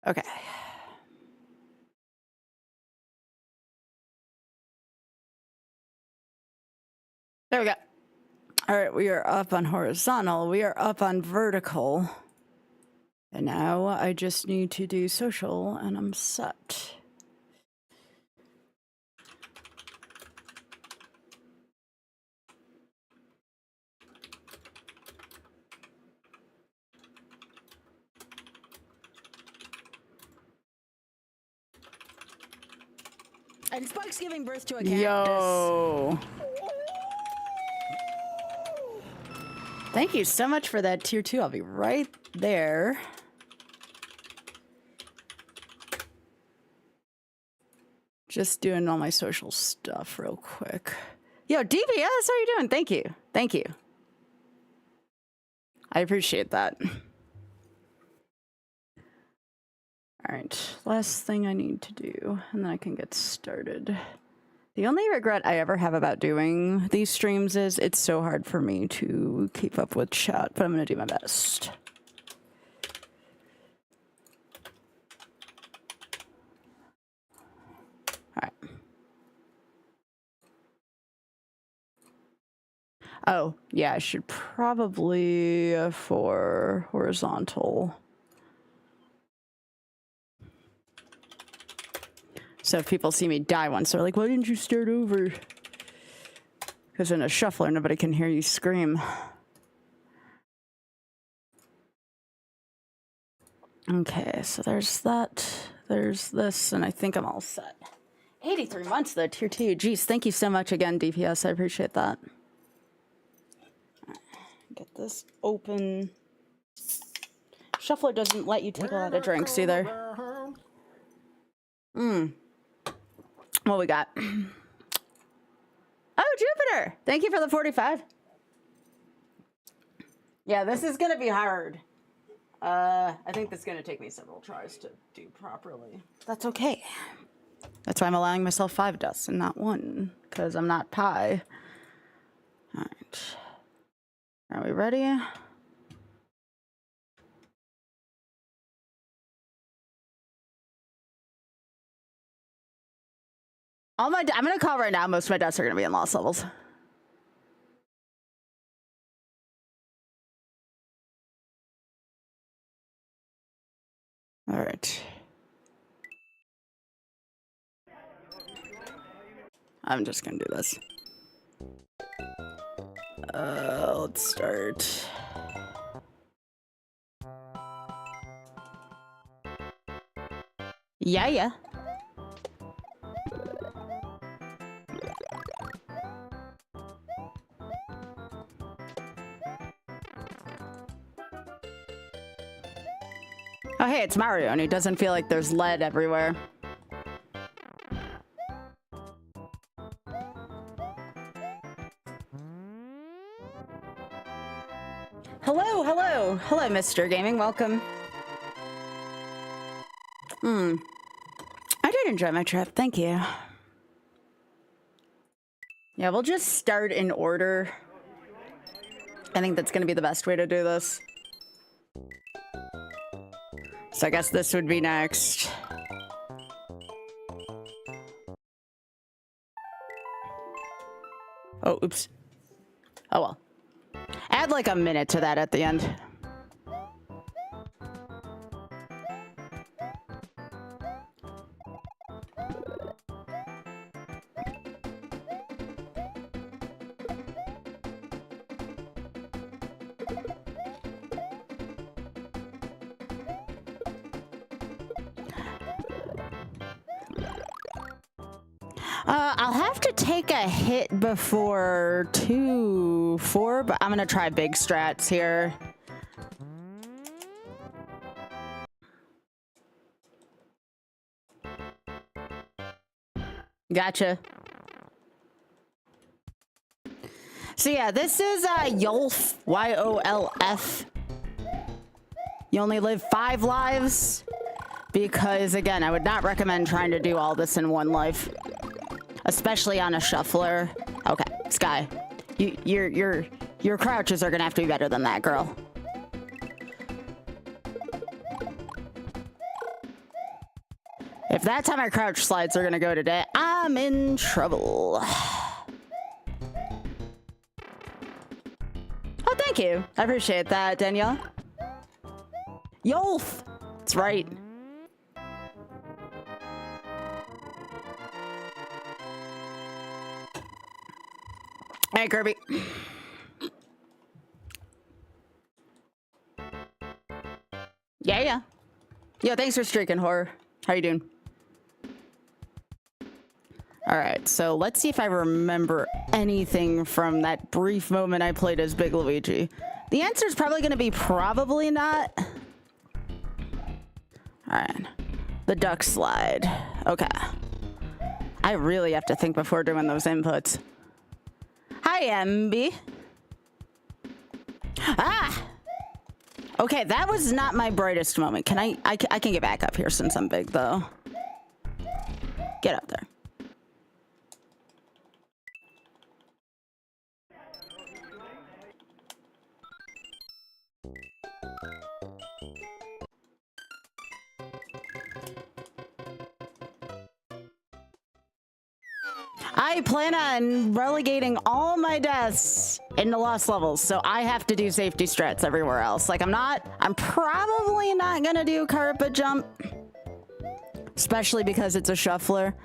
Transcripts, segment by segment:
Okay. There we go. All right, we are up on horizontal. We are up on vertical. And now I just need to do social and I'm set. And Spike's giving birth to a cactus. Yo. Thank you so much for that tier 2. I'll be right there. Just doing all my social stuff real quick. Yo, DBS, how you doing? Thank you. Thank you. I appreciate that. All right, last thing I need to do, and then I can get started. The only regret I ever have about doing these streams is it's so hard for me to keep up with chat, but I'm going to do my best. All right. Oh, yeah, I should probably, for horizontal. So if people see me die once, they're like, why didn't you start over? Because in a shuffler, nobody can hear you scream. Okay, so there's that. There's this, and I think I'm all set. 83 months, though, tier 2. Jeez, thank you so much again, DPS. I appreciate that. Get this open. Shuffler doesn't let you take a lot of drinks either. What we got? Oh, Jupiter! Thank you for the 45. Yeah, this is gonna be hard. I think this is gonna take me several tries to do properly. That's okay. That's why I'm allowing myself 5 deaths and not 1, because I'm not Pi. All right. Are we ready? I'm gonna call right now. Most of my deaths are gonna be in lost levels. All right. I'm just gonna do this. Let's start. Yeah. Oh, hey, it's Mario, and he doesn't feel like there's lead everywhere. Hello, Mr. Gaming. Welcome. I did enjoy my trip. Thank you. Yeah, we'll just start in order. I think that's going to be the best way to do this. So I guess this would be next. Oh, oops. Oh, well. Add like a minute to that at the end. I'll have to take a hit before 2-4, but I'm gonna try big strats here. Gotcha. So yeah, this is YOLF, Y-O-L-F. You only live 5 lives, because again, I would not recommend trying to do all this in 1 life. Especially on a shuffler. Okay, Sky. Your crouches are gonna have to be better than that, girl. If that's how my crouch slides are gonna go today, I'm in trouble. Oh, thank you. I appreciate that, Danielle. Yolf! That's right. Hey, Kirby. Yeah. Yo, thanks for streaking, Horror. How you doing? All right, so let's see if I remember anything from that brief moment I played as Big Luigi. The answer is probably going to be probably not. All right, the duck slide. Okay. I really have to think before doing those inputs. Hi, MB. Ah! Okay, that was not my brightest moment. Can I can get back up here since I'm big, though. Get up there. I plan on relegating all my deaths into lost levels, so I have to do safety strats everywhere else. Like, I'm probably not gonna do carpet jump. Especially because it's a shuffler.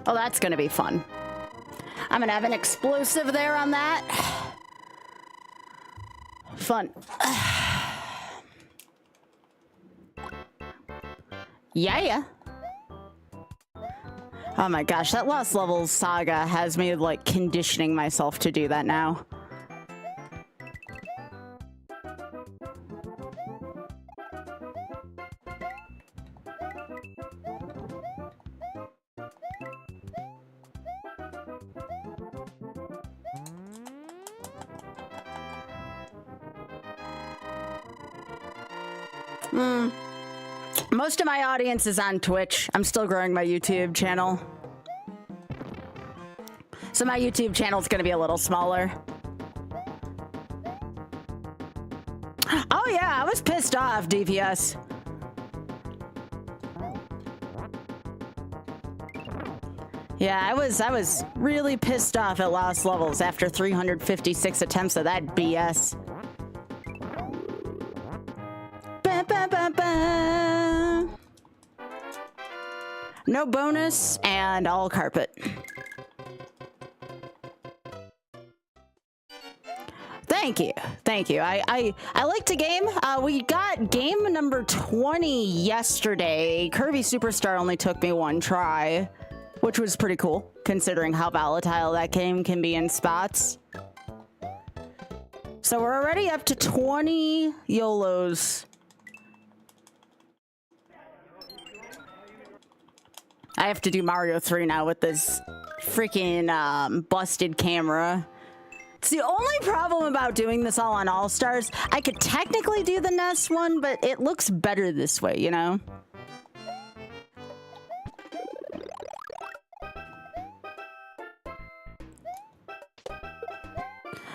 Oh, that's gonna be fun. I'm gonna have an explosive there on that. Fun. Yeah. Oh my gosh, that Lost Levels saga has me like conditioning myself to do that now. Most of my audience is on Twitch. I'm still growing my YouTube channel. So my YouTube channel is going to be a little smaller. Oh yeah, I was pissed off, DPS. Yeah, I was really pissed off at Lost Levels after 356 attempts of that BS. No bonus and all carpet. Thank you. I like to game. We got game number 20 yesterday. Kirby Superstar only took me one try, which was pretty cool considering how volatile that game can be in spots. So we're already up to 20 YOLOs. I have to do Mario 3 now with this freaking busted camera. It's the only problem about doing this all on All-Stars. I could technically do the NES one, but it looks better this way, you know?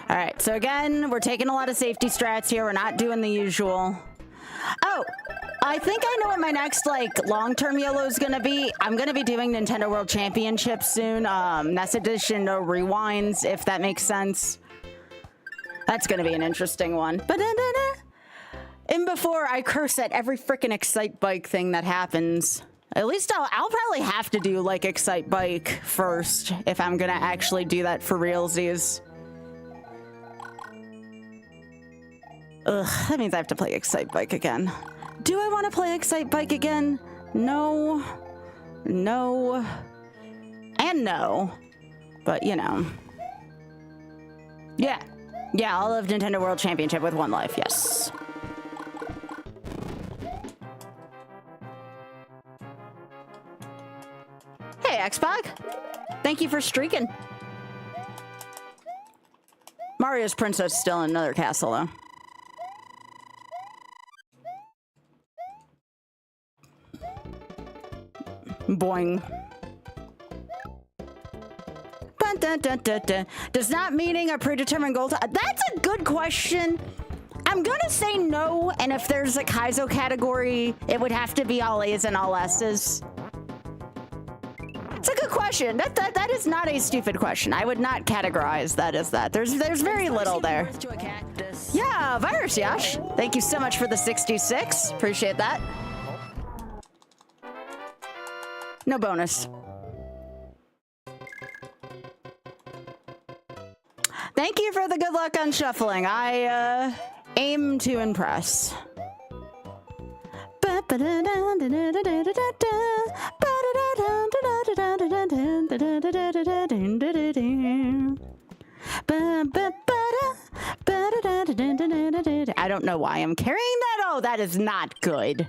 All right, so again, we're taking a lot of safety strats here. We're not doing the usual. Oh, I think I know what my next, like, long-term YOLO is gonna be. I'm gonna be doing Nintendo World Championships soon. NES Edition, no rewinds, if that makes sense. That's gonna be an interesting one. And before I curse at every freaking Excite Bike thing that happens. At least I'll probably have to do, like, Excite Bike first if I'm gonna actually do that for realsies. Ugh, that means I have to play Excite Bike again. Do I want to play Excite Bike again? No. No. And no. But, you know. Yeah. Yeah, I'll have Nintendo World Championship with one life, yes. Hey, Xbox. Thank you for streaking. Mario's princess is still in another castle, though. Boing. Dun, dun, dun, dun, dun. Does not meaning a predetermined goal? That's a good question. I'm gonna say no, and if there's a Kaizo category, it would have to be all A's and all S's. It's a good question. That is not a stupid question. I would not categorize that as that. There's very little there. Yeah, Virus Yash. Thank you so much for the 66. Appreciate that. No bonus. Thank you for the good luck on shuffling. I aim to impress. I don't know why I'm carrying that. Oh, that is not good.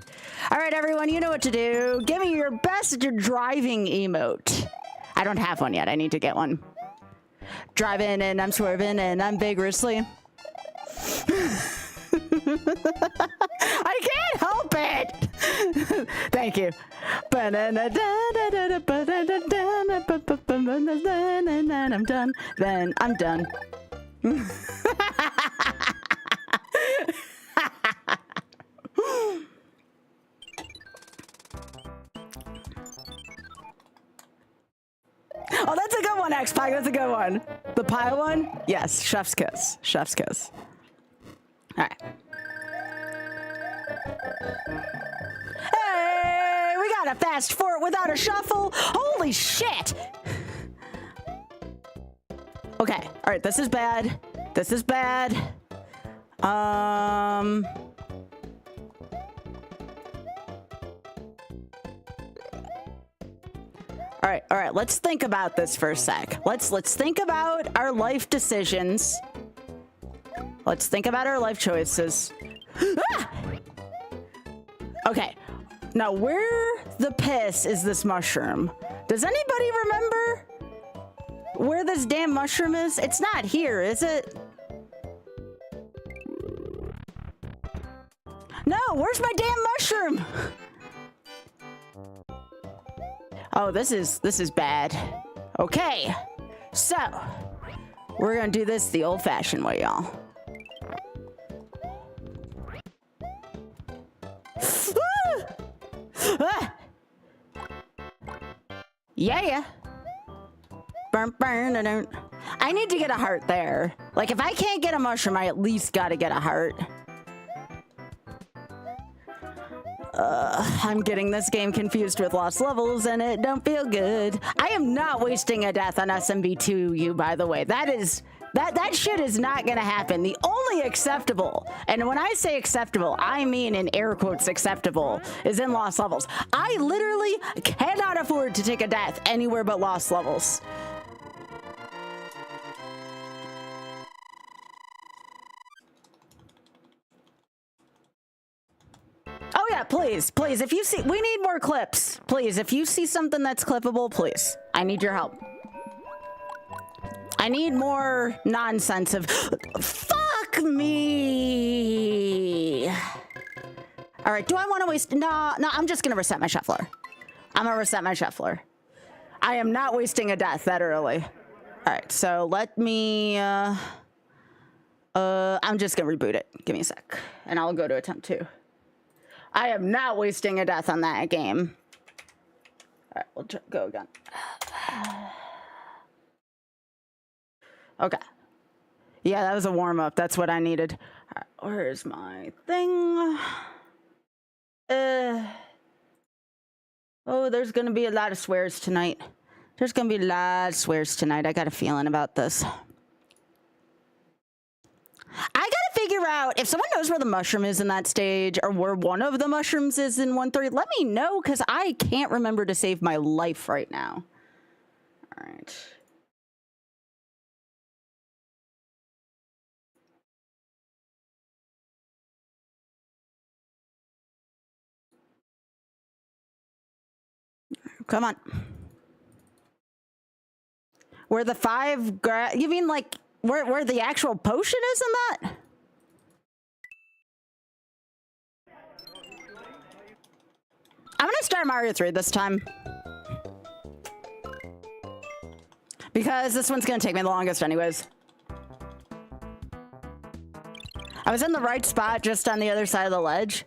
All right, everyone, you know what to do. Give me your best driving emote. I don't have one yet. I need to get one. Driving and I'm swerving and I'm vigorously. I can't help it. Thank you. I'm done. Then I'm done. Oh, that's a good one, X-Pac. That's a good one. The pie one? Yes, chef's kiss. Chef's kiss. All right. Hey, we got a fast forward without a shuffle. Holy shit. Okay. All right. This is bad. This is bad. All right, let's think about this for a sec. Let's think about our life decisions. Let's think about our life choices. Ah! Okay, now where the piss is this mushroom? Does anybody remember where this damn mushroom is? It's not here, is it? No, where's my damn mushroom? Oh, this is bad. Okay, so we're gonna do this the old-fashioned way, y'all. Yeah. Burn. I need to get a heart there. Like, if I can't get a mushroom, I at least gotta get a heart. I'm getting this game confused with Lost Levels, and it don't feel good. I am not wasting a death on SMB2U, by the way. That shit is not gonna happen. The only acceptable, and when I say acceptable, I mean in air quotes acceptable, is in Lost Levels. I literally cannot afford to take a death anywhere but Lost Levels. Oh yeah, please, if you see, we need more clips. Please, if you see something that's clippable, please. I need your help. I need more nonsense of, fuck me. All right, do I want to waste, no, I'm just gonna reset my shuffler. I'm gonna reset my shuffler. I am not wasting a death that early. All right, so let me, I'm just gonna reboot it. Give me a sec, and I'll go to attempt 2. I am not wasting a death on that game. All right, we'll go again. Okay. Yeah, that was a warm-up. That's what I needed. All right, where's my thing? Oh, there's going to be a lot of swears tonight. There's going to be a lot of swears tonight. I got a feeling about this. I gotta figure out if someone knows where the mushroom is in that stage or where one of the mushrooms is in 1-3. Let me know, because I can't remember to save my life right now. All right. Come on. Where the 5 you mean like where the actual potion is in that? I'm gonna start Mario 3 this time. Because this one's gonna take me the longest anyways. I was in the right spot, just on the other side of the ledge.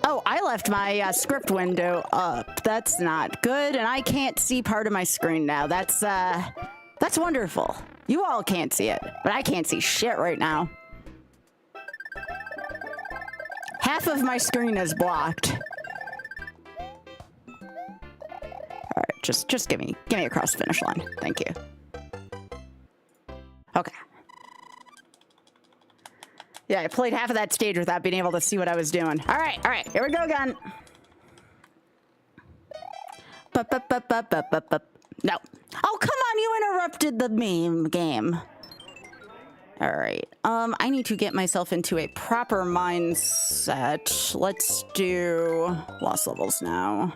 Oh, I left my script window up. That's not good, and I can't see part of my screen now. That's wonderful. You all can't see it, but I can't see shit right now. Half of my screen is blocked. All right, just give me across the finish line. Thank you. Okay. Yeah, I played half of that stage without being able to see what I was doing. All right, here we go again. No. Oh, come on, you interrupted the meme game. All right, I need to get myself into a proper mindset. Let's do lost levels now.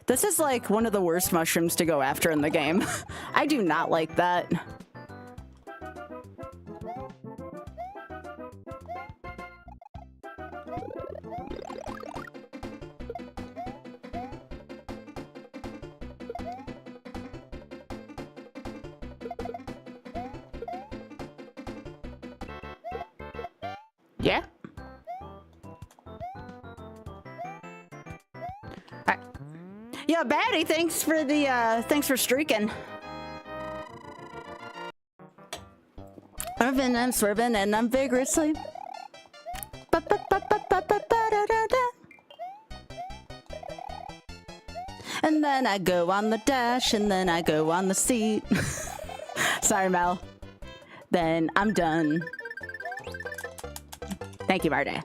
This is like one of the worst mushrooms to go after in the game. I do not like that. Yeah? Alright. Yeah, Batty, thanks for streaking. I'm swerving and I'm vigorously. And then I go on the dash, and then I go on the seat. Sorry, Mel. Then I'm done. Thank you, Marty.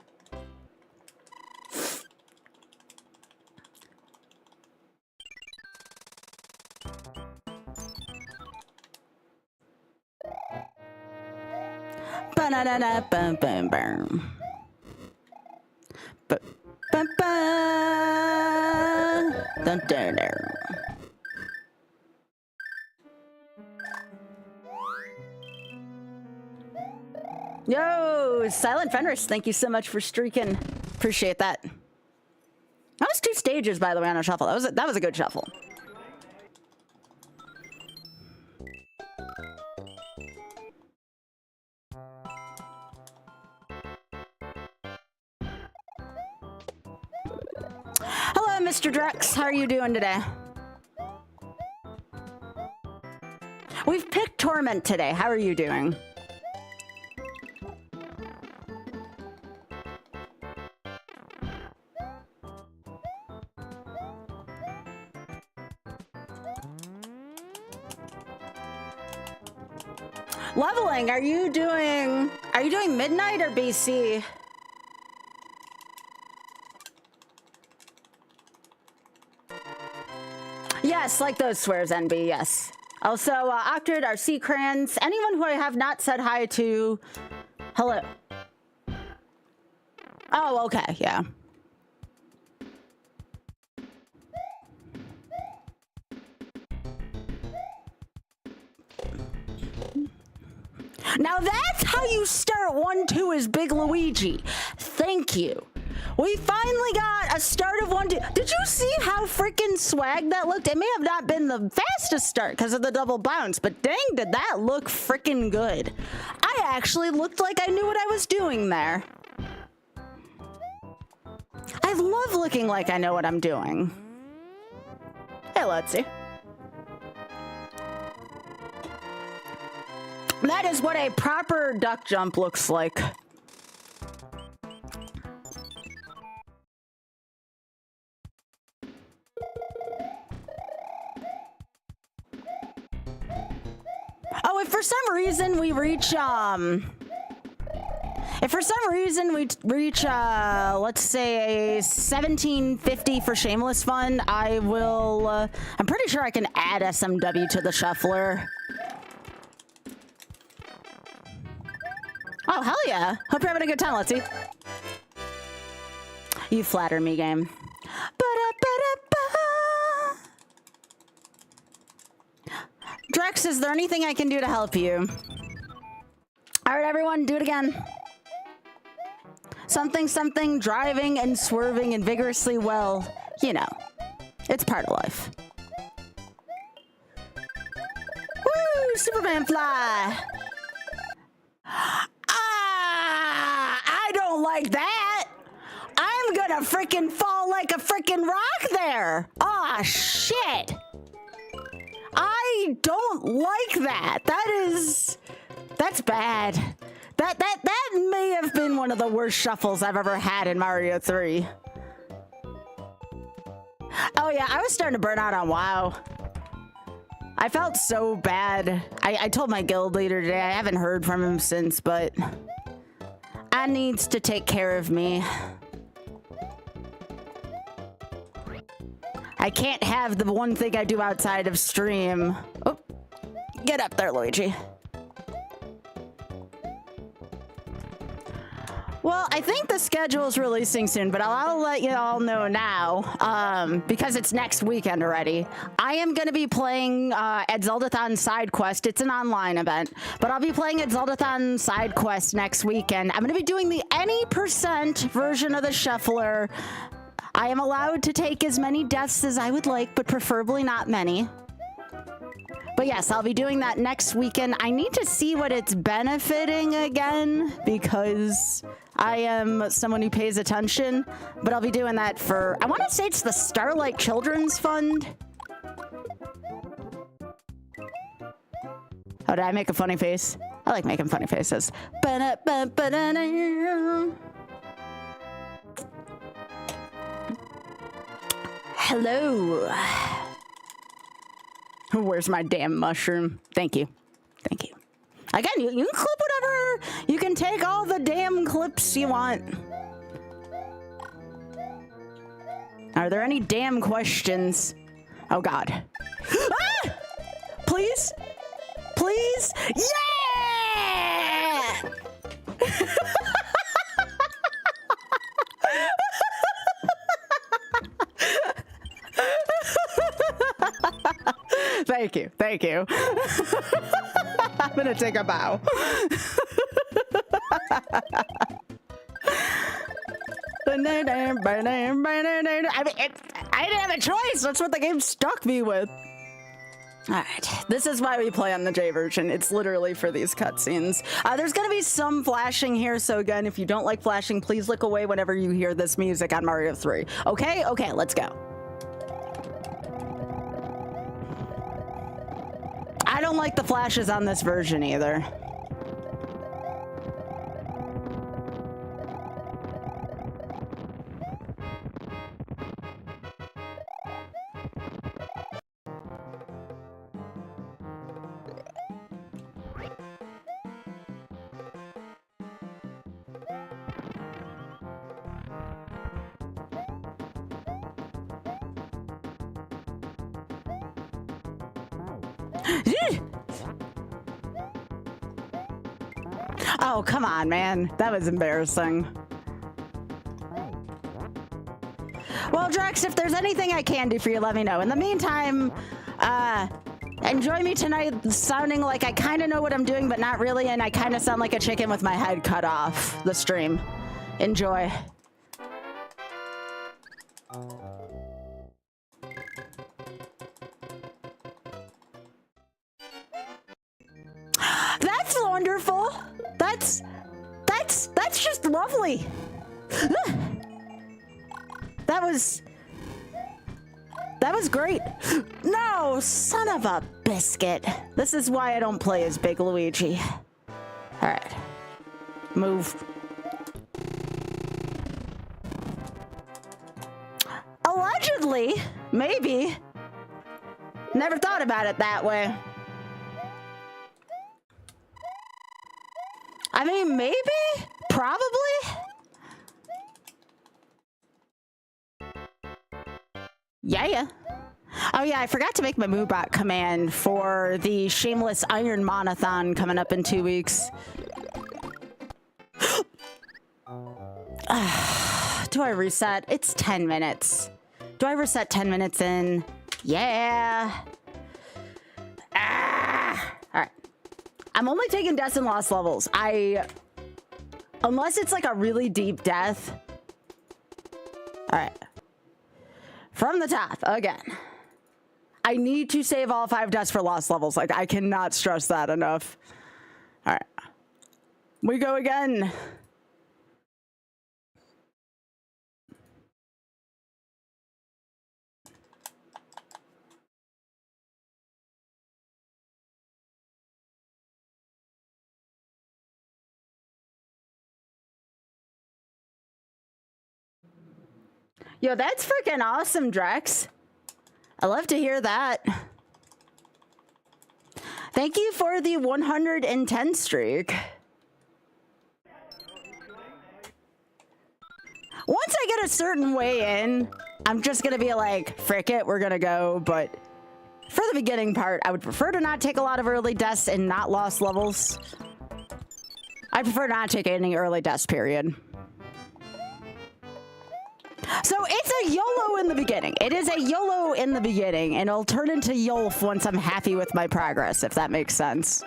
Ba-na-na-na, bum bum bum. Ba-ba-ba. Dun dun dun. Yo, Silent Fenris, thank you so much for streaking. Appreciate that. That was 2 stages, by the way, on a shuffle. That was a good shuffle. Hello, Mr. Drex. How are you doing today? We've picked Torment today. How are you doing? Leveling, are you doing midnight or BC? Yes, like those swears, NB, yes. Also, Octrid, RC Crans, anyone who I have not said hi to, hello. Oh, okay, yeah. Now that's how you start 1-2 as Big Luigi. Thank you. We finally got a start of 1-2. Did you see how freaking swag that looked? It may have not been the fastest start because of the double bounce, but dang, did that look freaking good. I actually looked like I knew what I was doing there. I love looking like I know what I'm doing. Hey, let's see. That is what a proper duck jump looks like. Oh, if for some reason we reach, let's say 1750 for Shameless Fun, I will, I'm pretty sure I can add SMW to the shuffler. Oh, hell yeah. Hope you're having a good time, let's see. You flatter me, game. Ba-da-ba-da-ba. Drex, is there anything I can do to help you? All right, everyone, do it again. Something, something, driving and swerving and vigorously, well, you know, it's part of life. Woo! Superman fly! I don't like that! I'm gonna freaking fall like a freaking rock there! Aw, shit! I don't like that! That's bad. That may have been one of the worst shuffles I've ever had in Mario 3. Oh yeah, I was starting to burn out on WoW. I felt so bad. I told my guild leader today, I haven't heard from him since, but I needs to take care of me. I can't have the one thing I do outside of stream. Oh, get up there, Luigi. Well, I think the schedule's releasing soon, but I'll let you all know now, because it's next weekend already. I am going to be playing at Zeldathon Side Quest. It's an online event, but I'll be playing at Zeldathon Side Quest next weekend. I'm going to be doing the any % version of the shuffler. I am allowed to take as many deaths as I would like, but preferably not many. But yes, I'll be doing that next weekend. I need to see what it's benefiting again, because I am someone who pays attention, but I'll be doing that for, I want to say it's the Starlight Children's Fund. Oh, did I make a funny face? I like making funny faces. Hello. Where's my damn mushroom? Thank you. Thank you. Again, you can clip whatever. You can take all the damn clips you want. Are there any damn questions? Oh, God. Ah! Please? Please? Yeah! Thank you. Thank you. I'm gonna take a bow. I mean, I didn't have a choice. That's what the game stuck me with. All right, this is why we play on the J version. It's literally for these cutscenes. There's gonna be some flashing here, so again, if you don't like flashing, please look away whenever you hear this music on Mario 3. Okay? Okay, let's go. I don't like the flashes on this version either. Oh, come on, man. That was embarrassing. Well, Drex, if there's anything I can do for you, let me know. In the meantime, enjoy me tonight sounding like I kind of know what I'm doing, but not really, and I kind of sound like a chicken with my head cut off the stream. Enjoy. That's wonderful. That's just lovely. That was great. No, son of a biscuit. This is why I don't play as Big Luigi. All right, move. Allegedly, maybe. Never thought about it that way. I mean, maybe? Probably? Yeah. Oh yeah, I forgot to make my Moobot command for the Shameless Iron Monathon coming up in 2 weeks. Do I reset? It's 10 minutes. Do I reset 10 minutes in? Yeah. All right. I'm only taking deaths and lost levels. Unless it's like a really deep death. All right. From the top again. I need to save all 5 deaths for lost levels. Like, I cannot stress that enough. All right. We go again. Yo, that's freaking awesome, Drex. I love to hear that. Thank you for the 110 streak. Once I get a certain way in, I'm just gonna be like, frick it, we're gonna go. But for the beginning part, I would prefer to not take a lot of early deaths and not lost levels. I prefer not take any early deaths, period. So it's a YOLO in the beginning. It is a YOLO in the beginning, and it'll turn into YOLF once I'm happy with my progress, if that makes sense.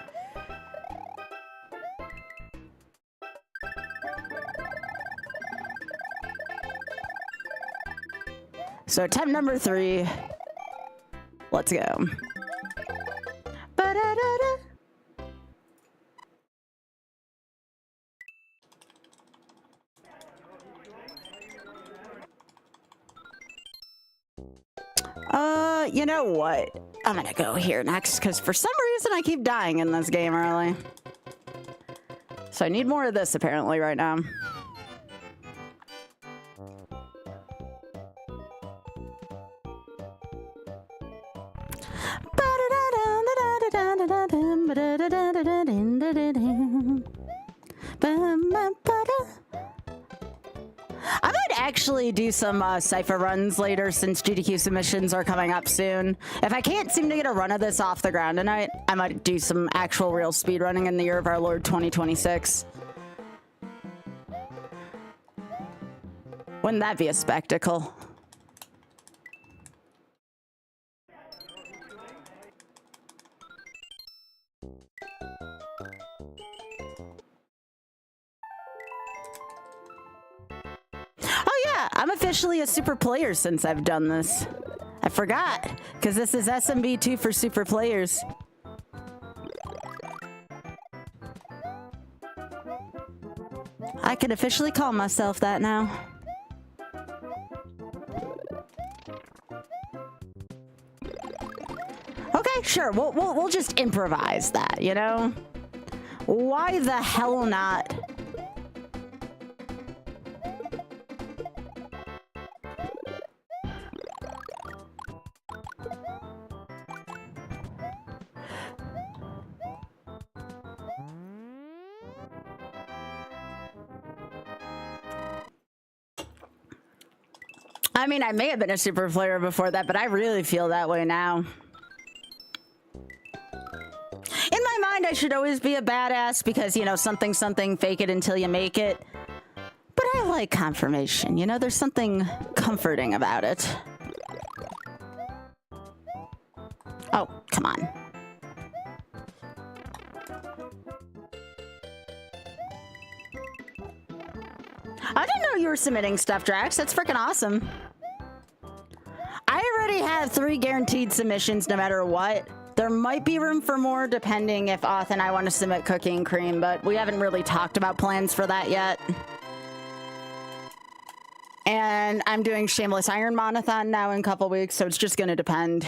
So attempt number 3. Let's go. Ba-da-da-da. You know what? I'm gonna go here next, because for some reason I keep dying in this game early. So I need more of this apparently right now. I might actually do some Cypher runs later since GDQ submissions are coming up soon. If I can't seem to get a run of this off the ground tonight, I might do some actual real speedrunning in the year of our Lord 2026. Wouldn't that be a spectacle? I'm officially a super player since I've done this. I forgot, because this is SMB2 for super players. I can officially call myself that now. Okay, sure. We'll just improvise that, you know? Why the hell not? I mean, I may have been a super player before that, but I really feel that way now. In my mind, I should always be a badass because, you know, something, fake it until you make it. But I like confirmation, you know, there's something comforting about it. Oh, come on. I didn't know you were submitting stuff, Drax. That's freaking awesome. I already have 3 guaranteed submissions no matter what. There might be room for more depending if Auth and I want to submit Cookie and Cream, but we haven't really talked about plans for that yet. And I'm doing Shameless Iron Monathon now in a couple weeks, so it's just going to depend.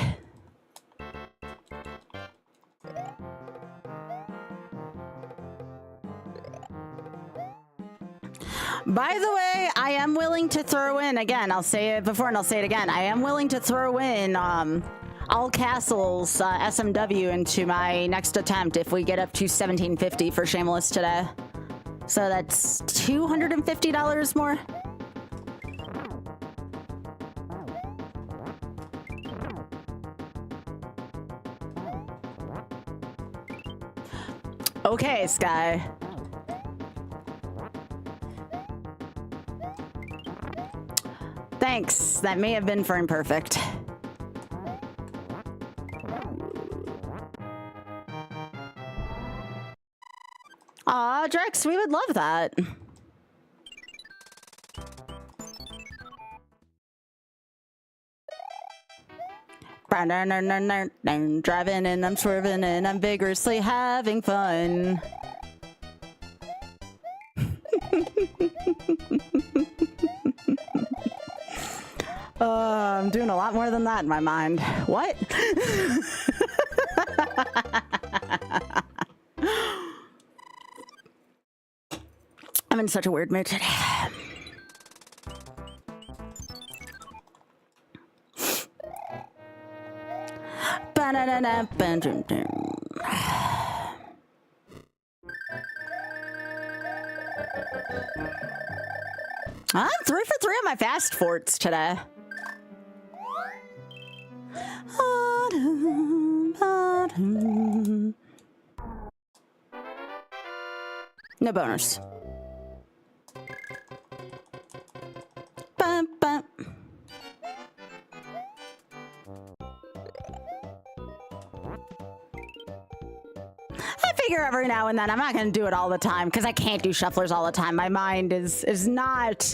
By the way, I am willing to throw in, again, I'll say it before and I'll say it again, I am willing to throw in All Castles SMW into my next attempt if we get up to 1750 for Shameless today. So that's $250 more. Okay, Sky. Thanks. That may have been frame perfect. Aw, Drex, we would love that. Driving and I'm swerving and I'm vigorously having fun. I'm doing a lot more than that in my mind. What? I'm in such a weird mood today. I'm 3 for 3 on my fast forts today. No bonus. Bum, bum. I figure every now and then, I'm not going to do it all the time because I can't do shufflers all the time. My mind is not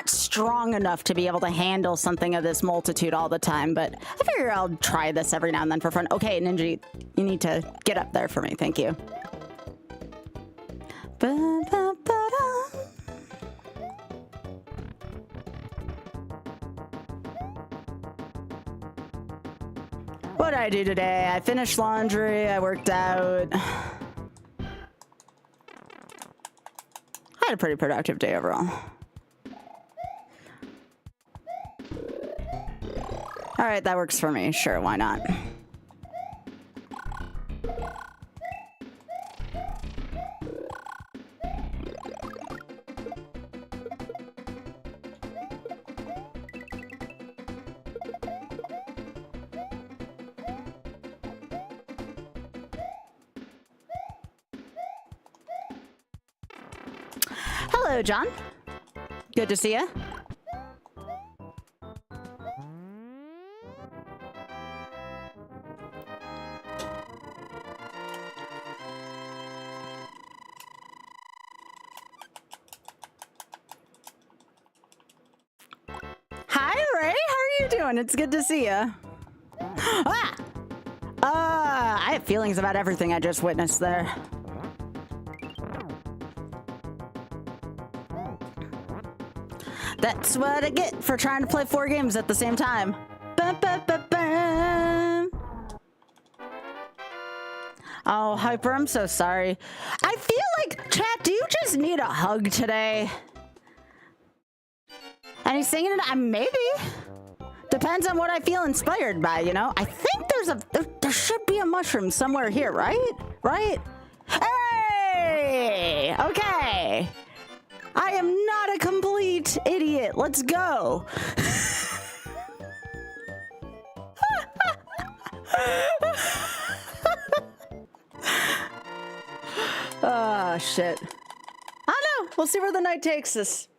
strong enough to be able to handle something of this multitude all the time, but I figure I'll try this every now and then for fun. Okay, Ninja, you need to get up there for me. Thank you. What did I do today? I finished laundry, I worked out. I had a pretty productive day overall. All right, that works for me. Sure, why not? Hello, John. Good to see you. Hi, Ray. How are you doing? It's good to see you. Ah! I have feelings about everything I just witnessed there. That's what I get for trying to play 4 games at the same time. Bum, bum, bum, bum. Oh, Hyper, I'm so sorry. I feel like, chat, do you just need a hug today? And he's singing it, maybe. Depends on what I feel inspired by, you know? I think there should be a mushroom somewhere here, right? Right? Hey! Okay. I am not a complete idiot. Let's go. Oh, shit. I don't know. We'll see where the night takes us.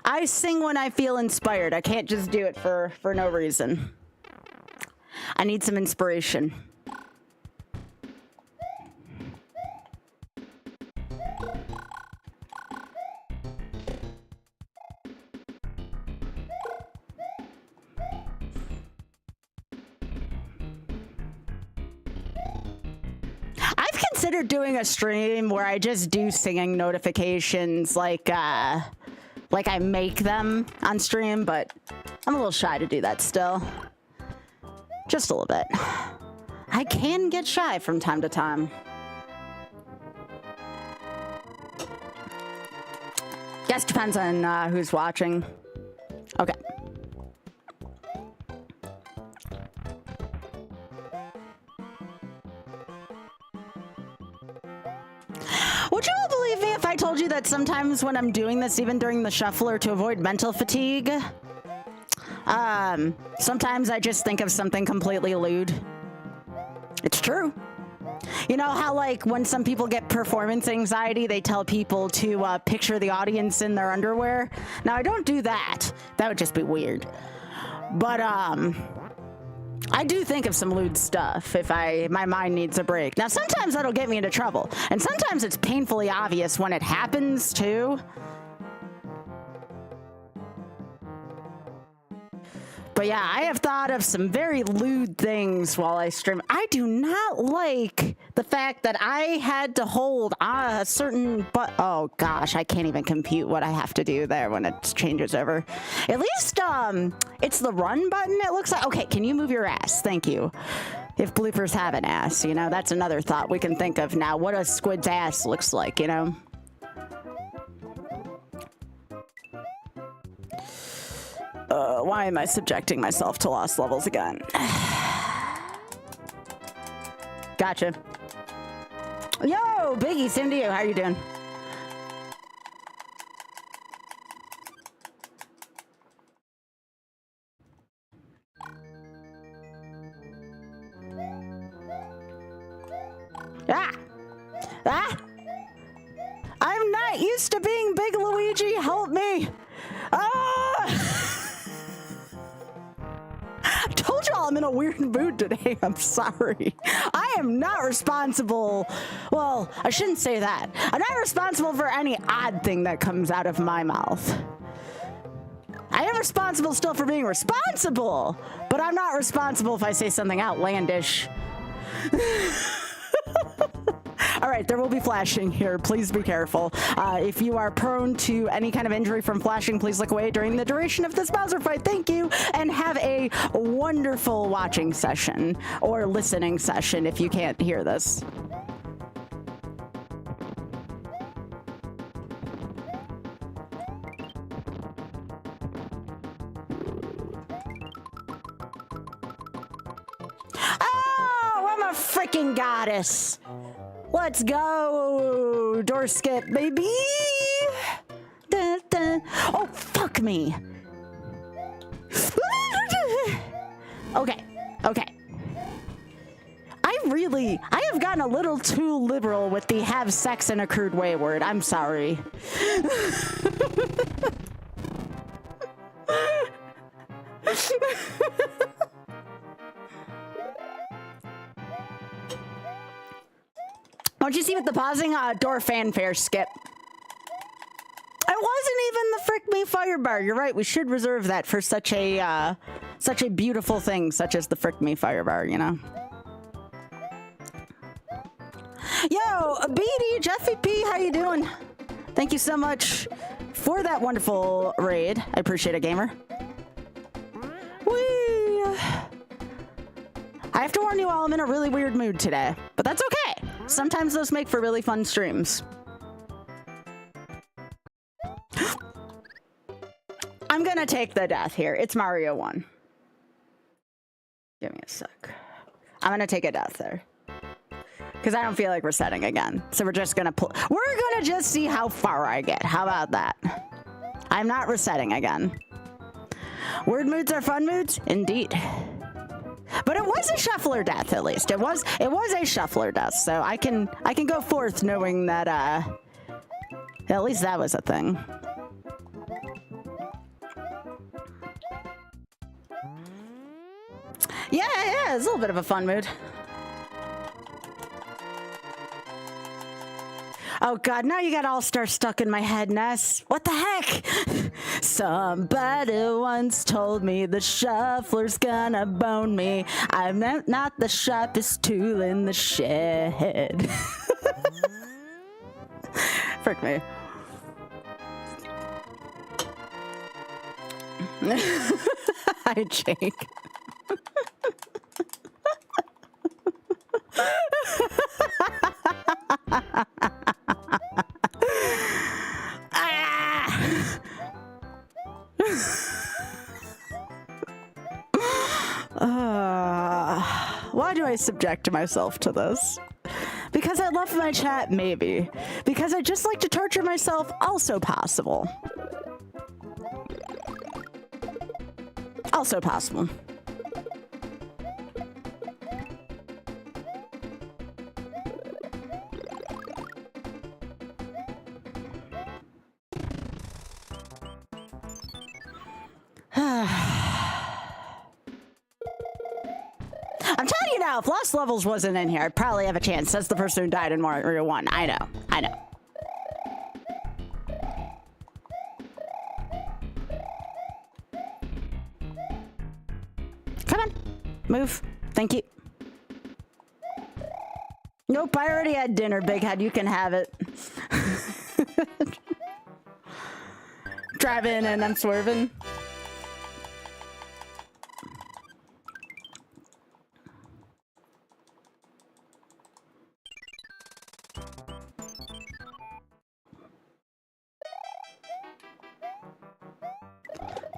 I sing when I feel inspired. I can't just do it for no reason. I need some inspiration. Considered doing a stream where I just do singing notifications like I make them on stream, but I'm a little shy to do that still. Just a little bit. I can get shy from time to time. Guess depends on who's watching. Okay. Would you all believe me if I told you that sometimes when I'm doing this, even during the shuffler to avoid mental fatigue, sometimes I just think of something completely lewd. It's true. You know how, like, when some people get performance anxiety, they tell people to picture the audience in their underwear? Now, I don't do that. That would just be weird. But, I do think of some lewd stuff if my mind needs a break. Now, sometimes that'll get me into trouble. And sometimes it's painfully obvious when it happens, too. But yeah, I have thought of some very lewd things while I stream. I do not like the fact that I had to hold a certain oh gosh, I can't even compute what I have to do there when it changes over. At least it's the run button, it looks like. Okay, can you move your ass? Thank you. If bloopers have an ass, you know, that's another thought we can think of now. What a squid's ass looks like, you know? Why am I subjecting myself to lost levels again? Gotcha. Yo, Biggie, same to you. How are you doing? Ah! Ah! I'm not used to being Big Luigi. Help me! Ah! I told y'all I'm in a weird mood today. I'm sorry. I am not responsible. Well, I shouldn't say that. I'm not responsible for any odd thing that comes out of my mouth. I am responsible still for being responsible, but I'm not responsible if I say something outlandish. All right, there will be flashing here. Please be careful. If you are prone to any kind of injury from flashing, please look away during the duration of this Bowser fight. Thank you, and have a wonderful watching session or listening session if you can't hear this. Oh, I'm a freaking goddess. Let's go, door skip, baby. Dun, dun. Oh, fuck me. Okay, okay. I have gotten a little too liberal with the have sex in a crude way word. I'm sorry. Don't you see with the pausing door fanfare skip? It wasn't even the frick me fire bar. You're right. We should reserve that for such a beautiful thing, such as the frick me fire bar. You know. Yo, BD Jeffy P, how you doing? Thank you so much for that wonderful raid. I appreciate it, gamer. Whee! I have to warn you all, I'm in a really weird mood today, but that's okay. Sometimes those make for really fun streams. I'm gonna take the death here. It's Mario 1. Give me a sec. I'm gonna take a death there. Because I don't feel like resetting again. So we're just gonna we're gonna just see how far I get. How about that? I'm not resetting again. Weird moods are fun moods? Indeed. But it was a shuffler death, at least. It was a shuffler death, so I can go forth knowing that at least that was a thing. Yeah, it's a little bit of a fun mood. Oh god, now you got All-Star stuck in my head, Ness. What the heck? Somebody once told me the shuffler's gonna bone me. I'm not the sharpest tool in the shed. Frick me. Hi, Jake. Why do I subject myself to this? Because I love my chat, maybe. Because I just like to torture myself, also possible. Also possible. know, if Lost Levels wasn't in here, I'd probably have a chance. That's the person who died in Mario 1. I know. I know. Come on. Move. Thank you. Nope, I already had dinner, Big Head. You can have it. Driving and I'm swerving.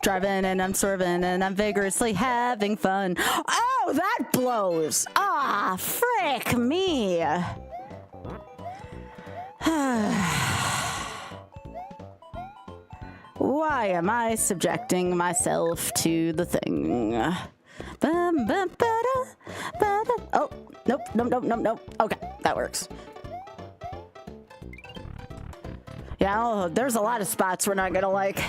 Driving and I'm swerving and I'm vigorously having fun. Oh, that blows. Ah, frick me. Why am I subjecting myself to the thing? Oh, nope, nope, nope, nope, nope. Okay, that works. Yeah, oh, there's a lot of spots we're not gonna like.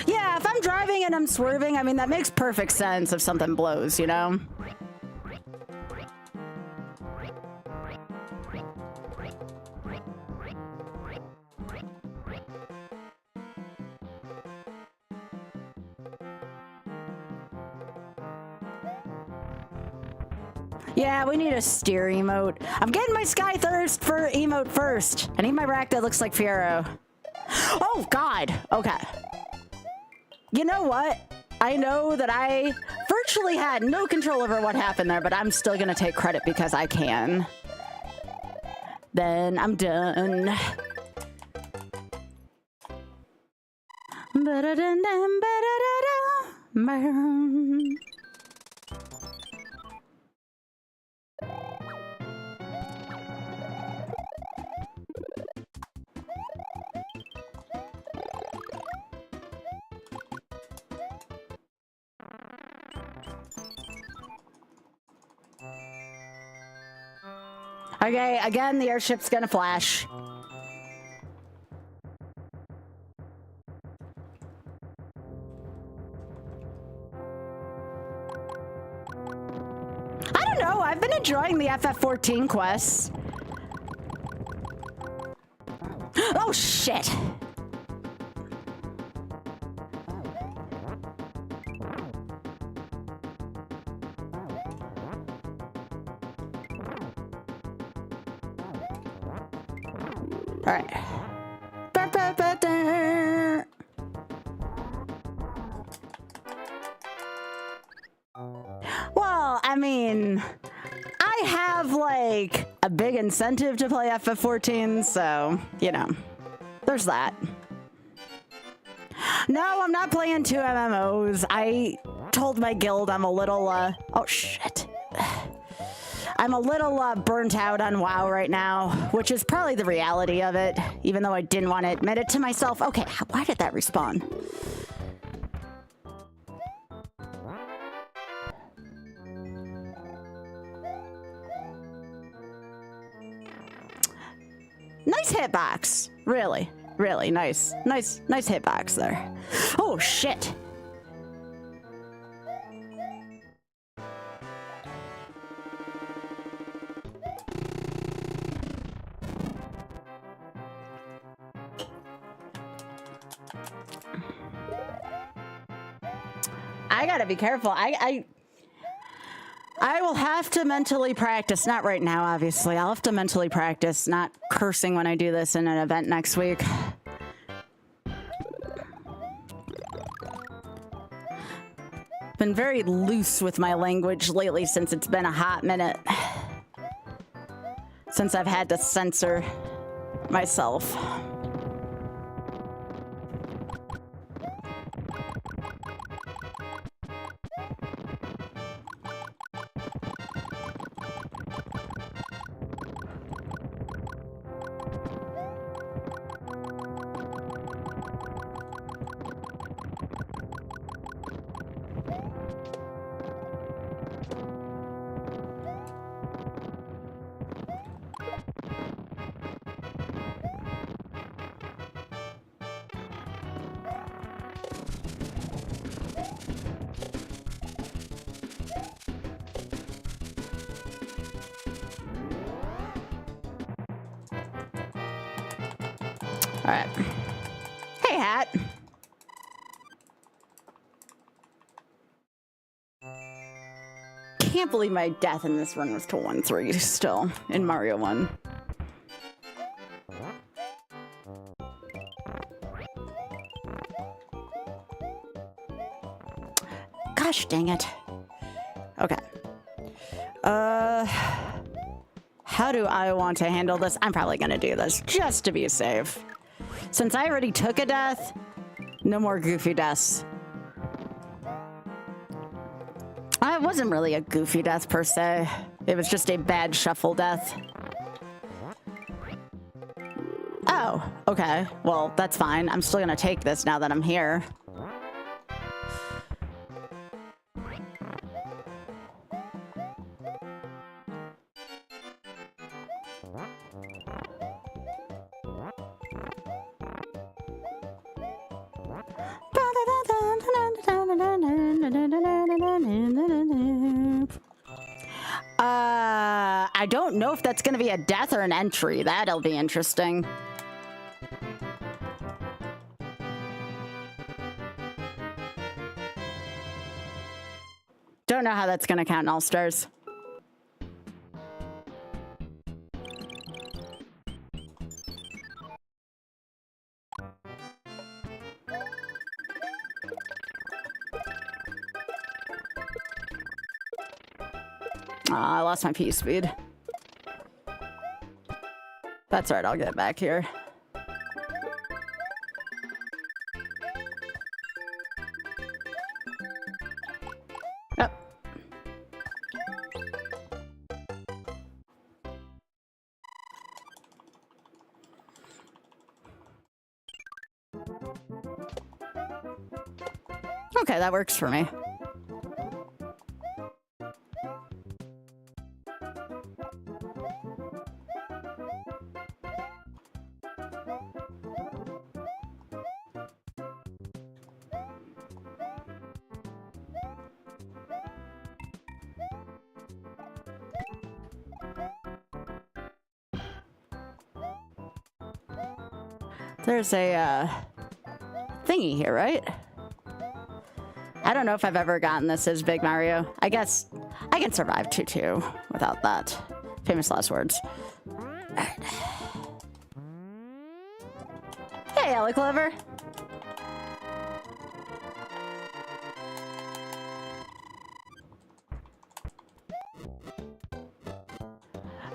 Yeah, if I'm driving and I'm swerving, I mean, that makes perfect sense if something blows, you know? Yeah, we need a steer emote. I'm getting my Sky Thirst for emote first. I need my rack that looks like Fiero. Oh, God. Okay. You know what? I know that I virtually had no control over what happened there, but I'm still gonna take credit because I can. Then I'm done. Okay, again, the airship's gonna flash. I don't know, I've been enjoying the FF14 quests. Oh, shit. All right. Well, I mean, I have like a big incentive to play FF14, so, you know, there's that. No, I'm not playing 2 MMOs. I told my guild I'm a little, oh shit. I'm a little burnt out on WoW right now, which is probably the reality of it, even though I didn't want to admit it to myself. Okay, why did that respawn? Nice hitbox. Really, really nice. Nice hitbox there. Oh, shit. I gotta be careful. I will have to mentally practice. Not right now, obviously. I'll have to mentally practice not cursing when I do this in an event next week. Been very loose with my language lately since it's been a hot minute. Since I've had to censor myself. right. Hey, Hat. Can't believe my death in this run was to 1-3 still in Mario 1. Gosh dang it. Okay. How do I want to handle this? I'm probably gonna do this just to be safe. Since I already took a death, no more goofy deaths. It wasn't really a goofy death per se. It was just a bad shuffle death. Oh, okay. Well, that's fine. I'm still gonna take this now that I'm here. I don't know if that's going to be a death or an entry. That'll be interesting. Don't know how that's going to count in All-Stars. I lost my P speed. That's right, I'll get back here. Yep. Okay, that works for me. There's a thingy here, right? I don't know if I've ever gotten this as Big Mario. I guess I can survive 2-2 without that. Famous last words. Right. Hey, Ellie Clover.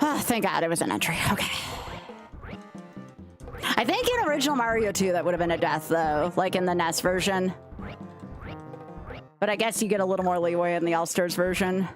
Oh, thank God it was an entry. Okay. I think in original Mario 2 that would have been a death though, like in the NES version. But I guess you get a little more leeway in the All-Stars version.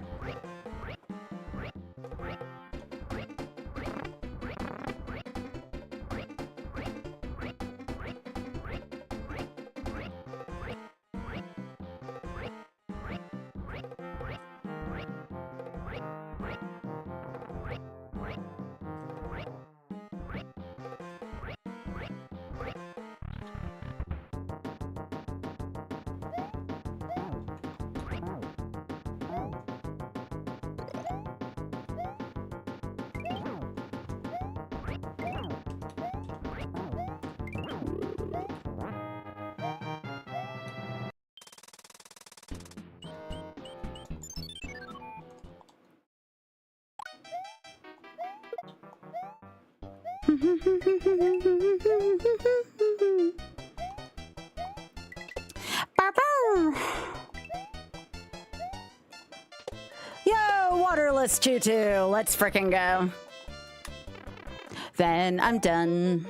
Yo, waterless choo-choo. Let's frickin' go. Then I'm done.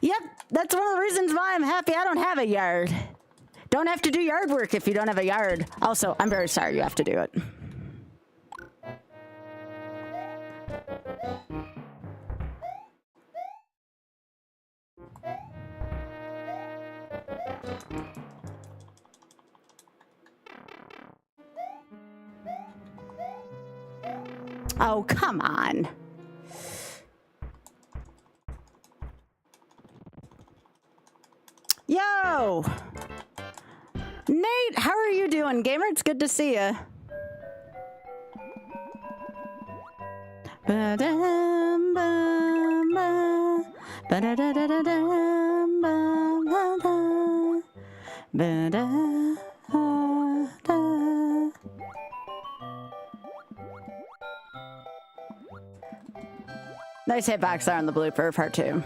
Yep, that's one of the reasons why I'm happy I don't have a yard. Don't have to do yard work if you don't have a yard. Also, I'm very sorry you have to do it. Oh, come on. Yo! Nate, how are you doing, gamer? It's good to see you. Ba-dum, bum, ba. Ba-da-da-da-da-dum, bum, bum, bum. Ba-da-da-da. Nice hitbox there on the blooper part 2.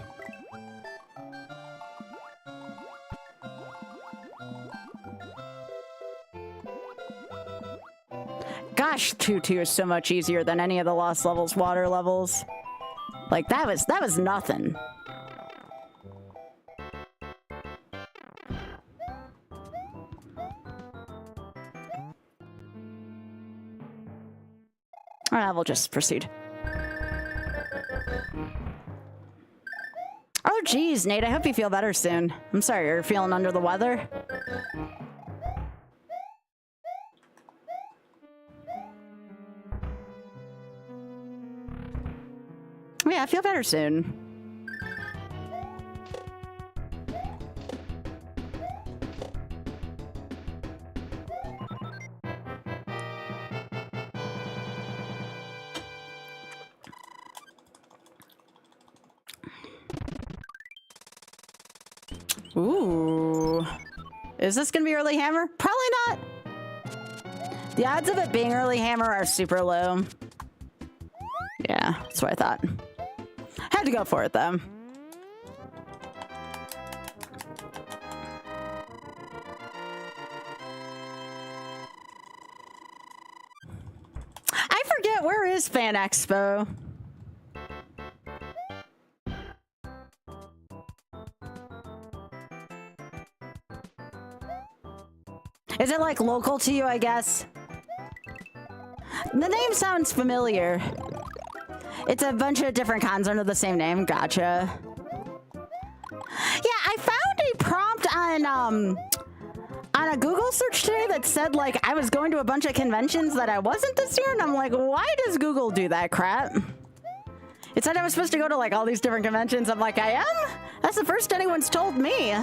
Gosh, 2-2 is so much easier than any of the Lost Levels water levels. Like that was nothing. All right, we'll just proceed. Oh, geez, Nate, I hope you feel better soon. I'm sorry, you're feeling under the weather? Yeah, I feel better soon. Ooh. Is this gonna be early hammer? Probably not. The odds of it being early hammer are super low. Yeah, that's what I thought. Had to go for it, though. I forget, where is Fan Expo? Is it like local to you, I guess? The name sounds familiar. It's a bunch of different cons under the same name. Gotcha. Yeah, I found a prompt on a Google search today that said, like, I was going to a bunch of conventions that I wasn't this year, and I'm like, why does Google do that crap? It said I was supposed to go to, like, all these different conventions. I'm like, I am? That's the first anyone's told me.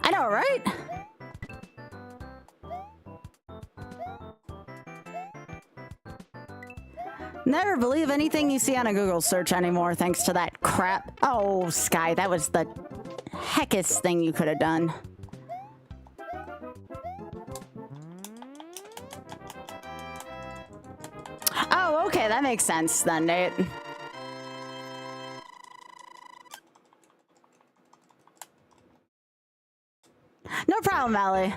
I know, right? Never believe anything you see on a Google search anymore, thanks to that crap. Oh, Sky, that was the heckest thing you could have done. Oh, okay, that makes sense then, Nate. No problem, Allie.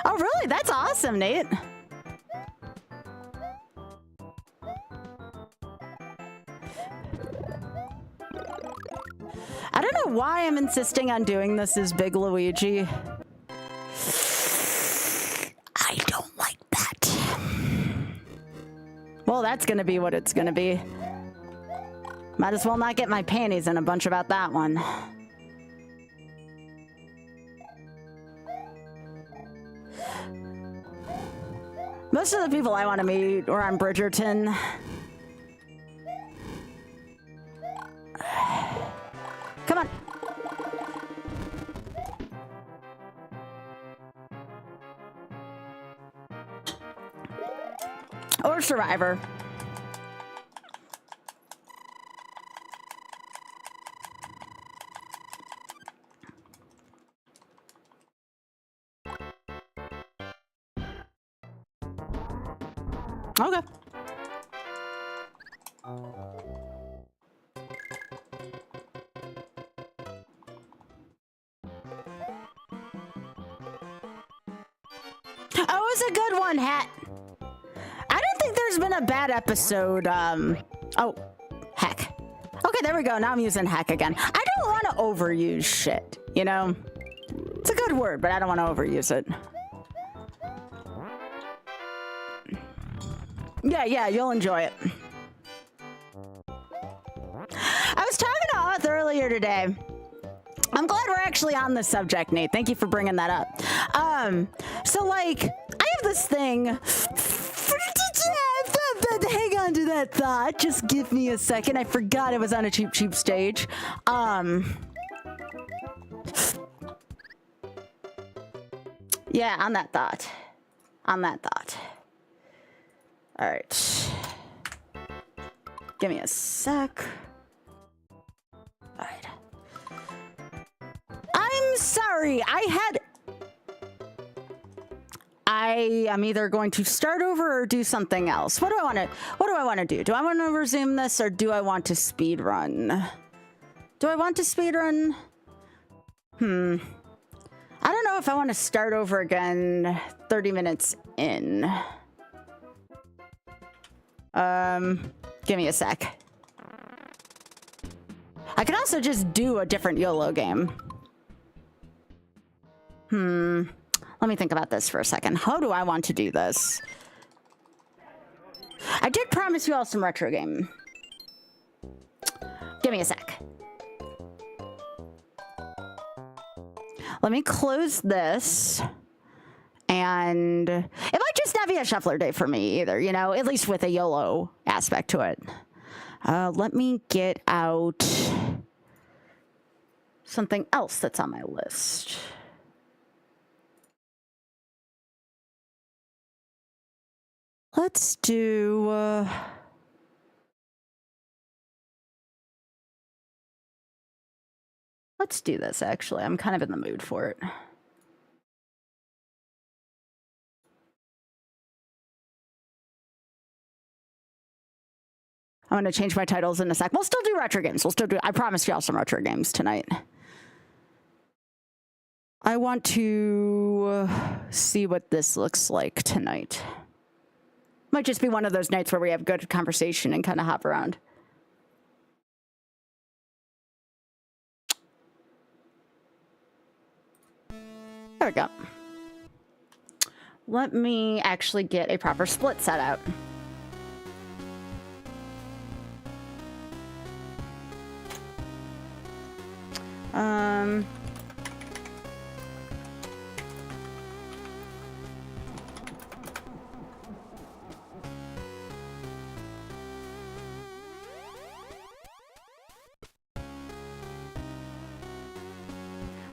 Oh, really? That's awesome, Nate. I don't know why I'm insisting on doing this as Big Luigi. I don't like that. Well, that's gonna be what it's gonna be. Might as well not get my panties in a bunch about that one. Most of the people I want to meet are on Bridgerton. Come on. Or Survivor. Okay. Oh, it was a good one, Hat. I don't think there's been a bad episode. Oh, heck. Okay, there we go. Now I'm using heck again. I don't want to overuse shit, you know? It's a good word, but I don't want to overuse it. Yeah, you'll enjoy it. I was talking to Auth earlier today. I'm glad we're actually on this subject, Nate. Thank you for bringing that up. So, like, I have this thing. Hang on to that thought. Just give me a second. I forgot it was on a cheap stage. Yeah, on that thought. On that thought. All right. Give me a sec. All right. I'm sorry. I am either going to start over or do something else. What do I want to do? Do I want to resume this or do I want to speed run? Do I want to speed run? I don't know if I want to start over again 30 minutes in. Give me a sec. I could also just do a different YOLO game. Let me think about this for a second. How do I want to do this? I did promise you all some retro game. Give me a sec. Let me close this. And it might just not be a shuffler day for me either, you know, at least with a YOLO aspect to it. Let me get out something else that's on my list. Let's do... let's do this, actually. I'm kind of in the mood for it. I'm going to change my titles in a sec. We'll still do retro games. We'll still do... I promised y'all some retro games tonight. I want to see what this looks like tonight. Might just be one of those nights where we have good conversation and kind of hop around. There we go. Let me actually get a proper split set out.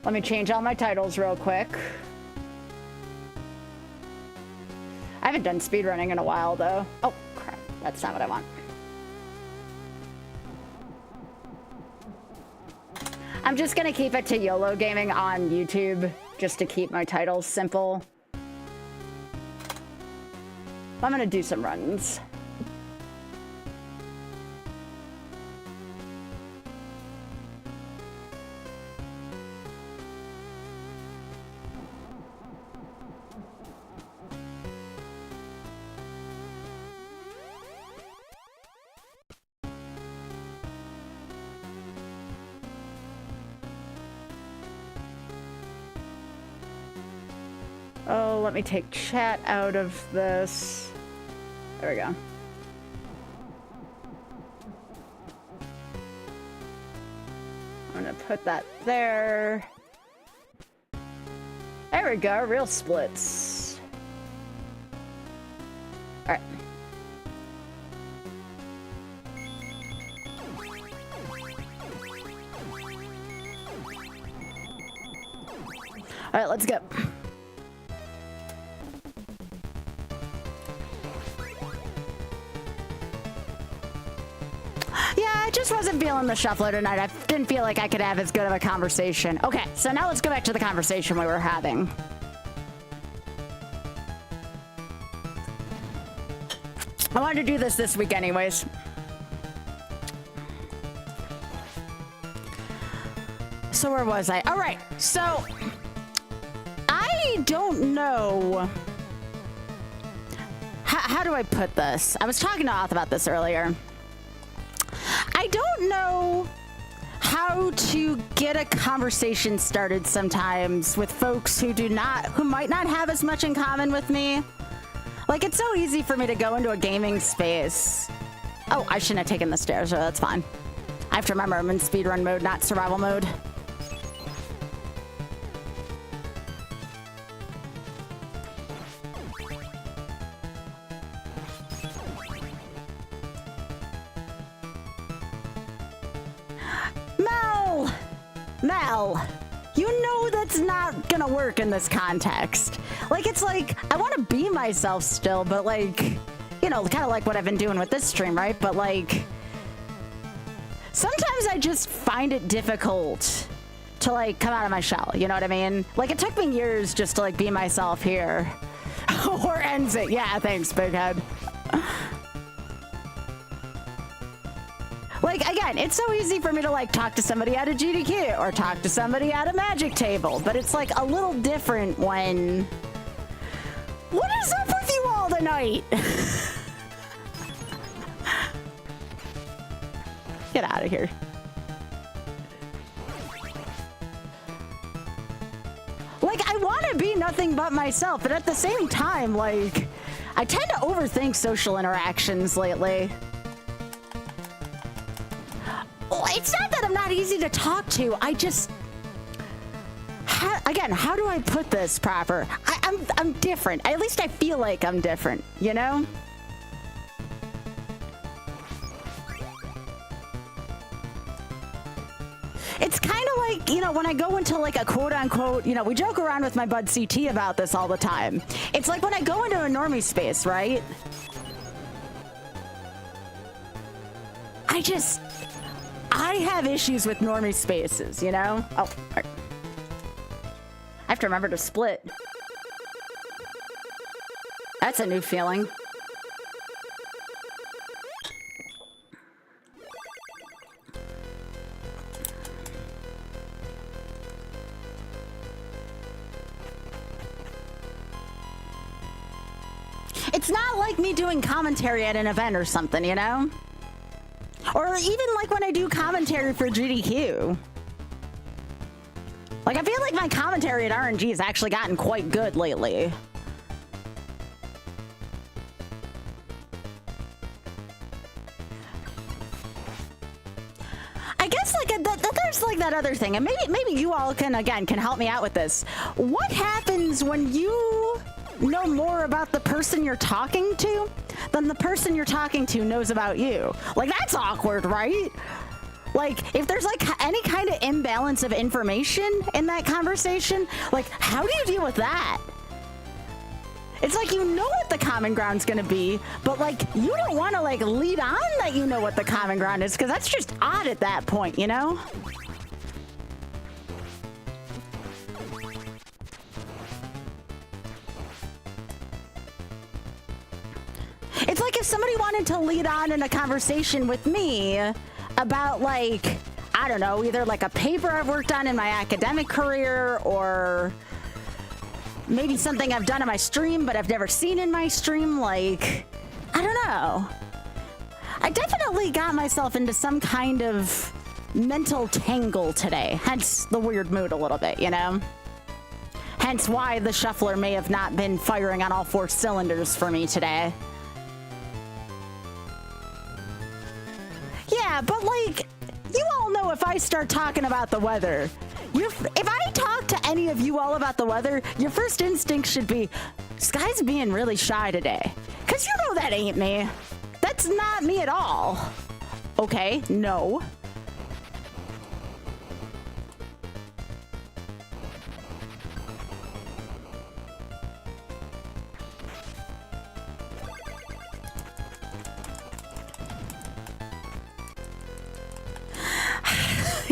Let me change all my titles real quick. I haven't done speedrunning in a while, though. Oh, crap. That's not what I want. I'm just going to keep it to YOLO Gaming on YouTube, just to keep my titles simple. I'm going to do some runs. Oh, let me take chat out of this. There we go. I'm gonna put that there. There we go, real splits. All right. All right, let's go. I just wasn't feeling the shuffler tonight. I didn't feel like I could have as good of a conversation. Okay, so now let's go back to the conversation we were having. I wanted to do this week anyways. So where was I? All right, so I don't know. How do I put this? I was talking to Oth about this earlier. I don't know how to get a conversation started sometimes with folks who might not have as much in common with me. Like, it's so easy for me to go into a gaming space. Oh, I shouldn't have taken the stairs, so that's fine. I have to remember I'm in speedrun mode, not survival mode. Mel! You know that's not gonna work in this context. Like, it's like, I want to be myself still, but like, you know, kind of like what I've been doing with this stream, right? But like, sometimes I just find it difficult to like come out of my shell, you know what I mean? Like, it took me years just to like be myself here. Or ends it. Yeah, thanks, big head. Like, again, it's so easy for me to like talk to somebody at a GDQ or talk to somebody at a magic table, but it's like a little different when... What is up with you all tonight? Get out of here. Like, I want to be nothing but myself, but at the same time, like, I tend to overthink social interactions lately. It's not that I'm not easy to talk to. I just... Again, how do I put this proper? I'm different. At least I feel like I'm different, you know? It's kind of like, you know, when I go into like a quote-unquote, you know, we joke around with my bud CT about this all the time. It's like when I go into a normie space, right? I have issues with normie spaces, you know? Oh, right. I have to remember to split. That's a new feeling. It's not like me doing commentary at an event or something, you know? Or even like when I do commentary for GDQ. Like, I feel like my commentary at RNG has actually gotten quite good lately. I guess like there's like that other thing, and maybe you all can help me out with this. What happens when you know more about the person you're talking to than the person you're talking to knows about you? Like, that's awkward, right? Like, if there's like any kind of imbalance of information in that conversation, like, how do you deal with that? It's like, you know what the common ground's gonna be, but like, you don't want to like lead on that you know what the common ground is, because that's just odd at that point, you know? It's like if somebody wanted to lead on in a conversation with me about like, I don't know, either like a paper I've worked on in my academic career, or maybe something I've done in my stream but I've never seen in my stream. Like, I don't know. I definitely got myself into some kind of mental tangle today, hence the weird mood a little bit, you know? Hence why the shuffler may have not been firing on all 4 cylinders for me today. Yeah, but like, you all know if I start talking about the weather, if I talk to any of you all about the weather, your first instinct should be, Sky's being really shy today. Because you know that ain't me. That's not me at all. Okay, no.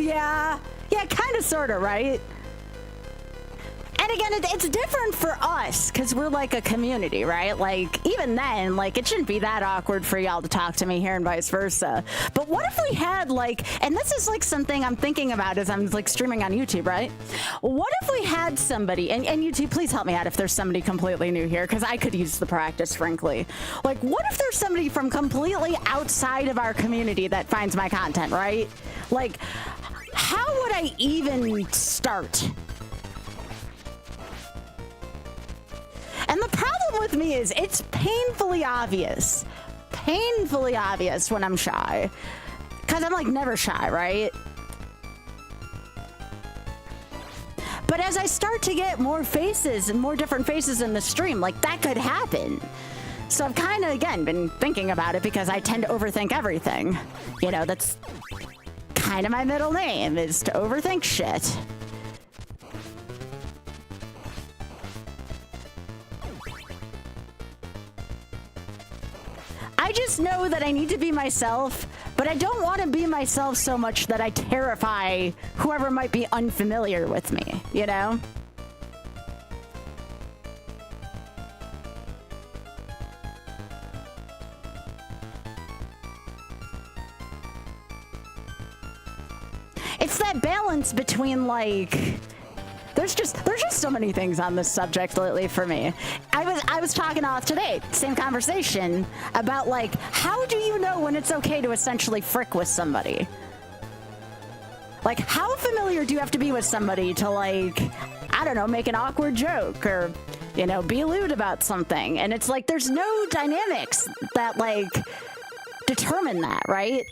Yeah, kind of, sort of, right? And again, it's different for us because we're like a community, right? Like, even then, like, it shouldn't be that awkward for y'all to talk to me here and vice versa. But what if we had like, and this is like something I'm thinking about as I'm like streaming on YouTube, right? What if we had somebody, and YouTube, please help me out if there's somebody completely new here, because I could use the practice, frankly. Like, what if there's somebody from completely outside of our community that finds my content, right? Like, how would I even start? And the problem with me is it's painfully obvious when I'm shy. Because I'm like never shy, right? But as I start to get more faces and more different faces in the stream, like that could happen. So I've kind of, again, been thinking about it because I tend to overthink everything. You know, that's kind of my middle name, is to overthink shit. I just know that I need to be myself, but I don't want to be myself so much that I terrify whoever might be unfamiliar with me, you know? It's that balance between, like, there's just so many things on this subject lately for me. I was talking off today, same conversation, about, like, how do you know when it's okay to essentially frick with somebody? Like, how familiar do you have to be with somebody to, like, I don't know, make an awkward joke or, you know, be lewd about something? And it's like, there's no dynamics that, like, determine that, right?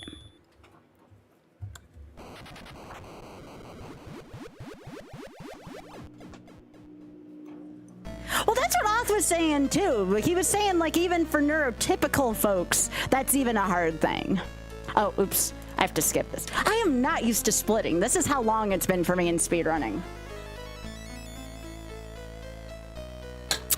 Well, that's what Oth was saying, too. He was saying, like, even for neurotypical folks, that's even a hard thing. Oh, oops. I have to skip this. I am not used to splitting. This is how long it's been for me in speedrunning.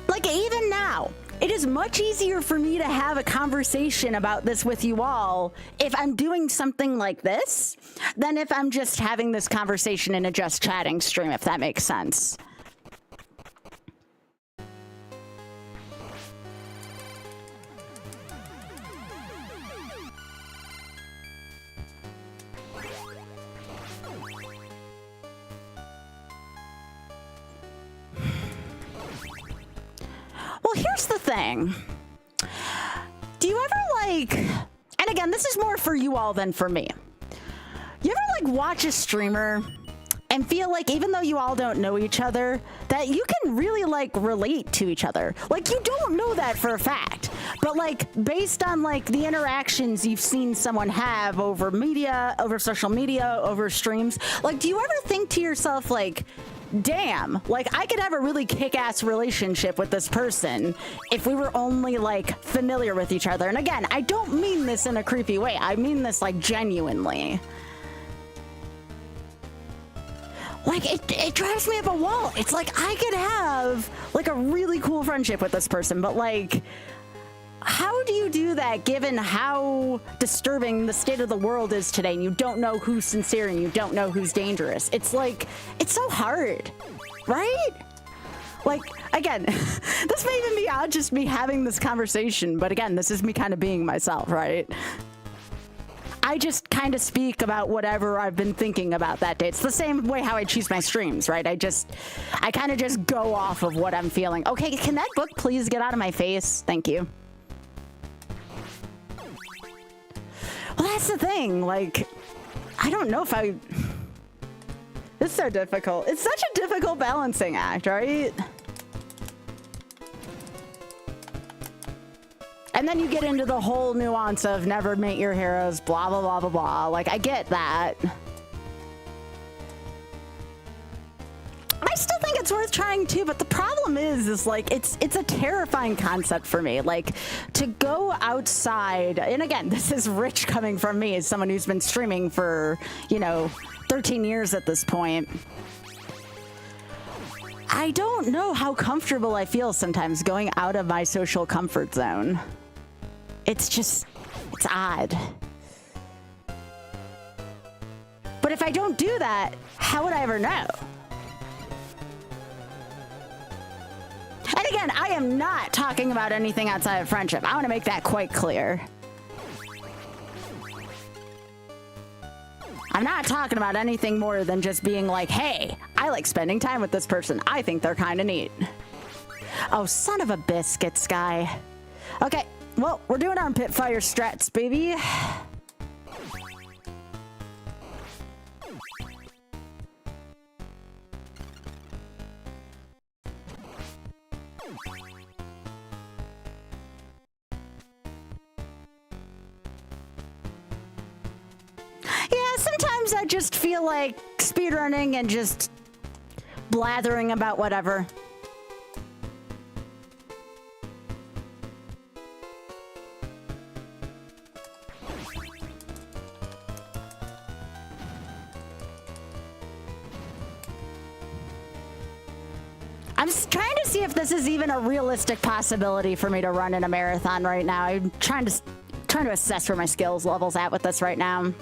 Like, even now, it is much easier for me to have a conversation about this with you all if I'm doing something like this than if I'm just having this conversation in a just chatting stream, if that makes sense. Well, here's the thing. Do you ever, like, and again, this is more for you all than for me. You ever, like, watch a streamer and feel like even though you all don't know each other, that you can really, like, relate to each other? Like, you don't know that for a fact, but, like, based on, like, the interactions you've seen someone have over media, over social media, over streams, like, do you ever think to yourself, like, damn, like, I could have a really kick-ass relationship with this person if we were only, like, familiar with each other? And again, I don't mean this in a creepy way. I mean this, like, genuinely. Like, it drives me up a wall. It's like, I could have, like, a really cool friendship with this person, but, like, how do you do that given how disturbing the state of the world is today, and you don't know who's sincere and you don't know who's dangerous? It's like, it's so hard, right? Like, again, this may even be odd just me having this conversation, but again, this is me kind of being myself, right? I just kind of speak about whatever I've been thinking about that day. It's the same way how I choose my streams, right? I kind of just go off of what I'm feeling. Okay, can that book please get out of my face? Thank you. Well, that's the thing. Like, I don't know if I... It's so difficult. It's such a difficult balancing act, right? And then you get into the whole nuance of never meet your heroes, blah, blah, blah, blah, blah. Like, I get that. I still think it's worth trying too, but the problem is like, it's a terrifying concept for me. Like, to go outside, and again, this is rich coming from me as someone who's been streaming for, you know, 13 years at this point. I don't know how comfortable I feel sometimes going out of my social comfort zone. It's just, it's odd. But if I don't do that, how would I ever know? And again, I am not talking about anything outside of friendship. I want to make that quite clear. I'm not talking about anything more than just being like, hey, I like spending time with this person. I think they're kind of neat. Oh, son of a biscuit, Sky. Okay, well, we're doing armpit fire strats, baby. Yeah, sometimes I just feel like speedrunning and just blathering about whatever. I'm trying to see if this is even a realistic possibility for me to run in a marathon right now. I'm trying to trying to assess where my skills level's at with this right now.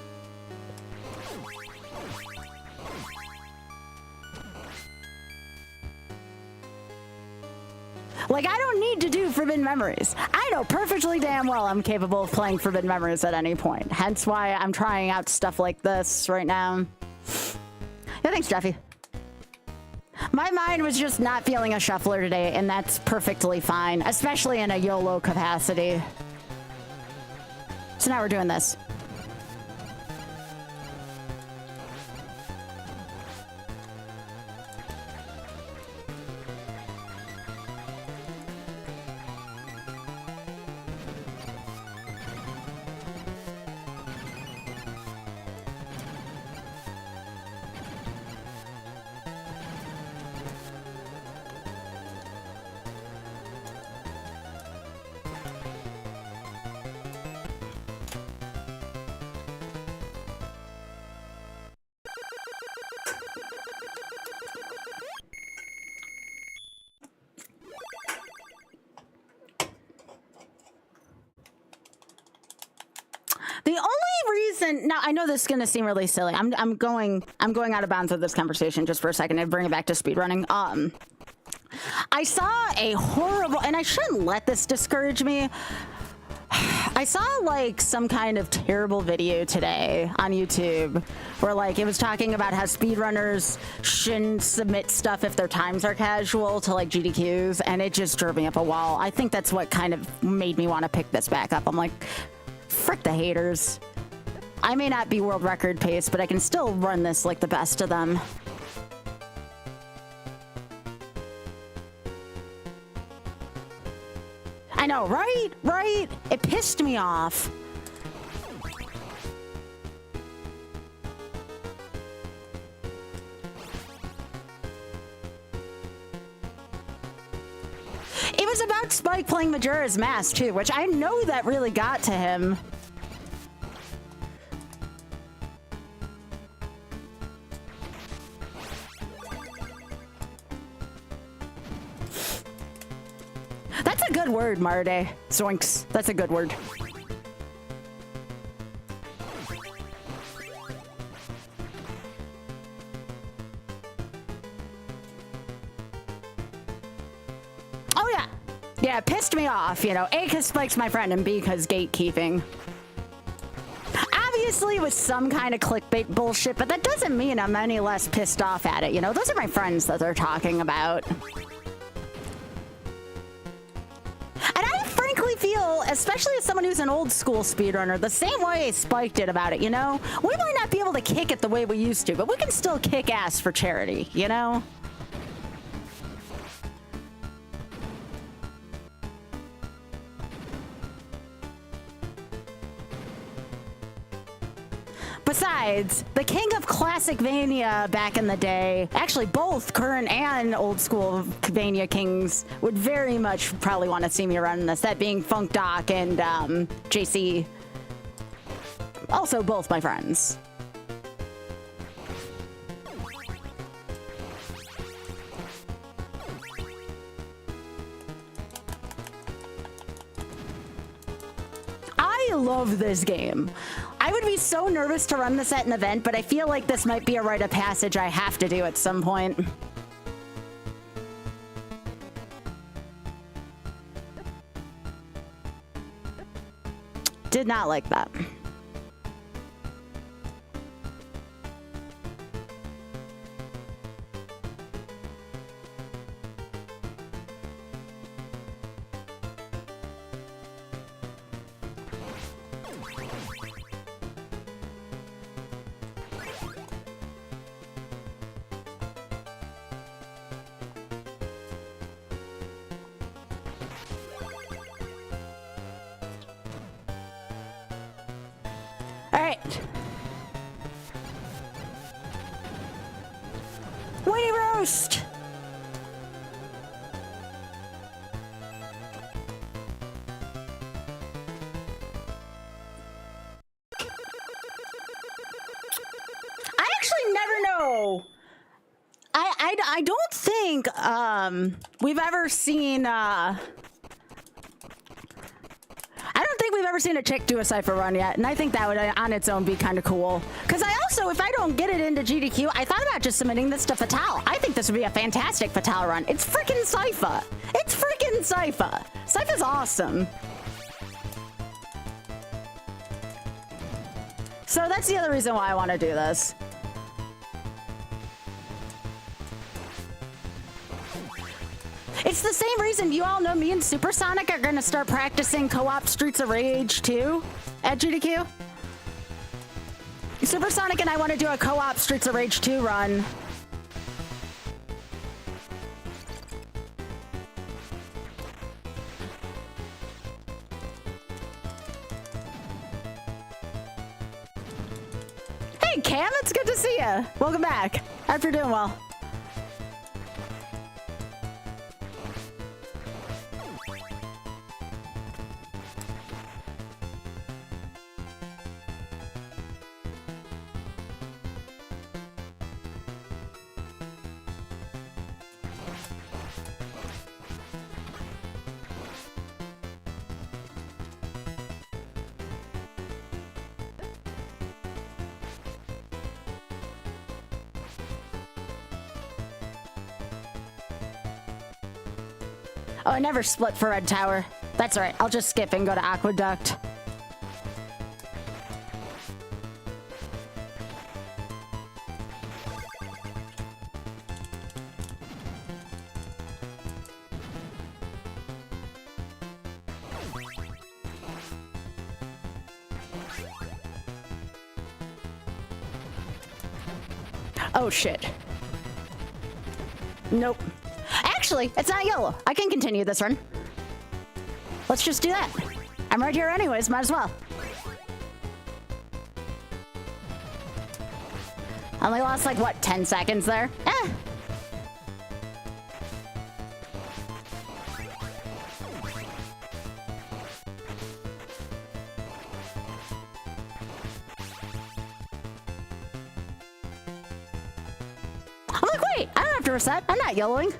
Like, I don't need to do Forbidden Memories. I know perfectly damn well I'm capable of playing Forbidden Memories at any point. Hence why I'm trying out stuff like this right now. Yeah, thanks, Jeffy. My mind was just not feeling a shuffler today, and that's perfectly fine, especially in a YOLO capacity. So now we're doing this. The only reason now, I know this is gonna seem really silly. I'm going out of bounds with this conversation just for a second and bring it back to speedrunning. I saw a horrible, and I shouldn't let this discourage me. I saw like some kind of terrible video today on YouTube where like it was talking about how speedrunners shouldn't submit stuff if their times are casual to like GDQs, and it just drove me up a wall. I think that's what kind of made me want to pick this back up. I'm like, frick the haters. I may not be world record pace, but I can still run this like the best of them. I know, right? Right? It pissed me off. It was about Spike playing Majora's Mask too, which I know that really got to him. That's a good word, Marde. Zoinks. That's a good word. Oh yeah. Yeah, it pissed me off, you know. A, because Spike's my friend, and B, because gatekeeping. Obviously with some kind of clickbait bullshit, but that doesn't mean I'm any less pissed off at it, you know? Those are my friends that they're talking about. Feel, especially as someone who's an old school speedrunner, the same way Spike did about it, you know? We might not be able to kick it the way we used to, but we can still kick ass for charity, you know? Besides, the king of classic Vania back in the day, actually both current and old school Vania kings would very much probably want to see me run this, that being Funk Doc and JC. Also both my friends. I love this game. I would be so nervous to run this at an event, but I feel like this might be a rite of passage I have to do at some point. Did not like that. All right. Winnie roast. I actually never know. I don't think we've ever seen think we've ever seen a chick do a Cypher run yet, and I think that would on its own be kind of cool. Because I also, if I don't get it into GDQ, I thought about just submitting this to Fatale. I think this would be a fantastic Fatale run. It's freaking Cypher. It's freaking Cypher. Cypher's awesome. So that's the other reason why I want to do this. It's the same reason you all know me and Supersonic are going to start practicing co-op Streets of Rage 2 at GDQ. Supersonic and I want to do a co-op Streets of Rage 2 run. Hey Cam, it's good to see you. Welcome back. Hope you're doing well. Oh, I never split for Red Tower. That's all right. I'll just skip and go to Aqueduct. Oh, shit. Nope. Actually, it's not yellow. I can continue this run. Let's just do that. I'm right here anyways, might as well. I only lost like, what, 10 seconds there? Eh. I'm like, wait, I don't have to reset. I'm not yellowing.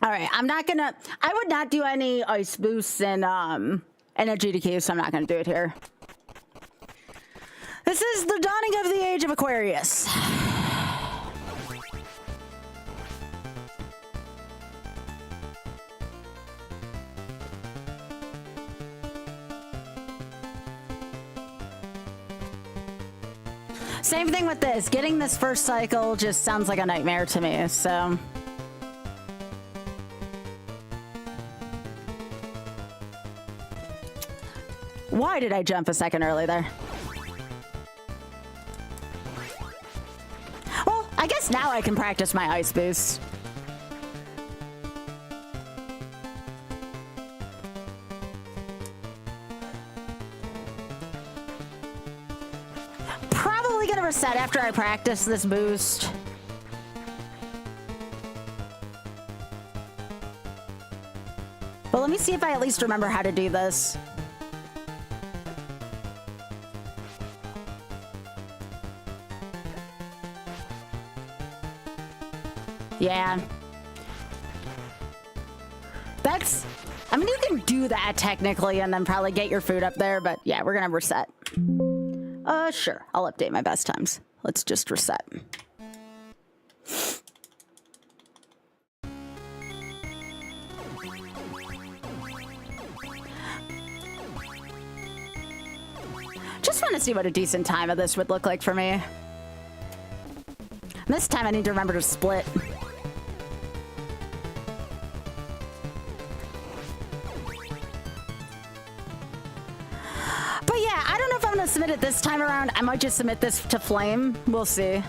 All right, I would not do any ice boosts in a GDQ, so I'm not gonna do it here. This is the dawning of the age of Aquarius. Same thing with this. Getting this first cycle just sounds like a nightmare to me, so. Why did I jump a second early there? Well, I guess now I can practice my ice boost. Probably gonna reset after I practice this boost. But let me see if I at least remember how to do this. Yeah. That's, I mean, you can do that technically and then probably get your food up there, but yeah, we're gonna reset. Sure, I'll update my best times. Let's just reset. Just want to see what a decent time of this would look like for me. This time I need to remember to split. But yeah, I don't know if I'm gonna submit it this time around. I might just submit this to Flame. We'll see.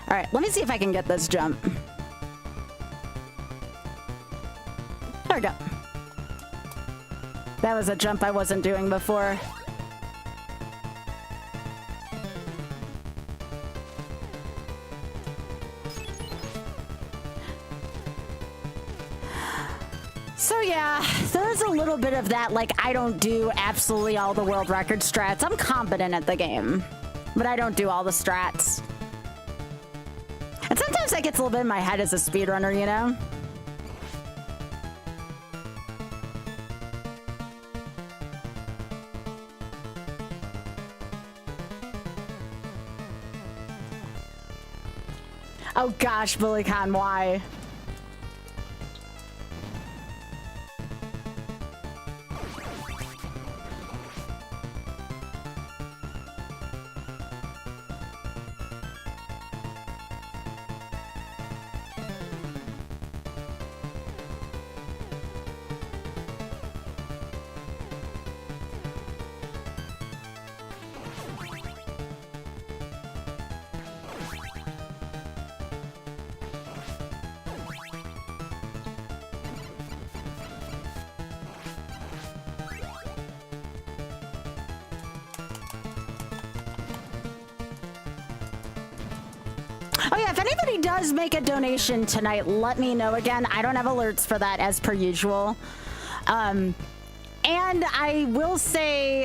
All right, let me see if I can get this jump. There we go. That was a jump I wasn't doing before. So yeah, there's a little bit of that, like, I don't do absolutely all the world record strats. I'm competent at the game, but I don't do all the strats. And sometimes that gets a little bit in my head as a speedrunner, you know? Oh gosh, Billy Khan, why? Oh yeah, if anybody does make a donation tonight, let me know again. I don't have alerts for that as per usual. And I will say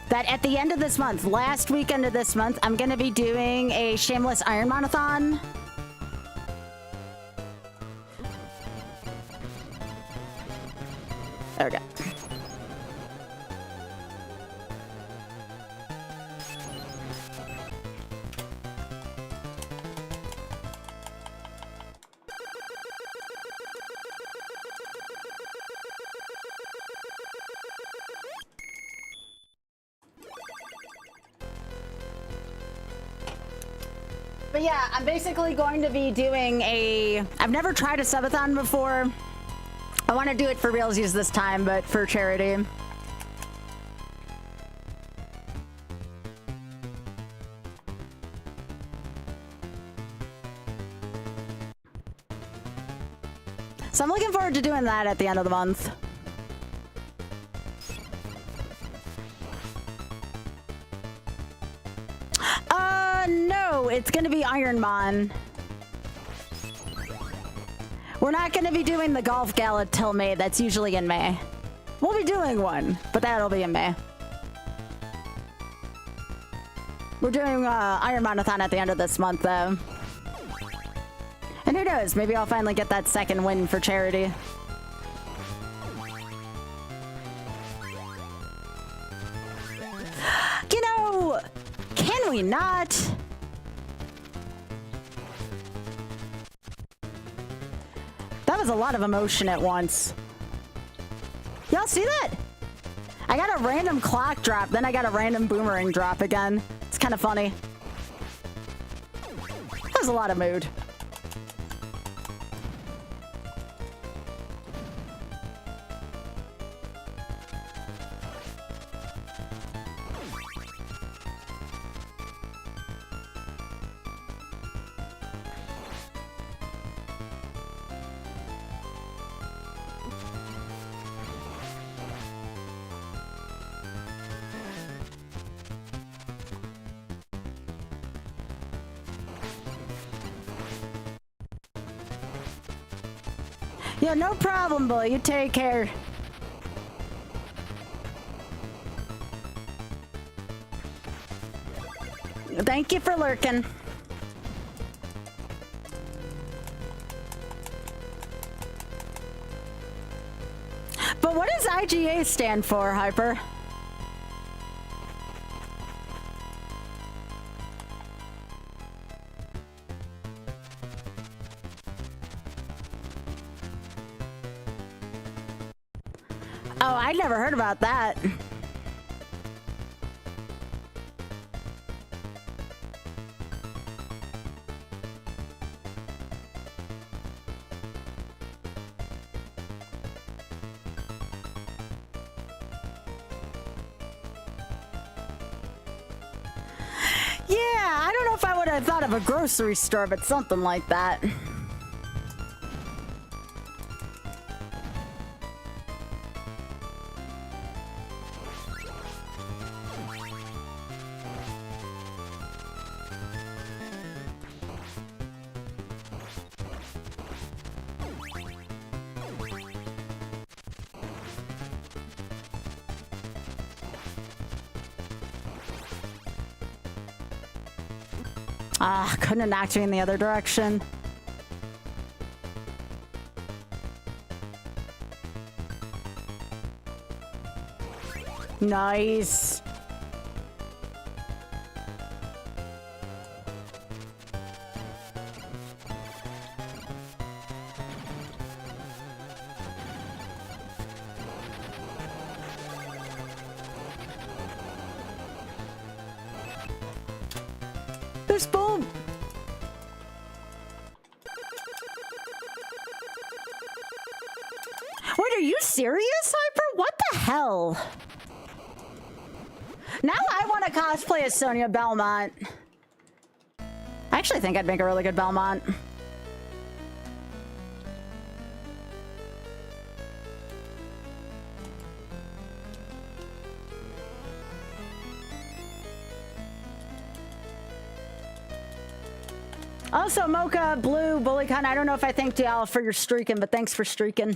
that at the end of this month, last weekend of this month, I'm going to be doing a Shameless Iron Monathon. There we go. But yeah, I'm basically going to be doing I've never tried a subathon before. I want to do it for realsies this time, but for charity. So I'm looking forward to doing that at the end of the month. No, it's gonna be Ironmon. We're not gonna be doing the golf gala till May. That's usually in May. We'll be doing one, but that'll be in May. We're doing Iron Monathon at the end of this month, though. And who knows? Maybe I'll finally get that second win for charity. You know, can we not? That was a lot of emotion at once. Y'all see that? I got a random clock drop, then I got a random boomerang drop again. It's kind of funny. That was a lot of mood. Yeah, no problem, boy. You take care. Thank you for lurking. But what does IGA stand for, Hyper? Oh, I'd never heard about that. I don't know if I would have thought of a grocery store, but something like that. Ah, couldn't have knocked me in the other direction. Nice. There's boom. Wait, are you serious, Hyper? What the hell? Now I want to cosplay as Sonia Belmont. I actually think I'd make a really good Belmont. Also, Mocha, Blue, BullyCon, I don't know if I thanked y'all for your streaking, but thanks for streaking.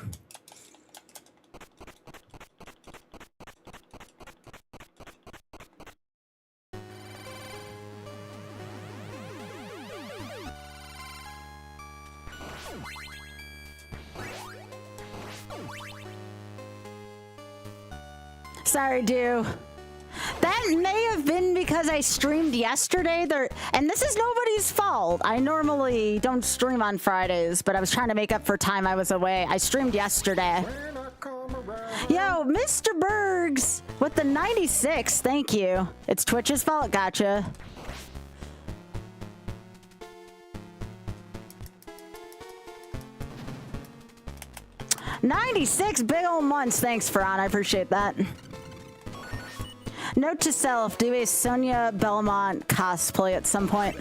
Sorry, Dew. That may have been because I streamed yesterday. And this is nobody's fault. I normally don't stream on Fridays, but I was trying to make up for time I was away. I streamed yesterday. Yo, Mr. Bergs with the 96. Thank you. It's Twitch's fault. Gotcha. $96 big old months. Thanks, Ferran. I appreciate that. Note to self, do a Sonia Belmont cosplay at some point.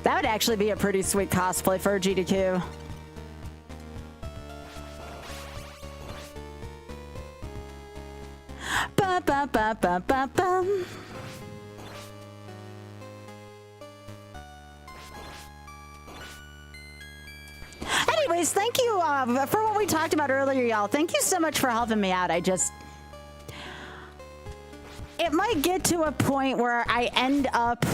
That would actually be a pretty sweet cosplay for a GDQ. Ba ba ba ba ba ba. Anyways, thank you for what we talked about earlier, y'all. Thank you so much for helping me out. It might get to a point where I end up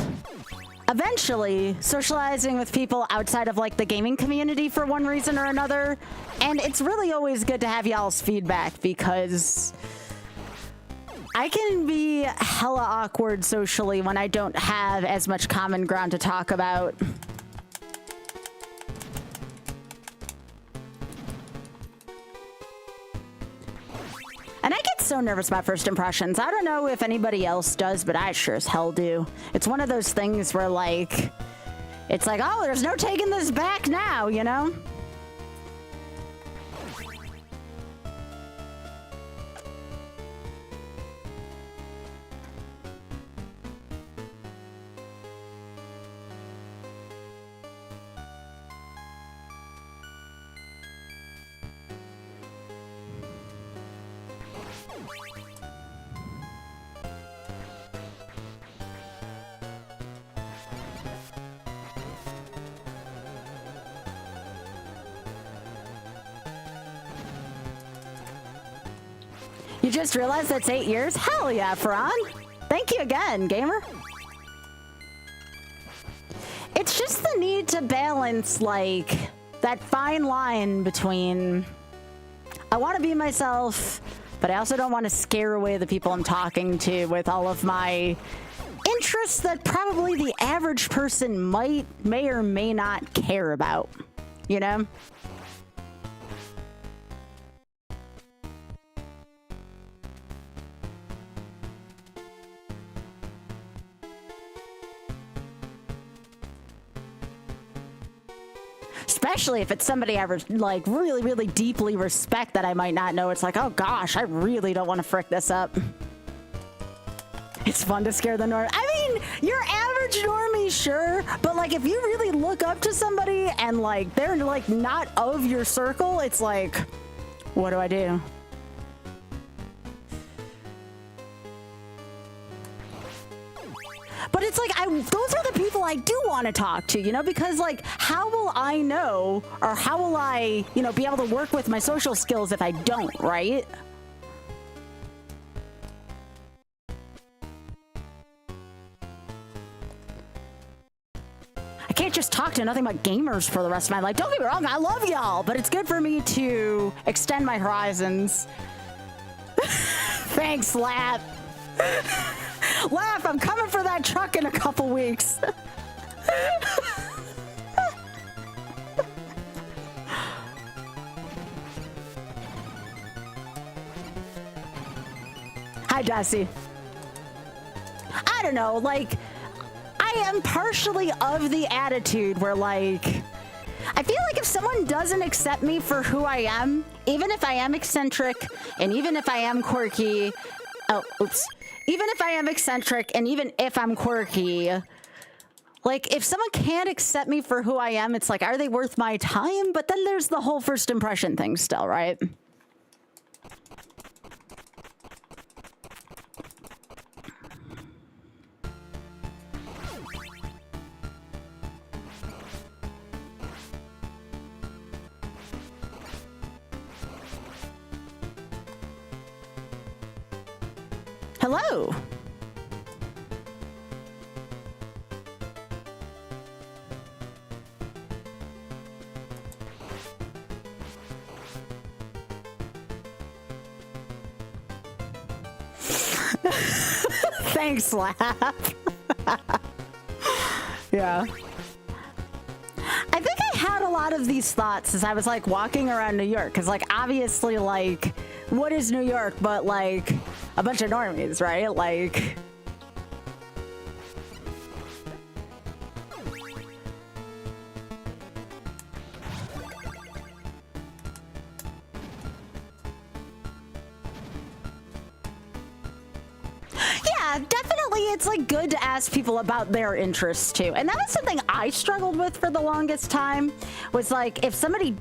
eventually socializing with people outside of like the gaming community for one reason or another. And it's really always good to have y'all's feedback because I can be hella awkward socially when I don't have as much common ground to talk about. And I get so nervous about first impressions. I don't know if anybody else does, but I sure as hell do. It's one of those things where, like, it's like, oh, there's no taking this back now, you know? You just realized that's 8 years? Hell yeah, Ferran. Thank you again, gamer. It's just the need to balance, like, that fine line between I want to be myself, but I also don't want to scare away the people I'm talking to with all of my interests that probably the average person may or may not care about, you know? Especially if it's somebody I like really, really deeply respect that I might not know. It's like, oh gosh, I really don't want to frick this up. fun to scare the norm. I mean, your average normie, sure, but like if you really look up to somebody and like they're like not of your circle, it's like, what do I do? But it's like, those are the people I do want to talk to, you know, because like, how will I know, or how will I, you know, be able to work with my social skills if I don't, right? I can't just talk to nothing but gamers for the rest of my life. Don't get me wrong, I love y'all, but it's good for me to extend my horizons. Thanks, Lap. Laugh, I'm coming for that truck in a couple weeks. Hi, Dusty. I don't know, like, I am partially of the attitude where, like, I feel like if someone doesn't accept me for who I am, even if I am eccentric, and even if I am quirky, even if I am eccentric and even if I'm quirky, like if someone can't accept me for who I am, it's like, are they worth my time? But then there's the whole first impression thing still, right? Hello. Thanks, Laugh. Yeah. I think I had a lot of these thoughts as I was like walking around New York, because like obviously like what is New York but like a bunch of normies, right? Like, yeah, definitely it's like good to ask people about their interests too. And that was something I struggled with for the longest time, was like if somebody,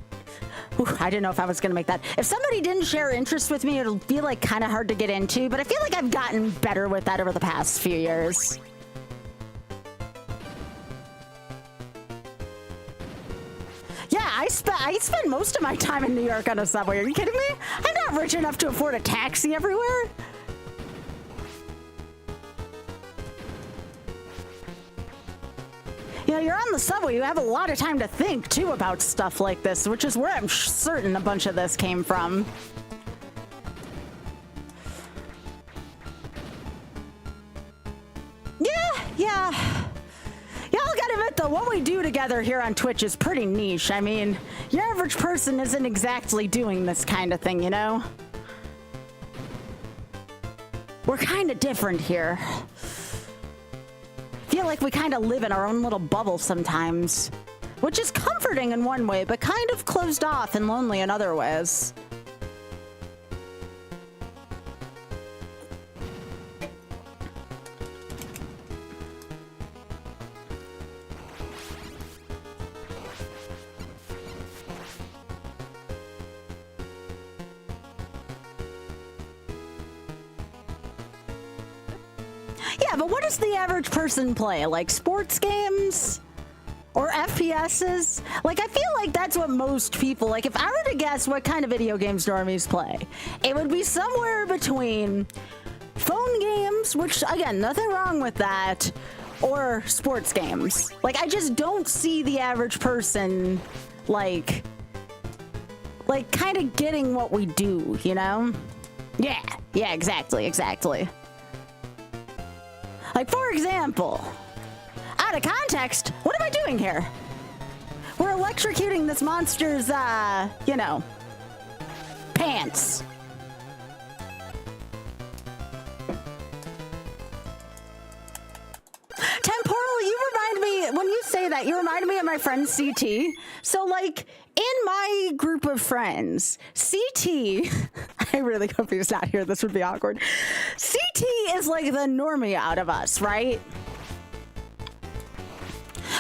I didn't know if I was going to make that. If somebody didn't share interest with me, it'll be like kind of hard to get into, but I feel like I've gotten better with that over the past few years. Yeah, I spend most of my time in New York on a subway. Are you kidding me? I'm not rich enough to afford a taxi everywhere. You know, you're on the subway, you have a lot of time to think, too, about stuff like this, which is where I'm certain a bunch of this came from. Yeah, I'll gotta admit, though, what we do together here on Twitch is pretty niche. I mean, your average person isn't exactly doing this kind of thing, you know? We're kind of different here. Feel like we kind of live in our own little bubble sometimes, which is comforting in one way, but kind of closed off and lonely in other ways. Yeah, but what does the average person play? Like sports games? Or FPSs? Like, I feel like that's what most people, like, if I were to guess what kind of video games normies play, it would be somewhere between phone games, which, again, nothing wrong with that, or sports games. Like, I just don't see the average person, like kind of getting what we do, you know? Yeah, exactly. Like, for example, out of context, what am I doing here? We're electrocuting this monster's, you know, pants. Temporal, you remind me, when you say that, you reminded me of my friend CT. So, like, in my group of friends, CT, I really hope he's not here. This would be awkward. CT is like the normie out of us, right?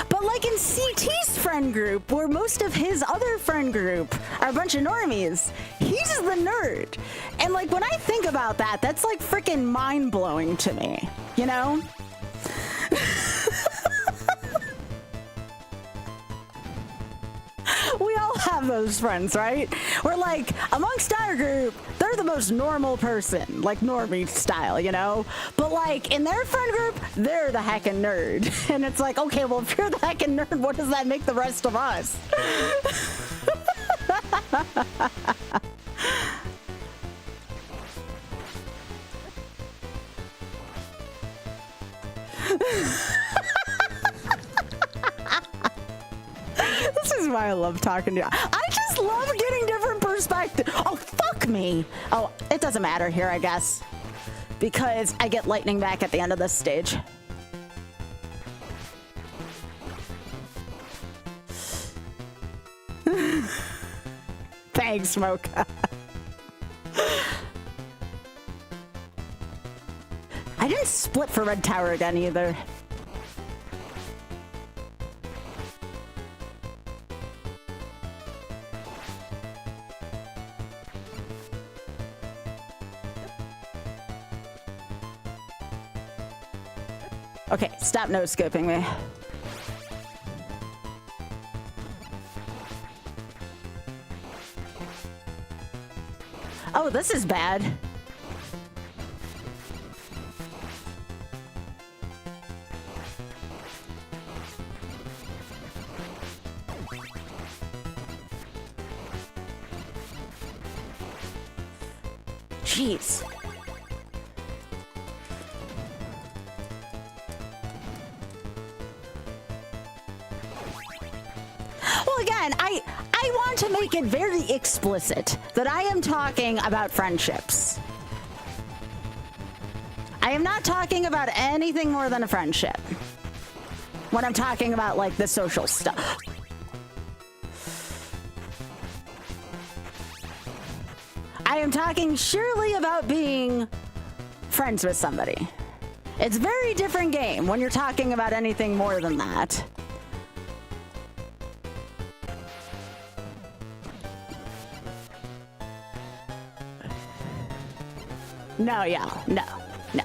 But like in CT's friend group, where most of his other friend group are a bunch of normies, he's the nerd. And like when I think about that, that's like freaking mind-blowing to me, you know? We all have those friends, right? We're like, amongst our group, they're the most normal person, like normie style, you know? But like in their friend group, they're the heckin' nerd. And it's like, okay, well, if you're the heckin' nerd, what does that make the rest of us? This is why I love talking to you. I just love getting different perspectives. Oh, fuck me. Oh, it doesn't matter here, I guess. Because I get lightning back at the end of this stage. Thanks, Mocha. I didn't split for Red Tower again either. Okay, stop no-scoping me. Oh, this is bad. Jeez. Well, again, I want to make it very explicit that I am talking about friendships. I am not talking about anything more than a friendship when I'm talking about, like, the social stuff. I am talking surely about being friends with somebody. It's a very different game when you're talking about anything more than that. No, yeah, no, no.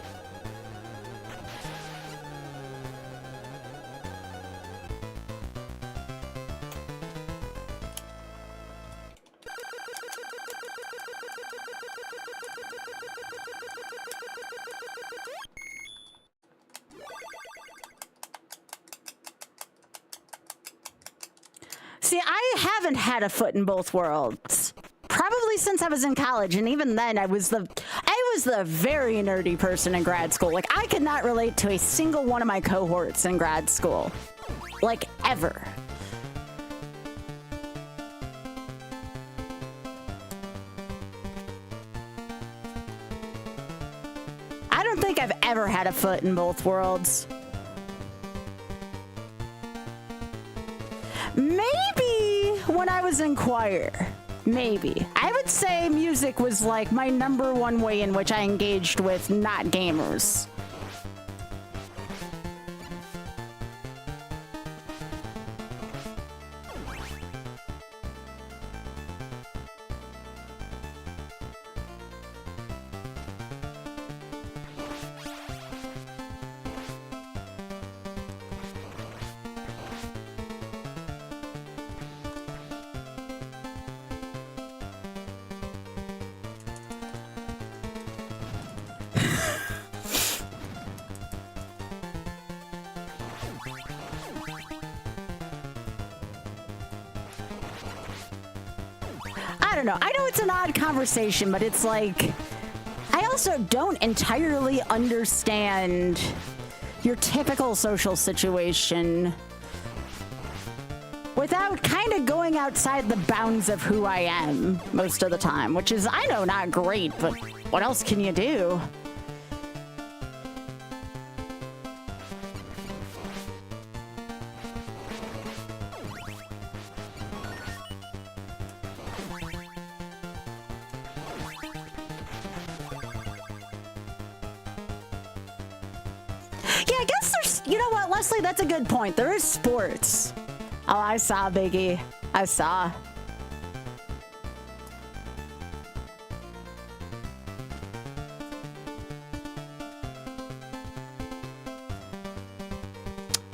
See, I haven't had a foot in both worlds. Probably since I was in college, and even then I was the very nerdy person in grad school. Like, I could not relate to a single one of my cohorts in grad school. Like, ever. I don't think I've ever had a foot in both worlds. Maybe when I was in choir. Maybe. I would say music was like my #1 way in which I engaged with not gamers. I don't know. I know it's an odd conversation, but it's like, I also don't entirely understand your typical social situation without kind of going outside the bounds of who I am most of the time, which is, I know, not great, but what else can you do? Yeah, I guess there's, you know what, Leslie, that's a good point. There is sports. Oh, I saw, Biggie. I saw.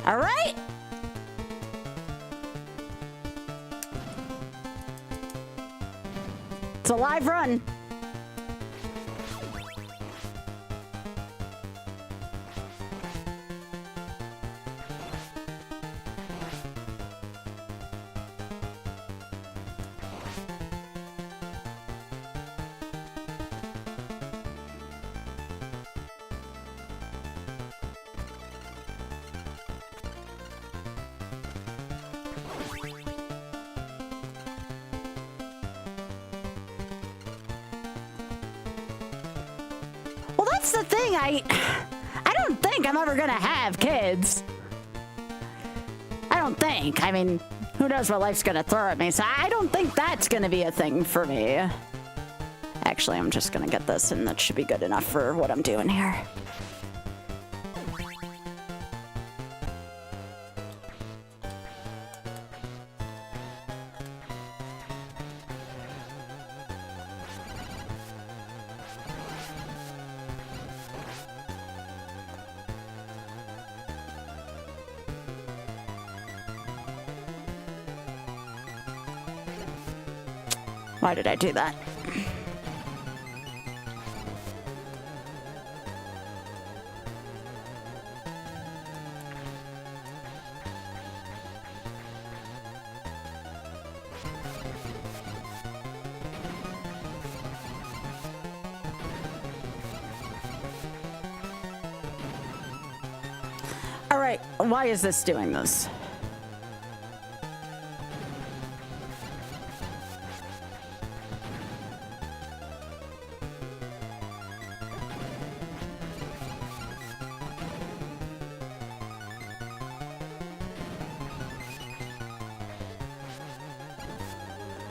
All right. It's a live run. Well, that's the thing. I don't think I'm ever gonna have kids. I don't think. I mean, who knows what life's gonna throw at me, so I don't think that's gonna be a thing for me. Actually, I'm just gonna get this, and that should be good enough for what I'm doing here. Why did I do that? All right, why is this doing this?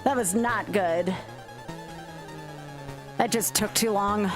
That was not good. That just took too long.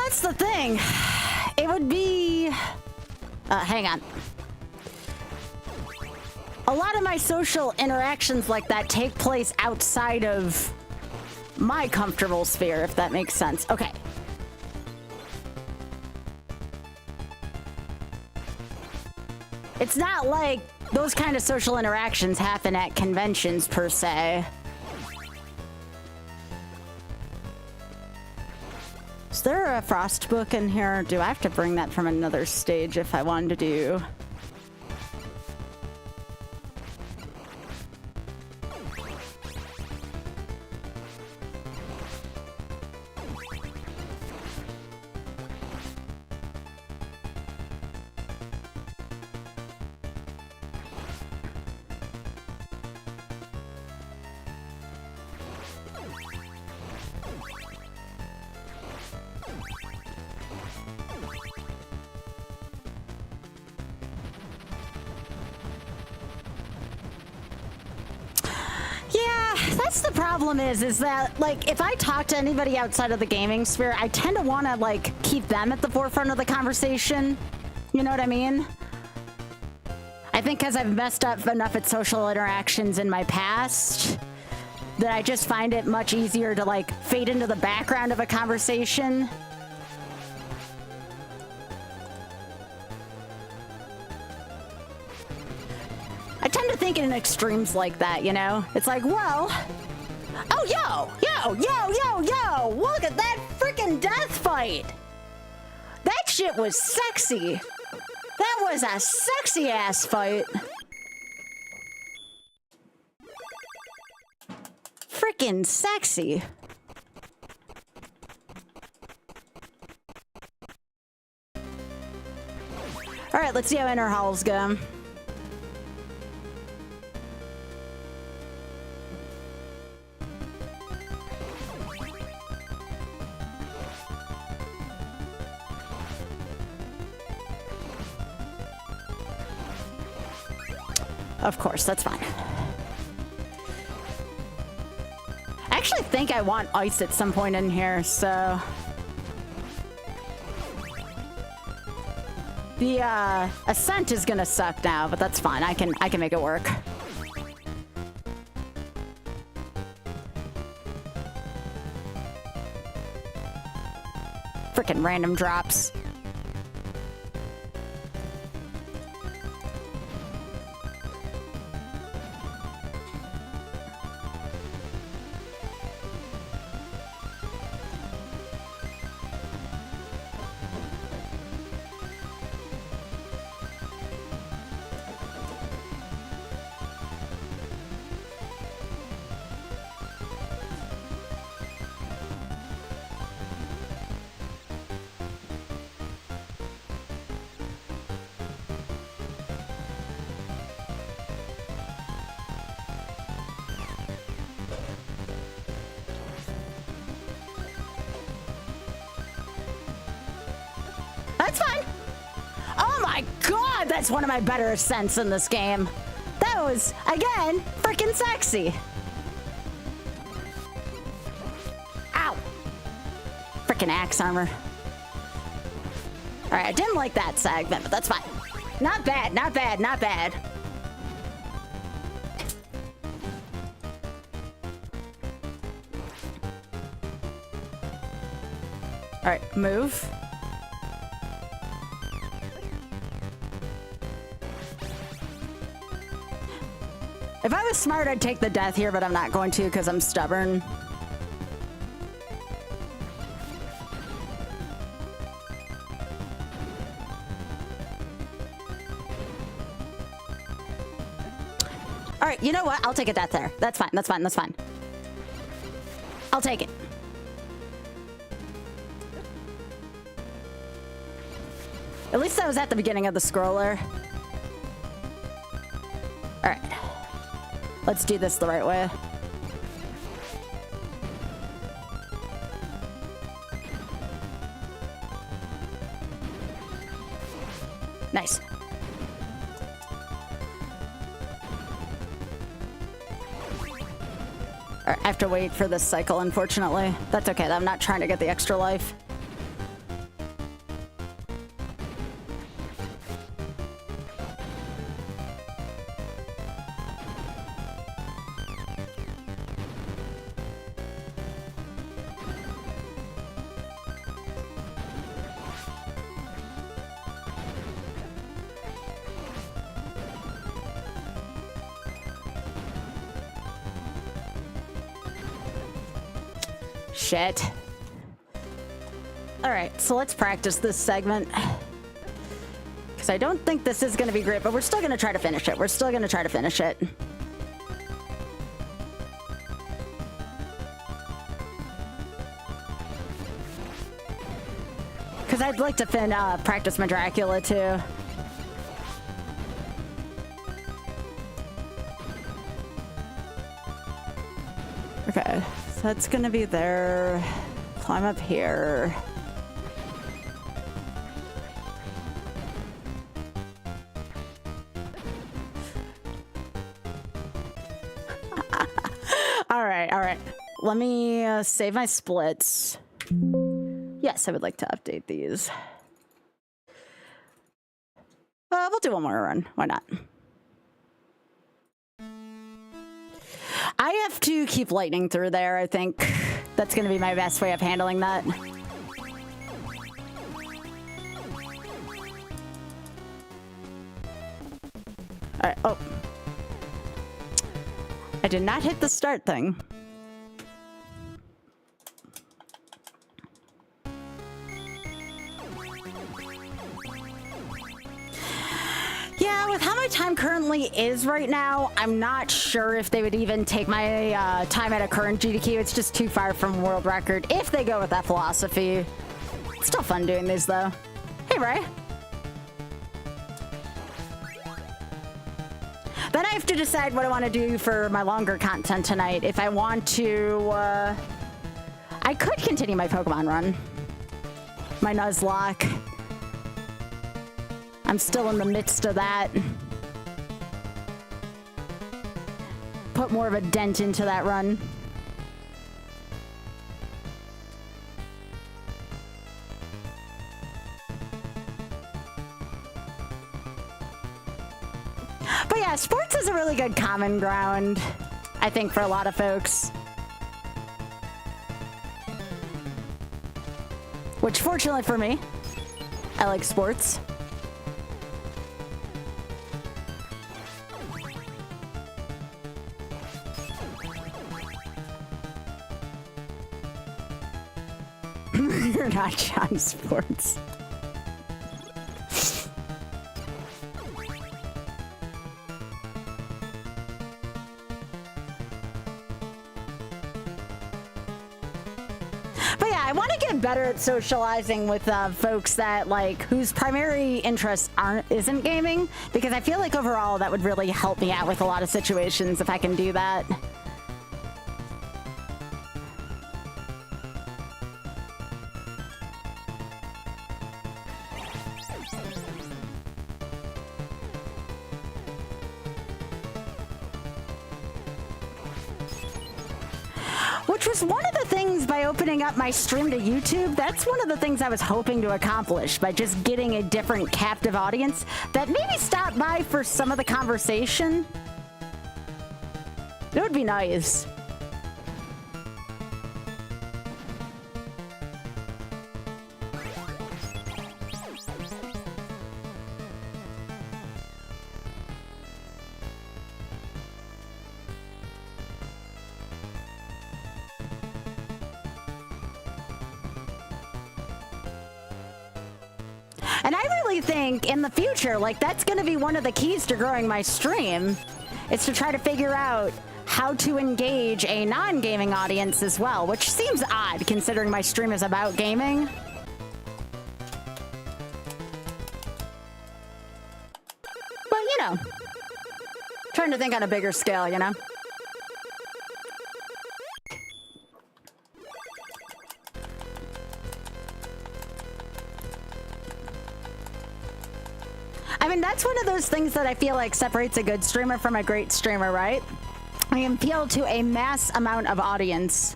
That's the thing. It would be... hang on. A lot of my social interactions like that take place outside of my comfortable sphere, if that makes sense. Okay. It's not like those kind of social interactions happen at conventions, per se. Is there a frost book in here? Do I have to bring that from another stage if I wanted to do? That's the problem is that, like, if I talk to anybody outside of the gaming sphere, I tend to want to, like, keep them at the forefront of the conversation. You know what I mean? I think because I've messed up enough at social interactions in my past that I just find it much easier to like fade into the background of a conversation. I tend to think in extremes like that, you know? It's like, well, oh, yo, look at that freaking death fight. That shit was sexy. That was a sexy ass fight. Freaking sexy. All right, let's see how inner halls go. Of course, that's fine. I actually think I want ice at some point in here, so... The, ascent is gonna suck now, but that's fine. I can make it work. Frickin' random drops. That's fine. Oh my god, that's one of my better ascents in this game. That was, again, freaking sexy. Ow. Freaking axe armor. All right, I didn't like that segment, but that's fine. Not bad, not bad, not bad. All right, move. If I was smart, I'd take the death here, but I'm not going to because I'm stubborn. All right, you know what? I'll take a death there. That's fine, that's fine, that's fine. I'll take it. At least that was at the beginning of the scroller. All right. Let's do this the right way. Nice. All right, I have to wait for this cycle, unfortunately. That's okay, I'm not trying to get the extra life. Shit. All right, so let's practice this segment. Because I don't think this is going to be great, but we're still going to try to finish it. We're still going to try to finish it. Because I'd like to practice my Dracula, too. Okay. That's gonna be there. Climb up here. All right. Let me save my splits. Yes, I would like to update these. We'll do one more run. Why not? I have to keep lightning through there, I think. That's going to be my best way of handling that. Alright, oh. I did not hit the start thing. Yeah, with how my time currently is right now, I'm not sure if they would even take my time at a current GDQ. It's just too far from world record if they go with that philosophy. It's still fun doing these, though. Hey, Ray. Then I have to decide what I want to do for my longer content tonight. If I want to... I could continue my Pokemon run. My Nuzlocke. I'm still in the midst of that. Put more of a dent into that run. But yeah, sports is a really good common ground, I think, for a lot of folks. Which, fortunately for me, I like sports. You're not John Sports. But yeah, I want to get better at socializing with folks that like whose primary interest isn't gaming, because I feel like overall that would really help me out with a lot of situations if I can do that. Which was one of the things by opening up my stream to YouTube. That's one of the things I was hoping to accomplish by just getting a different captive audience that maybe stopped by for some of the conversation. It would be nice. And I really think in the future, like, that's going to be one of the keys to growing my stream, is to try to figure out how to engage a non-gaming audience as well, which seems odd considering my stream is about gaming. But, you know, trying to think on a bigger scale, you know? I mean, that's one of those things that I feel like separates a good streamer from a great streamer, right? I appeal to a mass amount of audience.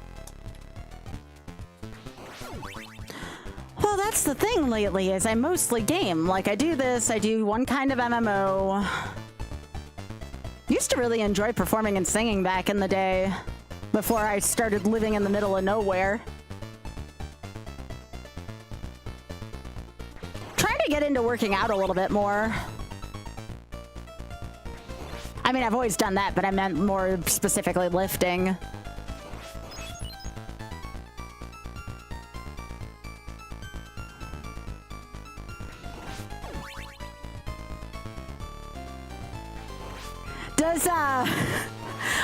Well, that's the thing lately, is I mostly game. Like, I do this, I do one kind of MMO. Used to really enjoy performing and singing back in the day, before I started living in the middle of nowhere. Get into working out a little bit more. I mean, I've always done that, but I meant more specifically lifting. Does,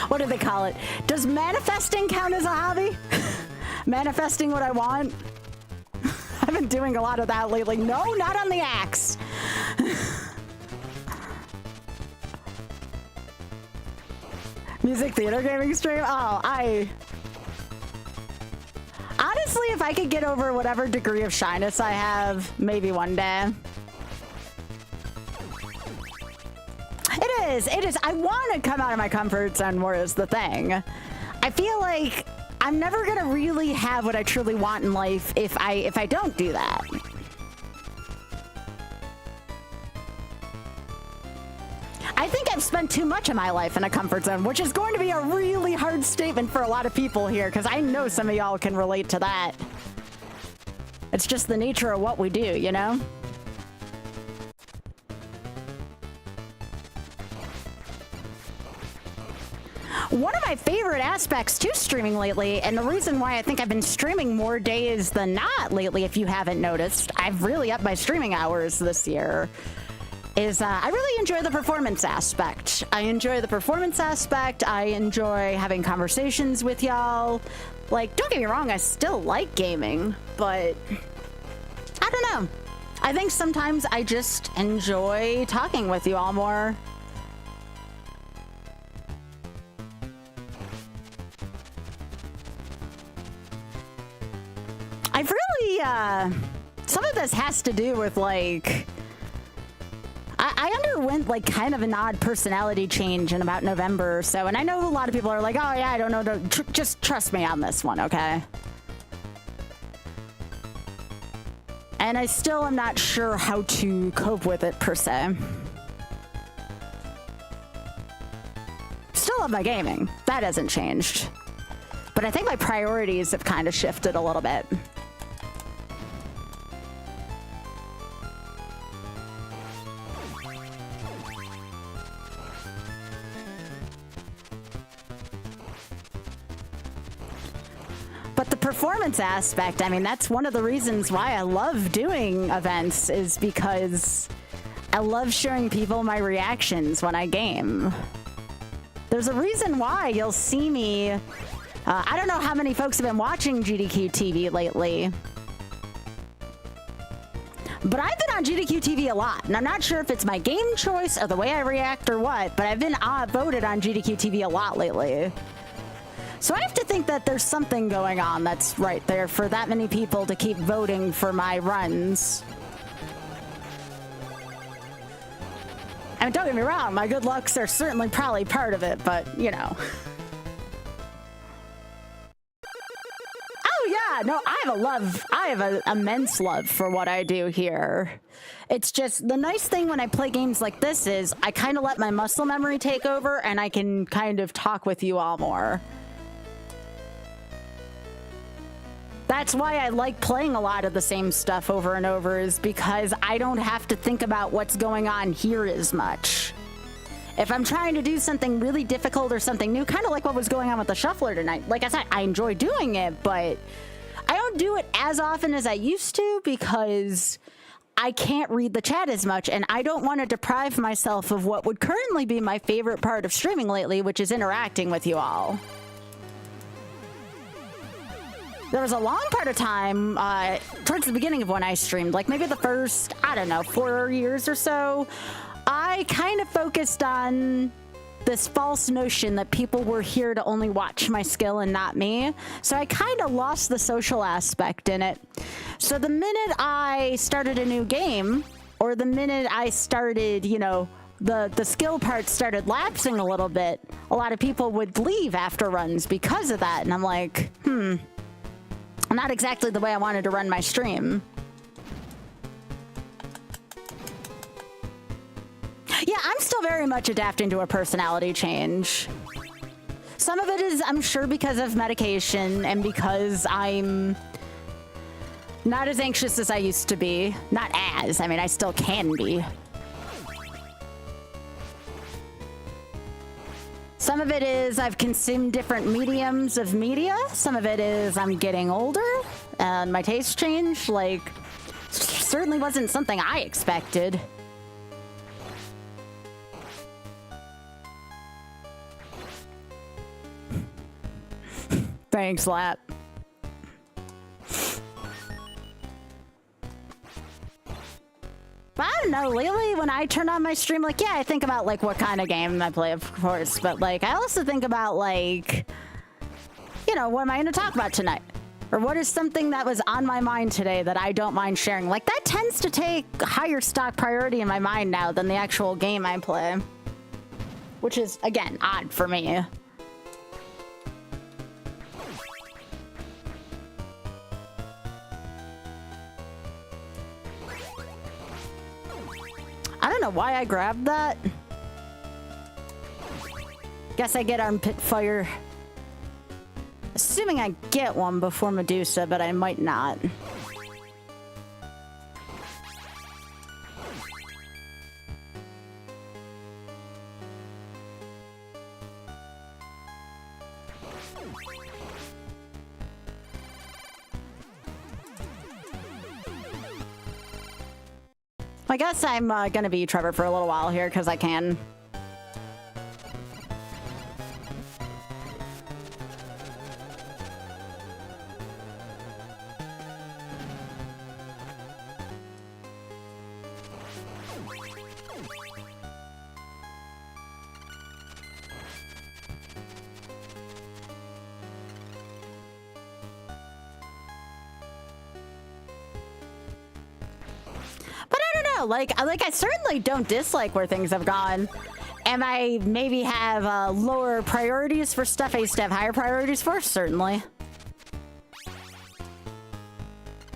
what do they call it? Does manifesting count as a hobby? Manifesting what I want? I've been doing a lot of that lately. No, not on the axe. Music, theater, gaming stream? Oh, honestly, if I could get over whatever degree of shyness I have, maybe one day. It is. I want to come out of my comfort zone more is the thing. I feel like I'm never gonna really have what I truly want in life if I don't do that. I think I've spent too much of my life in a comfort zone, which is going to be a really hard statement for a lot of people here, because I know some of y'all can relate to that. It's just the nature of what we do, you know? One of my favorite aspects to streaming lately, and the reason why I think I've been streaming more days than not lately, if you haven't noticed, I've really upped my streaming hours this year, is I really enjoy the performance aspect. I enjoy the performance aspect. I enjoy having conversations with y'all. Like, don't get me wrong, I still like gaming, but I don't know. I think sometimes I just enjoy talking with you all more. I've really, some of this has to do with, like, I underwent, like, kind of an odd personality change in about November or so, and I know a lot of people are like, oh, yeah, I don't know, just trust me on this one, okay? And I still am not sure how to cope with it, per se. Still love my gaming. That hasn't changed. But I think my priorities have kind of shifted a little bit. But the performance aspect, I mean, that's one of the reasons why I love doing events, is because I love showing people my reactions when I game. There's a reason why you'll see me. I don't know how many folks have been watching GDQ TV lately, but I've been on GDQ TV a lot, and I'm not sure if it's my game choice or the way I react or what, but I've been voted on GDQ TV a lot lately. So I have to think that there's something going on that's right there for that many people to keep voting for my runs. I mean, don't get me wrong, my good looks are certainly probably part of it, but, you know. Oh yeah, no, I have an immense love for what I do here. It's just, the nice thing when I play games like this is I kind of let my muscle memory take over, and I can kind of talk with you all more. That's why I like playing a lot of the same stuff over and over, is because I don't have to think about what's going on here as much. If I'm trying to do something really difficult or something new, kind of like what was going on with the shuffler tonight, like I said, I enjoy doing it, but I don't do it as often as I used to because I can't read the chat as much, and I don't want to deprive myself of what would currently be my favorite part of streaming lately, which is interacting with you all. There was a long part of time towards the beginning of when I streamed, like maybe the first, I don't know, 4 years or so, I kind of focused on this false notion that people were here to only watch my skill and not me. So I kind of lost the social aspect in it. So the minute I started a new game, or the minute I started, you know, the skill part started lapsing a little bit, a lot of people would leave after runs because of that. And I'm like, not exactly the way I wanted to run my stream. Yeah, I'm still very much adapting to a personality change. Some of it is, I'm sure, because of medication and because I'm not as anxious as I used to be. Not as, I mean, I still can be. Some of it is I've consumed different mediums of media. Some of it is I'm getting older and my taste changed. Like, certainly wasn't something I expected. Thanks, Lap. But I don't know, lately when I turn on my stream, like, yeah, I think about, like, what kind of game I play, of course, but, like, I also think about, like, you know, what am I going to talk about tonight? Or what is something that was on my mind today that I don't mind sharing? Like, that tends to take higher stock priority in my mind now than the actual game I play. Which is, again, odd for me. I don't know why I grabbed that. Guess I get armpit fire. Assuming I get one before Medusa, but I might not. I guess I'm gonna be Trevor for a little while here because I can. Like I certainly don't dislike where things have gone. And I maybe have lower priorities for stuff I used to have higher priorities for, certainly. I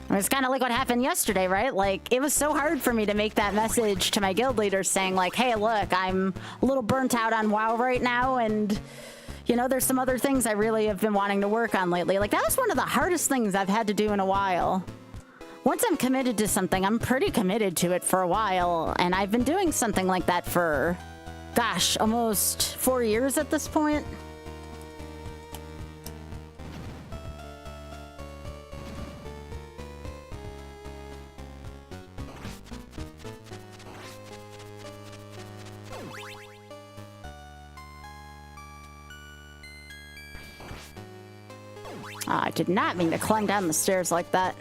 mean, it's kind of like what happened yesterday, right? Like, it was so hard for me to make that message to my guild leaders saying like, hey, look, I'm a little burnt out on WoW right now, and you know, there's some other things I really have been wanting to work on lately. Like, that was one of the hardest things I've had to do in a while. Once I'm committed to something, I'm pretty committed to it for a while, and I've been doing something like that for, gosh, almost 4 years at this point. Oh, I did not mean to climb down the stairs like that.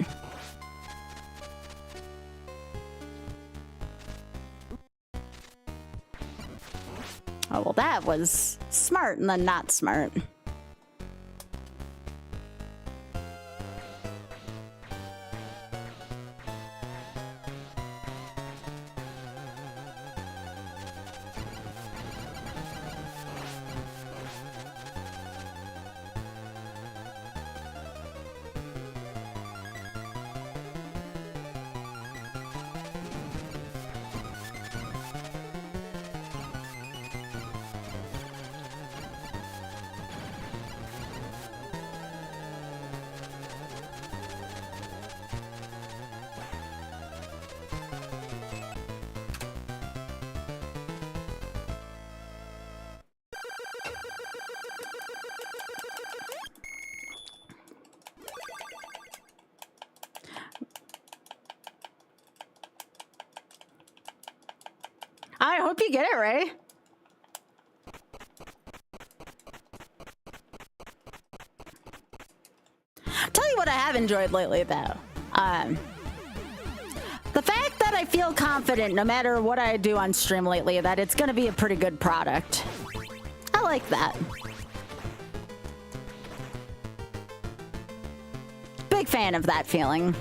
Oh, well, that was smart and then not smart. I hope you get it right. Tell you what I have enjoyed lately, though. The fact that I feel confident no matter what I do on stream lately, that it's going to be a pretty good product. I like that. Big fan of that feeling.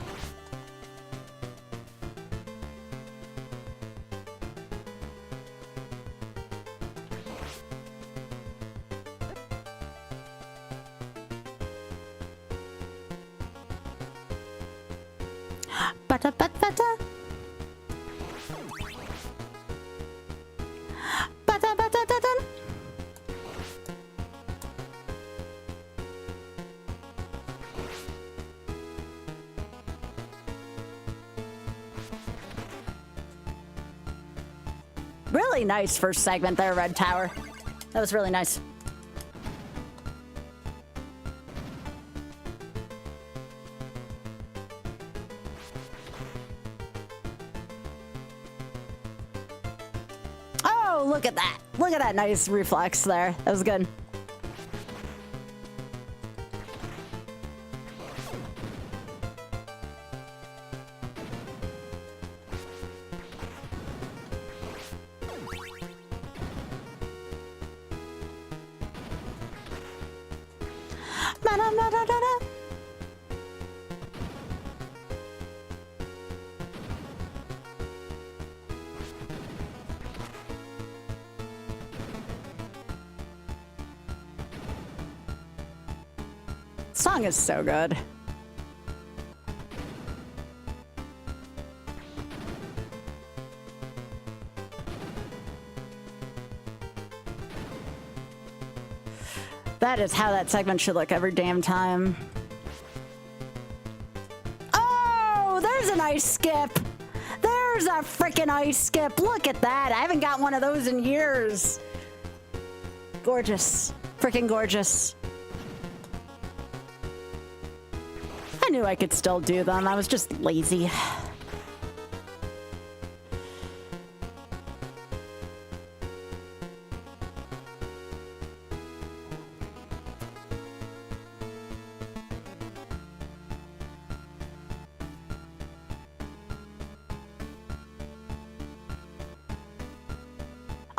Really nice first segment there, Red Tower. That was really nice. Oh, look at that. Look at that nice reflex there. That was good. Song is so good. That is how that segment should look every damn time. Oh, there's an ice skip. There's a freaking ice skip. Look at that. I haven't got one of those in years. Gorgeous. Freaking gorgeous. I knew I could still do them. I was just lazy.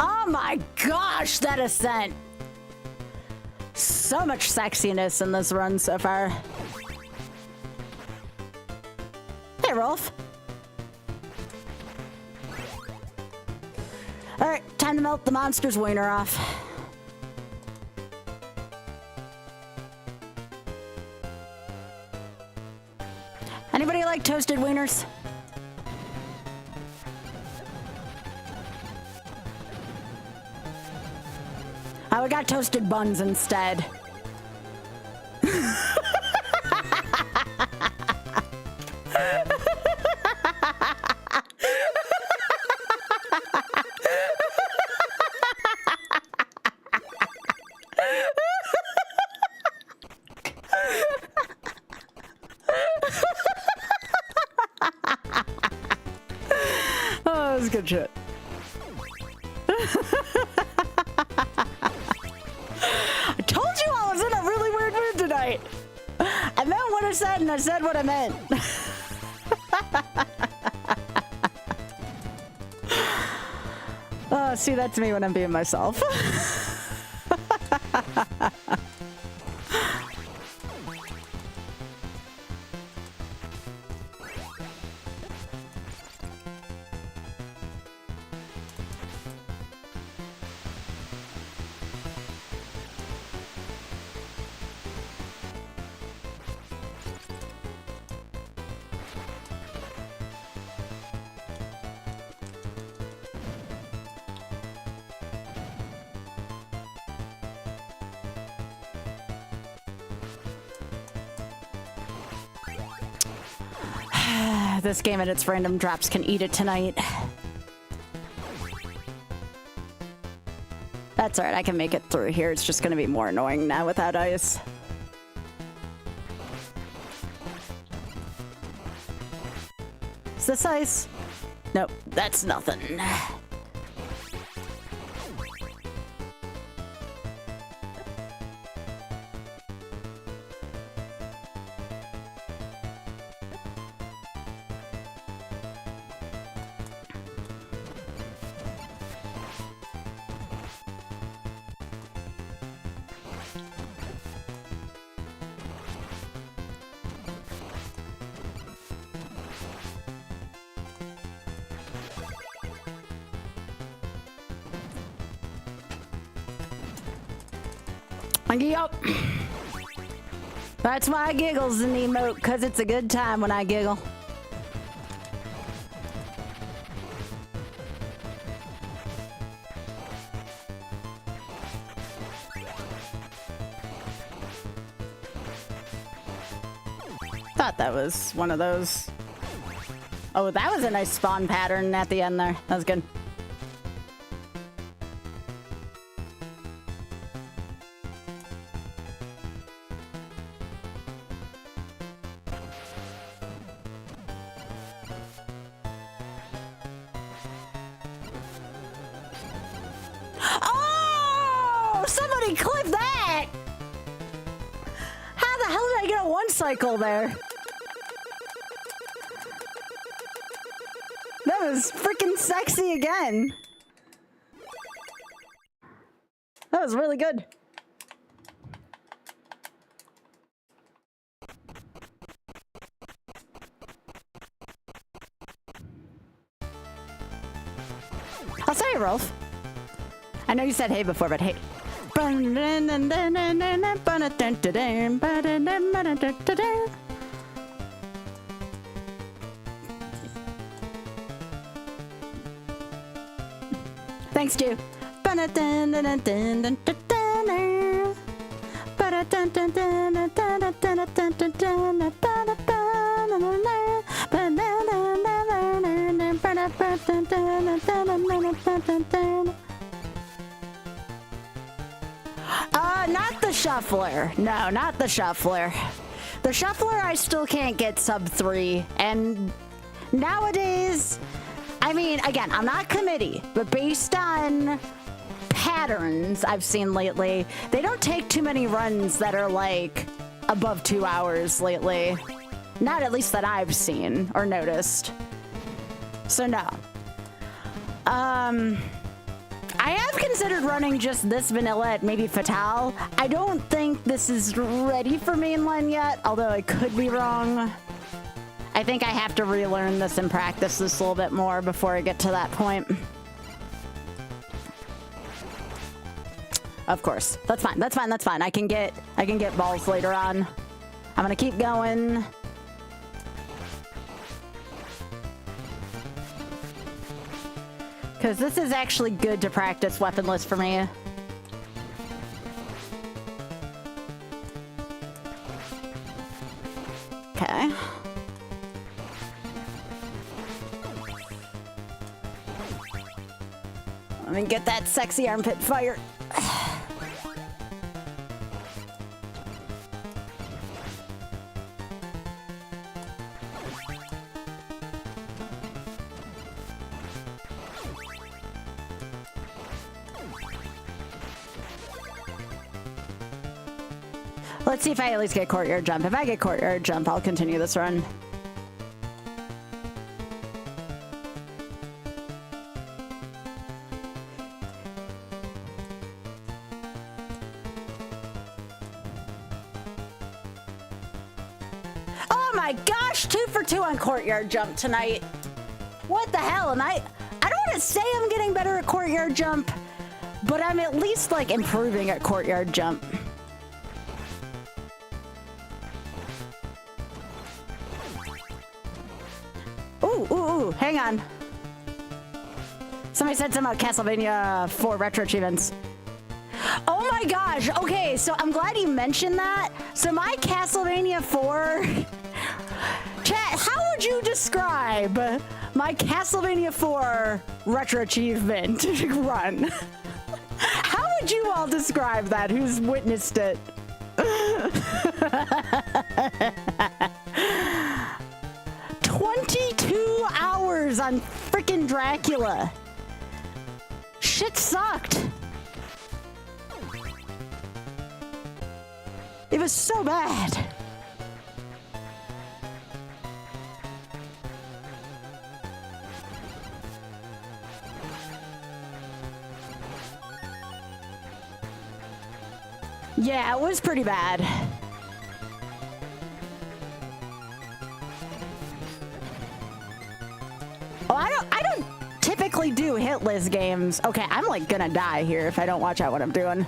Oh my gosh, that ascent. So much sexiness in this run so far. Hey, Rolf. All right, time to melt the monster's wiener off. Anybody like toasted wieners? Oh, we got toasted buns instead. Oh, that was good shit. I told you I was in a really weird mood tonight. I meant what I said, and I said what I meant. Oh, see, that's me when I'm being myself. This game and its random drops can eat it tonight. That's alright, I can make it through here. It's just gonna be more annoying now without ice. Is this ice? Nope, that's nothing. Yup. That's why I giggles in the emote, because it's a good time when I giggle. Thought that was one of those. Oh, that was a nice spawn pattern at the end there. That was good. Somebody clip that! How the hell did I get a one cycle there? That was freaking sexy again. That was really good. I'll say it, Rolf. I know you said hey before, but hey. Thanks, Stu. Not the shuffler. No, not the shuffler. The shuffler I still can't get sub 3, and nowadays, I mean, again, I'm not committee, but based on patterns I've seen lately, they don't take too many runs that are like above 2 hours lately. Not at least that I've seen or noticed. So no. I have considered running just this vanilla at maybe Fatale. I don't think this is ready for mainline yet, although I could be wrong. I think I have to relearn this and practice this a little bit more before I get to that point. Of course. That's fine. That's fine. That's fine. I can get balls later on. I'm gonna keep going. Because this is actually good to practice weaponless for me. Okay. Let me get that sexy armpit fire. Let's see if I at least get courtyard jump. If I get courtyard jump, I'll continue this run. Oh my gosh, 2 for 2 on courtyard jump tonight. What the hell? And I don't want to say I'm getting better at courtyard jump, but I'm at least like improving at courtyard jump. Ooh, hang on. Somebody said something about Castlevania 4 retro achievements. Oh my gosh, okay, so I'm glad you mentioned that. So my Castlevania 4... Chat, how would you describe my Castlevania 4 retro achievement run? How would you all describe that, who's witnessed it? 22 hours on frickin' Dracula. Shit sucked. It was so bad. Yeah, it was pretty bad. Oh, I don't typically do hitless games. Okay, I'm like gonna die here if I don't watch out what I'm doing.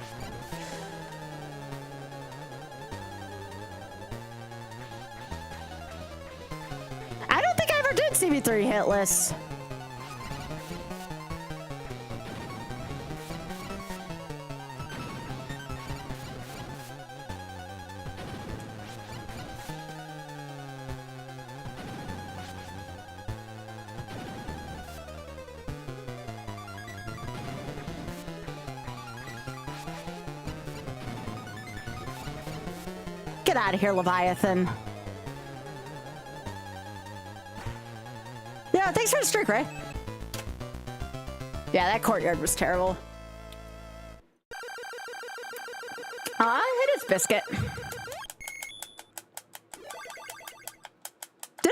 I don't think I ever did CB3 hitless. Get out of here, Leviathan. Yeah, thanks for the streak, Ray. Yeah, that courtyard was terrible. I hit his biscuit. Did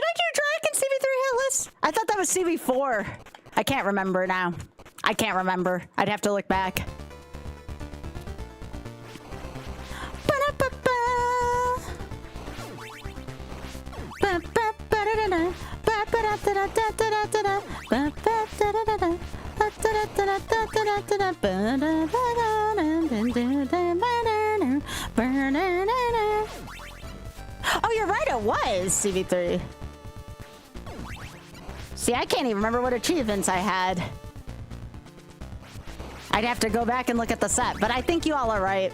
I do Dragon CB3 hitless? I thought that was CB4. I can't remember now. I can't remember. I'd have to look back. Oh, you're right, it was CV3. See, I can't even remember what achievements I had. I'd have to go back and look at the set, but I think you all are right.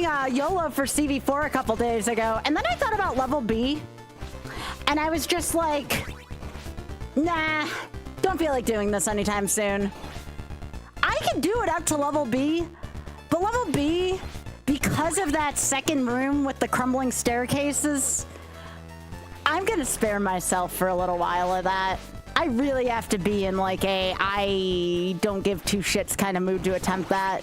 playing YOLO for CV4 a couple days ago, and then I thought about level B, and I was just like, nah, don't feel like doing this anytime soon. I could do it up to level B, but level B, because of that second room with the crumbling staircases, I'm gonna spare myself for a little while of that. I really have to be in like a I don't give two shits kind of mood to attempt that.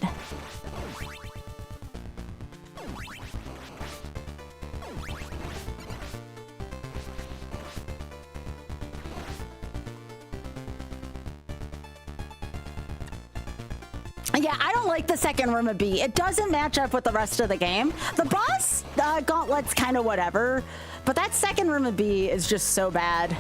Yeah, I don't like the second room of B. It doesn't match up with the rest of the game. The boss gauntlet's kind of whatever, but that second room of B is just so bad.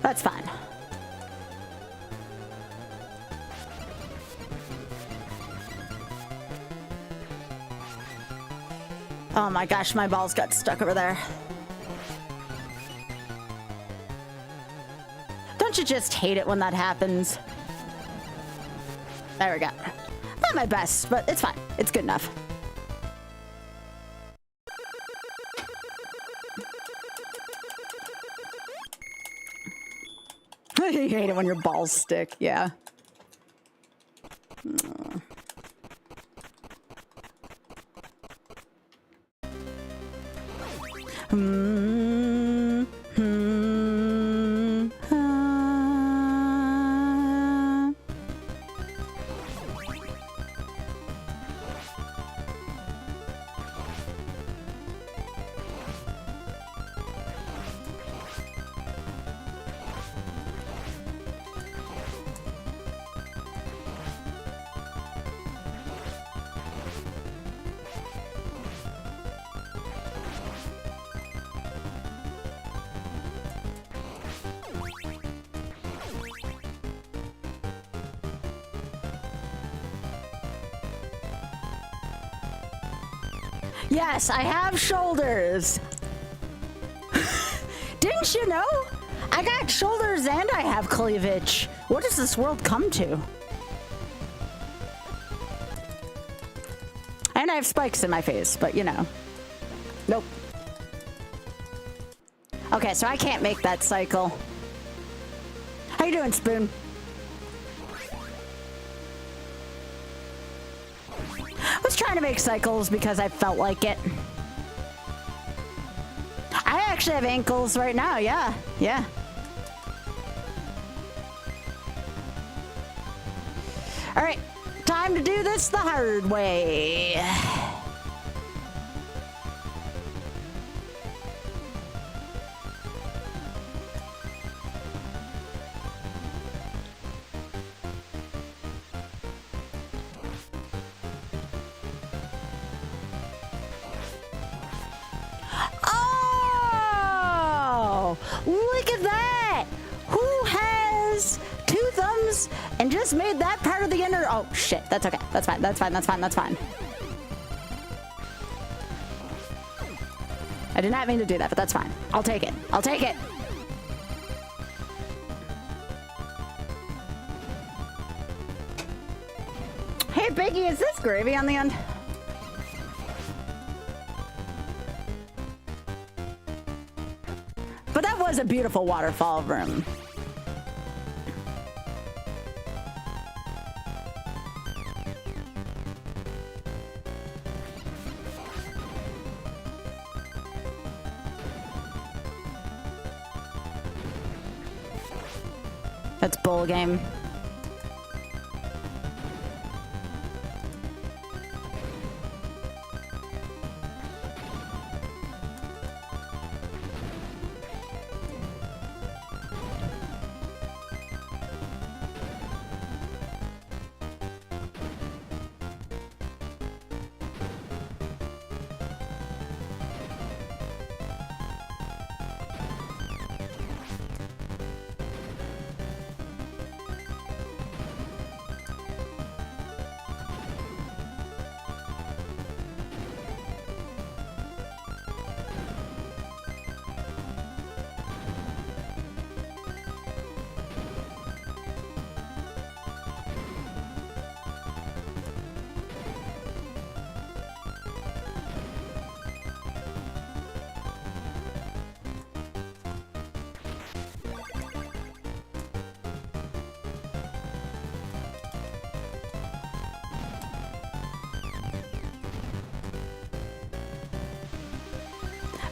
That's fine. Oh my gosh, my balls got stuck over there. Don't you just hate it when that happens? There we go. Not my best, but it's fine. It's good enough. You hate it when your balls stick, yeah. Yes, I have shoulders. Didn't you know? I got shoulders and I have cleavage. What does this world come to? And I have spikes in my face, but you know. Nope. Okay, so I can't make that cycle. How you doing, Spoon? I was trying to make cycles because I felt like it. I actually have ankles right now, yeah. Yeah. All right, time to do this the hard way. Look at that! Who has two thumbs and just made that part of the inner? Oh shit, that's okay. That's fine, that's fine, that's fine, that's fine. I did not mean to do that, but that's fine. I'll take it. I'll take it. Hey Biggie, is this gravy on the end? But that was a beautiful waterfall room. That's bull game.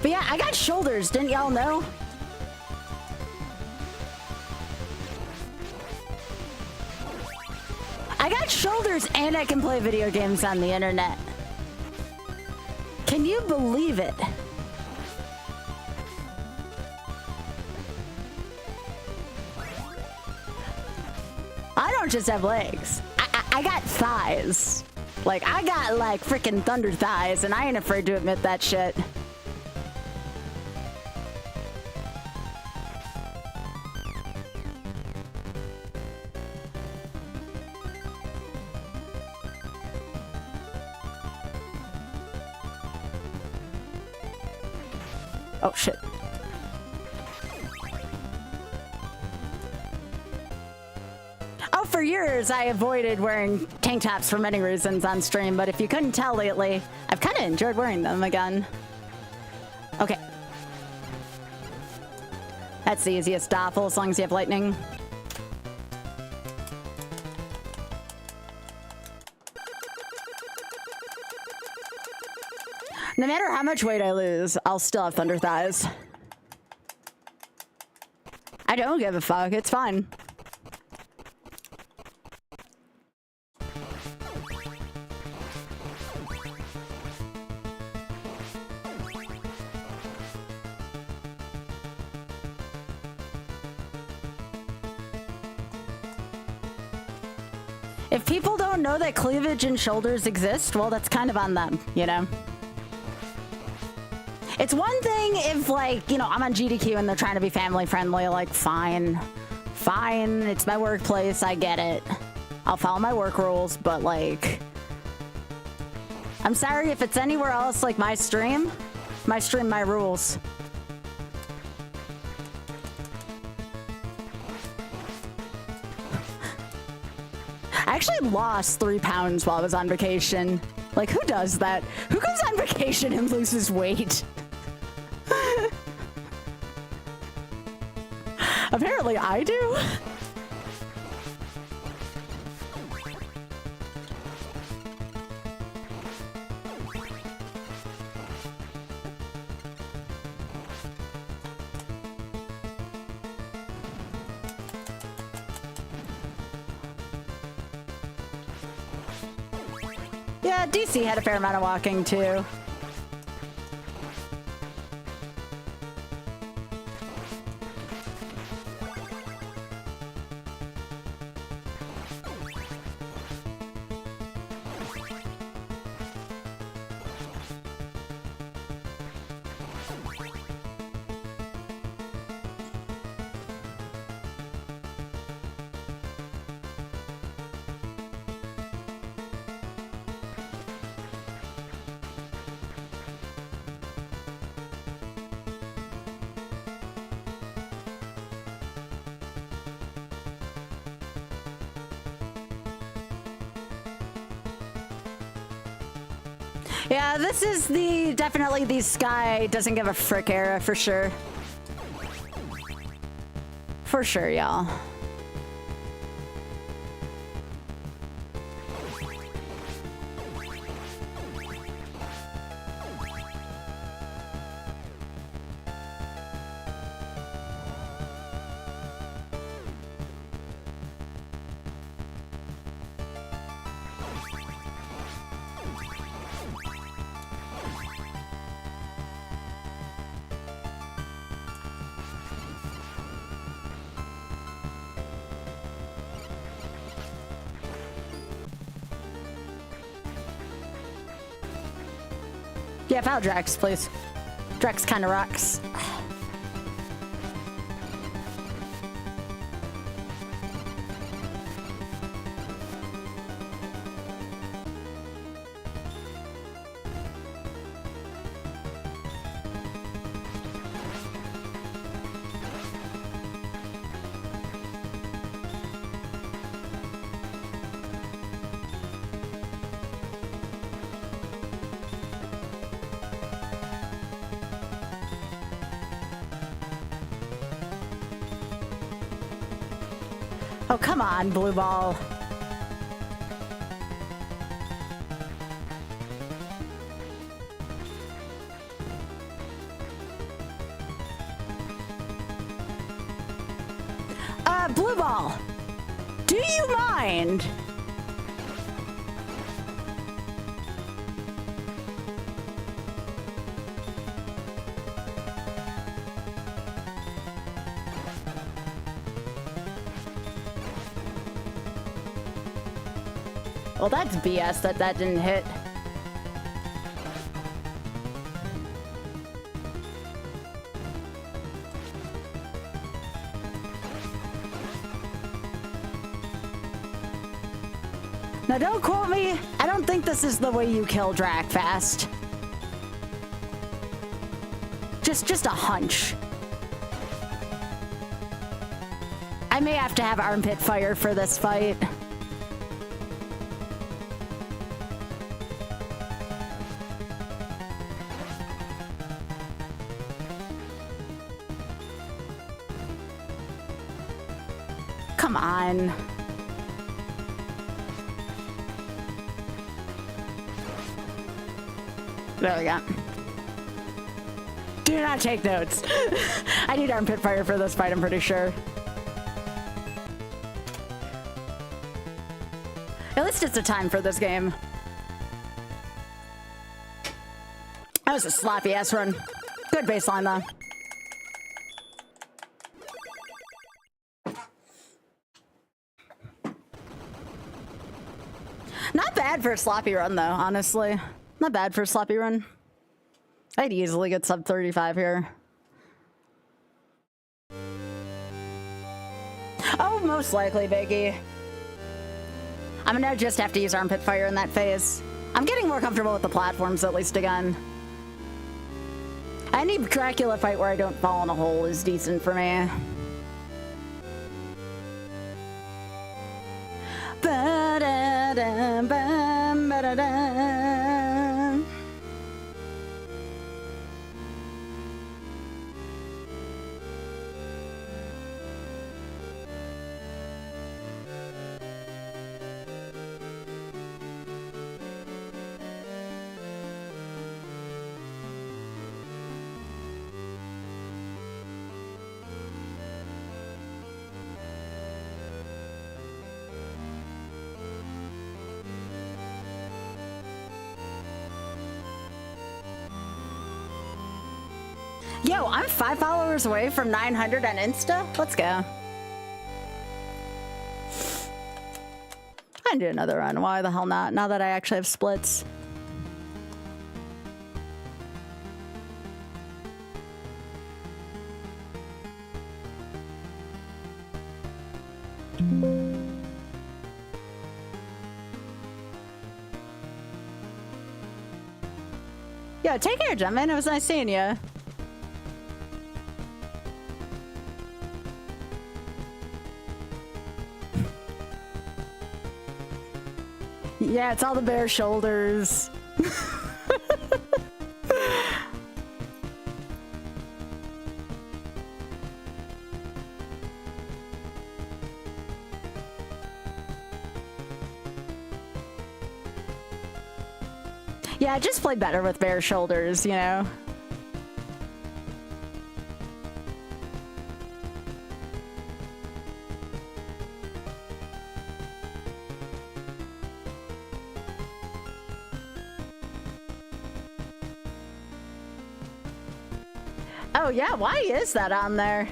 But yeah, I got shoulders. Didn't y'all know? I got shoulders and I can play video games on the internet. Can you believe it? I don't just have legs. I got thighs. Like, I got like freaking thunder thighs, and I ain't afraid to admit that shit. Oh shit. Oh, for years I avoided wearing tank tops for many reasons on stream, but if you couldn't tell lately, I've kind of enjoyed wearing them again. Okay. That's the easiest doffle as long as you have lightning. No matter how much weight I lose, I'll still have thunder thighs. I don't give a fuck, it's fine. If people don't know that cleavage and shoulders exist, well, that's kind of on them, you know? It's one thing if, like, you know, I'm on GDQ and they're trying to be family friendly, like, fine. Fine, it's my workplace, I get it. I'll follow my work rules, but, like... I'm sorry if it's anywhere else, like my stream, my rules. I actually lost 3 pounds while I was on vacation. Like, who does that? Who goes on vacation and loses weight? Apparently I do. Yeah, DC had a fair amount of walking too. Yeah, this is definitely the Sky doesn't give a frick era for sure. For sure, y'all. Yeah, follow Drax, please. Drax kind of rocks. Oh, come on, blue ball. blue ball. Do you mind? Well, that's BS that didn't hit. Now don't quote me. I don't think this is the way you kill Drakfast. Just a hunch. I may have to have armpit fire for this fight. Come on. There we go. Do not take notes. I need armpit fire for this fight, I'm pretty sure. At least it's a time for this game. That was a sloppy ass run. Good baseline though. Not bad for a sloppy run though, honestly. Not bad for a sloppy run. I'd easily get sub 35 here. Oh, most likely, Biggie. I'm gonna just have to use armpit fire in that phase. I'm getting more comfortable with the platforms, at least again. Any Dracula fight where I don't fall in a hole is decent for me. Ba-da-dum, bum, ba-da-dum. Yo, I'm 5 followers away from 900 on Insta. Let's go. I can do another run. Why the hell not? Now that I actually have splits. Yo, take care, Jumpman. It was nice seeing you. Yeah, it's all the bare shoulders. Yeah, just play better with bare shoulders, you know? Oh yeah, why is that on there?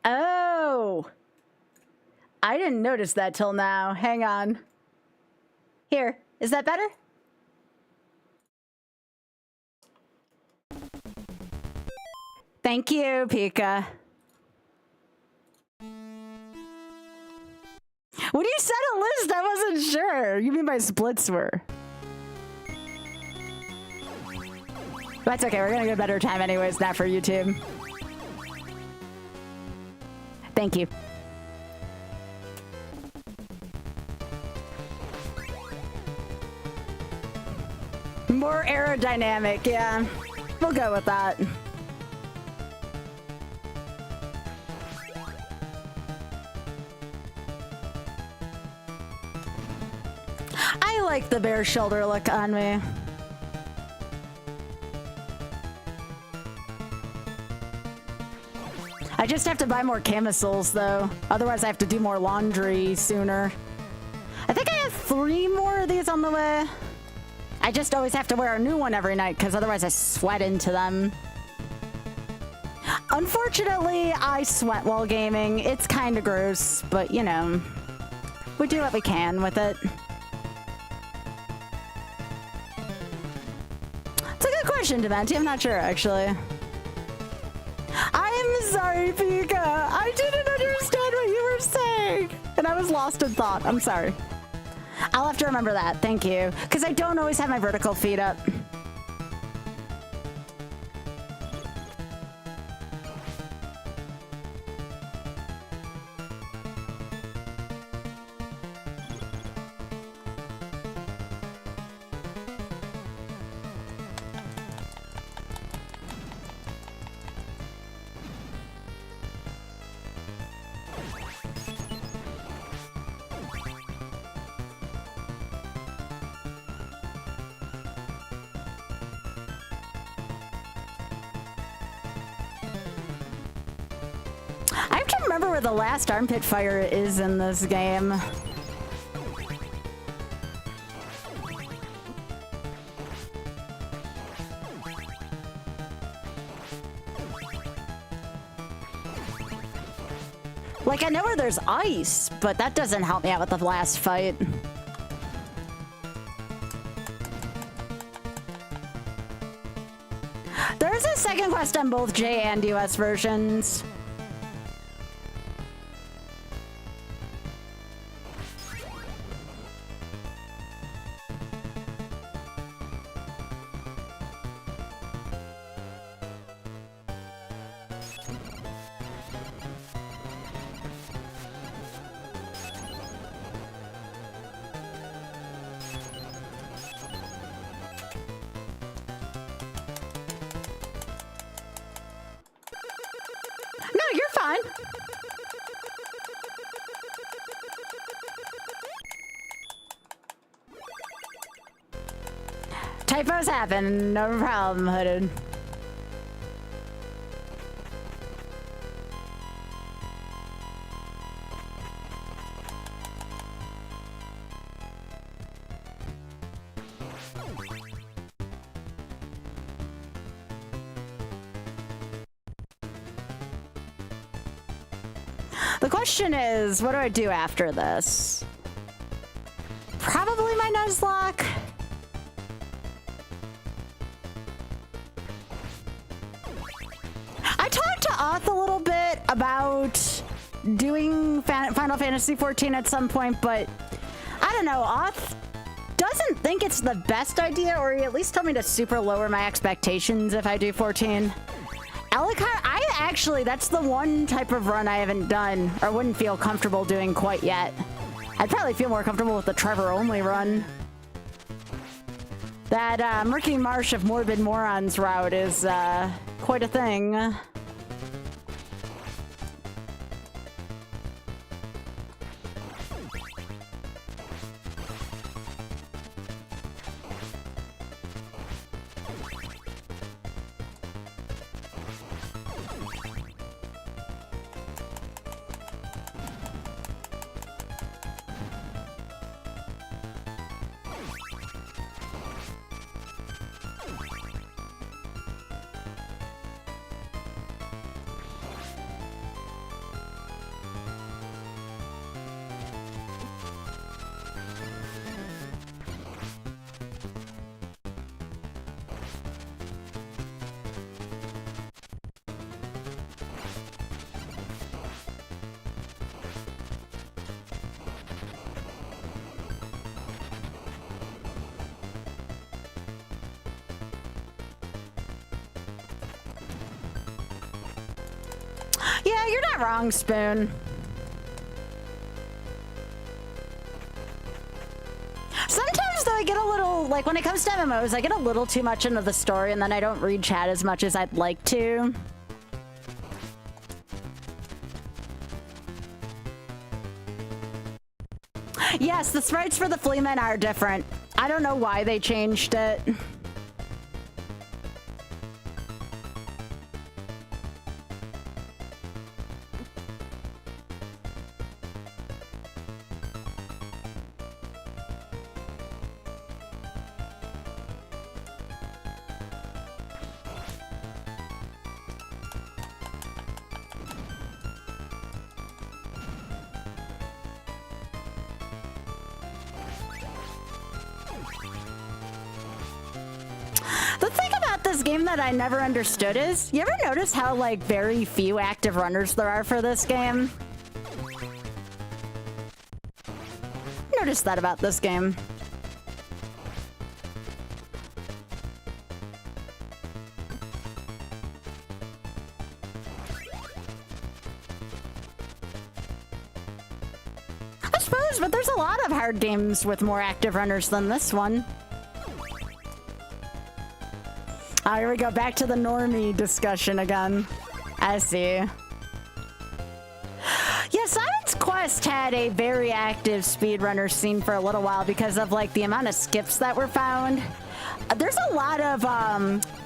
Oh! I didn't notice that till now. Hang on. Here, is that better? Thank you, Pika. When you said a list, I wasn't sure. You mean my splits were. That's okay, we're gonna get a better time anyways, not for YouTube. Thank you. More aerodynamic, yeah. We'll go with that. I like the bare shoulder look on me. I just have to buy more camisoles, though. Otherwise, I have to do more laundry sooner. I think I have 3 more of these on the way. I just always have to wear a new one every night, because otherwise I sweat into them. Unfortunately, I sweat while gaming. It's kind of gross, but, you know, we do what we can with it. It's a good question, Dementi. I'm not sure, actually. I am sorry, Pika. I didn't understand what you were saying. And I was lost in thought. I'm sorry. I'll have to remember that. Thank you. Because I don't always have my vertical feet up. I have to remember where the last armpit fire is in this game. Like, I know where there's ice, but that doesn't help me out with the last fight. There's a second quest on both J and US versions. No, you're fine. Typos happen, no problem, Hooded. The question is, what do I do after this? Probably my Nuzlocke. I talked to Oth a little bit about doing Final Fantasy XIV at some point, but I don't know. Oth doesn't think it's the best idea, or he at least told me to super lower my expectations if I do 14. Ellicott, that's the one type of run I haven't done, or wouldn't feel comfortable doing quite yet. I'd probably feel more comfortable with the Trevor-only run. That Murky Marsh of Morbid Morons route is quite a thing. Yeah, you're not wrong, Spoon. Sometimes, though, I get a little, like, when it comes to MMOs, I get a little too much into the story, and then I don't read chat as much as I'd like to. Yes, the sprites for the Fleamen are different. I don't know why they changed it. this game that I never understood is, you ever notice how, like, very few active runners there are for this game? Noticed that about this game. I suppose, but there's a lot of hard games with more active runners than this one. Oh, here we go, back to the normie discussion again. I see. Yeah, Simon's Quest had a very active speedrunner scene for a little while because of like the amount of skips that were found. There's a lot of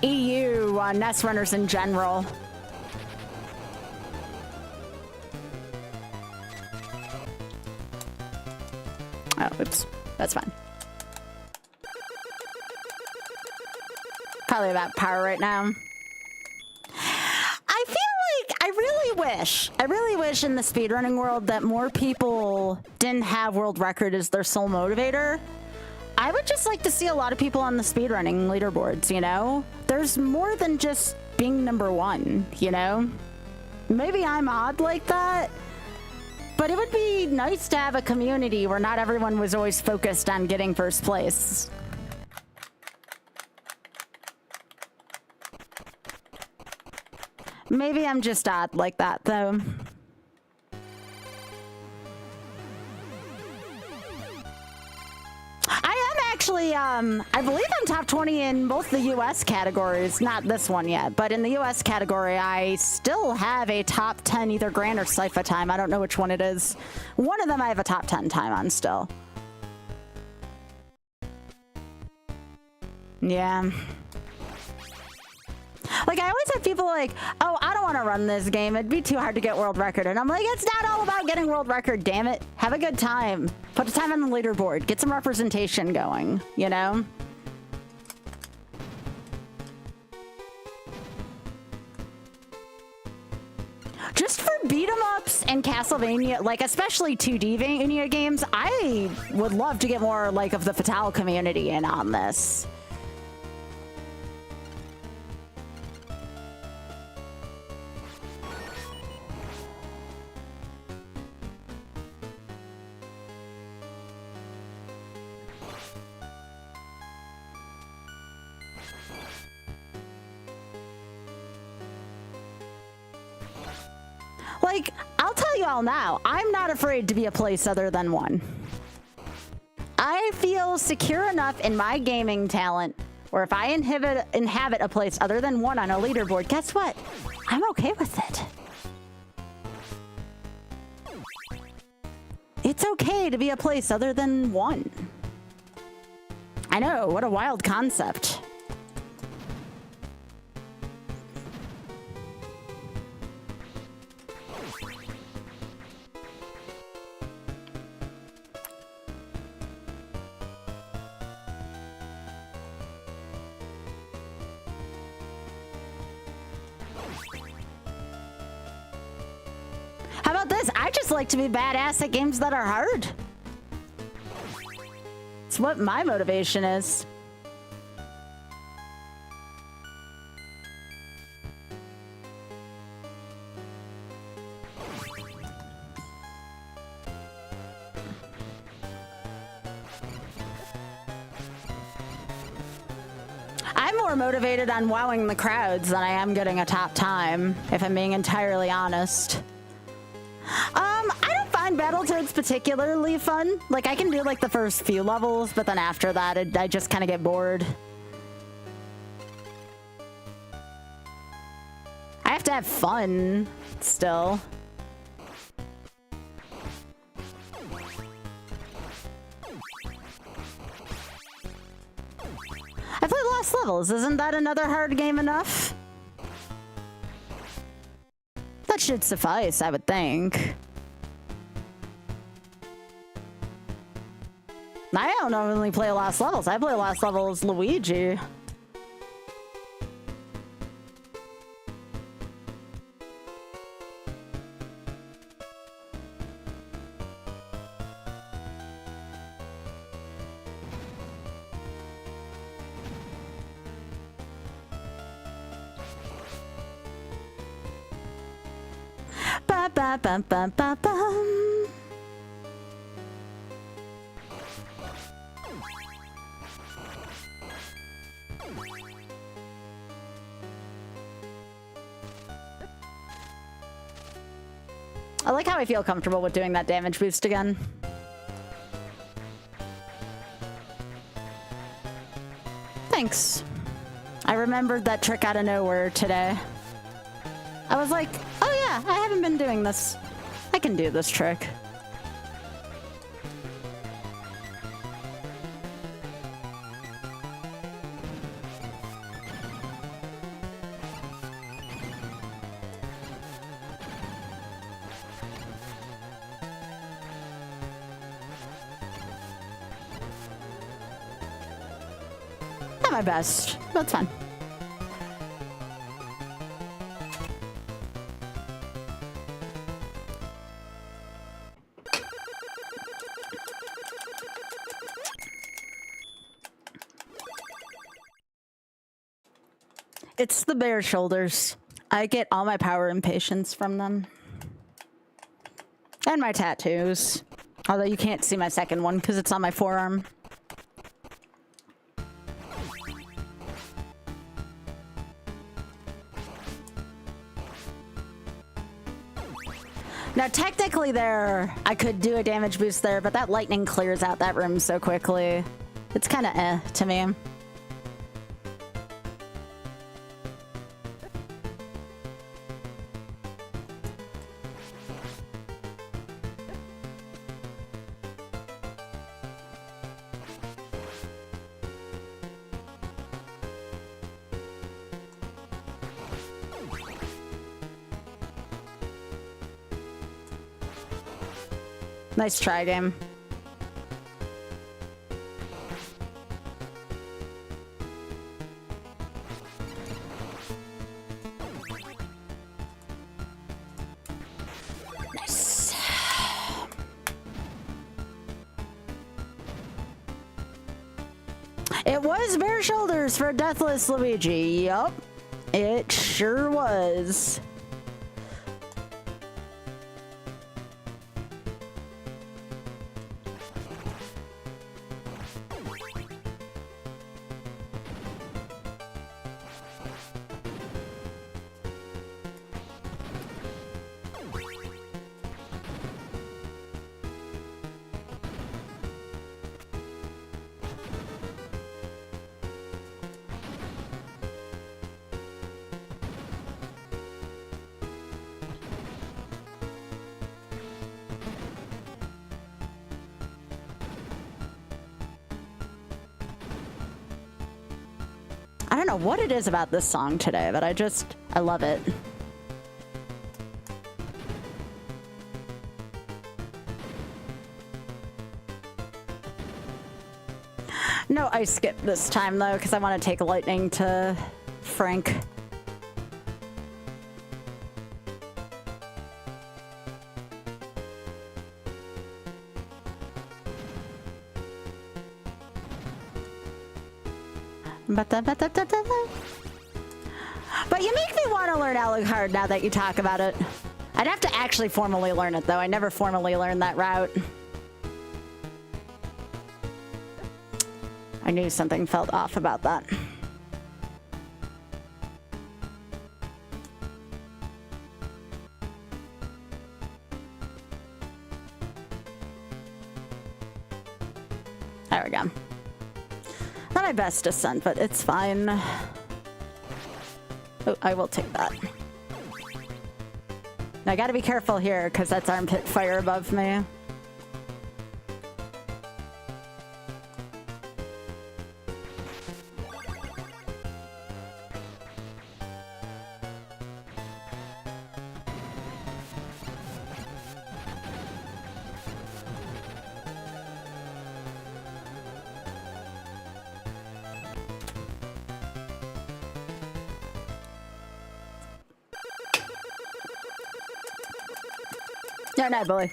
EU NES runners in general. Oh, oops. That's fine. Probably about par right now. I feel like I really wish in the speedrunning world that more people didn't have world record as their sole motivator. I would just like to see a lot of people on the speedrunning leaderboards, you know? There's more than just being number one, you know? Maybe I'm odd like that, but it would be nice to have a community where not everyone was always focused on getting first place. Maybe I'm just odd like that, though. I am actually, I believe I'm top 20 in both the US categories. Not this one yet, but in the US category, I still have a top 10 either Grand or Cypher time. I don't know which one it is. One of them I have a top 10 time on still. Yeah. Like, I always have people like, oh, I don't want to run this game. It'd be too hard to get world record. And I'm like, it's not all about getting world record, damn it. Have a good time. Put the time on the leaderboard. Get some representation going, you know? Just for beat 'em ups and Castlevania, like especially 2D Vania games, I would love to get more like of the Fatale community in on this. Like, I'll tell you all now, I'm not afraid to be a place other than one. I feel secure enough in my gaming talent where if I inhabit a place other than one on a leaderboard, guess what? I'm okay with it. It's okay to be a place other than one. I know, what a wild concept. How about this? I just like to be badass at games that are hard. It's what my motivation is. I'm more motivated on wowing the crowds than I am getting a top time, if I'm being entirely honest. I don't find Battletoads particularly fun. Like, I can do like the first few levels, but then after that, I just kind of get bored. I have to have fun still. I played Lost Levels. Isn't that another hard game enough? That should suffice, I would think. I don't only play Lost Levels. I play Lost Levels Luigi. Ba ba ba ba ba bum. I like how I feel comfortable with doing that damage boost again. Thanks. I remembered that trick out of nowhere today. I was like, oh yeah, I haven't been doing this. I can do this trick. Not my best. That's fine. It's the bare shoulders. I get all my power and patience from them. And my tattoos. Although you can't see my second one because it's on my forearm. Now, technically there, I could do a damage boost there, but that lightning clears out that room so quickly. It's kind of eh to me. Nice try, game. Nice. It was bare shoulders for Deathless Luigi. Yup. It sure was. I don't know what it is about this song today, but I love it. No ice skip this time, though, because I want to take lightning to Frank. But you make me want to learn Alucard now that you talk about it. I'd have to actually formally learn it, though. I never formally learned that route. I knew something felt off about that. There we go. Not my best descent, but it's fine. Oh, I will take that. Now, I gotta be careful here, because that's armpit fire above me. No, no, bully.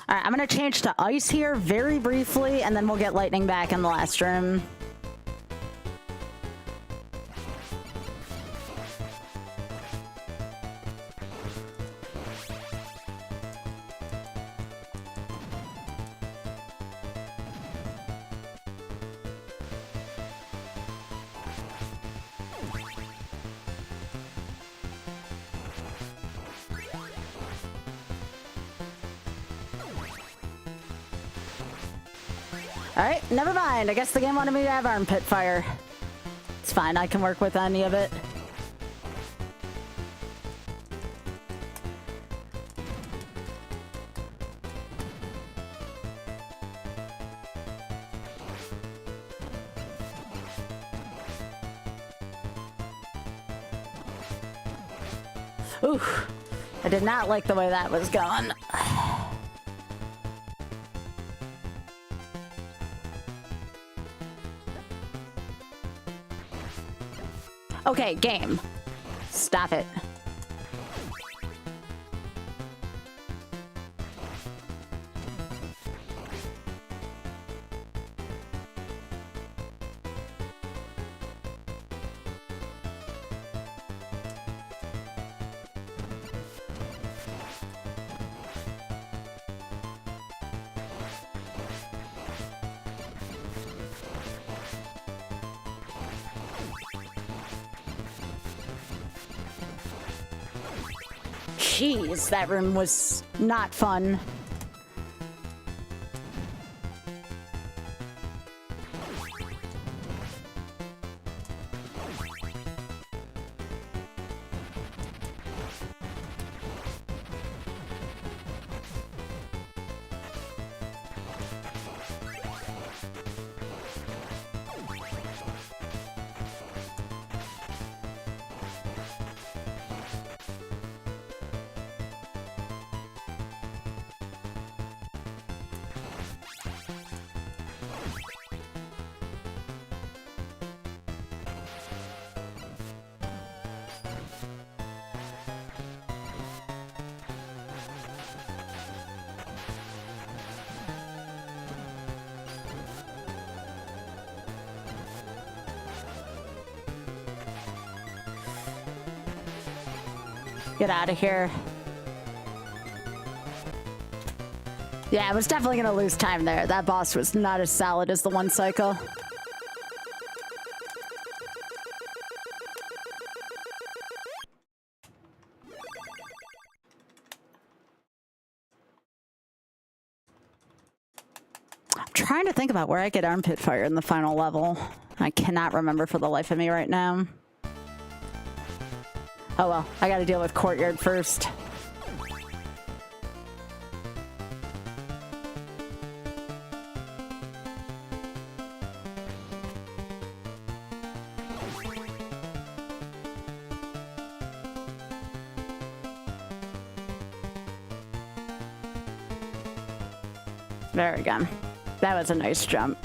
Alright, I'm gonna change to ice here very briefly, and then we'll get lightning back in the last room. All right, never mind. I guess the game wanted me to have armpit fire. It's fine. I can work with any of it. Ooh, I did not like the way that was going. Okay, game. Stop it. Jeez, that room was not fun. Get out of here. Yeah, I was definitely gonna lose time there. That boss was not as solid as the one cycle. I'm trying to think about where I get armpit fire in the final level. I cannot remember for the life of me right now. Oh well, I gotta deal with Courtyard first. There we go. That was a nice jump.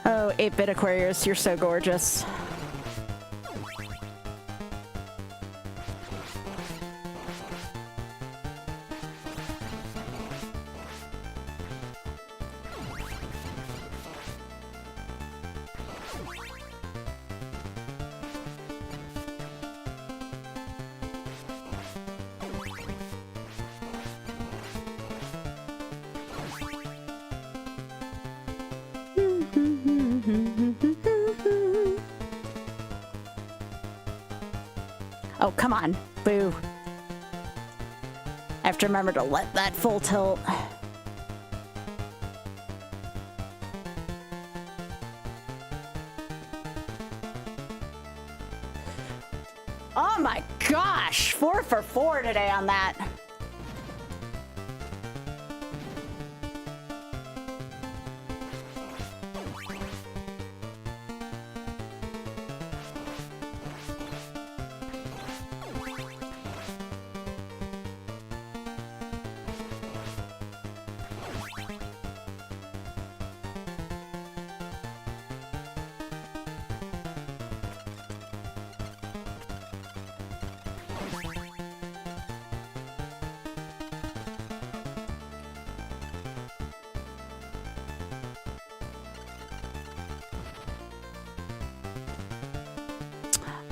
Oh, 8-bit Aquarius, you're so gorgeous. Oh, come on. Boo. I have to remember to let that full tilt. Oh my gosh! 4 for 4 today on that.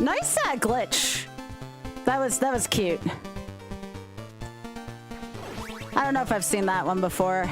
Nice glitch. That was cute. I don't know if I've seen that one before.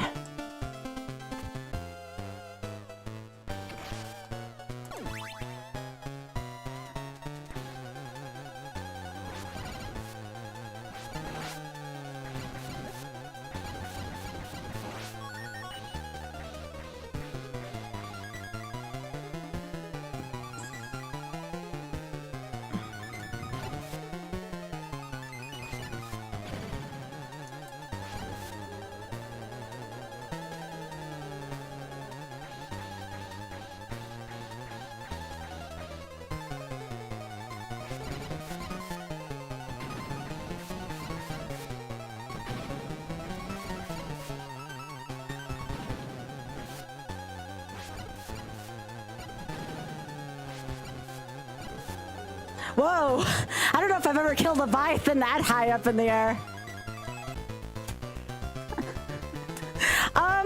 Whoa! I don't know if I've ever killed a Leviathan that high up in the air. I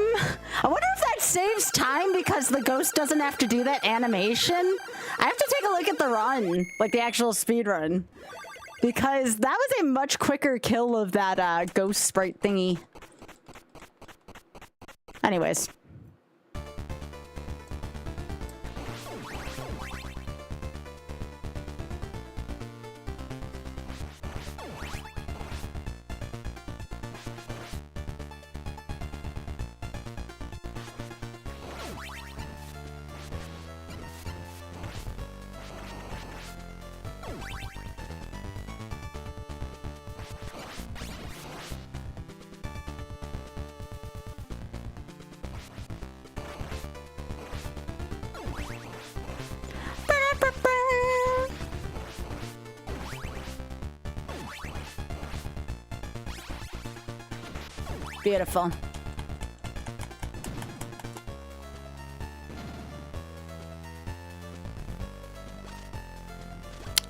wonder if that saves time because the ghost doesn't have to do that animation. I have to take a look at the run, like the actual speed run, because that was a much quicker kill of that ghost sprite thingy. Anyways. Beautiful.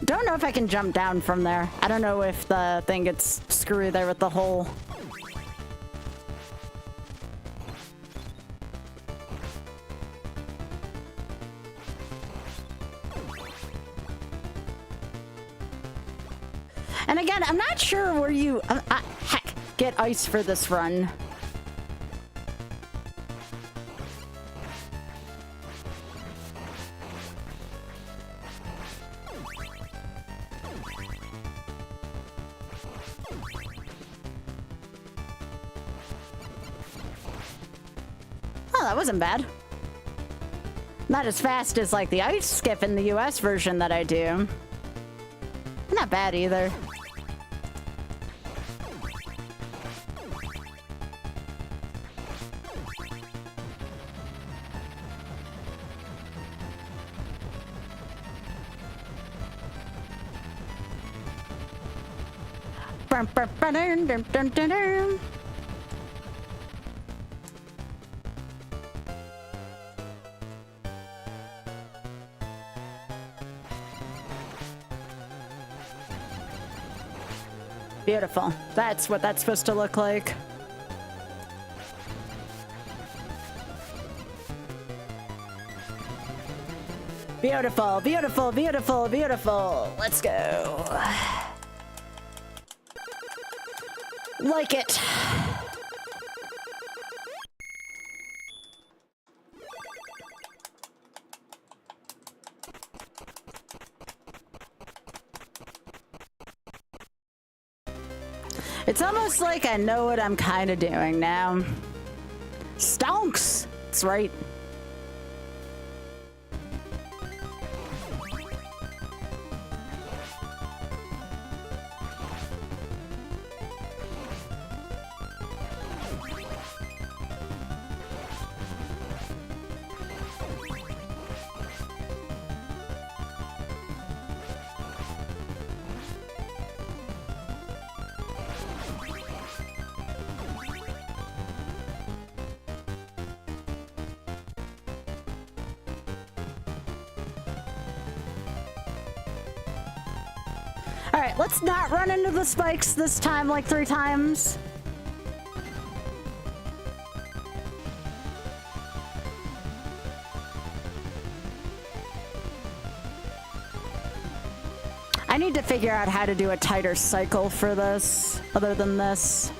Don't know if I can jump down from there. I don't know if the thing gets screwy there with the hole. And again, I'm not sure where you... heck, get ice for this run. Oh, that wasn't bad. Not as fast as like the ice skip in the US version that I do. Not bad either. Beautiful. That's what that's supposed to look like. Beautiful, beautiful, beautiful, beautiful. Let's go. Like it. It's almost like I know what I'm kind of doing now. Stonks! That's right. All right, let's not run into the spikes this time like 3 times. I need to figure out how to do a tighter cycle for this, other than this.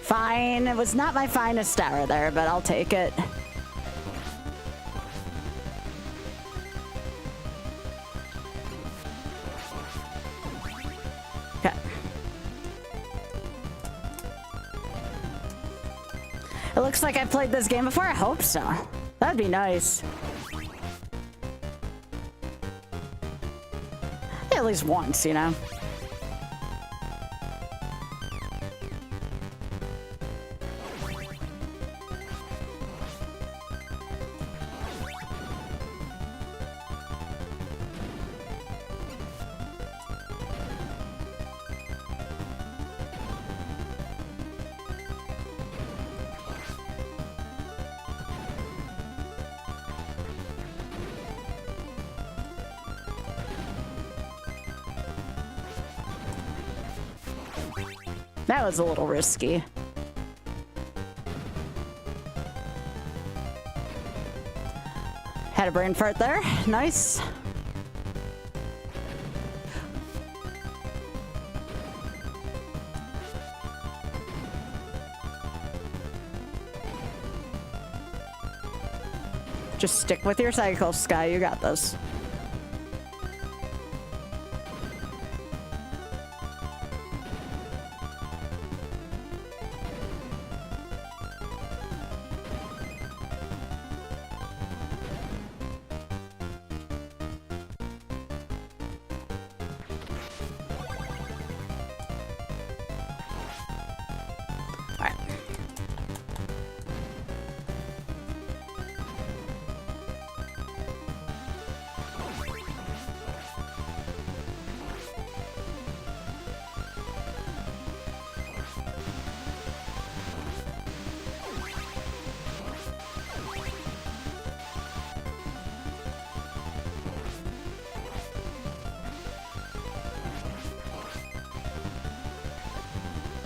Fine. It was not my finest hour there, but I'll take it. Okay. It looks like I've played this game before. I hope so. That'd be nice. Yeah, at least once, you know? That was a little risky. Had a brain fart there. Nice. Just stick with your cycle, Sky. You got this.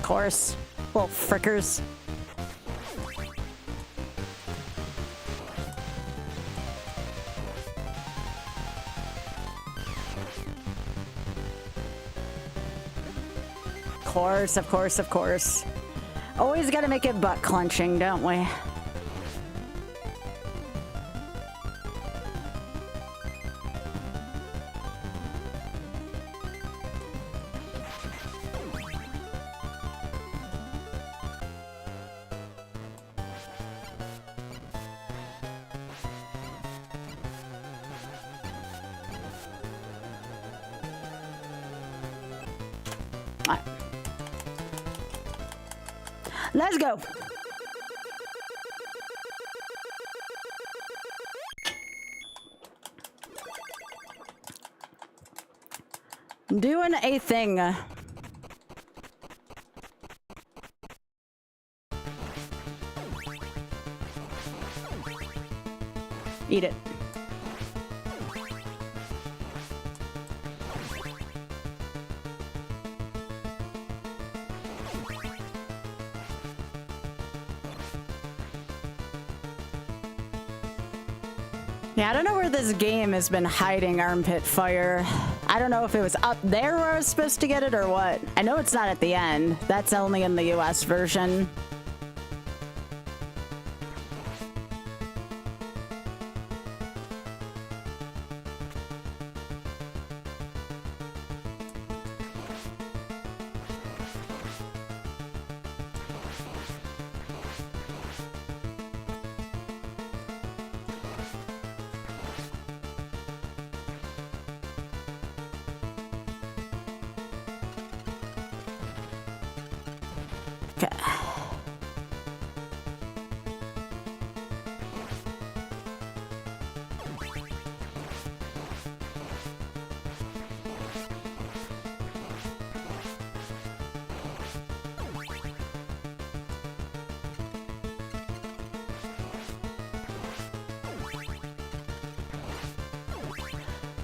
Course. Little frickers. Of course, of course. Always gotta make it butt clenching, don't we? Let's go. Doing a thing. Eat it. Yeah, I don't know where this game has been hiding armpit fire. I don't know if it was up there where I was supposed to get it or what. I know it's not at the end. That's only in the US version.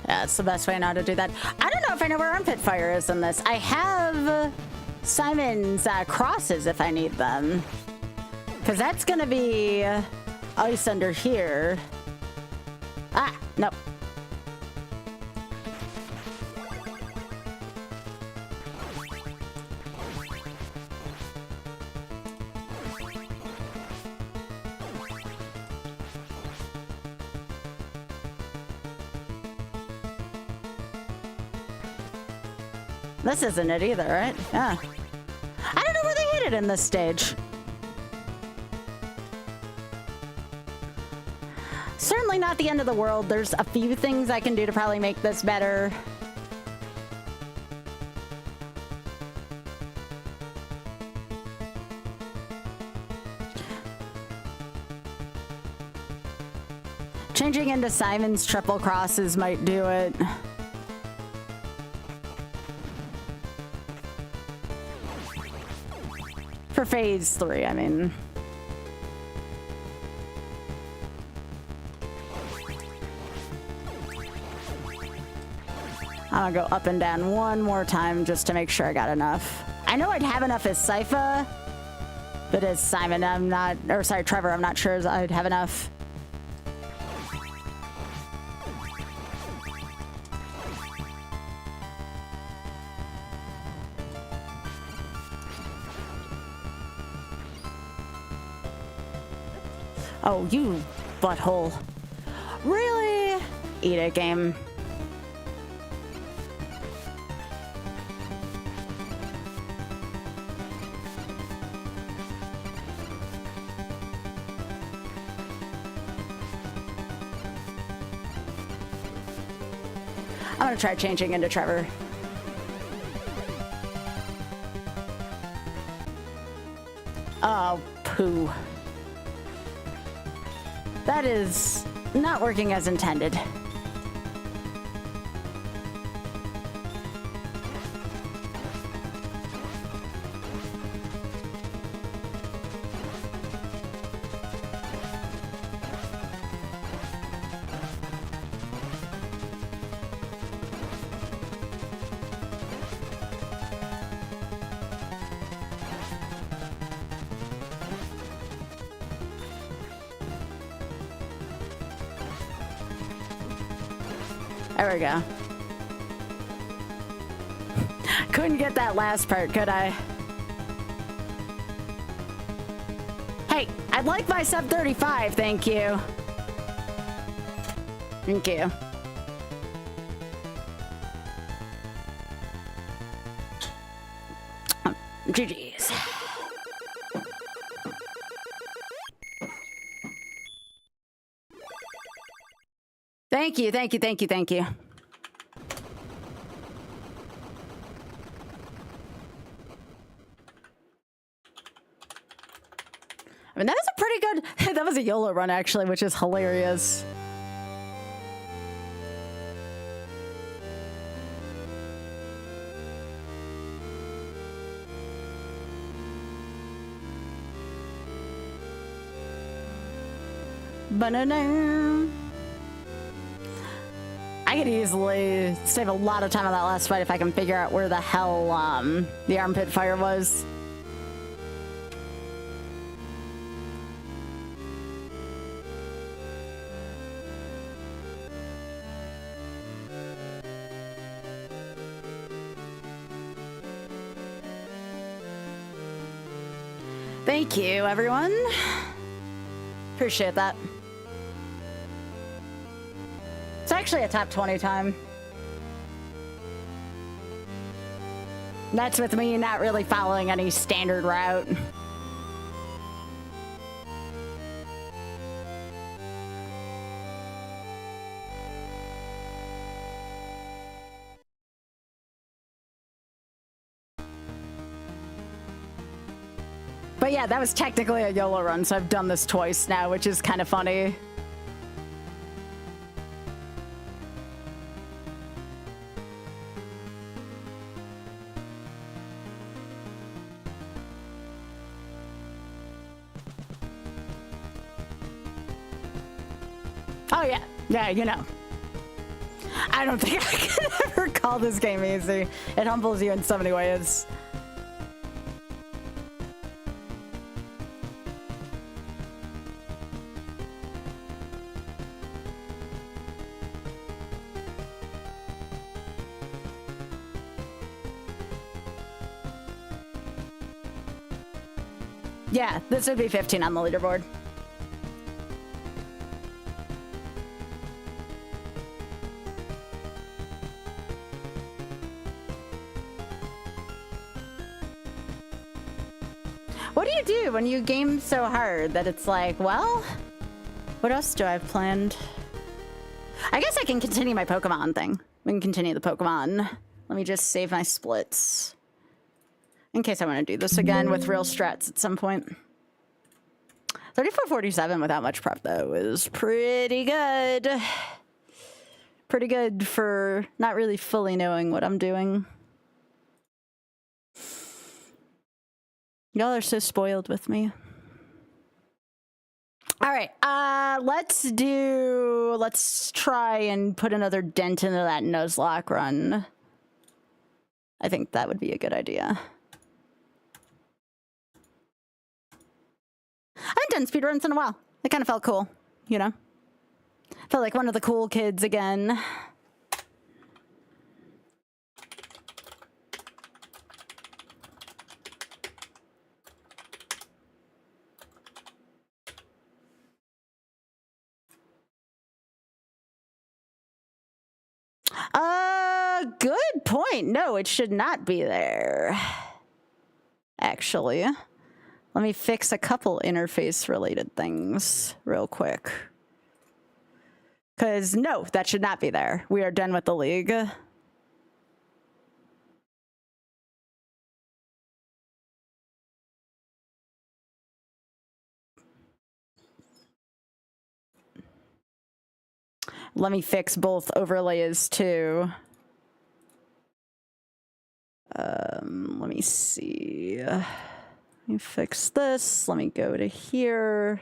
Yeah, it's the best way now to do that. I don't know if I know where armpit fire is in this. I have Simon's crosses if I need them. Because that's going to be ice under here. Ah, nope. This isn't it either, right? Yeah. I don't know where they hit it in this stage. Certainly not the end of the world. There's a few things I can do to probably make this better. Changing into Simon's triple crosses might do it. For phase 3, I mean. I'm gonna go up and down one more time just to make sure I got enough. I know I'd have enough as Sypha, but as Simon, I'm not, or sorry, Trevor, I'm not sure I'd have enough. Oh, you butthole. Really? Eat it, game. I'm gonna try changing into Trevor. Oh, poo. That is not working as intended. There we go. Couldn't get that last part, could I? Hey, I'd like my sub 35, thank you. Thank you. GG's. Thank you, thank you, thank you, thank you. I mean, that was a pretty good, that was a YOLO run actually, which is hilarious. Ba-na-na. I could easily save a lot of time on that last fight if I can figure out where the hell the armpit fire was. Thank you, everyone. Appreciate that. It's actually a top 20 time. That's with me not really following any standard route. But yeah, that was technically a YOLO run, so I've done this twice now, which is kind of funny. Oh yeah, yeah, you know. I don't think I can ever call this game easy. It humbles you in so many ways. Yeah, this would be 15 on the leaderboard. What do you do when you game so hard that it's like, well, what else do I have planned? I guess I can continue my Pokemon thing. We can continue the Pokemon. Let me just save my splits. In case I want to do this again with real strats at some point. 3447 without much prep, though, is pretty good. Pretty good for not really fully knowing what I'm doing. Y'all are so spoiled with me. All right, let's try and put another dent into that Nuzlocke run. I think that would be a good idea. I haven't done speedruns in a while. It kind of felt cool, you know? Felt like one of the cool kids again. Good point. No, it should not be there. Actually. Let me fix a couple interface related things real quick. Because no, that should not be there. We are done with the league. Let me fix both overlays too. Let me see. Let me fix this. Let me go to here.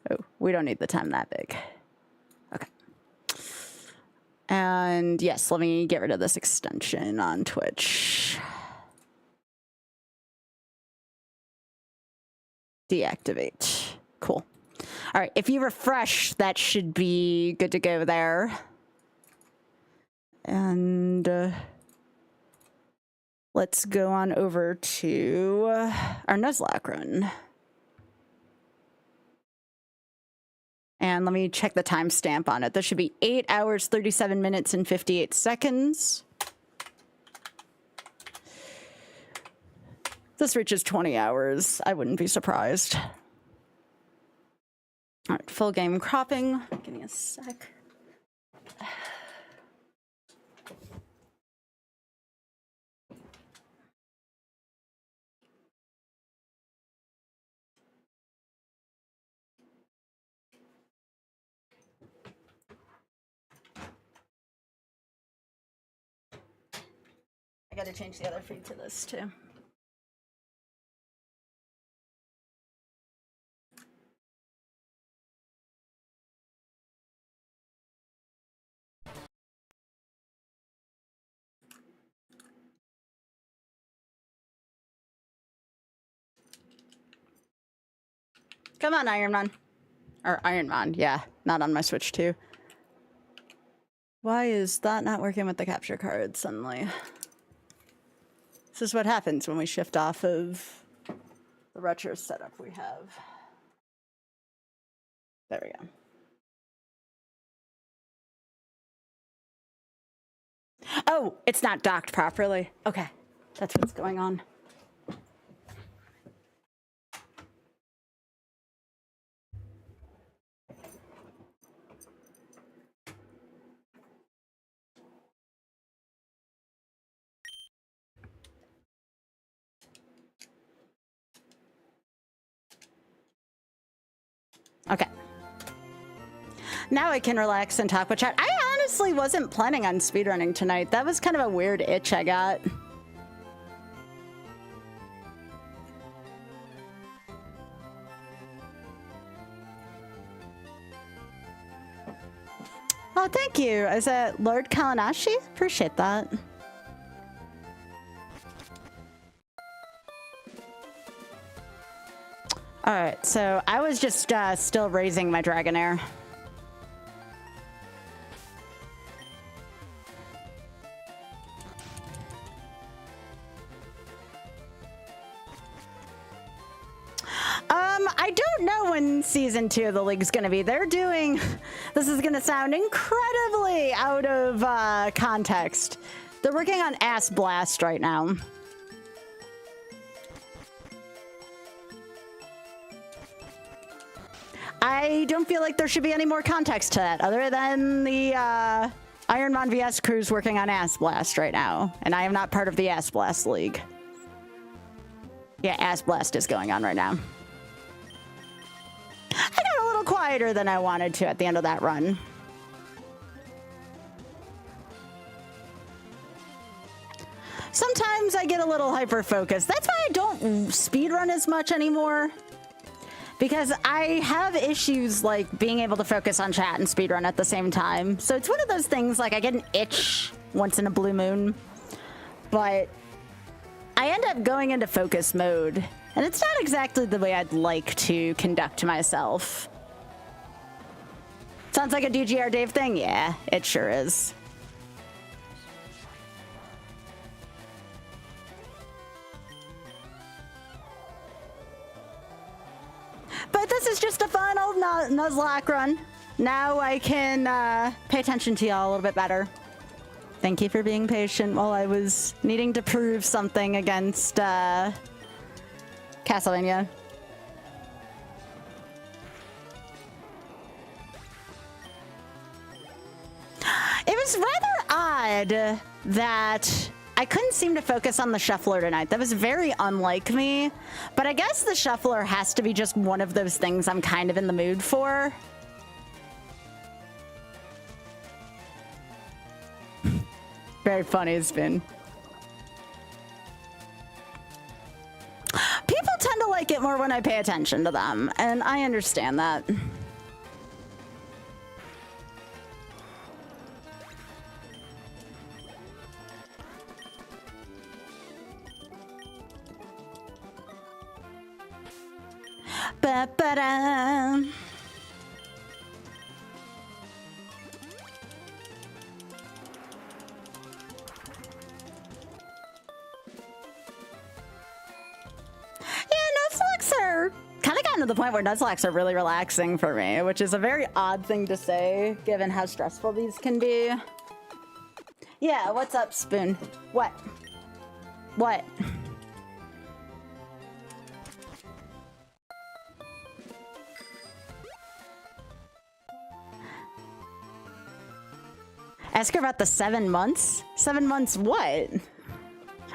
Oh, we don't need the time that big. Okay. And yes, let me get rid of this extension on Twitch. Deactivate. Cool. All right, if you refresh, that should be good to go there. And let's go on over to our Nuzlocke run. And let me check the timestamp on it. There should be 8 hours, 37 minutes, and 58 seconds. This reaches 20 hours. I wouldn't be surprised. All right, full game cropping. Give me a sec. I gotta change the other feed to this too. Come on, Iron Man. Or Iron Man, yeah. Not on my Switch too. Why is that not working with the capture card suddenly? This is what happens when we shift off of the retro setup we have. There we go. Oh, it's not docked properly. Okay, that's what's going on. Okay. Now I can relax and talk with chat. I honestly wasn't planning on speedrunning tonight. That was kind of a weird itch I got. Oh, thank you. Is it Lord Kalanashi? Appreciate that. All right, so I was just still raising my Dragonair. I don't know when season 2 of the league's gonna be. They're doing, this is gonna sound incredibly out of context. They're working on Ass Blast right now. I don't feel like there should be any more context to that other than the Ironmon VS crew's working on Ass Blast right now, and I am not part of the Ass Blast League. Yeah, Ass Blast is going on right now. I got a little quieter than I wanted to at the end of that run. Sometimes I get a little hyper-focused. That's why I don't speedrun as much anymore. Because I have issues like being able to focus on chat and speedrun at the same time. So it's one of those things like I get an itch once in a blue moon. But I end up going into focus mode. And it's not exactly the way I'd like to conduct myself. Sounds like a DGR Dave thing? Yeah, it sure is. But this is just a fun old Nuzlocke run. Now I can pay attention to y'all a little bit better. Thank you for being patient while I was needing to prove something against Castlevania. It was rather odd that I couldn't seem to focus on the shuffler tonight. That was very unlike me. But I guess the shuffler has to be just one of those things I'm kind of in the mood for. Very funny, Spin. People tend to like it more when I pay attention to them, and I understand that. Ba-ba-da. Nuzlocks are kind of gotten to the point where Nuzlocks are really relaxing for me, which is a very odd thing to say, given how stressful these can be. Yeah, what's up, Spoon? What? What? Ask her about the 7 months? 7 months what?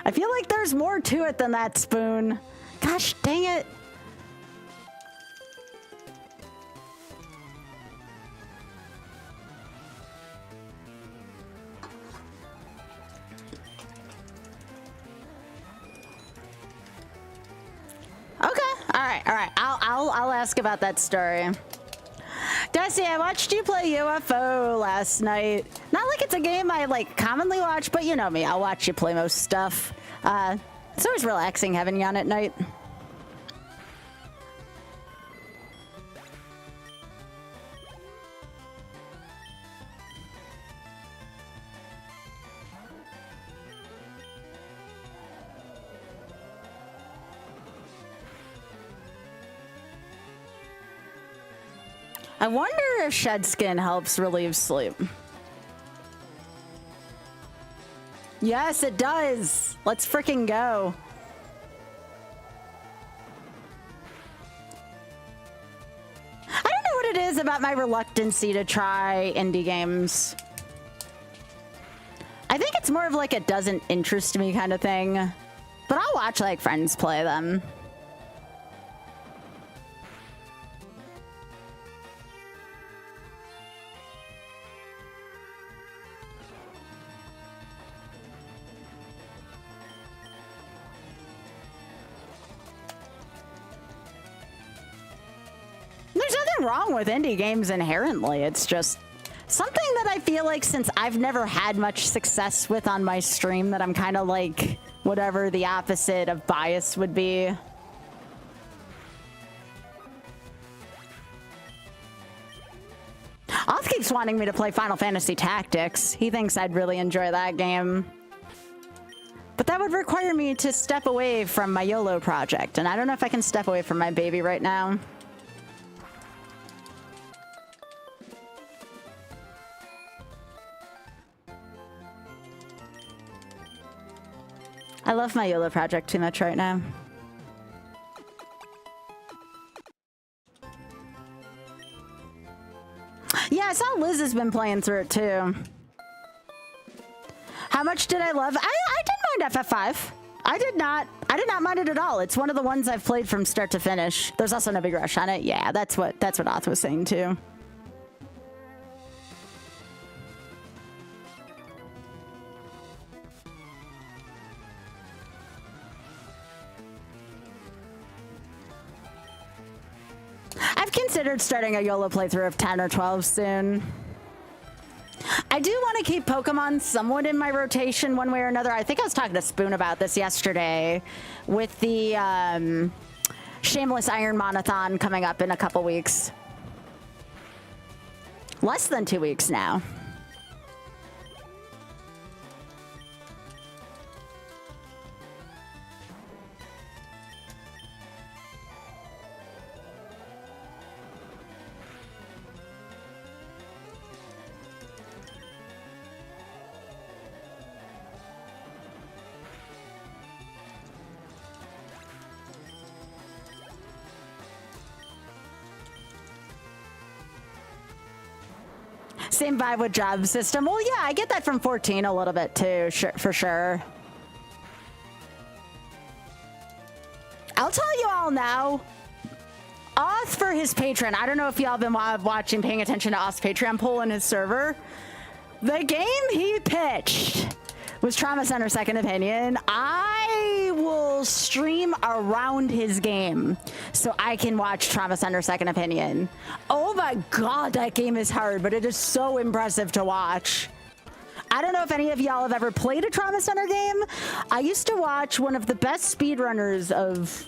I feel like there's more to it than that, Spoon. Gosh, dang it. Okay, all right. I'll ask about that story. Dusty, I watched you play UFO last night. Not like it's a game I like commonly watch, but you know me, I'll watch you play most stuff. It's always relaxing having you on at night. I wonder if shed skin helps relieve sleep. Yes, it does. Let's freaking go. I don't know what it is about my reluctancy to try indie games. I think it's more of like a doesn't interest me kind of thing. But I'll watch like friends play them. There's nothing wrong with indie games inherently. It's just something that I feel like since I've never had much success with on my stream that I'm kind of like whatever the opposite of bias would be. Oth keeps wanting me to play Final Fantasy Tactics. He thinks I'd really enjoy that game. But that would require me to step away from my YOLO project, and I don't know if I can step away from my baby right now. I love my YOLO project too much right now. Yeah, I saw Liz has been playing through it too. How much did I love? I didn't mind FF5. I did not mind it at all. It's one of the ones I've played from start to finish. There's also no big rush on it. Yeah, that's what Oth was saying too. I've considered starting a YOLO playthrough of 10 or 12 soon. I do want to keep Pokemon somewhat in my rotation one way or another. I think I was talking to Spoon about this yesterday with the Shameless Iron Monathon coming up in a couple weeks. Less than 2 weeks now. Same vibe with job system. Well, yeah, I get that from 14 a little bit too, for sure. I'll tell you all now. Oth for his Patreon. I don't know if y'all been watching, paying attention to Oth's Patreon poll in his server. The game he pitched was Trauma Center Second Opinion. I will stream around his game so I can watch Trauma Center Second Opinion. Oh my god, that game is hard, but it is so impressive to watch. I don't know if any of y'all have ever played a Trauma Center game. I used to watch one of the best speedrunners of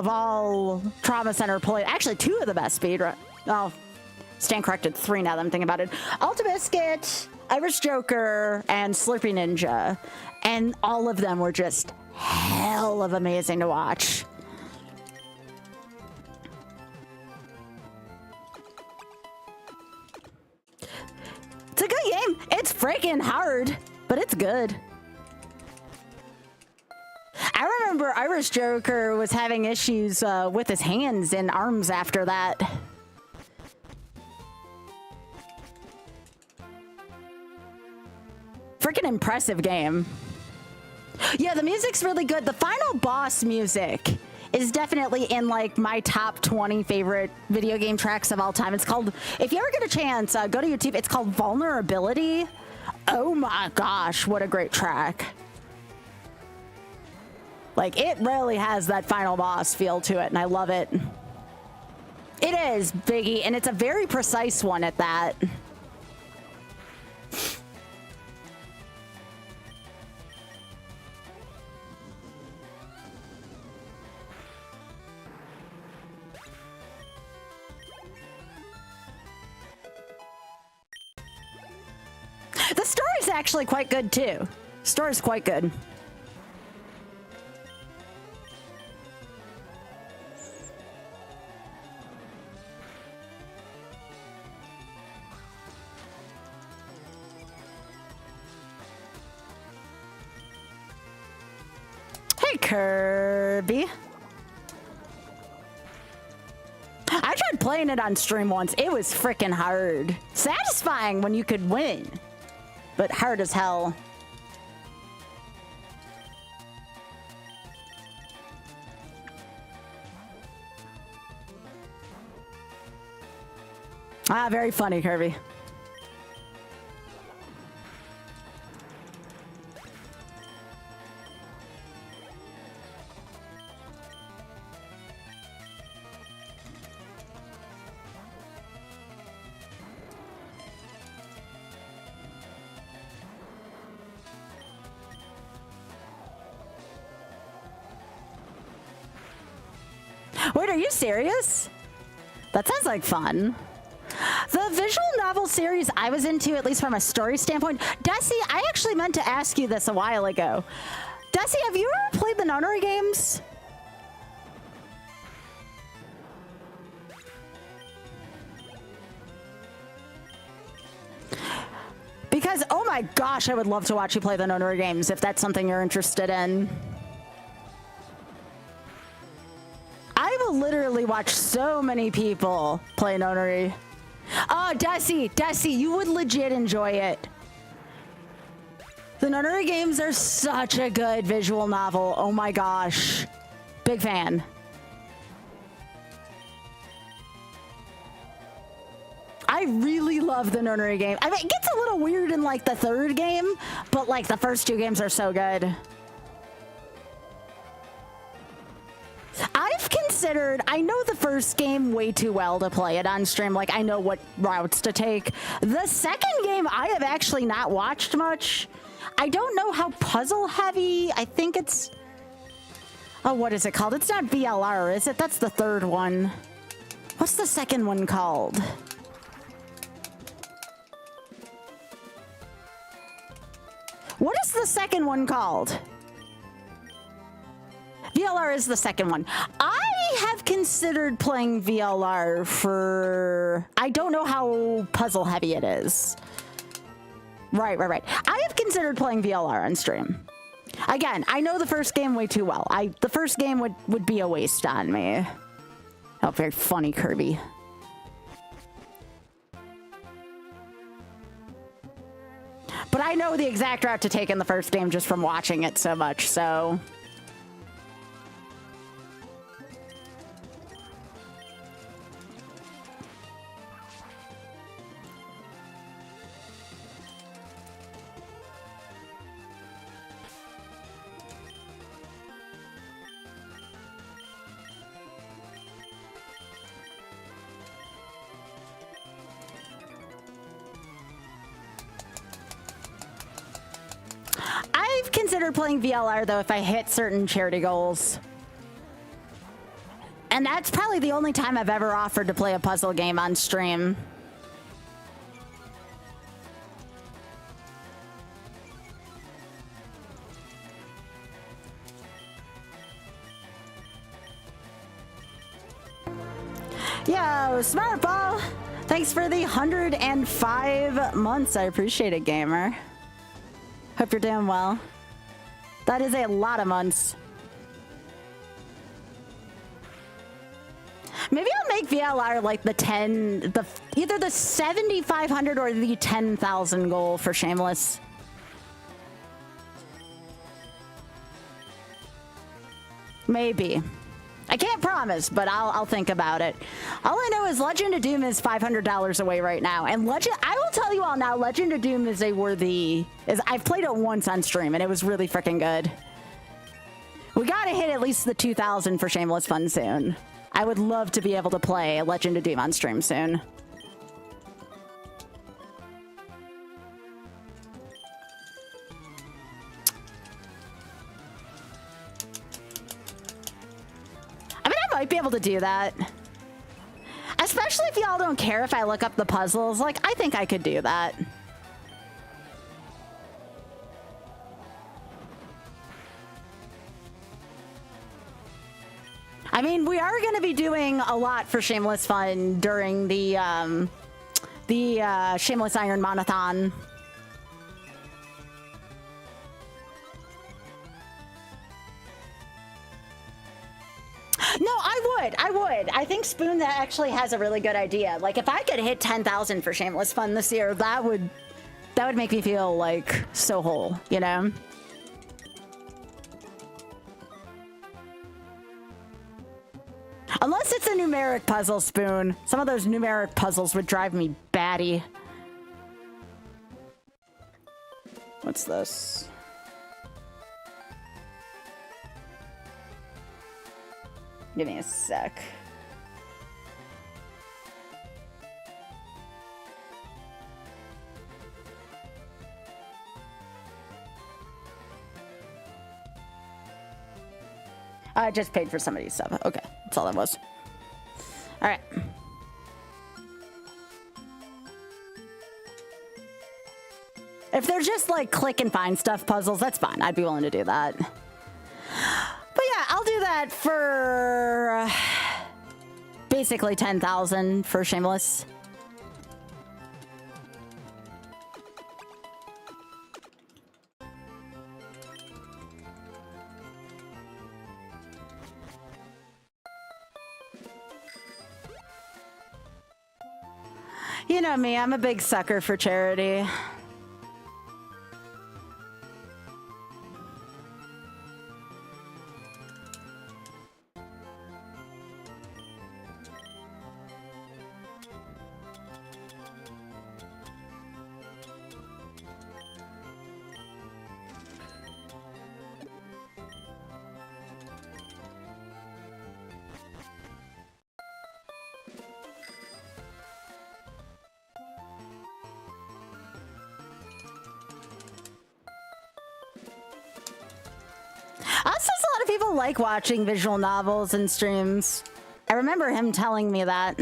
all Trauma Center play. Actually, two of the best speedrunners. Oh, stand corrected, 3 now that I'm thinking about it. Alta Biscuit, Irish Joker, and Slurpee Ninja. And all of them were just hell of amazing to watch. It's a good game. It's freaking hard, but it's good. I remember Irish Joker was having issues with his hands and arms after that. Freaking impressive game. Yeah, the music's really good. The final boss music is definitely in like my top 20 favorite video game tracks of all time. It's called, if you ever get a chance, go to YouTube. It's called Vulnerability. Oh my gosh, what a great track. Like, it really has that final boss feel to it, and I love it. It is, Biggie, and it's a very precise one at that. The story's actually quite good, too. Story's quite good. Hey, Kirby. I tried playing it on stream once. It was freaking hard. Satisfying when you could win, but hard as hell. Ah, very funny, Kirby. Wait, are you serious? That sounds like fun. The visual novel series I was into, at least from a story standpoint, Desi, I actually meant to ask you this a while ago. Desi, have you ever played the Nonary games? Because, oh my gosh, I would love to watch you play the Nonary games if that's something you're interested in. I will literally watch so many people play Nonary. Oh, Desi, you would legit enjoy it. The Nonary games are such a good visual novel. Oh my gosh. Big fan. I really love the Nonary game. I mean, it gets a little weird in like the third game, but like the first two games are so good. I've considered, I know the first game way too well to play it on stream. Like, I know what routes to take. The second game, I have actually not watched much. I don't know how puzzle heavy. I think it's... Oh, what is it called? It's not VLR, is it? That's the third one. What's the second one called? What is the second one called? VLR is the second one. I have considered playing VLR for... I don't know how puzzle heavy it is. Right. I have considered playing VLR on stream. Again, I know the first game way too well. The first game would be a waste on me. Oh, very funny, Kirby. But I know the exact route to take in the first game just from watching it so much, so... I've considered playing VLR, though, if I hit certain charity goals. And that's probably the only time I've ever offered to play a puzzle game on stream. Yo, Smart Ball! Thanks for the 105 months. I appreciate it, gamer. Hope you're doing well. That is a lot of months. Maybe I'll make VLR like either the 7,500 or the 10,000 goal for Shameless. Maybe. I can't promise, but I'll think about it. All I know is Legend of Doom is $500 away right now, and I will tell you all now, Legend of Doom is I've played it once on stream, and it was really freaking good. We gotta hit at least the 2,000 for Shameless Fun soon. I would love to be able to play Legend of Doom on stream soon. Might be able to do that. Especially if y'all don't care if I look up the puzzles. Like, I think I could do that. I mean, we are going to be doing a lot for Shameless Fun during the Shameless Iron Monathon. No, I would. I think Spoon actually has a really good idea. Like, if I could hit 10,000 for Shameless Fun this year, that would make me feel like so whole, you know? Unless it's a numeric puzzle, Spoon. Some of those numeric puzzles would drive me batty. What's this? Give me a sec. I just paid for somebody's stuff. Okay, that's all that was. All right. If they're just like click and find stuff puzzles, that's fine. I'd be willing to do that. But yeah, I'll do that for basically 10,000 for Shameless. You know me, I'm a big sucker for charity. Also, a lot of people like watching visual novels and streams. I remember him telling me that.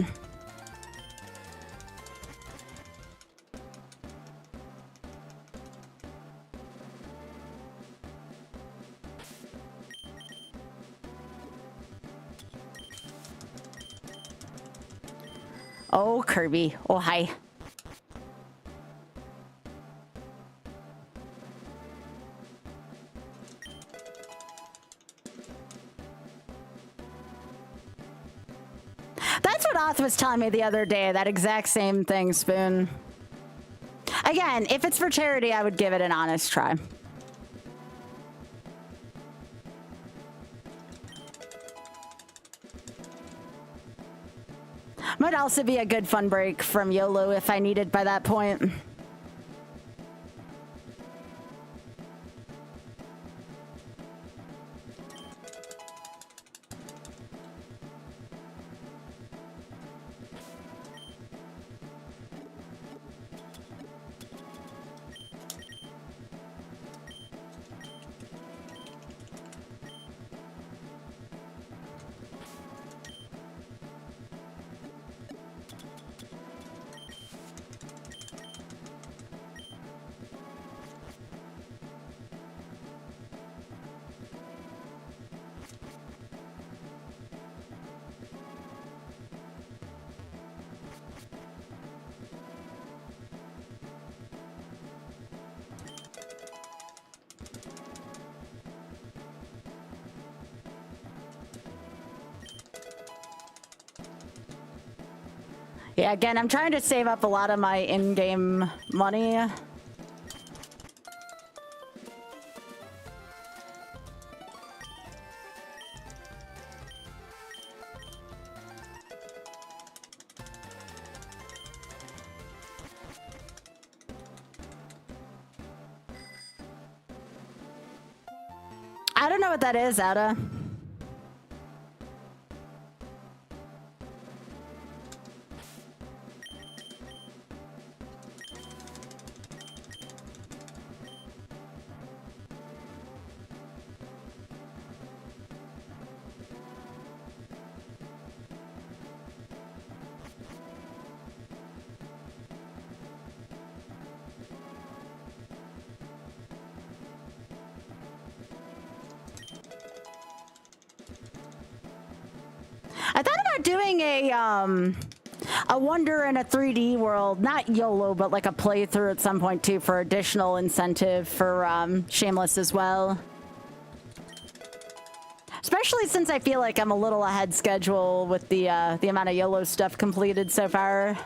Oh, Kirby. Oh, hi. That's what Oth was telling me the other day, that exact same thing, Spoon. Again, if it's for charity, I would give it an honest try. Might also be a good fun break from YOLO if I need it by that point. Yeah, again, I'm trying to save up a lot of my in-game money. I don't know what that is, Ada. I thought about doing a Wonder in a 3D world, not YOLO, but like a playthrough at some point too, for additional incentive for Shameless as well. Especially since I feel like I'm a little ahead schedule with the amount of YOLO stuff completed so far.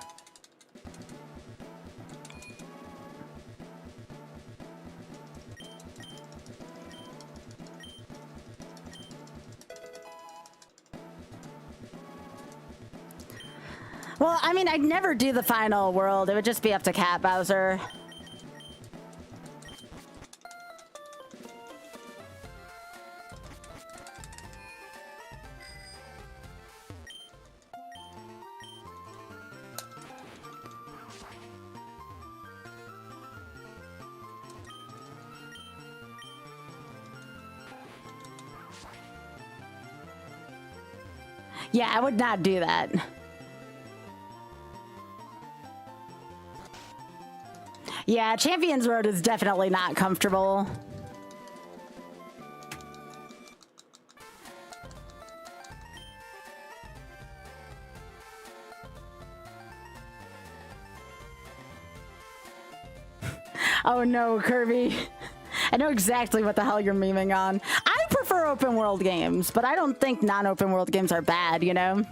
Well, I mean, I'd never do the final world. It would just be up to Cat Bowser. Yeah, I would not do that. Yeah, Champions Road is definitely not comfortable. Oh no, Kirby. I know exactly what the hell you're memeing on. I prefer open world games, but I don't think non-open world games are bad, you know?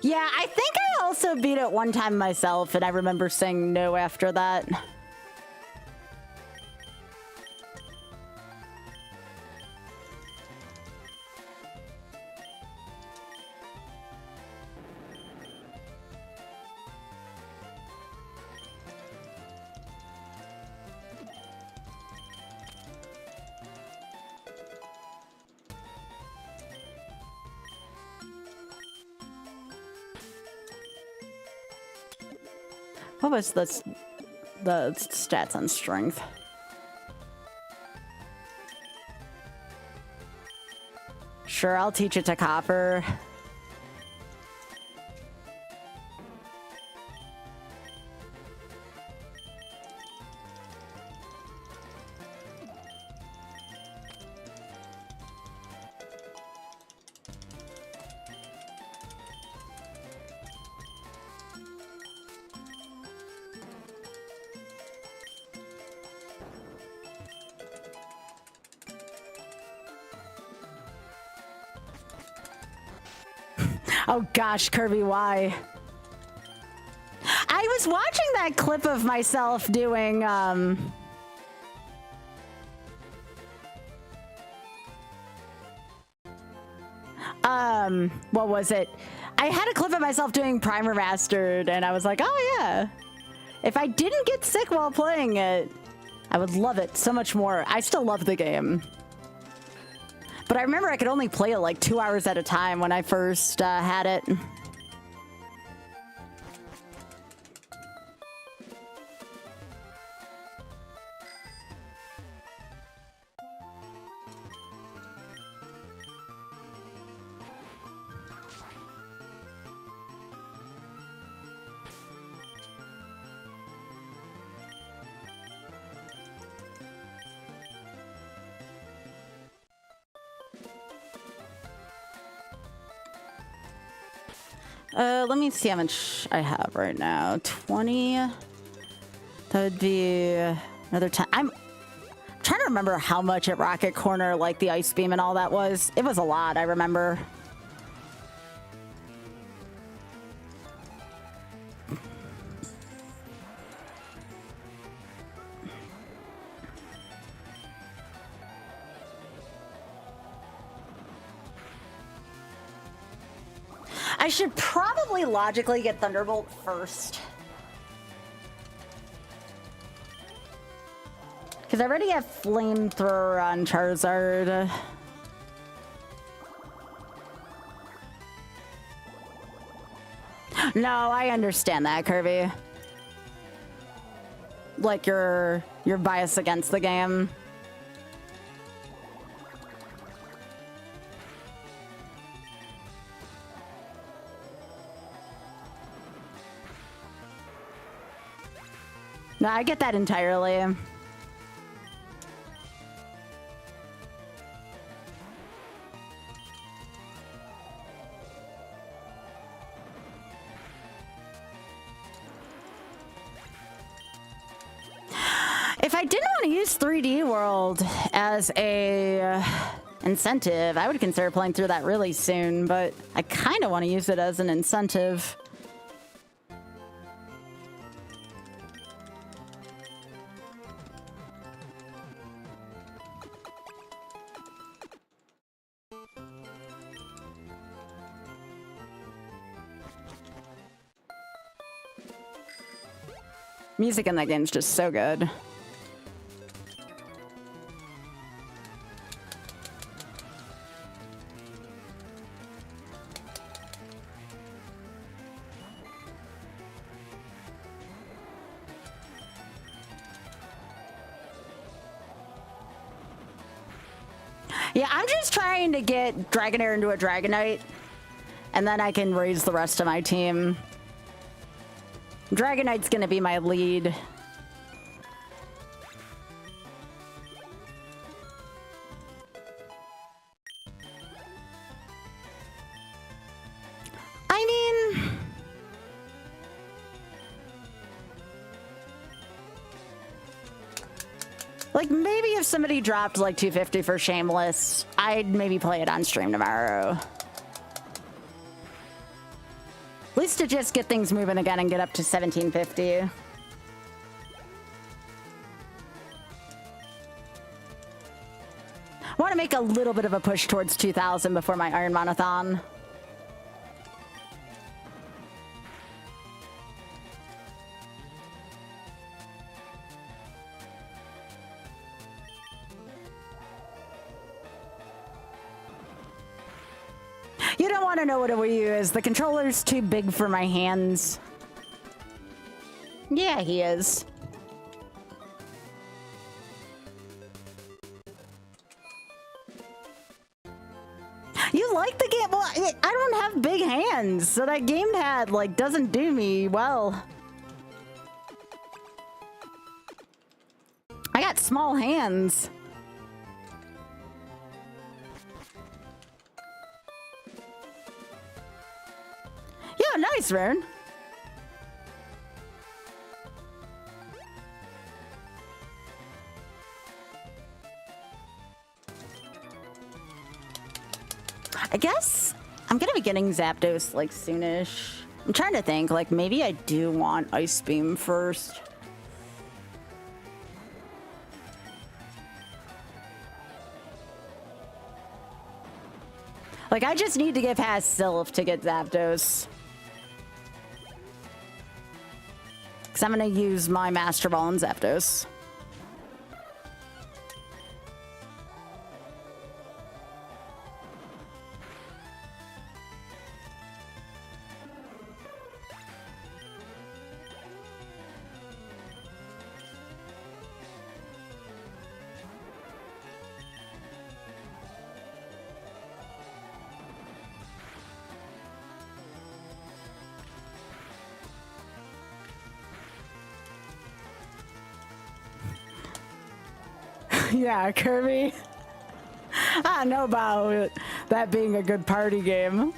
Yeah, I think I also beat it one time myself, and I remember saying no after that. What was the stats on strength? Sure, I'll teach it to Copper. Oh gosh, Kirby, why? I was watching that clip of myself doing, what was it? I had a clip of myself doing Primer Mastered, and I was like, oh yeah. If I didn't get sick while playing it, I would love it so much more. I still love the game. But I remember I could only play it like 2 hours at a time when I first had it. Let me see how much I have right now. 20. That would be another 10. I'm trying to remember how much at Rocket Corner, like the ice beam and all that was. It was a lot, I remember. I should probably logically get Thunderbolt first. Because I already have Flamethrower on Charizard. No, I understand that, Kirby. Like your bias against the game. No, I get that entirely. If I didn't want to use 3D World as a incentive, I would consider playing through that really soon, but I kind of want to use it as an incentive. Music in that game is just so good. Yeah, I'm just trying to get Dragonair into a Dragonite, and then I can raise the rest of my team. Dragonite's gonna be my lead. I mean, like, maybe if somebody dropped like 250 for Shameless, I'd maybe play it on stream tomorrow. At least to just get things moving again and get up to 1750. I want to make a little bit of a push towards 2000 before my Iron Monathon. You don't want to know what a Wii U is. The controller's too big for my hands. Yeah, he is. You like the game? Well, I don't have big hands, so that gamepad, like, doesn't do me well. I got small hands. Yeah, nice, Rune. I guess I'm gonna be getting Zapdos like soonish. I'm trying to think, like maybe I do want Ice Beam first. Like I just need to get past Sylph to get Zapdos. Because I'm gonna use my Master Ball on Zapdos. Yeah, Kirby. I don't know about that being a good party game.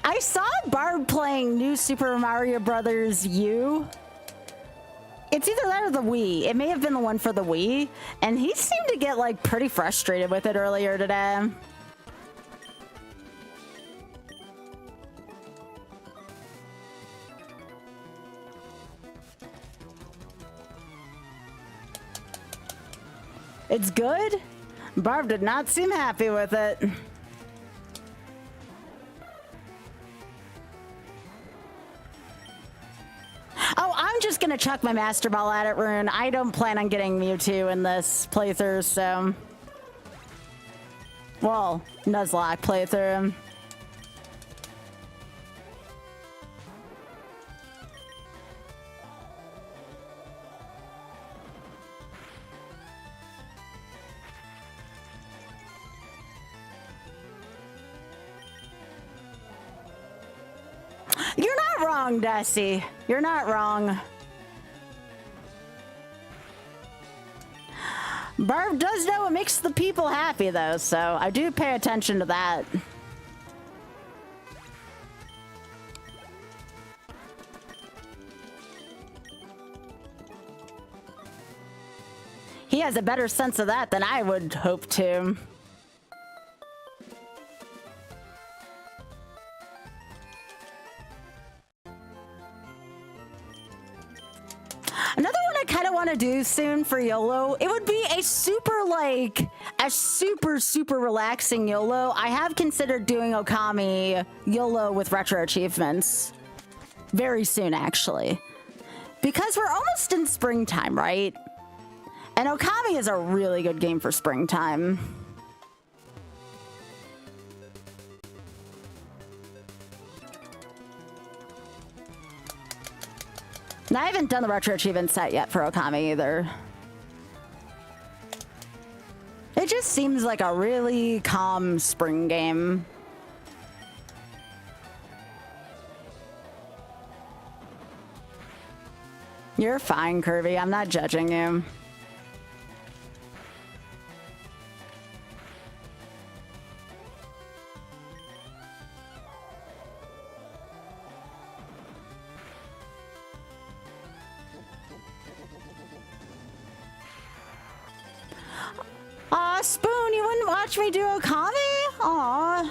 I saw Barb playing New Super Mario Brothers U. It's either that or the Wii. It may have been the one for the Wii. And he seemed to get like pretty frustrated with it earlier today. It's good. Barb did not seem happy with it. Oh, I'm just gonna chuck my Master Ball at it, Rune. I don't plan on getting Mewtwo in this playthrough, so... Well, Nuzlocke playthrough. You're not wrong, Dusty. You're not wrong. Barb does know what makes the people happy, though, so I do pay attention to that. He has a better sense of that than I would hope to. Another one I kind of want to do soon for YOLO, it would be a super relaxing YOLO. I have considered doing Okami YOLO with retro achievements very soon, actually. Because we're almost in springtime, right? And Okami is a really good game for springtime. And I haven't done the retro achievement set yet for Okami either. just seems like a really calm spring game. You're fine, Kirby. I'm not judging you. Aw, Spoon, you wouldn't watch me do Okami? Aw.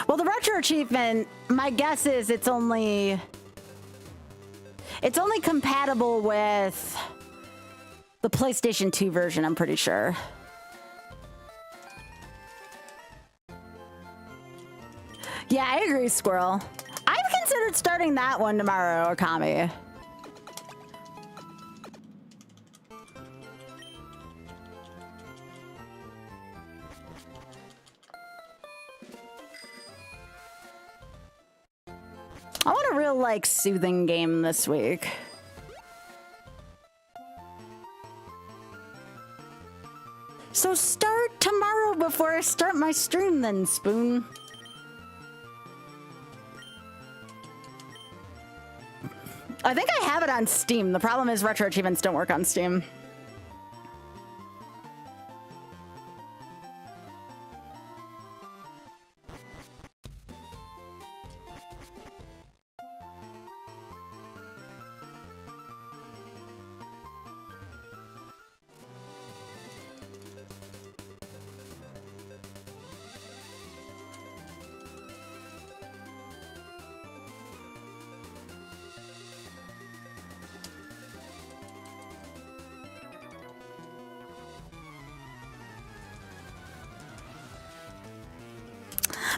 Well, the retro achievement, my guess is it's only compatible with the PlayStation 2 version, I'm pretty sure. Yeah, I agree, Squirrel. I've considered starting that one tomorrow, Okami. I want a real, like, soothing game this week. So start tomorrow before I start my stream then, Spoon. I think I have it on Steam. The problem is retro achievements don't work on Steam.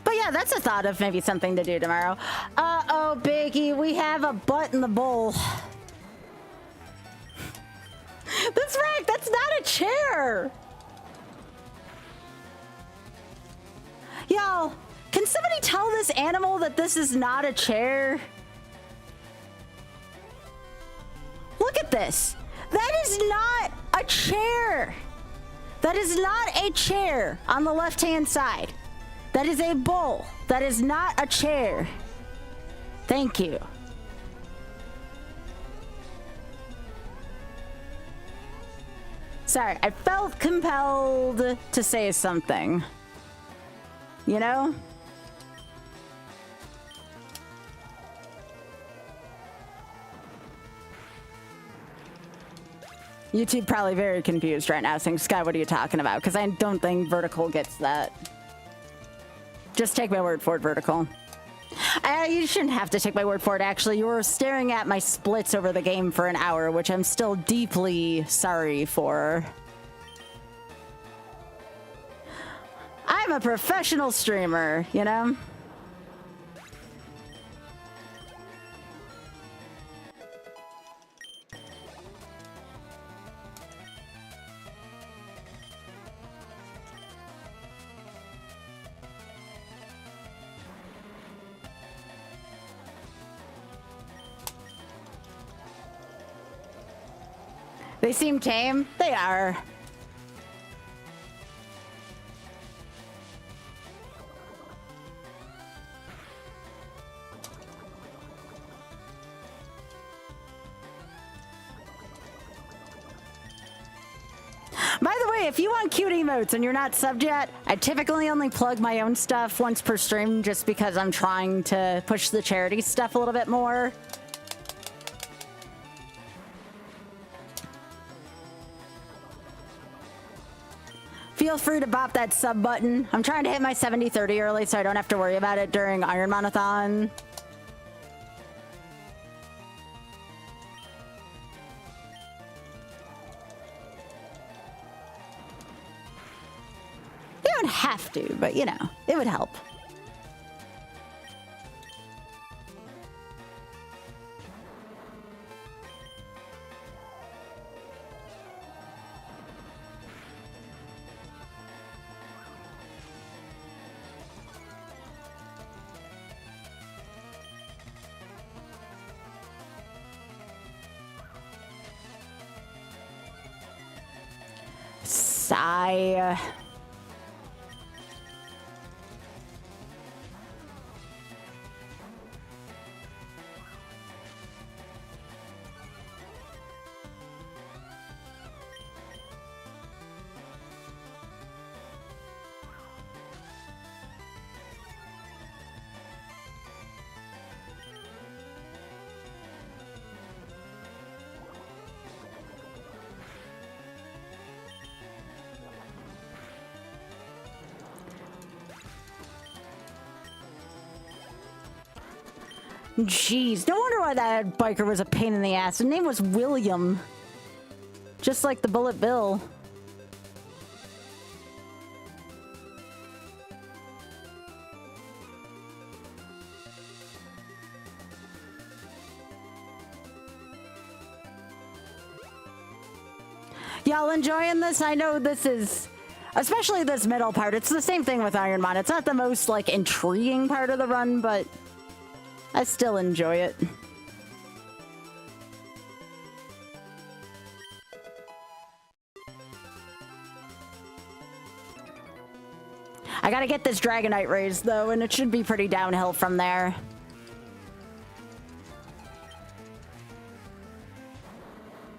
But yeah, that's a thought of maybe something to do tomorrow. Uh-oh, Biggie, we have a butt in the bowl. That's right, that's not a chair. Y'all, can somebody tell this animal that this is not a chair? Look at this. That is not a chair. That is not a chair on the left-hand side. That is a bowl. That is not a chair. Thank you. Sorry, I felt compelled to say something. You know? YouTube probably very confused right now, saying, Sky, what are you talking about? Because I don't think Vertical gets that. Just take my word for it, Vertical. You shouldn't have to take my word for it, actually. You were staring at my splits over the game for an hour, which I'm still deeply sorry for. I'm a professional streamer, you know? They seem tame. They are. By the way, if you want cute emotes and you're not subbed yet, I typically only plug my own stuff once per stream just because I'm trying to push the charity stuff a little bit more. Feel free to bop that sub button. I'm trying to hit my 70-30 early so I don't have to worry about it during Iron Monathon. You don't have to, but you know, it would help. Sigh. Jeez, no wonder why that biker was a pain in the ass. His name was William. Just like the Bullet Bill. Y'all enjoying this? I know this is, especially this middle part. It's the same thing with Ironmon. It's not the most, like, intriguing part of the run, but I still enjoy it. I gotta get this Dragonite raised, though, and it should be pretty downhill from there.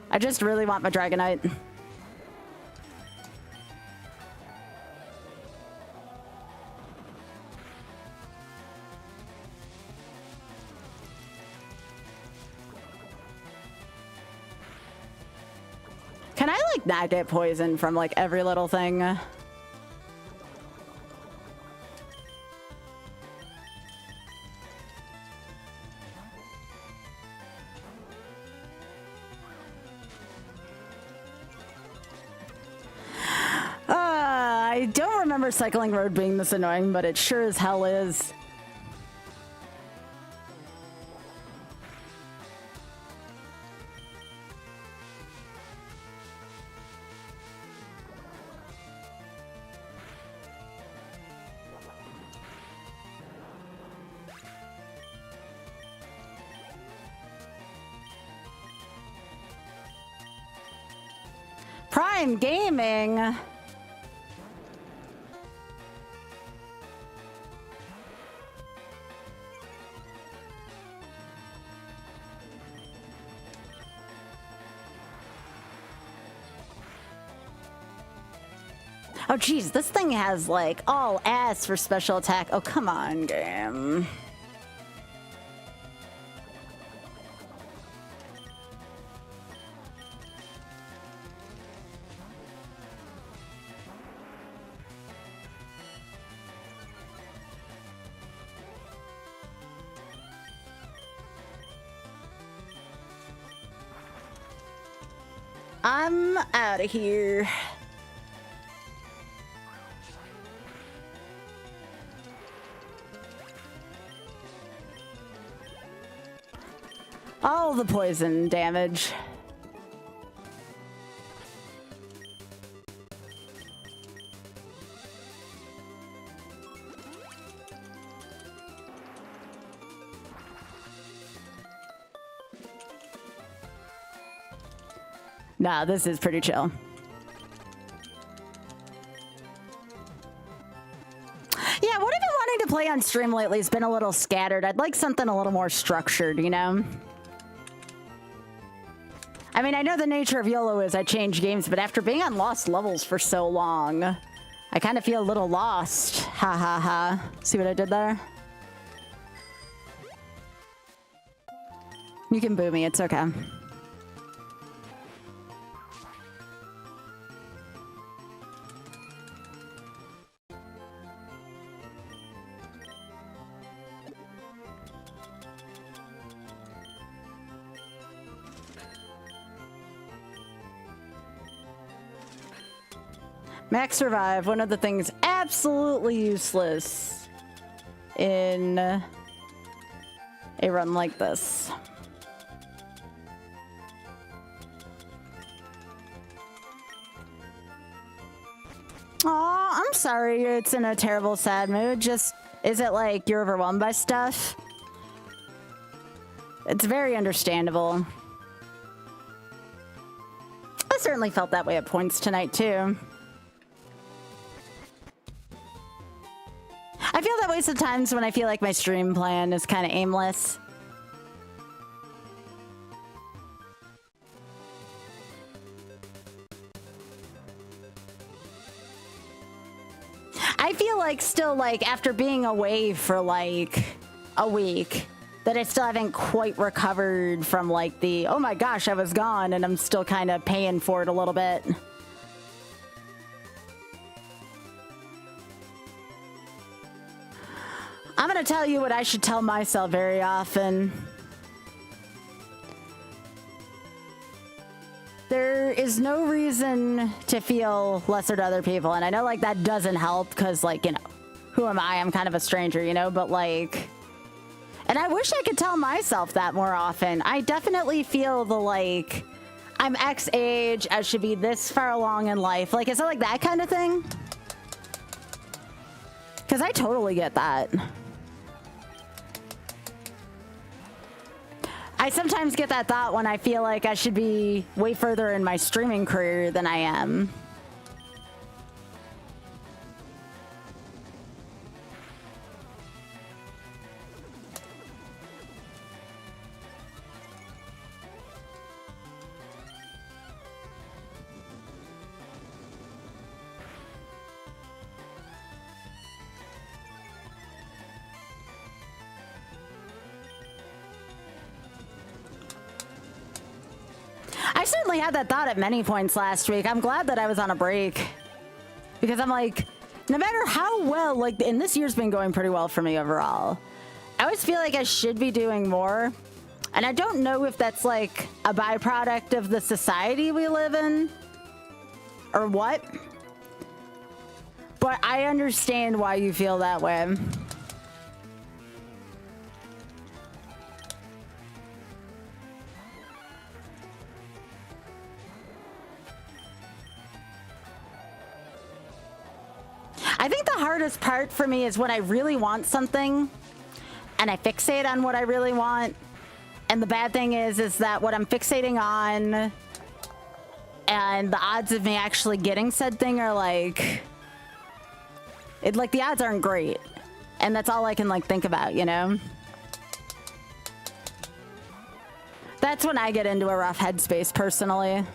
I just really want my Dragonite. Can I, like, not get poisoned from, like, every little thing? I don't remember Cycling Road being this annoying, but it sure as hell is. Prime Gaming. Oh, geez, this thing has, like, all ass for special attack. Oh, come on, game. I'm out of here. All the poison damage. Nah, this is pretty chill. Yeah, what I've been wanting to play on stream lately has been a little scattered. I'd like something a little more structured, you know? I mean, I know the nature of YOLO is I change games, but after being on lost levels for so long, I kind of feel a little lost. Ha ha ha. See what I did there? You can boo me, it's okay. Max Survive, one of the things absolutely useless in a run like this. Aw, I'm sorry it's in a terrible, sad mood. Just, is it like you're overwhelmed by stuff? It's very understandable. I certainly felt that way at points tonight, too. always the times when I feel like my stream plan is kind of aimless. I feel like still, like, after being away for like a week, that I still haven't quite recovered from like the, oh my gosh, I was gone, and I'm still kind of paying for it a little bit. I'm gonna tell you what I should tell myself very often. There is no reason to feel lesser to other people. And I know, like, that doesn't help because, like, you know, who am I? I'm kind of a stranger, you know, but like, and I wish I could tell myself that more often. I definitely feel the, like, I'm X age, I should be this far along in life. Like, is it like that kind of thing? Because I totally get that. I sometimes get that thought when I feel like I should be way further in my streaming career than I am. I certainly had that thought at many points last week. I'm glad that I was on a break. Because I'm like, no matter how well, like, and this year's been going pretty well for me overall. I always feel like I should be doing more. And I don't know if that's like a byproduct of the society we live in or what. But I understand why you feel that way. I think the hardest part for me is when I really want something and I fixate on what I really want. And the bad thing is that what I'm fixating on and the odds of me actually getting said thing are like, like the odds aren't great. And that's all I can like think about, you know? That's when I get into a rough headspace personally.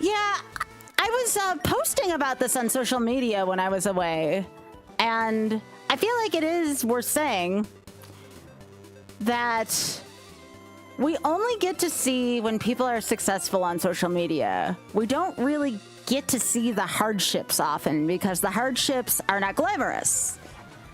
Yeah, I was posting about this on social media when I was away, and I feel like it is worth saying that we only get to see when people are successful on social media. We don't really get to see the hardships often because the hardships are not glamorous.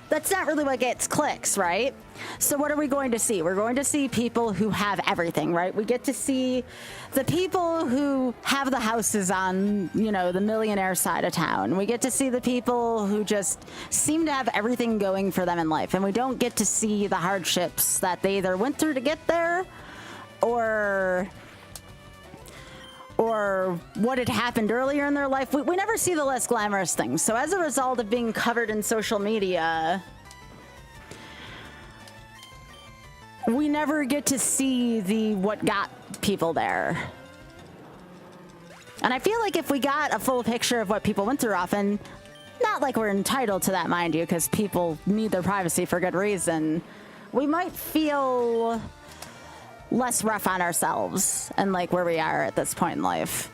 That's not really what gets clicks, right? So what are we going to see? We're going to see people who have everything, right? We get to see the people who have the houses on, you know, the millionaire side of town. We get to see the people who just seem to have everything going for them in life. And we don't get to see the hardships that they either went through to get there or what had happened earlier in their life. We never see the less glamorous things. So as a result of being covered in social media, we never get to see the what got people there. And I feel like if we got a full picture of what people went through often, not like we're entitled to that, mind you, because people need their privacy for good reason, we might feel less rough on ourselves and like where we are at this point in life.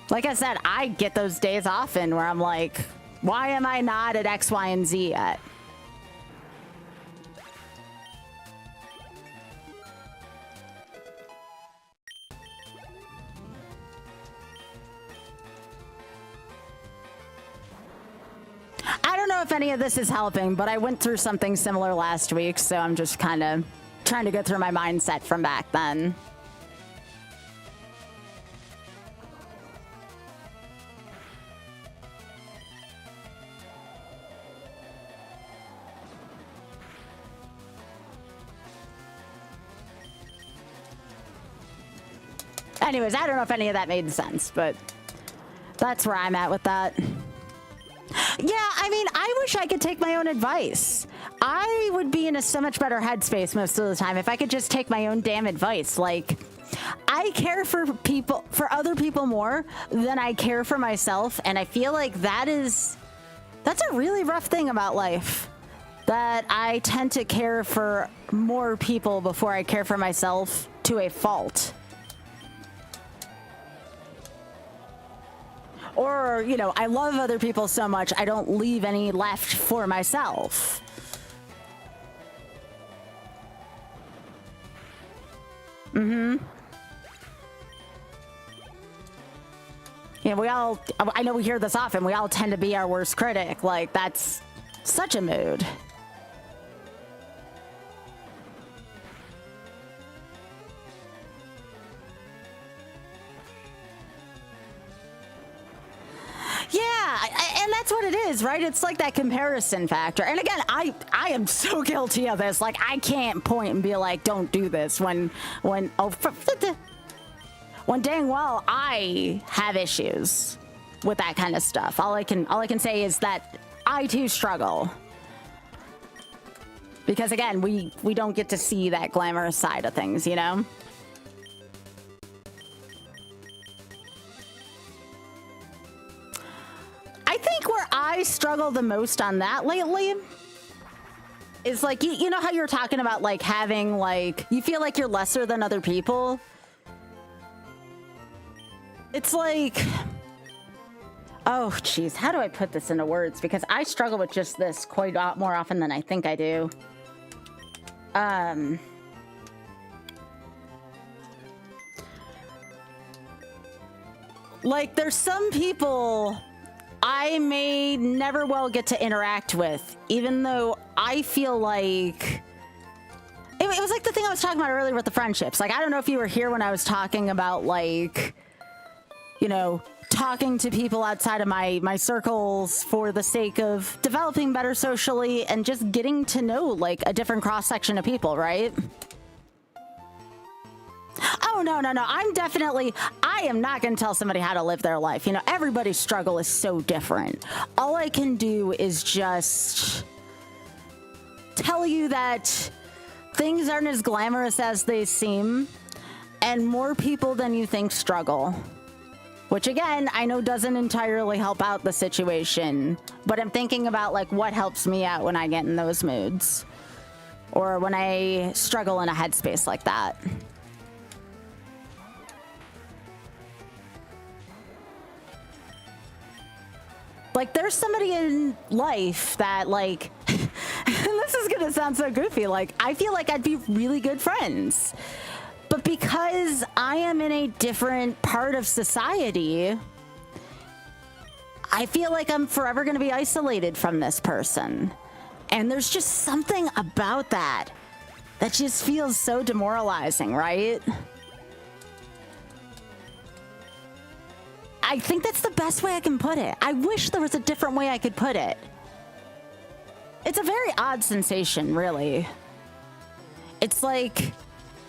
Like I said, I get those days often where I'm like, why am I not at X, Y, and Z yet? I don't know if any of this is helping, but I went through something similar last week, so I'm just kind of trying to go through my mindset from back then. Anyways, I don't know if any of that made sense, but That's where I'm at with that. Yeah, I mean, I wish I could take my own advice. I would be in a so much better headspace most of the time if I could just take my own damn advice. Like, I care for other people more than I care for myself, and I feel like that's a really rough thing about life. That I tend to care for more people before I care for myself to a fault. Or, you know, I love other people so much, I don't leave any left for myself. Mm-hmm. Yeah, I know we hear this often, we all tend to be our worst critic. Like, that's such a mood. Yeah, and that's what it is, right? It's like that comparison factor. And again, I am so guilty of this. Like, I can't point and be like, don't do this when dang well I have issues with that kind of stuff. All I can say is that I too struggle. Because again, we don't get to see that glamorous side of things, you know? I think where I struggle the most on that lately is like, you know how you're talking about like having like, you feel like you're lesser than other people? It's like, oh geez, how do I put this into words? Because I struggle with just this quite more often than I think I do. Like there's some people I may never well get to interact with, even though I feel like it was like the thing I was talking about earlier with the friendships. Like, I don't know if you were here when I was talking about like, you know, talking to people outside of my circles for the sake of developing better socially and just getting to know like a different cross section of people, right? Oh, no. I am not going to tell somebody how to live their life. You know, everybody's struggle is so different. All I can do is just tell you that things aren't as glamorous as they seem, and more people than you think struggle. Which, again, I know doesn't entirely help out the situation, but I'm thinking about, like, what helps me out when I get in those moods. Or when I struggle in a headspace like that. Like, there's somebody in life that, like, and this is gonna sound so goofy, like, I feel like I'd be really good friends. But because I am in a different part of society, I feel like I'm forever gonna be isolated from this person. And there's just something about that just feels so demoralizing, right? I think that's the best way I can put it. I wish there was a different way I could put it. It's a very odd sensation, really. It's like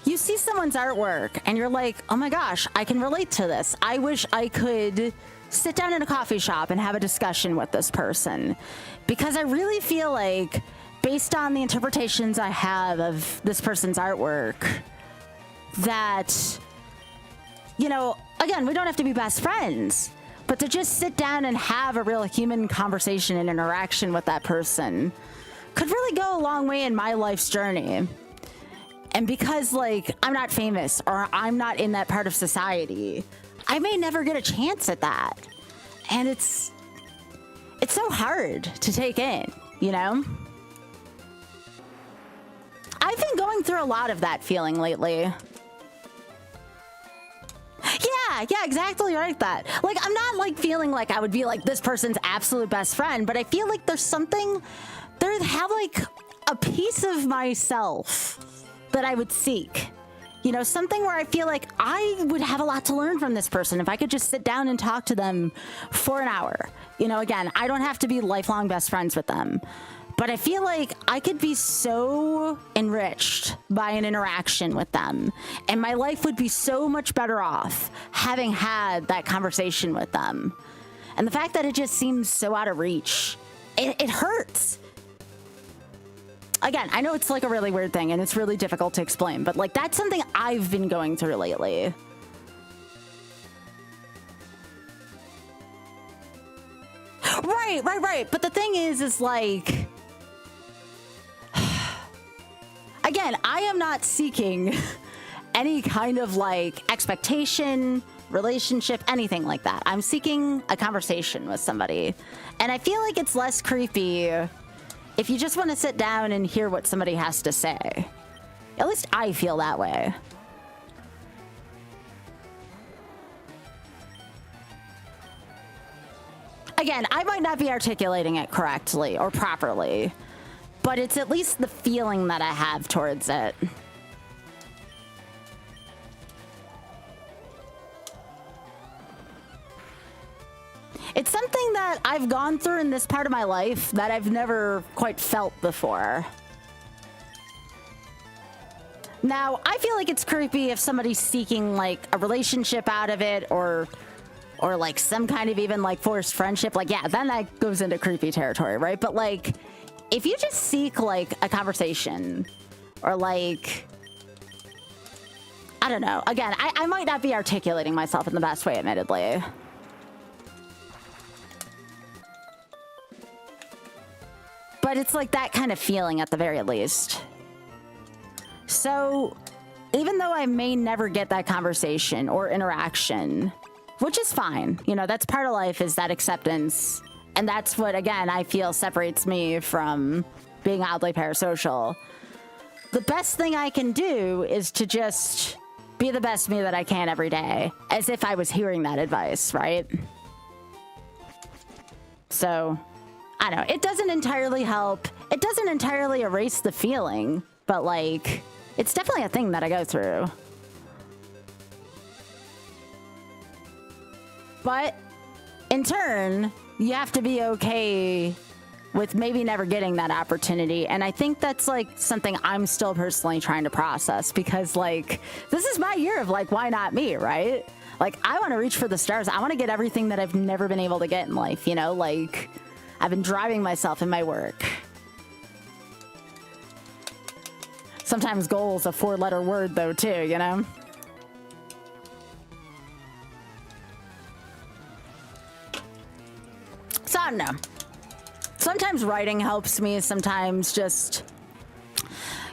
you see someone's artwork and you're like, oh my gosh, I can relate to this. I wish I could sit down in a coffee shop and have a discussion with this person. Because I really feel like, based on the interpretations I have of this person's artwork, that, you know, again, we don't have to be best friends, but to just sit down and have a real human conversation and interaction with that person could really go a long way in my life's journey. And because, like, I'm not famous or I'm not in that part of society, I may never get a chance at that. And it's so hard to take in, you know? I've been going through a lot of that feeling lately. Yeah, exactly right that. Like, I'm not, like, feeling like I would be, like, this person's absolute best friend, but I feel like there's something, have, like, a piece of myself that I would seek. You know, something where I feel like I would have a lot to learn from this person if I could just sit down and talk to them for an hour. You know, again, I don't have to be lifelong best friends with them. But I feel like I could be so enriched by an interaction with them. And my life would be so much better off having had that conversation with them. And the fact that it just seems so out of reach, it hurts. Again, I know it's like a really weird thing and it's really difficult to explain, but like that's something I've been going through lately. Right. But the thing is like, again, I am not seeking any kind of like expectation, relationship, anything like that. I'm seeking a conversation with somebody. And I feel like it's less creepy if you just want to sit down and hear what somebody has to say. At least I feel that way. Again, I might not be articulating it correctly or properly, but it's at least the feeling that I have towards it. It's something that I've gone through in this part of my life that I've never quite felt before. Now, I feel like it's creepy if somebody's seeking like a relationship out of it or like some kind of even like forced friendship. Like, yeah, then that goes into creepy territory, right? But like, if you just seek like a conversation or like, I don't know. Again, I might not be articulating myself in the best way, admittedly. But it's like that kind of feeling at the very least. So even though I may never get that conversation or interaction, which is fine, you know, that's part of life, is that acceptance. And that's what, again, I feel separates me from being oddly parasocial. The best thing I can do is to just be the best me that I can every day, as if I was hearing that advice, right? So, I don't know. It doesn't entirely help. It doesn't entirely erase the feeling, but like, it's definitely a thing that I go through. But in turn, you have to be okay with maybe never getting that opportunity. And I think that's like something I'm still personally trying to process, because like, this is my year of like, why not me, right? Like, I want to reach for the stars. I want to get everything that I've never been able to get in life, you know? Like, I've been driving myself in my work. Sometimes goal is a 4-letter word though too, you know? So I don't know. Sometimes writing helps me. Sometimes just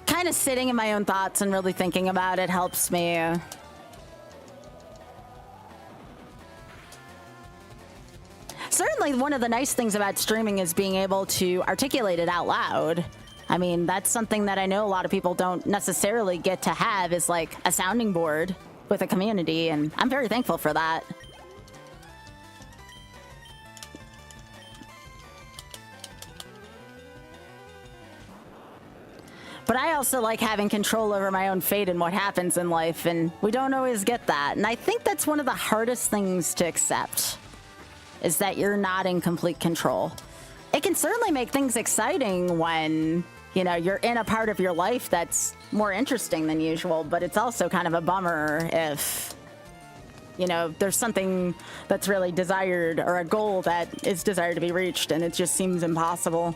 kind of sitting in my own thoughts and really thinking about it helps me. Certainly one of the nice things about streaming is being able to articulate it out loud. I mean, that's something that I know a lot of people don't necessarily get to have, is like a sounding board with a community, and I'm very thankful for that. But I also like having control over my own fate and what happens in life, and we don't always get that. And I think that's one of the hardest things to accept, is that you're not in complete control. It can certainly make things exciting when, you know, you're in a part of your life that's more interesting than usual, but it's also kind of a bummer if, you know, there's something that's really desired or a goal that is desired to be reached and it just seems impossible.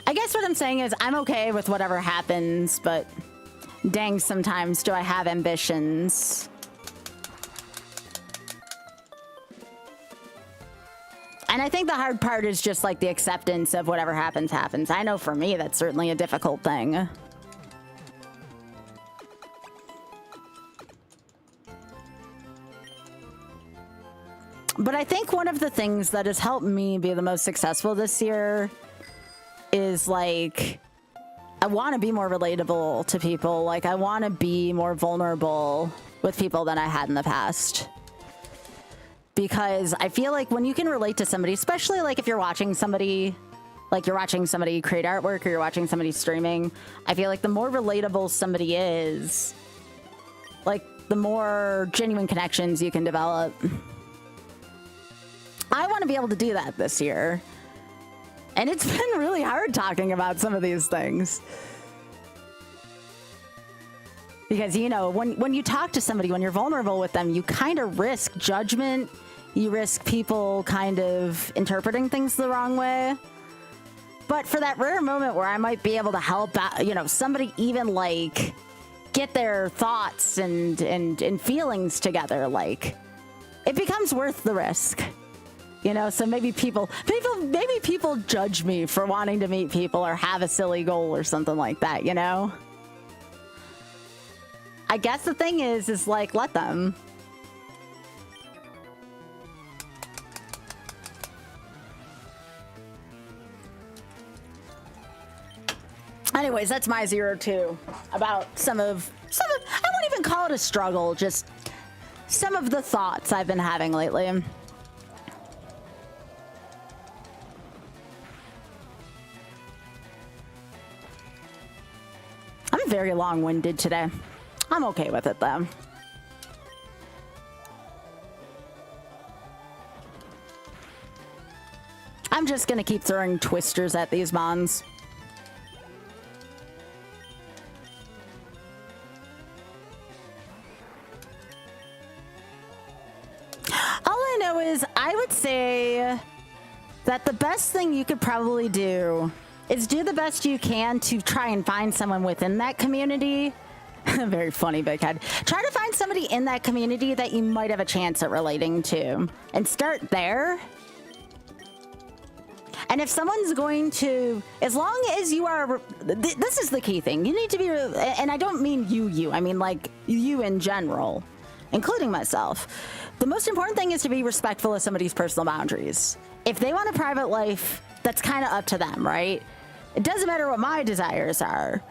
I guess what I'm saying is I'm okay with whatever happens, but dang, sometimes do I have ambitions. And I think the hard part is just like the acceptance of whatever happens, happens. I know for me, that's certainly a difficult thing. But I think one of the things that has helped me be the most successful this year is like, I want to be more relatable to people. Like, I want to be more vulnerable with people than I had in the past. Because I feel like when you can relate to somebody, especially like if you're watching somebody, like you're watching somebody create artwork or you're watching somebody streaming, I feel like the more relatable somebody is, like the more genuine connections you can develop. I want to be able to do that this year. And it's been really hard talking about some of these things. Because, you know, when you talk to somebody, when you're vulnerable with them, you kind of risk judgment. You risk people kind of interpreting things the wrong way. But for that rare moment where I might be able to help out, you know, somebody even like get their thoughts and feelings together, like it becomes worth the risk. You know, so maybe people judge me for wanting to meet people or have a silly goal or something like that, you know? I guess the thing is like, let them. Anyways, that's my 0-2 about some of, I won't even call it a struggle, just some of the thoughts I've been having lately. I'm very long-winded today. I'm okay with it, though. I'm just gonna keep throwing twisters at these mons. All I know is I would say that the best thing you could probably do is do the best you can to try and find someone within that community. Very funny, big head. Try to find somebody in that community that you might have a chance at relating to and start there. And if someone's going to, as long as you are, this is the key thing. You need to be, and I don't mean you, I mean like you in general, including myself. The most important thing is to be respectful of somebody's personal boundaries. If they want a private life, that's kind of up to them, right? It doesn't matter what my desires are.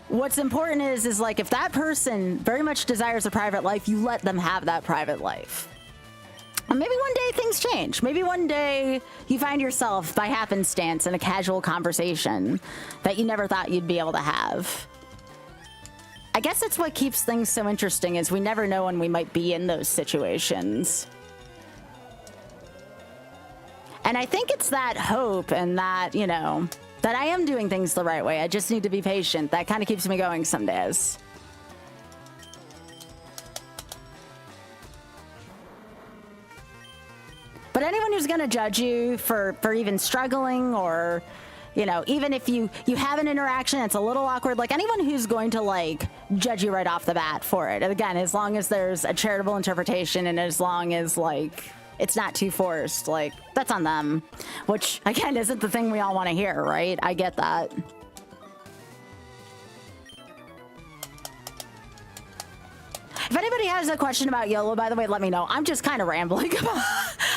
What's important is like if that person very much desires a private life, you let them have that private life. And maybe one day things change. Maybe one day you find yourself by happenstance in a casual conversation that you never thought you'd be able to have. I guess that's what keeps things so interesting is we never know when we might be in those situations. And I think it's that hope and that, you know, that I am doing things the right way. I just need to be patient. That kind of keeps me going some days. But anyone who's going to judge you for even struggling or, you know, even if you have an interaction, it's a little awkward. Like anyone who's going to like judge you right off the bat for it. And again, as long as there's a charitable interpretation and as long as like it's not too forced, like that's on them, which again isn't the thing we all want to hear, right? I get that. If anybody has a question about YOLO, by the way, let me know. I'm just kind of rambling about,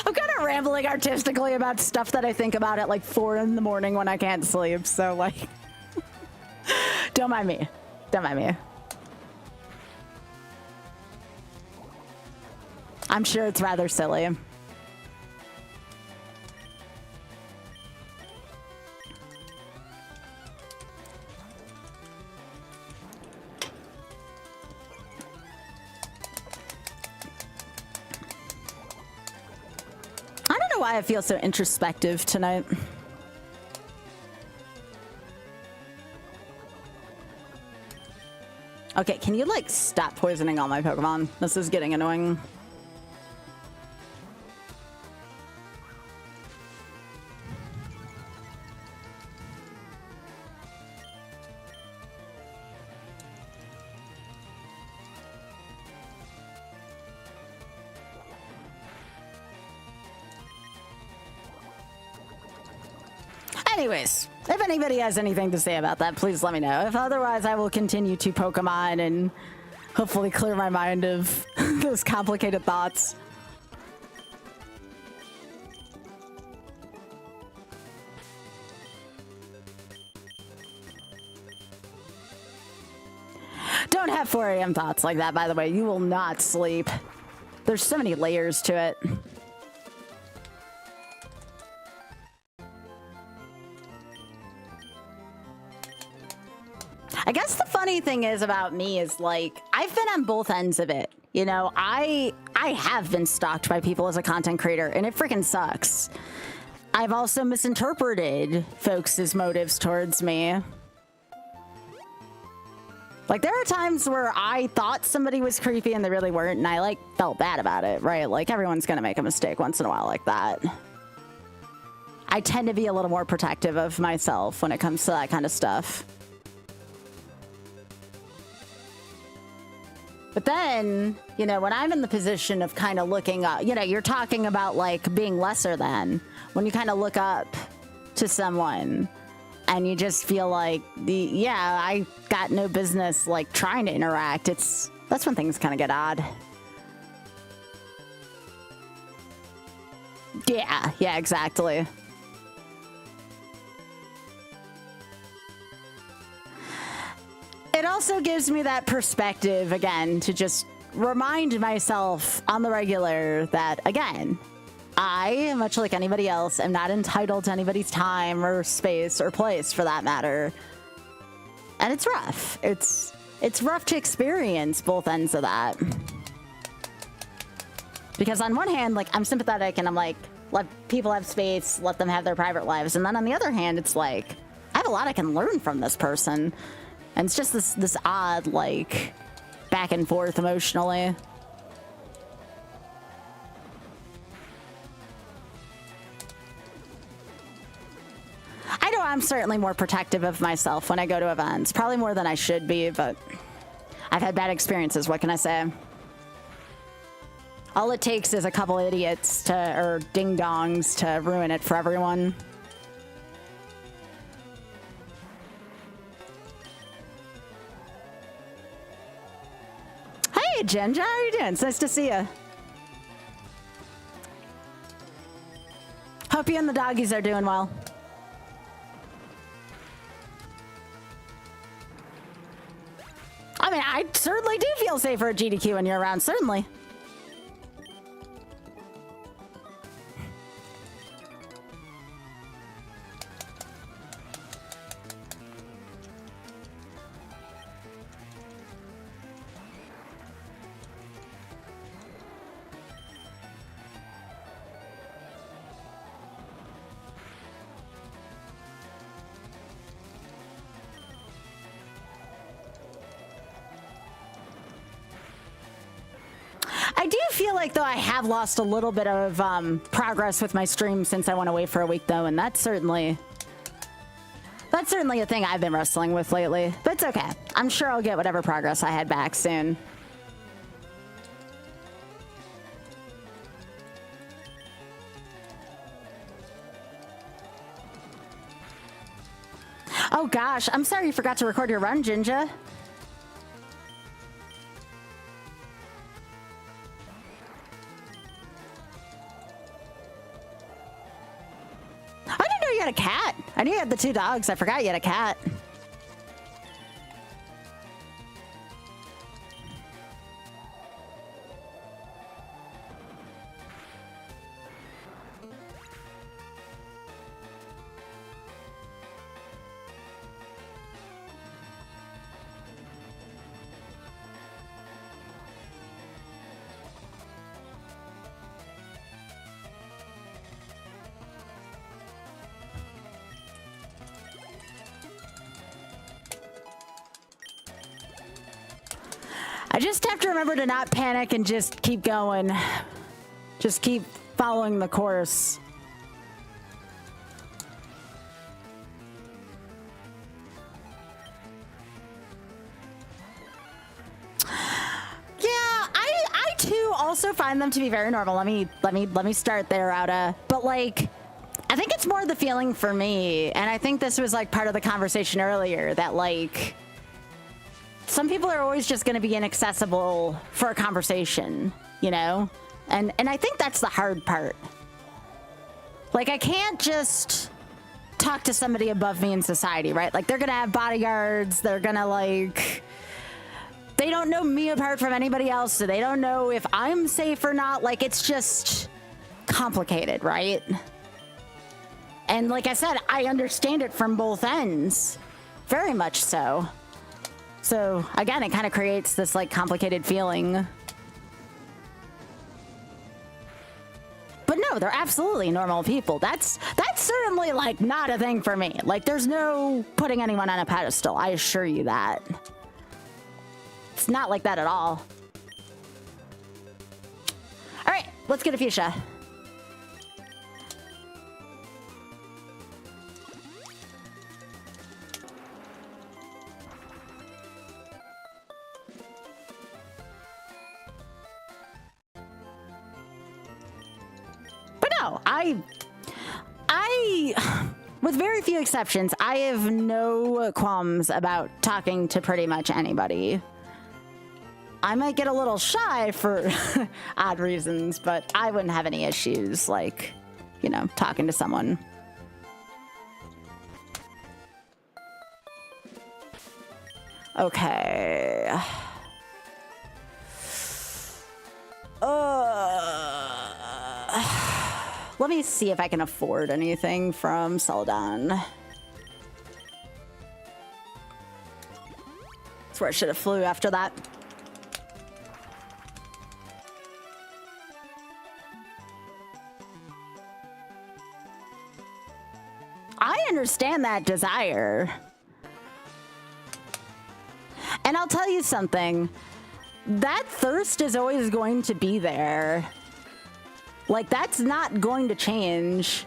I'm kind of rambling artistically about stuff that I think about at like 4 in the morning when I can't sleep. So like, don't mind me. Don't mind me. I'm sure it's rather silly. I don't know why I feel so introspective tonight. Okay, can you like stop poisoning all my Pokemon? This is getting annoying. Anyways, if anybody has anything to say about that, please let me know. If otherwise, I will continue to Pokemon and hopefully clear my mind of those complicated thoughts. Don't have 4 a.m. thoughts like that, by the way. You will not sleep. There's so many layers to it. I guess the funny thing is about me is like, I've been on both ends of it. You know, I have been stalked by people as a content creator, and it freaking sucks. I've also misinterpreted folks' motives towards me. Like, there are times where I thought somebody was creepy and they really weren't, and I, like, felt bad about it, right? Like, everyone's gonna make a mistake once in a while like that. I tend to be a little more protective of myself when it comes to that kind of stuff. But then, you know, when I'm in the position of kind of looking up, you know, you're talking about, like, being lesser than, when you kind of look up to someone and you just feel like, yeah, I got no business, like, trying to interact. That's when things kind of get odd. Yeah, exactly. It also gives me that perspective, again, to just remind myself on the regular that, again, I, much like anybody else, am not entitled to anybody's time or space or place, for that matter. And it's rough. It's rough to experience both ends of that. Because on one hand, like, I'm sympathetic and I'm like, let people have space, let them have their private lives. And then on the other hand, it's like, I have a lot I can learn from this person. And it's just this odd, like, back and forth emotionally. I know I'm certainly more protective of myself when I go to events. Probably more than I should be, but I've had bad experiences. What can I say? All it takes is a couple idiots or ding-dongs to ruin it for everyone. Hey, Ginger, how are you doing? It's nice to see you. Hope you and the doggies are doing well. I mean, I certainly do feel safer at GDQ when you're around, certainly. I do feel like, though, I have lost a little bit of progress with my stream since I went away for a week, though, and that's certainly a thing I've been wrestling with lately. But it's okay. I'm sure I'll get whatever progress I had back soon. Oh gosh, I'm sorry you forgot to record your run, Jinja. You had a cat. I knew you had the 2 dogs. I forgot you had a cat. I just have to remember to not panic and just keep going. Just keep following the course. Yeah, I too also find them to be very normal. Let me start there, Rauda. But like, I think it's more the feeling for me, and I think this was like part of the conversation earlier, that like, some people are always just going to be inaccessible for a conversation, you know? And I think that's the hard part. Like, I can't just talk to somebody above me in society, right? Like, they're going to have bodyguards. They're going to, like... They don't know me apart from anybody else, so they don't know if I'm safe or not. Like, it's just complicated, right? And like I said, I understand it from both ends. Very much so. So, again, it kind of creates this, like, complicated feeling. But no, they're absolutely normal people. That's certainly, like, not a thing for me. Like, there's no putting anyone on a pedestal. I assure you that. It's not like that at all. All right, let's get a fuchsia. But no, with very few exceptions, I have no qualms about talking to pretty much anybody. I might get a little shy for odd reasons, but I wouldn't have any issues, like, you know, talking to someone. Okay. Let me see if I can afford anything from Celadon. That's where I should have flew after that. I understand that desire. And I'll tell you something. That thirst is always going to be there. Like, that's not going to change.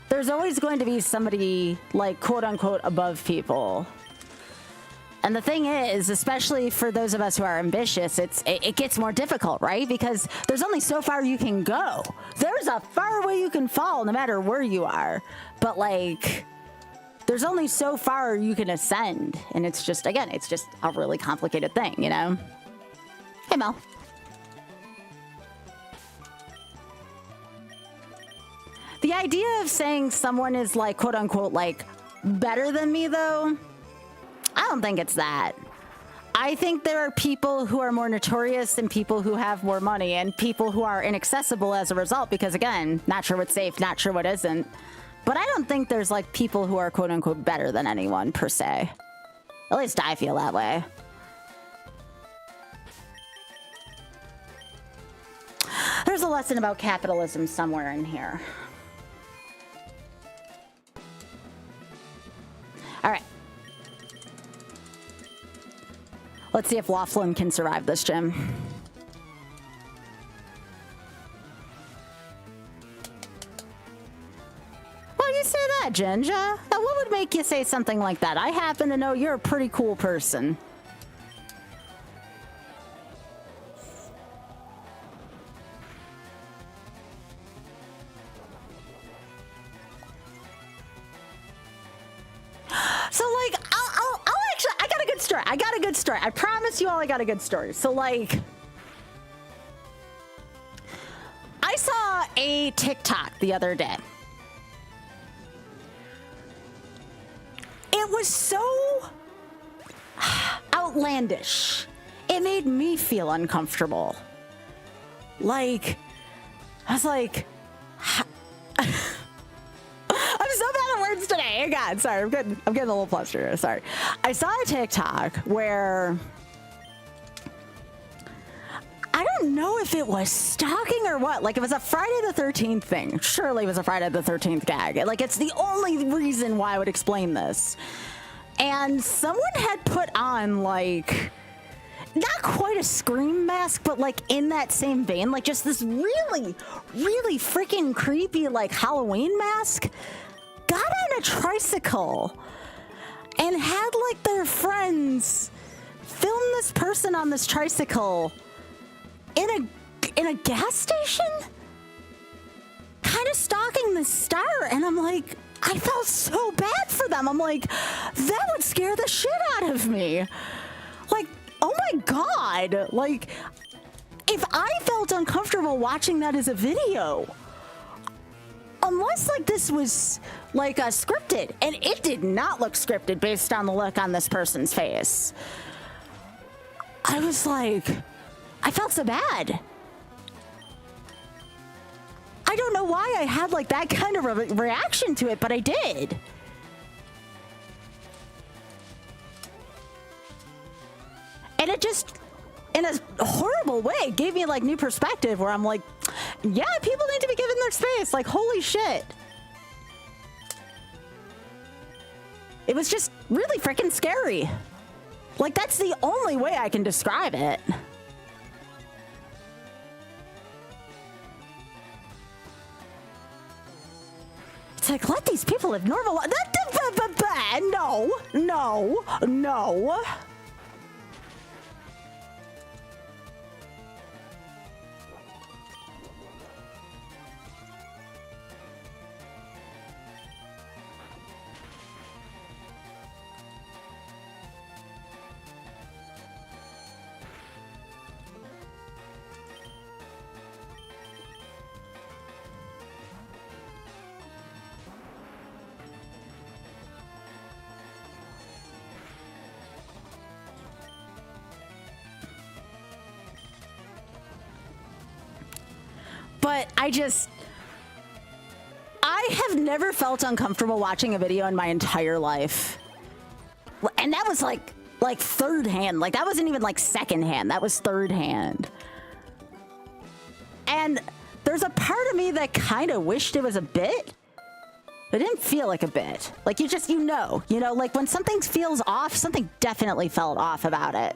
There's always going to be somebody, like, quote-unquote, above people. And the thing is, especially for those of us who are ambitious, it gets more difficult, right? Because there's only so far you can go. There's a far way you can fall, no matter where you are. But, like, there's only so far you can ascend. And it's just, again, it's just a really complicated thing, you know? Hey, Mel. The idea of saying someone is, like, quote unquote, like, better than me, though, I don't think it's that. I think there are people who are more notorious and people who have more money and people who are inaccessible as a result because, again, not sure what's safe, not sure what isn't. But I don't think there's, like, people who are, quote unquote, better than anyone, per se. At least I feel that way. There's a lesson about capitalism somewhere in here. All right. Let's see if Laughlin can survive this gym. Well, you say that, Ginger. Now, what would make you say something like that? I happen to know you're a pretty cool person. So, like, I'll actually, I got a good story. I got a good story. I promise you all I got a good story. So, like, I saw a TikTok the other day. It was so outlandish. It made me feel uncomfortable. Like, I was like, I'm so bad at words today. Oh God, sorry. I'm getting a little flustered here. Sorry. I saw a TikTok where I don't know if it was stalking or what. Like, it was a Friday the 13th thing. Surely it was a Friday the 13th gag. Like, it's the only reason why I would explain this. And someone had put on, like, not quite a scream mask, but, like, in that same vein, like, just this really, really freaking creepy, like, Halloween mask. Got on a tricycle and had, like, their friends film this person on this tricycle in a gas station, kind of stalking the star. And I'm like, I felt so bad for them. I'm like, that would scare the shit out of me. Like, oh my God. Like, if I felt uncomfortable watching that as a video, unless, like, this was, like, scripted, and it did not look scripted based on the look on this person's face. I was like, I felt so bad. I don't know why I had, like, that kind of reaction to it, but I did. And it just, in a horrible way, gave me, like, new perspective where I'm like, yeah, people need to be given their space. Like, holy shit. It was just really freaking scary. Like, that's the only way I can describe it. It's like, let these people live normal lives. No, no, no. But I have never felt uncomfortable watching a video in my entire life. And that was like third hand. Like, that wasn't even like second hand. That was third hand. And there's a part of me that kind of wished it was a bit. It didn't feel like a bit. Like, you know, like when something feels off, something definitely felt off about it.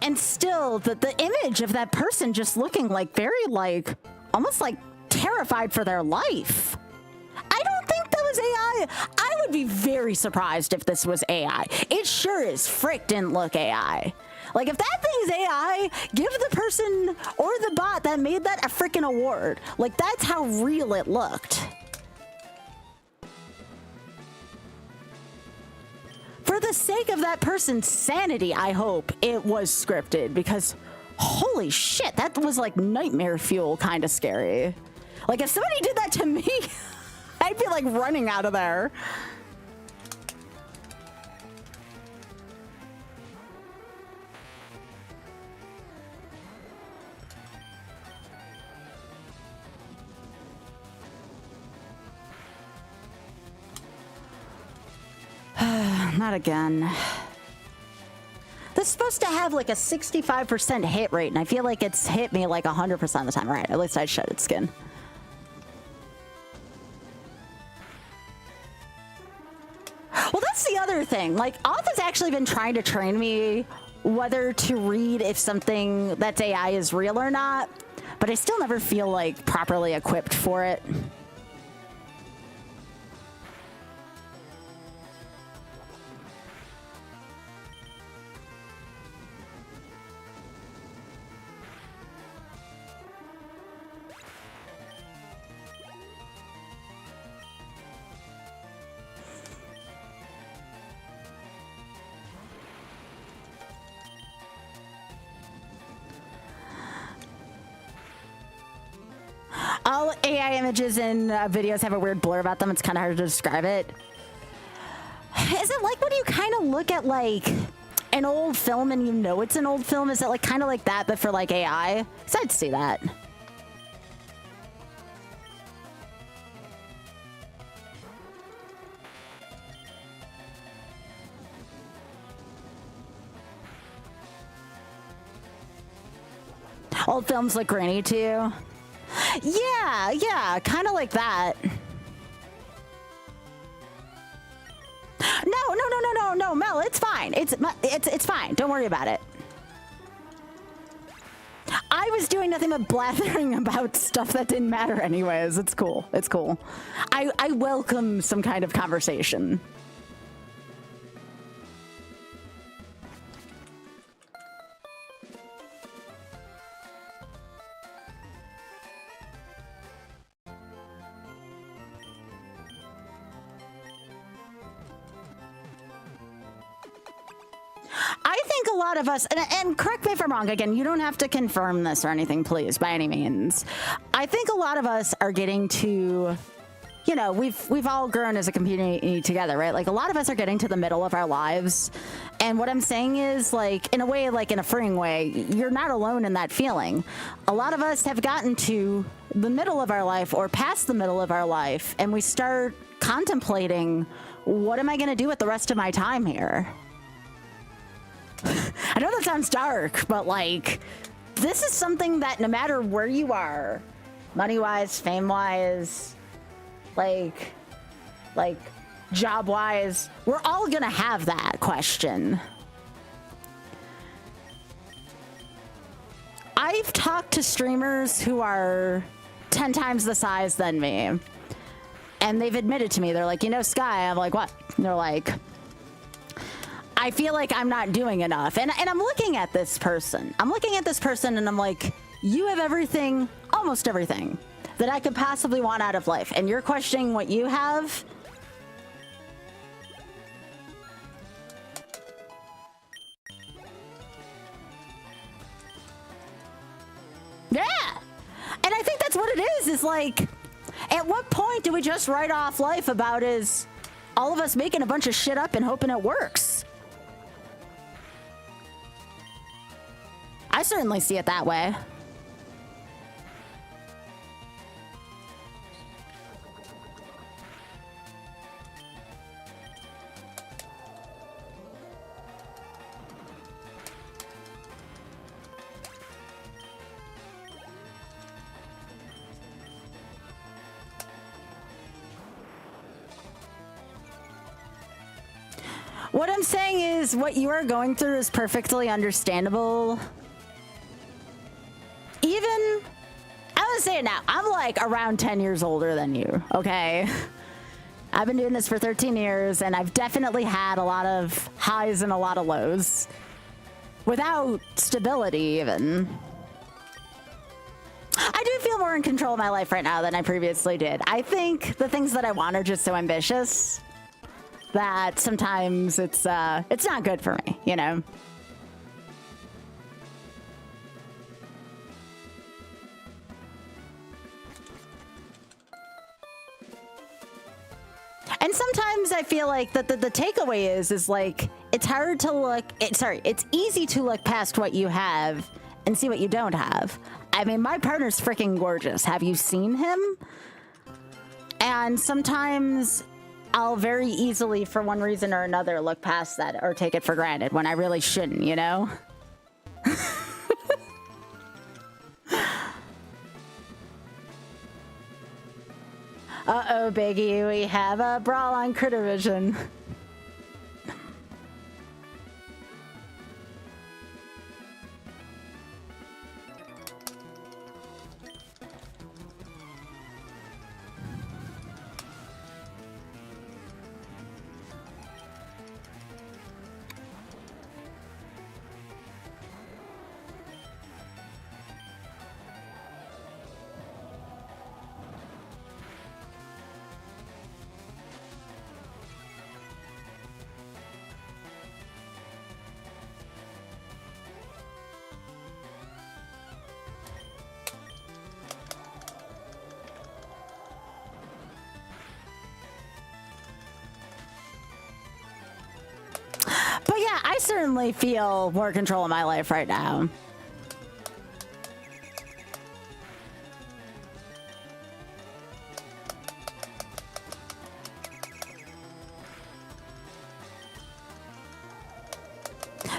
And still, the image of that person just looking like very, like, almost like terrified for their life. I don't think that was AI. I would be very surprised if this was AI. It sure as frick didn't look AI. Like, if that thing's AI, give the person or the bot that made that a freaking award. Like, that's how real it looked. For the sake of that person's sanity, I hope it was scripted, because holy shit, that was like nightmare fuel kind of scary. Like, if somebody did that to me, I'd be like running out of there. Not again. This is supposed to have like a 65% hit rate, and I feel like it's hit me like 100% of the time. Right, at least I shedded skin. Well, that's the other thing. Like, Auth has actually been trying to train me whether to read if something that's AI is real or not, but I still never feel like properly equipped for it. All AI images and videos have a weird blur about them. It's kind of hard to describe it. Is it like when you kind of look at like an old film and you know it's an old film? Is it like kind of like that, but for like AI? Because I'd see that. Old films look grainy to you? Yeah, kind of like that. No, Mel, it's fine. It's fine. Don't worry about it. I was doing nothing but blathering about stuff that didn't matter anyways. It's cool. It's cool. I welcome some kind of conversation. I think a lot of us, and correct me if I'm wrong, again, you don't have to confirm this or anything, please, by any means. I think a lot of us are getting to, you know, we've all grown as a community together, right? Like, a lot of us are getting to the middle of our lives. And what I'm saying is, like, in a way, like in a freeing way, you're not alone in that feeling. A lot of us have gotten to the middle of our life or past the middle of our life, and we start contemplating, what am I going to do with the rest of my time here? I know that sounds dark, but like, this is something that no matter where you are, money-wise, fame-wise, like, like job-wise, we're all gonna have that question. I've talked to streamers who are 10 times the size than me, and they've admitted to me, they're like, you know, Sky, I'm like, what? And they're like, I feel like I'm not doing enough. And I'm looking at this person. And I'm like, you have everything, almost everything, that I could possibly want out of life. And you're questioning what you have? Yeah. And I think that's what it is like, at what point do we just write off life about is all of us making a bunch of shit up and hoping it works? I certainly see it that way. What I'm saying is what you are going through is perfectly understandable. Even, I'm gonna say it now, I'm like around 10 years older than you, okay? I've been doing this for 13 years and I've definitely had a lot of highs and a lot of lows. Without stability even. I do feel more in control of my life right now than I previously did. I think the things that I want are just so ambitious that sometimes it's not good for me, you know? And sometimes I feel like that the takeaway is like, it's hard to look, it's easy to look past what you have and see what you don't have. I mean, my partner's freaking gorgeous. Have you seen him? And sometimes I'll very easily, for one reason or another, look past that or take it for granted when I really shouldn't, you know? Uh-oh, Biggie, we have a brawl on Critter Vision. But yeah, I certainly feel more control of my life right now.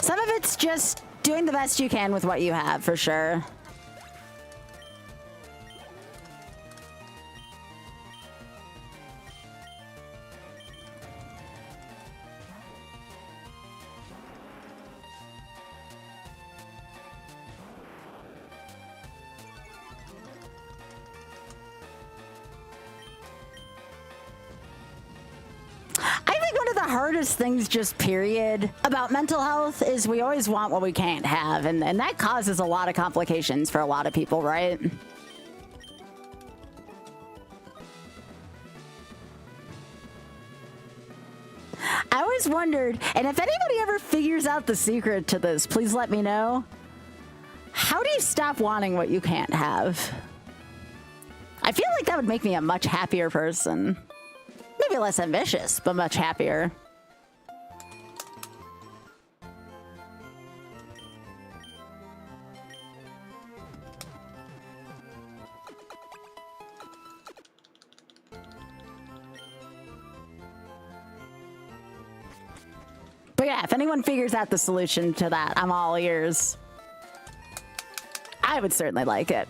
Some of it's just doing the best you can with what you have, for sure. Hardest things, just period, about mental health is we always want what we can't have, and that causes a lot of complications for a lot of people, right? I always wondered, and if anybody ever figures out the secret to this, please let me know. How do you stop wanting what you can't have? I feel like that would make me a much happier person. Maybe less ambitious, but much happier. But yeah, if anyone figures out the solution to that, I'm all ears. I would certainly like it.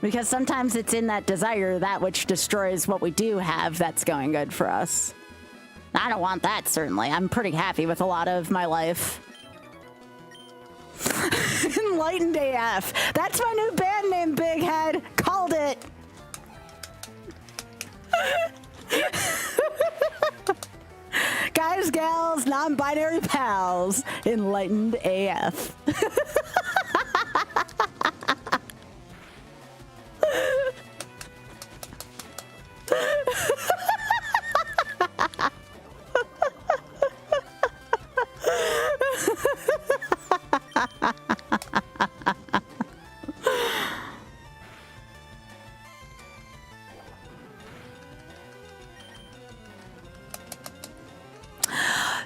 Because sometimes it's in that desire, that which destroys what we do have, that's going good for us. I don't want that, certainly. I'm pretty happy with a lot of my life. Enlightened AF. That's my new band name, Big Head. Called it. Guys, gals, non-binary pals. Enlightened AF.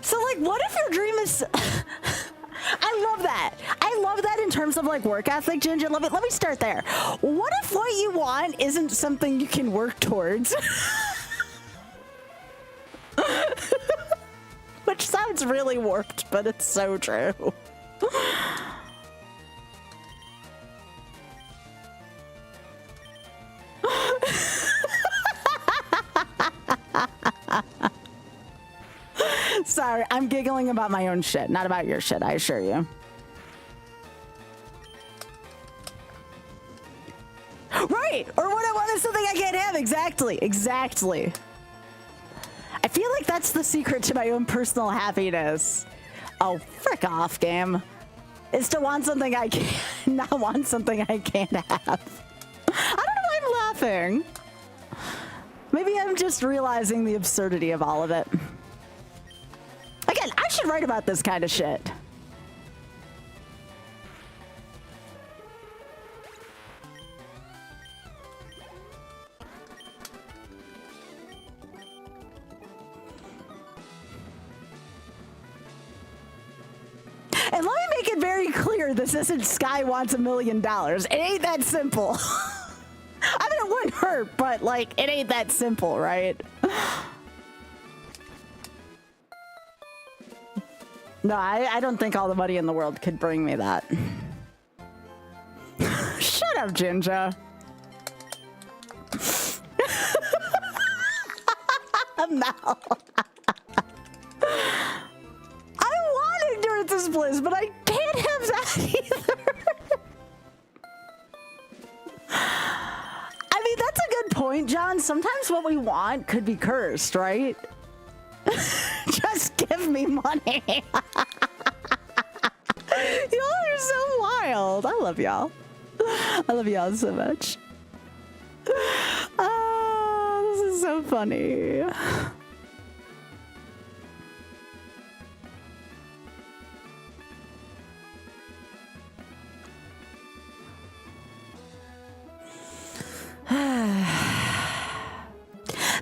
So, like, what if your dream is... I love that. I love that in terms of, like, work ethic, Ginger. Let me start there. What if what you want isn't something you can work towards? Which sounds really warped, but it's so true. Sorry, I'm giggling about my own shit, not about your shit, I assure you. Right! Or what I want is something I can't have. Exactly. Exactly. I feel like that's the secret to my own personal happiness. Oh, frick off, game. Is to want something I can't, not want something I can't have. I don't know why I'm laughing. Maybe I'm just realizing the absurdity of all of it. Again, I should write about this kind of shit. And let me make it very clear, this isn't Sky wants $1 million. It ain't that simple. I mean, it wouldn't hurt, but, like, it ain't that simple, right? No, I don't think all the money in the world could bring me that. Shut up, Ginger. Mel. I want Ignorance is Bliss, but I can't have that either. I mean, that's a good point, John. Sometimes what we want could be cursed, right? Just give me money. Y'all are so wild. I love y'all. I love y'all so much. Oh, this is so funny.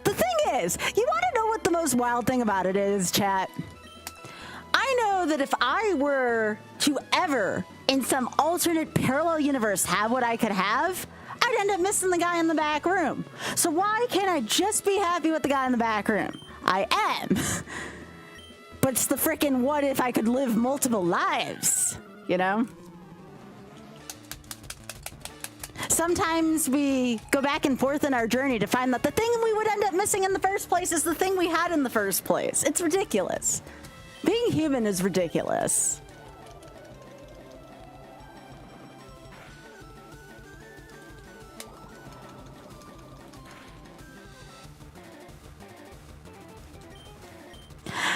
The thing is, you want to know what the most wild thing about it is, chat? I know that if I were to ever, in some alternate parallel universe, have what I could have, I'd end up missing the guy in the back room. So why can't I just be happy with the guy in the back room? I am. But it's the frickin' what if I could live multiple lives, you know? Sometimes we go back and forth in our journey to find that the thing we would end up missing in the first place is the thing we had in the first place. It's ridiculous. Being human is ridiculous.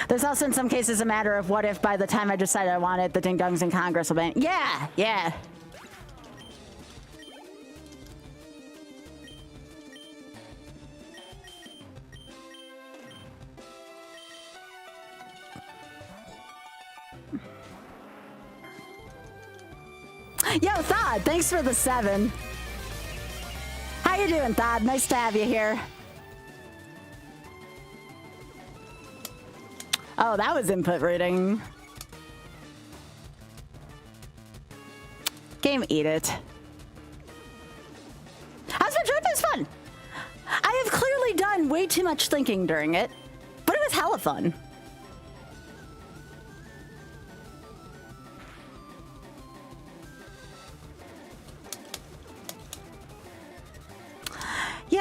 There's also in some cases a matter of what if by the time I decide I want it, the ding-dongs in Congress will ban. Yeah, yeah. Yo, Thod, thanks for the 7. How you doing, Thod? Nice to have you here. Oh, that was input reading. Game, eat it. How's my trip? It was fun. I have clearly done way too much thinking during it, but it was hella fun.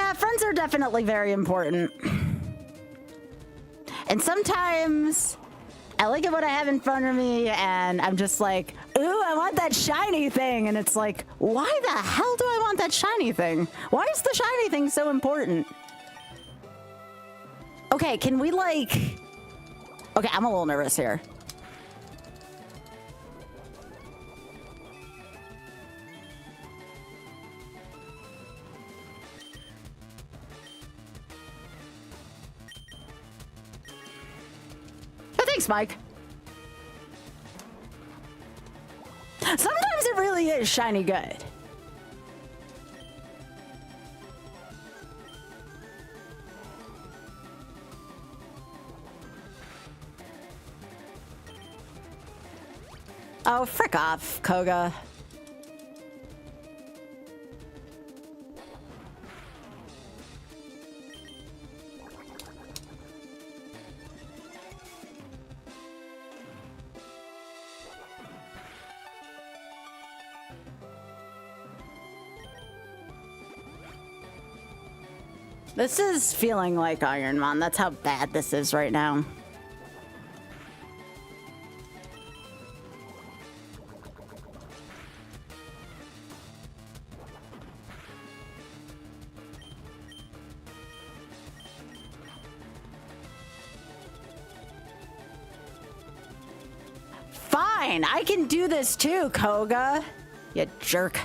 Yeah, friends are definitely very important. And sometimes I look at what I have in front of me and I'm just like, ooh, I want that shiny thing. And it's like, why the hell do I want that shiny thing? Why is the shiny thing so important? Okay, can we like... Okay, I'm a little nervous here. Oh, thanks, Mike. Sometimes it really is shiny good. Oh, frick off, Koga. This is feeling like Iron Man. That's how bad this is right now. Fine, I can do this too, Koga. You jerk.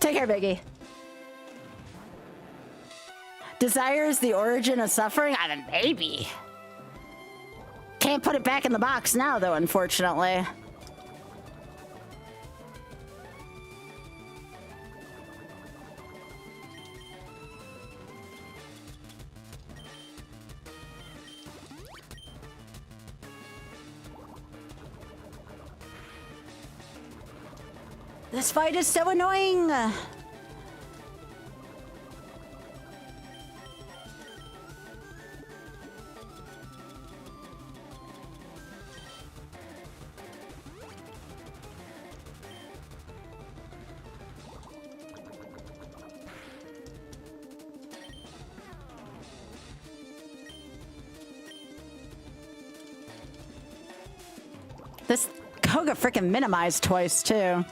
Take care, Biggie. Desire is the origin of suffering? I mean, maybe. Can't put it back in the box now, though, unfortunately. This fight is so annoying. This Koga frickin' minimized twice, too.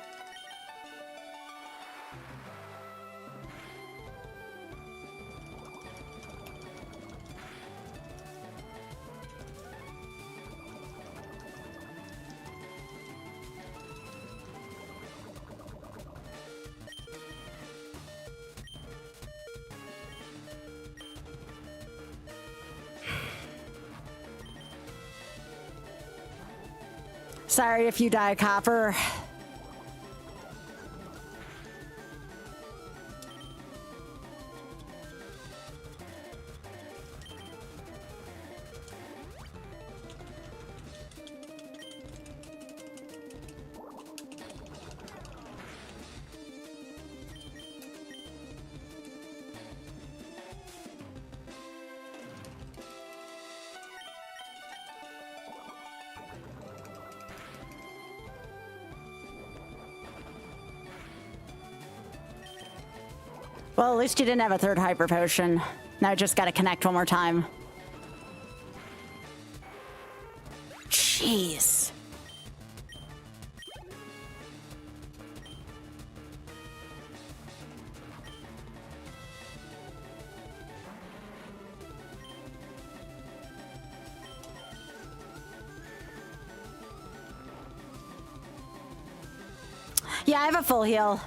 Sorry if you die, Copper. Well, at least you didn't have a third hyper potion. Now I just gotta connect one more time. Jeez. Yeah, I have a full heal.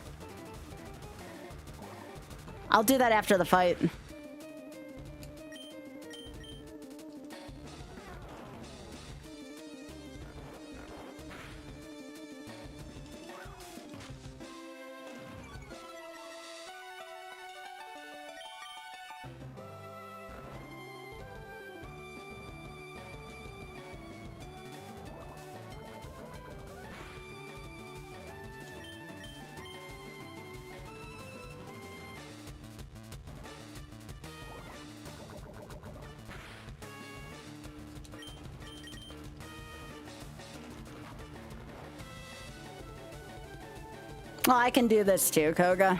I'll do that after the fight. Well, I can do this too, Koga.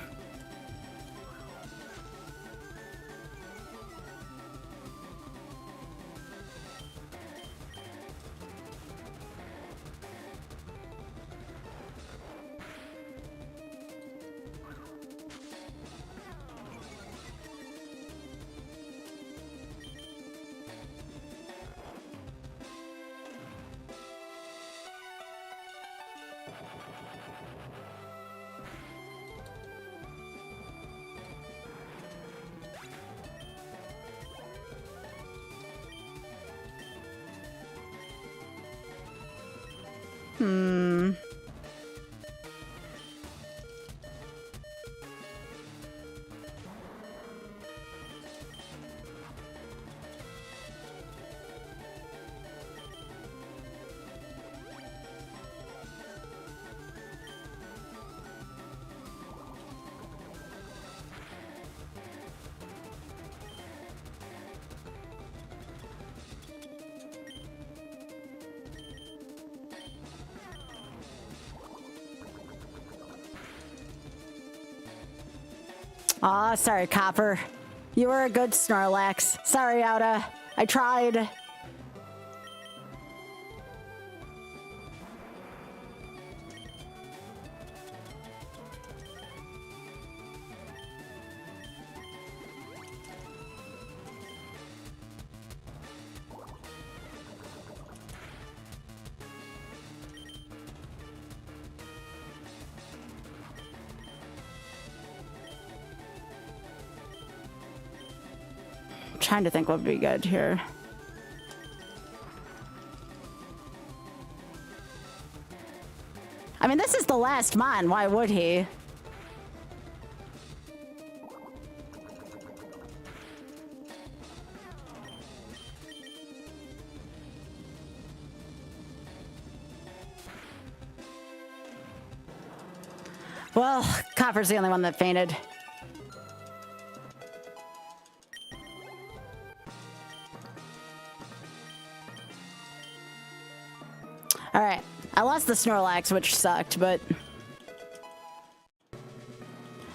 Aw, sorry, Copper. You were a good Snorlax. Sorry, Outa. I tried. Trying to think what would be good here. I mean, this is the last mon. Why would he? Well, Copper's the only one that fainted. All right, I lost the Snorlax, which sucked, but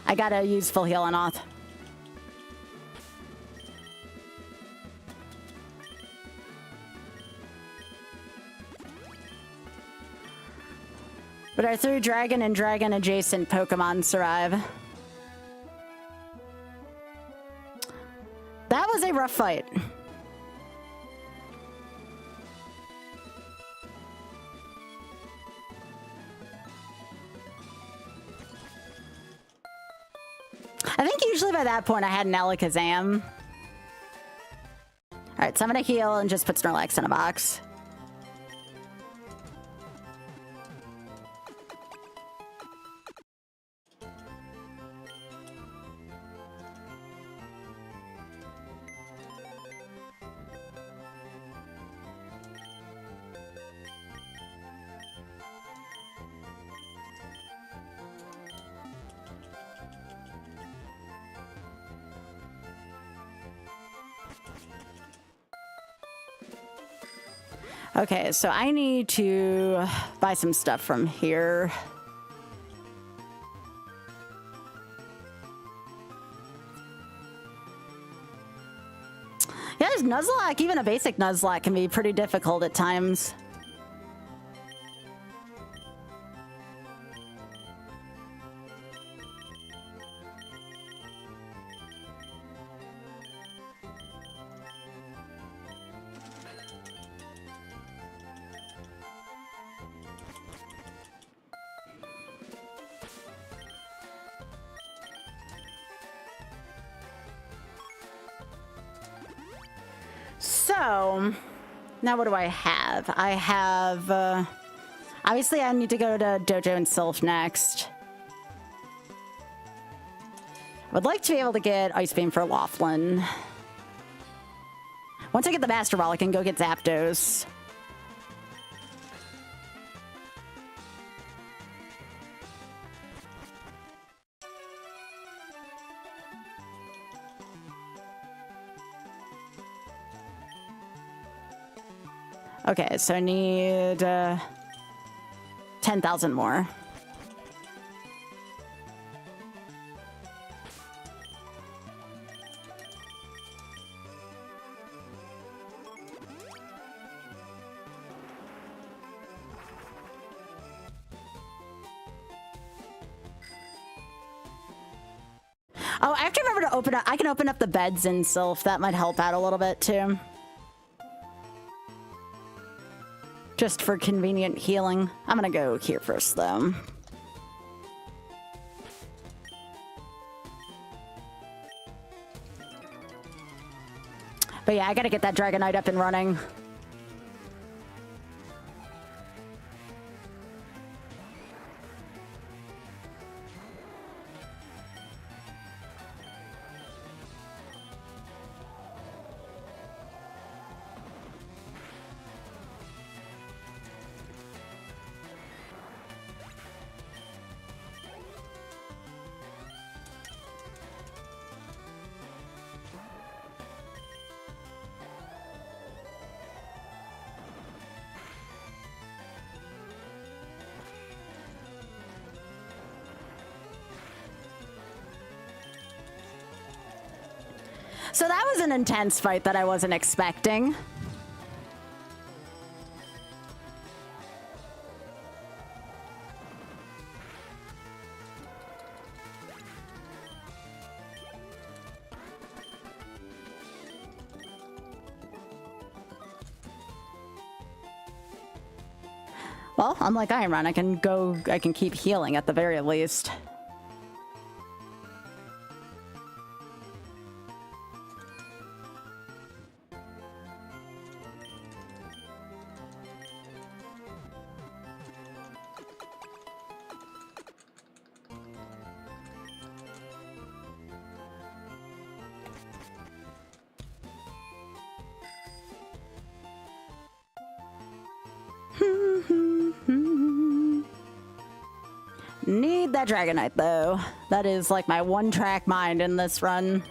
I gotta use full heal on Oth. But our 3 dragon and dragon adjacent Pokemon survive. That was a rough fight. I think usually by that point I had an Alakazam. Alright, so I'm gonna heal and just put Snorlax in a box. Okay, so I need to buy some stuff from here. Yeah, there's Nuzlocke. Even a basic Nuzlocke can be pretty difficult at times. So, now what do I have? I have, obviously I need to go to Dojo and Sylph next. I would like to be able to get Ice Beam for Laughlin. Once I get the Master Ball, I can go get Zapdos. Okay, so I need 10,000 more. Oh, I have to remember to open up. I can open up the beds in Sylph. That might help out a little bit too. Just for convenient healing. I'm gonna go here first though. But yeah, I gotta get that Dragonite up and running. So that was an intense fight that I wasn't expecting. Well, unlike Iron Man, I can keep healing at the very least. Need that Dragonite though. That is like my one-track mind in this run.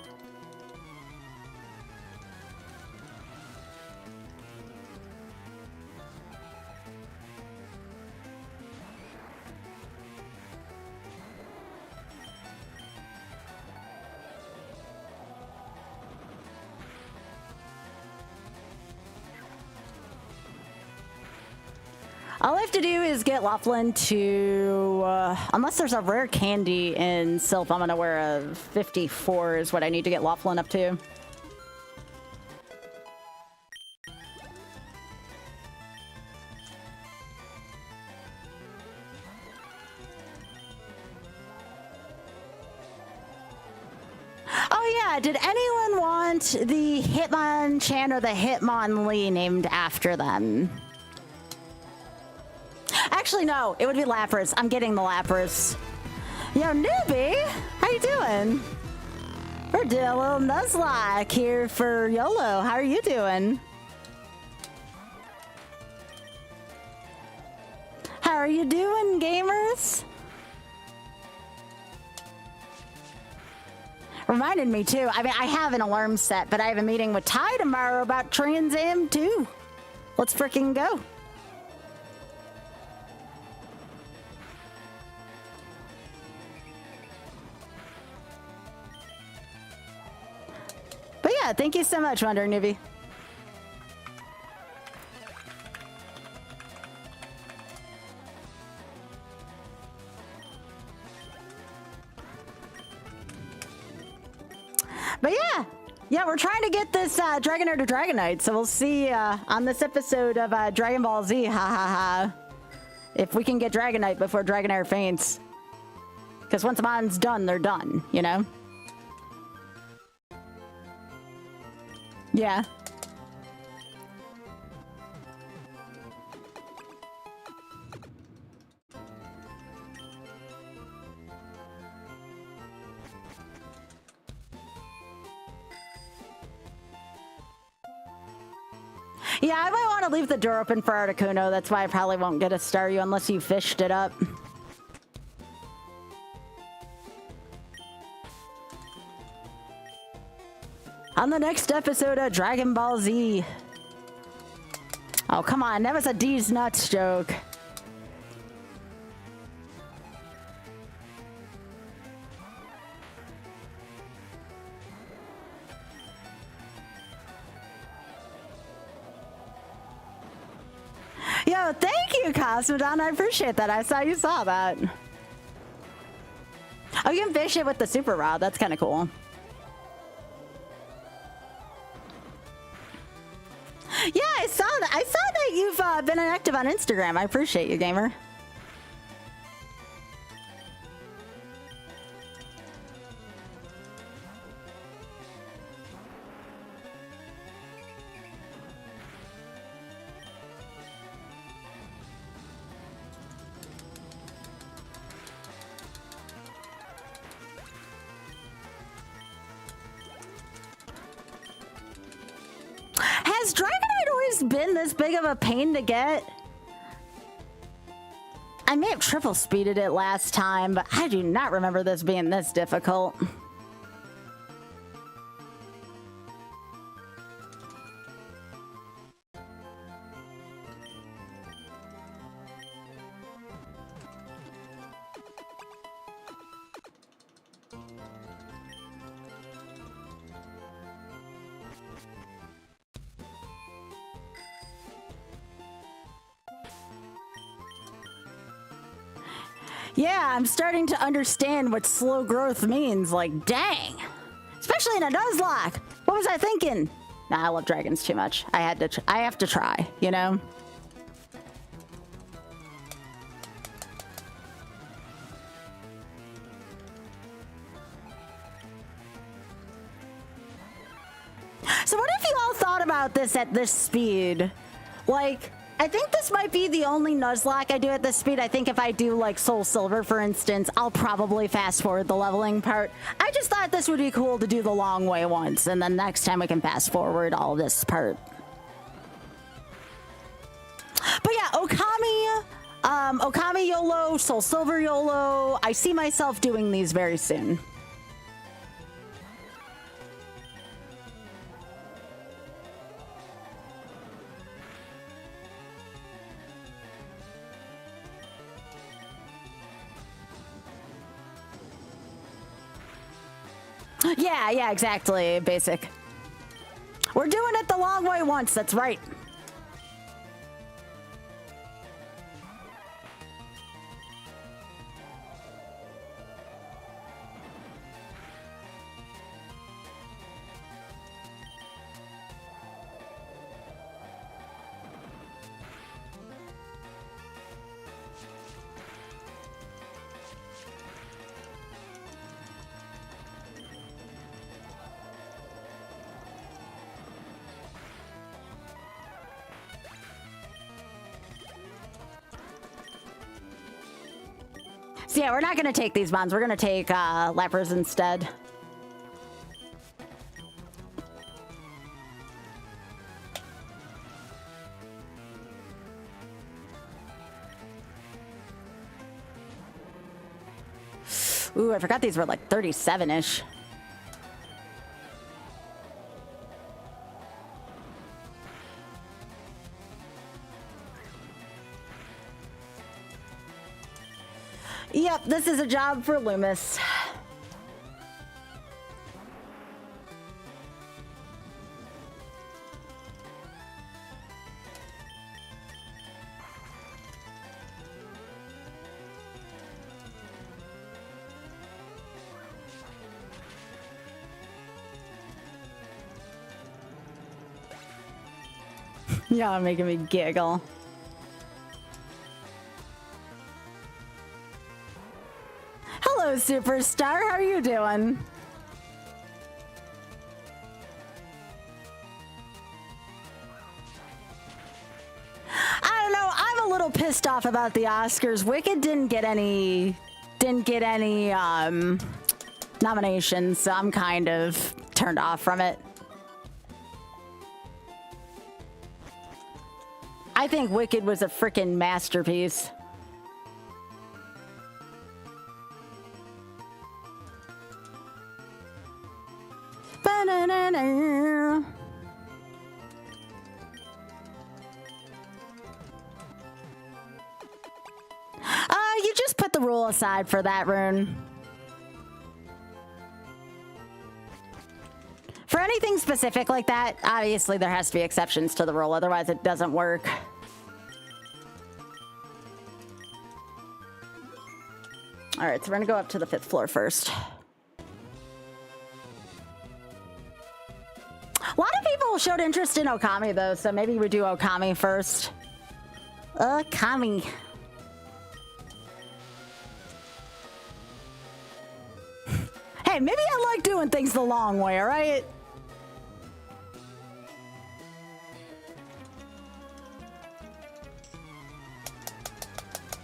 All I have to do is get Laughlin to, unless there's a rare candy in Sylph, I'm gonna wear a 54 is what I need to get Laughlin up to. Oh yeah, did anyone want the Hitmonchan or the Hitmonlee named after them? Actually, no. It would be Lapras. I'm getting the Lapras. Yo, newbie! How you doing? We're doing a little Nuzlocke here for YOLO. How are you doing? How are you doing, gamers? Reminded me, too. I mean, I have an alarm set, but I have a meeting with Ty tomorrow about Trans Am, too. Let's freaking go. But yeah, thank you so much, Wonder Newbie. But yeah, we're trying to get this Dragonair to Dragonite, so we'll see on this episode of Dragon Ball Z, ha ha ha, if we can get Dragonite before Dragonair faints. Because once mine's done, they're done, you know? Yeah. Yeah, I might want to leave the door open for Articuno. That's why I probably won't get a Staryu unless you fished it up. On the next episode of Dragon Ball Z. Oh, come on. That was a D's nuts joke. Yo, thank you, Cosmodon. I appreciate that. I saw you saw that. Oh, you can fish it with the super rod. That's kind of cool. Yeah, I saw that. I saw that you've been active on Instagram. I appreciate you, gamer. Has Dragonite always been this big of a pain to get? I may have triple speeded it last time, but I do not remember this being this difficult. Yeah, I'm starting to understand what slow growth means. Like, dang. Especially in a Nuzlocke. What was I thinking? Nah, I love dragons too much. I have to try, you know? So what if you all thought about this at this speed? Like, I think this might be the only Nuzlocke I do at this speed. I think if I do like Soul Silver, for instance, I'll probably fast forward the leveling part. I just thought this would be cool to do the long way once, and then next time we can fast forward all this part. But yeah, Okami YOLO, Soul Silver YOLO. I see myself doing these very soon. Yeah, exactly. Basic. We're doing it the long way once. That's right. So yeah, we're not going to take these bonds. We're going to take lepers instead. Ooh, I forgot these were like 37-ish. Yep, this is a job for Loomis. Y'all making me giggle. Hello, superstar. How are you doing? I don't know. I'm a little pissed off about the Oscars. Wicked didn't get any nominations, so I'm kind of turned off from it. I think Wicked was a freaking masterpiece. Ba-na-na-na. You just put the rule aside for that rune. For anything specific like that, obviously there has to be exceptions to the rule, otherwise it doesn't work. All right, so we're gonna go up to the 5th floor first. A lot of people showed interest in Okami, though, so maybe we do Okami first. Okami. Hey, maybe I like doing things the long way, all right?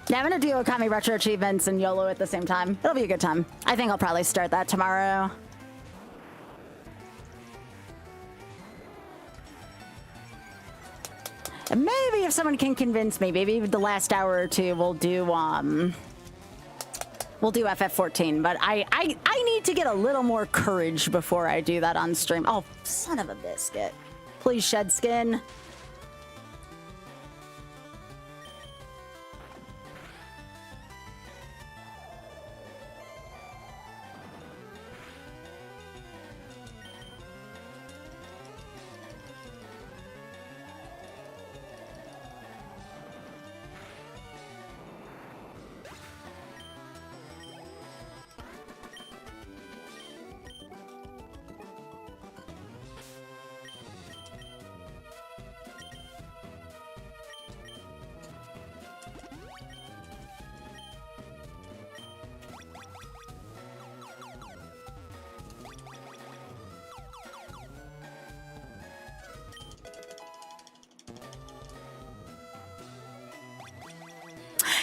Yeah, I'm gonna do Okami Retro Achievements and YOLO at the same time. It'll be a good time. I think I'll probably start that tomorrow. And maybe if someone can convince me, maybe the last hour or two we'll do FF14. But I need to get a little more courage before I do that on stream. Oh, son of a biscuit! Please shed skin.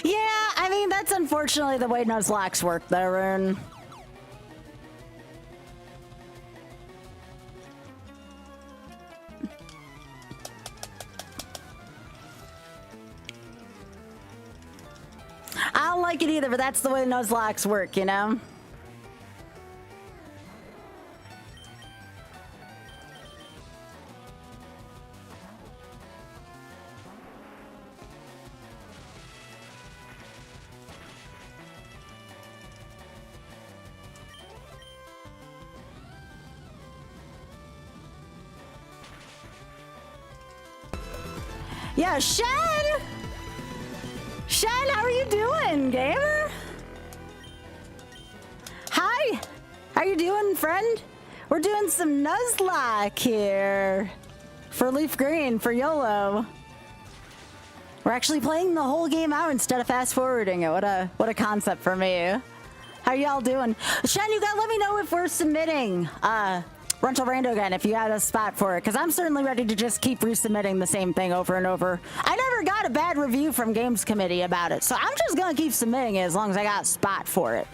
Yeah, I mean, that's unfortunately the way Nuzlocke's work, though, Rune. I don't like it either, but that's the way Nuzlocke's work, you know? Yeah, Shen! Shen, how are you doing, gamer? Hi! How you doing, friend? We're doing some Nuzlocke here. For Leaf Green, for YOLO. We're actually playing the whole game out instead of fast-forwarding it. What a concept for me. How y'all doing? Shen, you gotta let me know if we're submitting Rental Rando again, if you had a spot for it, because I'm certainly ready to just keep resubmitting the same thing over and over. I never got a bad review from Games Committee about it, so I'm just gonna keep submitting it as long as I got a spot for it.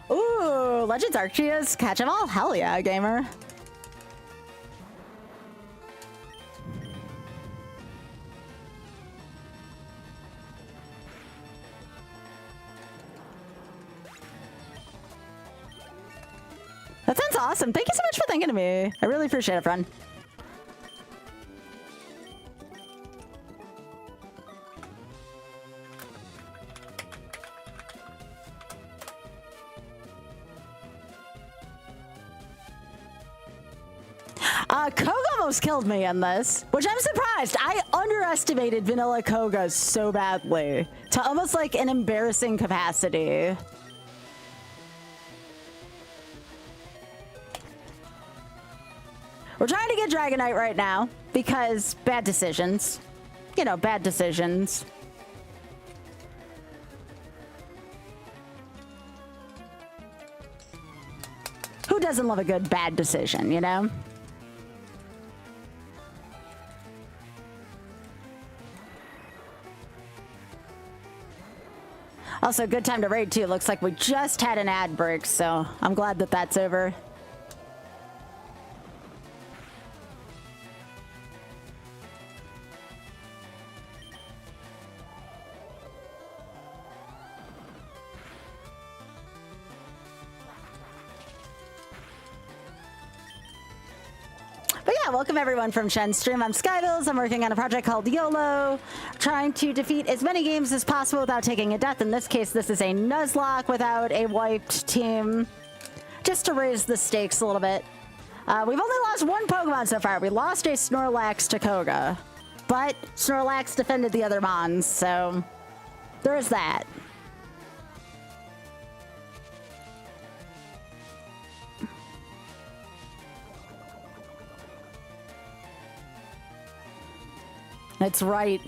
Ooh, Legends Arceus, catch 'em all. Hell yeah, gamer. That sounds awesome. Thank you so much for thinking of me. I really appreciate it, friend. Koga almost killed me in this, which I'm surprised. I underestimated Vanilla Koga so badly to almost like an embarrassing capacity. We're trying to get Dragonite right now because bad decisions. You know, bad decisions. Who doesn't love a good bad decision, you know? Also, good time to raid too. Looks like we just had an ad break, so I'm glad that that's over. Welcome everyone from Shen's stream. I'm Skybilz. I'm working on a project called YOLO, trying to defeat as many games as possible without taking a death. In this case, this is a Nuzlocke without a wiped team, just to raise the stakes a little bit. We've only lost one Pokemon so far. We lost a Snorlax to Koga, but Snorlax defended the other Mons, so there is that. That's right.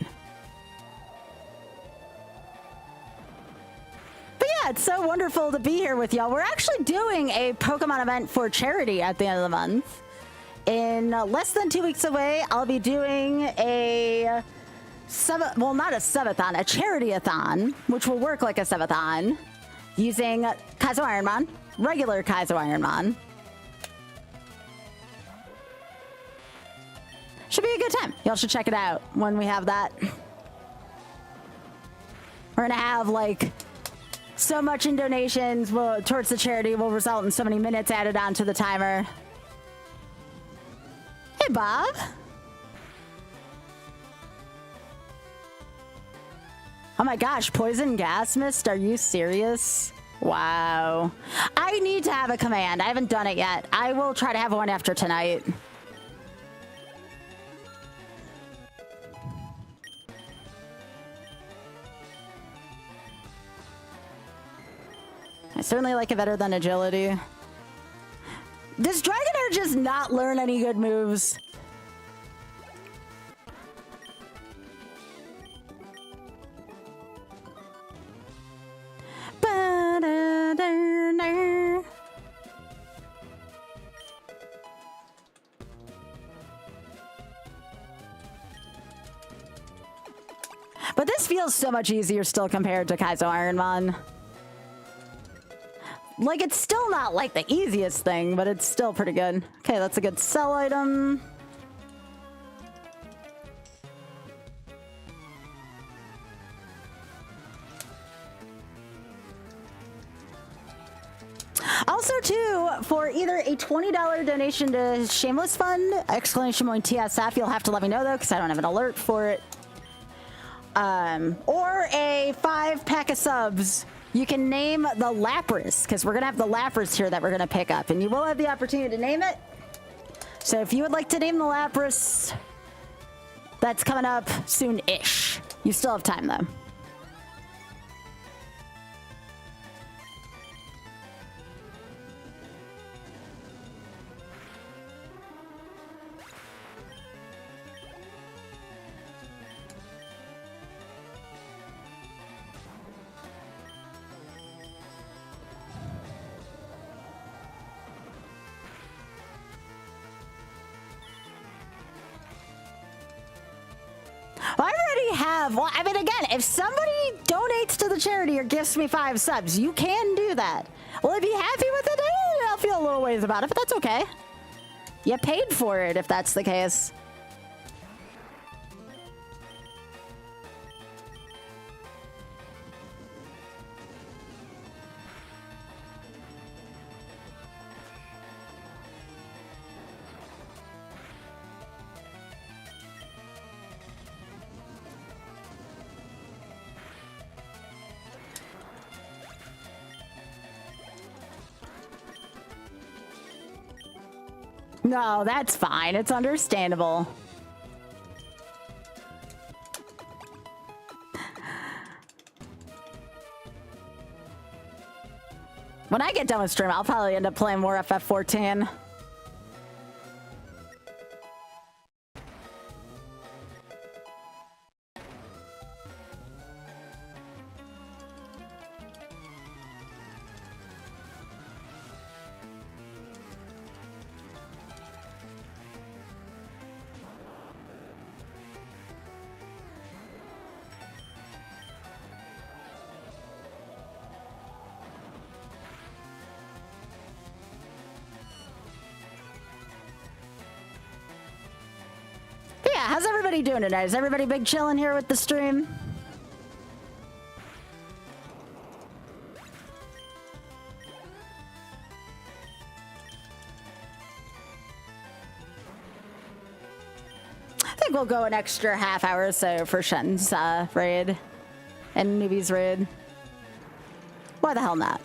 But yeah, it's so wonderful to be here with y'all. We're actually doing a Pokemon event for charity at the end of the month. In less than 2 weeks away, I'll be doing a not a subathon, a charity-a-thon, which will work like a subathon, using Kaizo Ironmon, regular Kaizo Ironmon. Should be a good time. Y'all should check it out when we have that. We're gonna have like so much in donations towards the charity will result in so many minutes added onto the timer. Hey, Bob. Oh my gosh, poison gas mist? Are you serious? Wow. I need to have a command. I haven't done it yet. I will try to have one after tonight. I certainly like it better than agility. Does Dragonair just not learn any good moves? But this feels so much easier still compared to Kaizo Ironmon. Like, it's still not like the easiest thing, but it's still pretty good. Okay, that's a good sell item. Also, too, for either a $20 donation to Shameless Fund, !TSF, you'll have to let me know, though, because I don't have an alert for it. Or a 5-pack of subs. You can name the Lapras, because we're going to have the Lapras here that we're going to pick up, and you will have the opportunity to name it. So if you would like to name the Lapras, that's coming up soon-ish. You still have time, though. Well, I already have. Well, I mean, again, if somebody donates to the charity or gifts me 5 subs, you can do that. Will I be happy with it? I'll feel a little ways about it, but that's okay. You paid for it if that's the case. No, that's fine. It's understandable. When I get done with stream, I'll probably end up playing more FF14. Yeah, how's everybody doing tonight? Is everybody big chilling here with the stream? I think we'll go an extra half hour or so for Shen's raid and Newbie's raid. Why the hell not?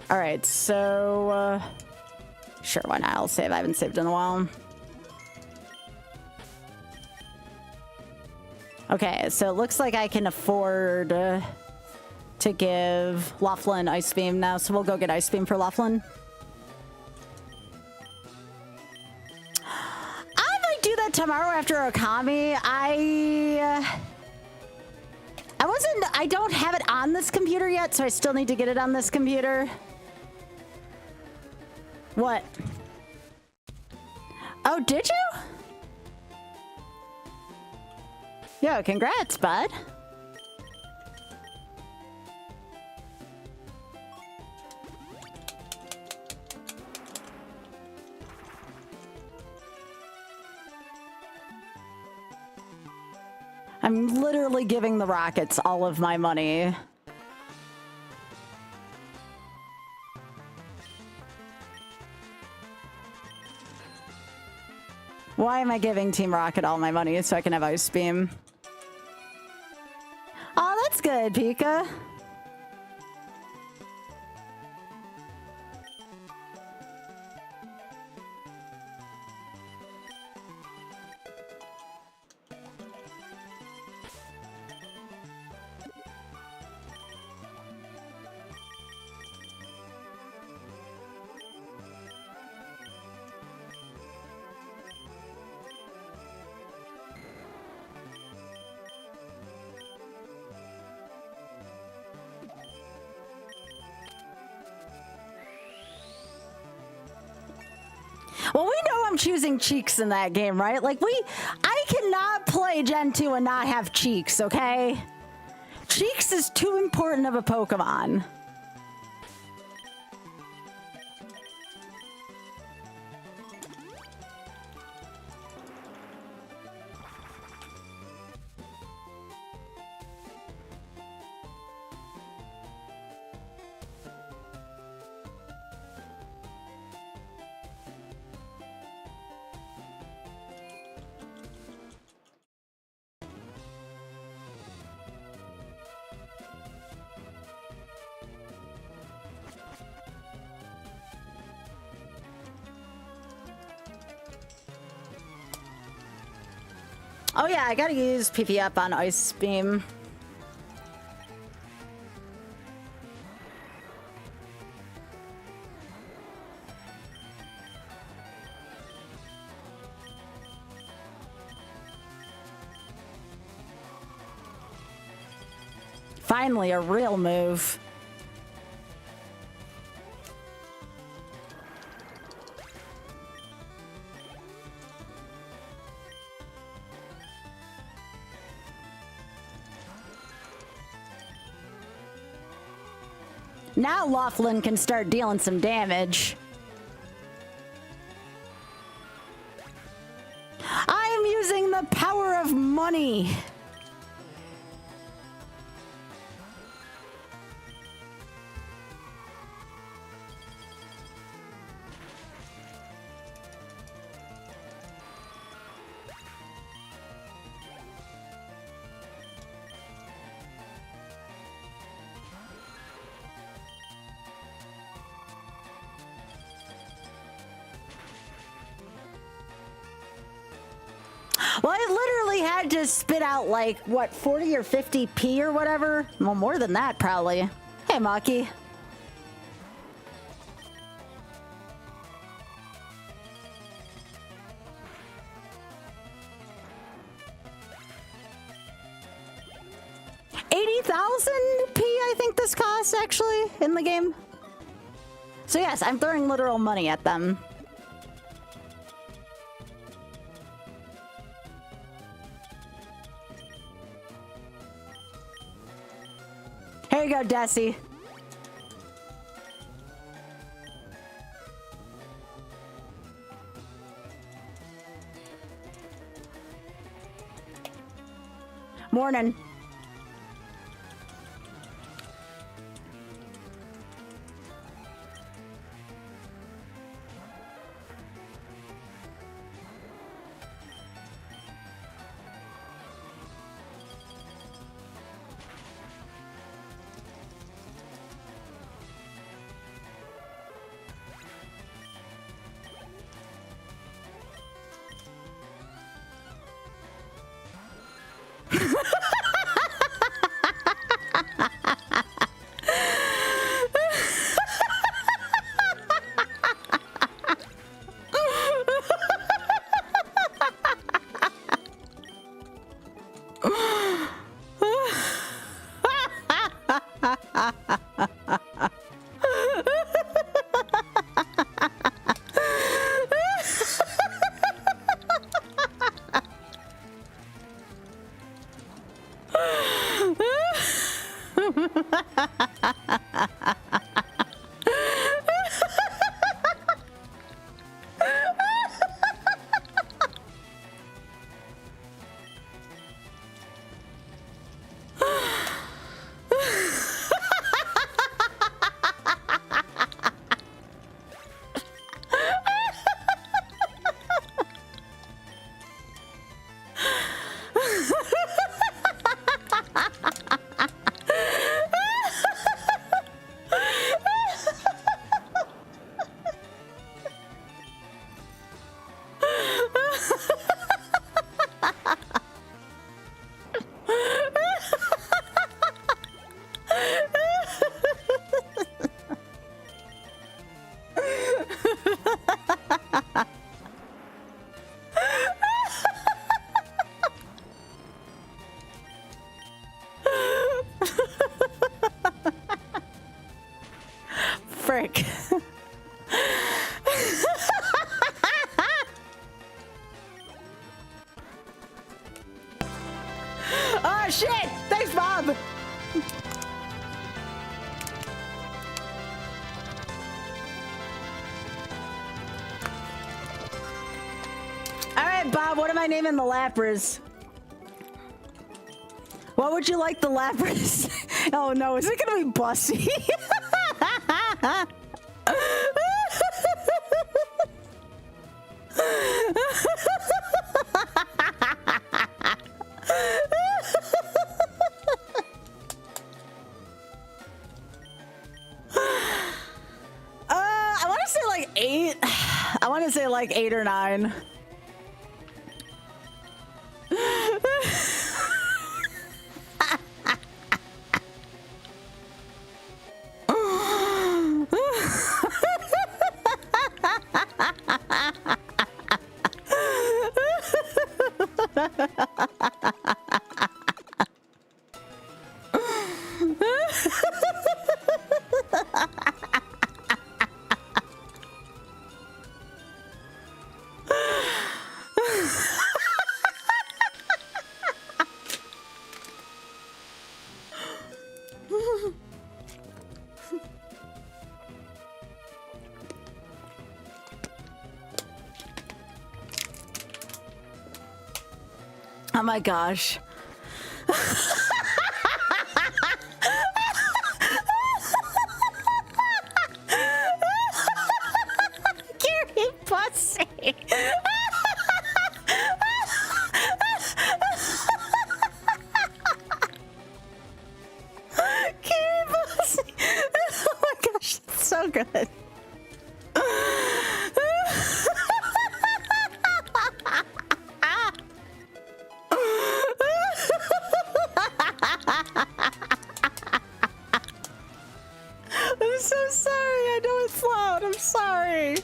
All right, so sure, why not? I'll save. I haven't saved in a while. Okay, so it looks like I can afford to give Laughlin Ice Beam now, so we'll go get Ice Beam for Laughlin. I might do that tomorrow after Okami. I don't have it on this computer yet, so I still need to get it on this computer. What? Oh, did you? Yo, congrats, bud. I'm literally giving the Rockets all of my money. Why am I giving Team Rocket all my money so I can have Ice Beam? Oh, that's good, Pika. Well, we know I'm choosing Cheeks in that game, right? Like, I cannot play Gen 2 and not have Cheeks, okay? Cheeks is too important of a Pokemon. Oh yeah, I gotta use PP up on Ice Beam. Finally, a real move. Now Laughlin can start dealing some damage. I'm using the power of money. Well, I literally had to spit out like, what, 40 or 50p or whatever? Well, more than that, probably. Hey, Maki. $80,000p, I think this costs, actually, in the game. So yes, I'm throwing literal money at them. Here you go, Desi. Morning. Frick. Oh shit! Thanks, Bob! Alright, Bob, what am I naming the Lapras? What would you like the Lapras? Oh no, is it gonna be Bussy? I want to say like 8. I want to say like 8 or 9. Oh my gosh. Gary Bussy. Gary Bussy. Oh my gosh, that's so good. I'm so sorry. I know it's loud. I'm sorry.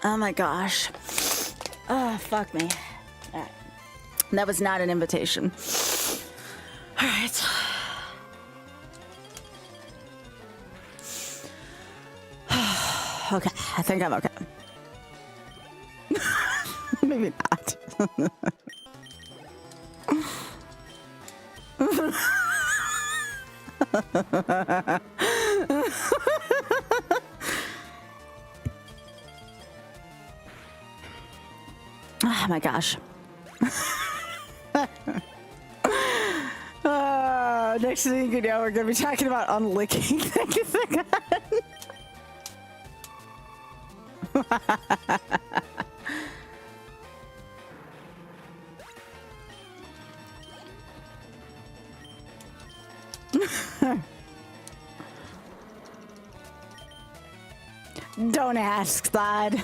Oh my gosh. Oh, fuck me. All right. That was not an invitation. All right. Okay, I think I'm okay. Maybe not. Oh my gosh. Next thing you know, we're going to be talking about unlicking. Thank you for God. Don't ask that.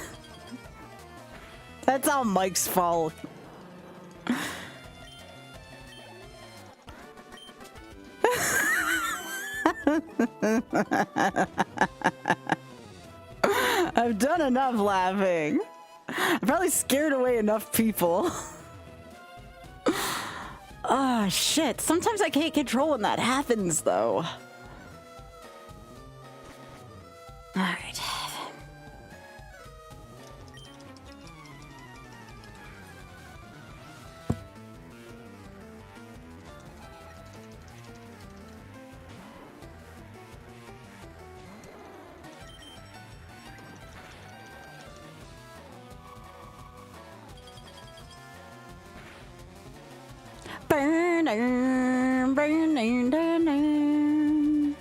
That's all Mike's fault. I've done enough laughing. I probably scared away enough people. Oh, shit. Sometimes I can't control when that happens, though. All right. Burn, burn, burn.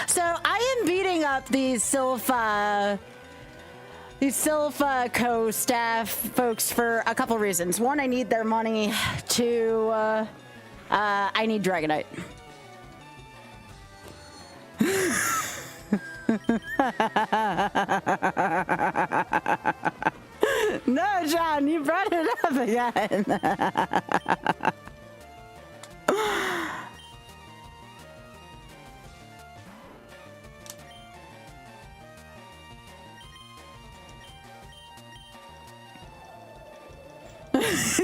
So I am beating up these Sylpha Co staff folks for a couple reasons. One, I need their money. Two, I need Dragonite. No, John, you brought it up again.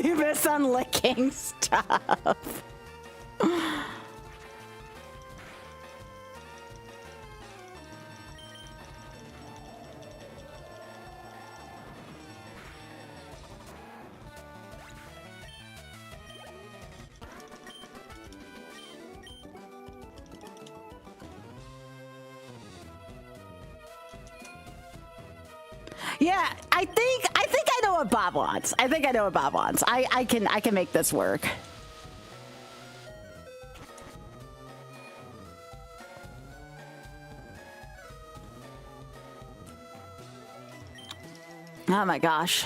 You miss on licking stuff. Yeah, I think I know what Bob wants. I think I know what Bob wants. I can make this work. Oh my gosh.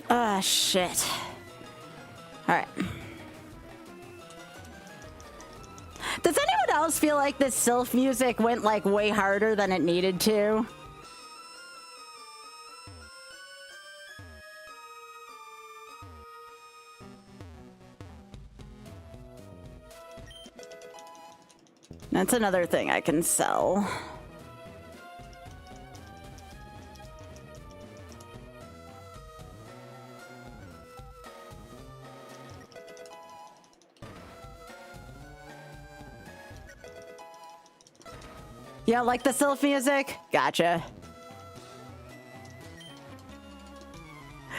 Ah, shit. All right. Does anyone else feel like this Sylph music went like way harder than it needed to? That's another thing I can sell. You don't like the Sylph music? Gotcha.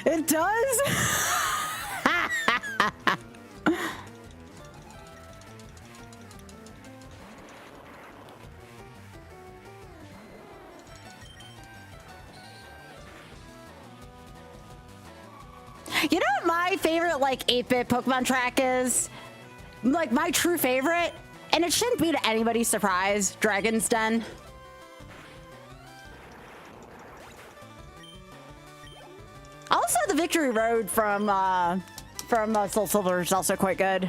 It does? You know what my favorite, like, 8-bit Pokemon track is? Like, my true favorite? And it shouldn't be to anybody's surprise, Dragon's Den. Also, the Victory Road from Soul Silver is also quite good.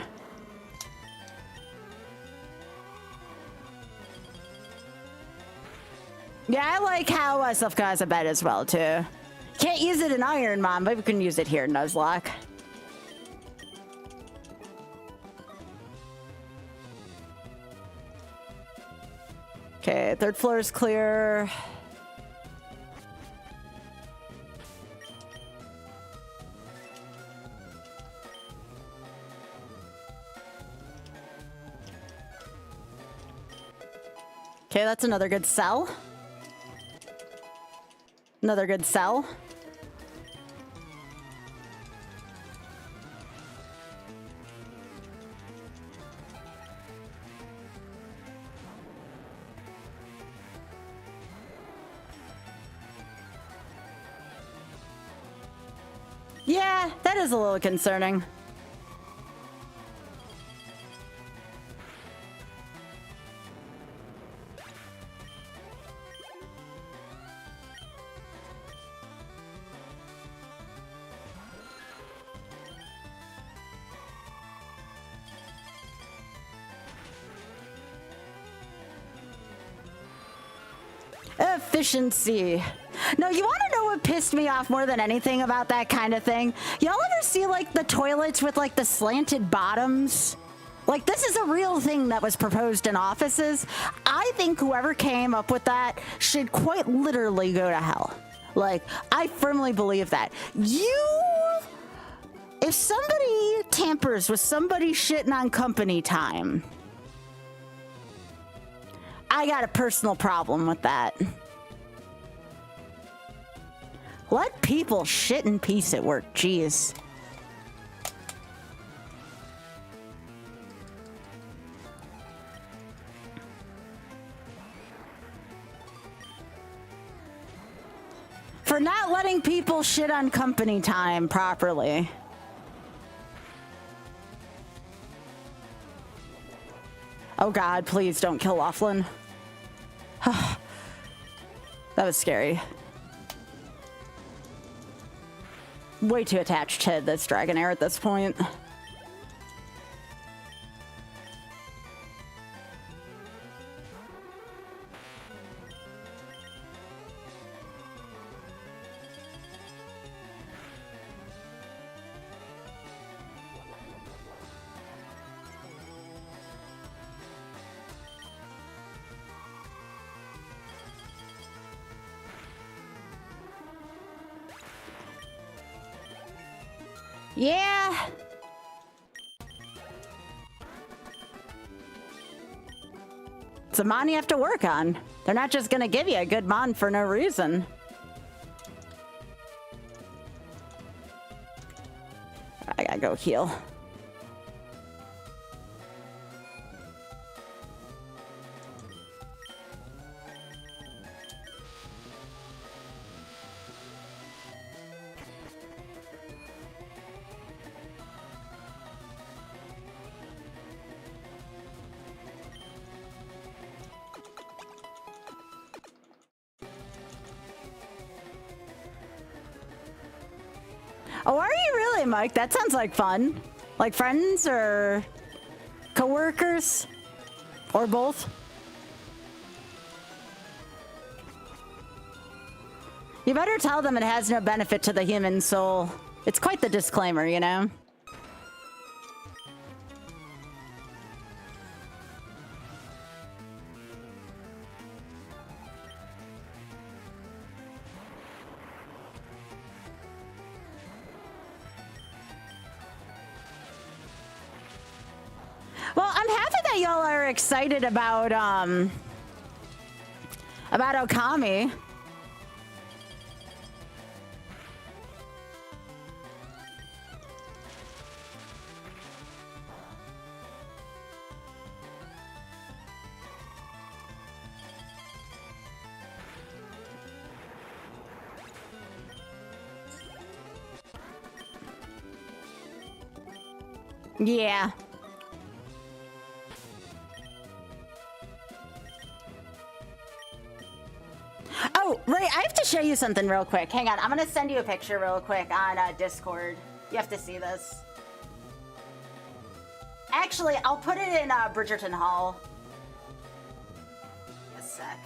Yeah, I like how Silphka has a bed as well, too. Can't use it in Iron Mom, but we can use it here in Nuzlocke. Okay, third floor is clear. Okay, that's another good sell. Another good sell. Yeah, that is a little concerning. Efficiency. No, you want to know what pissed me off more than anything about that kind of thing? Y'all ever see like the toilets with like the slanted bottoms? Like, this is a real thing that was proposed in offices. I think whoever came up with that should quite literally go to hell. Like, I firmly believe that. If somebody tampers with somebody shitting on company time, I got a personal problem with that. Let people shit in peace at work, jeez. For not letting people shit on company time properly. Oh God, please don't kill Laughlin. That was scary. Way too attached to this Dragonair at this point. Yeah. It's a mon you have to work on. They're not just gonna give you a good mon for no reason. I gotta go heal. Oh, are you really, Mike? That sounds like fun. Like friends or coworkers or both? You better tell them it has no benefit to the human soul. It's quite the disclaimer, you know? Well, I'm happy that y'all are excited about Okami. Yeah. Oh, Ray, I have to show you something real quick. Hang on, I'm gonna send you a picture real quick on Discord. You have to see this. Actually, I'll put it in Bridgerton Hall. A sec.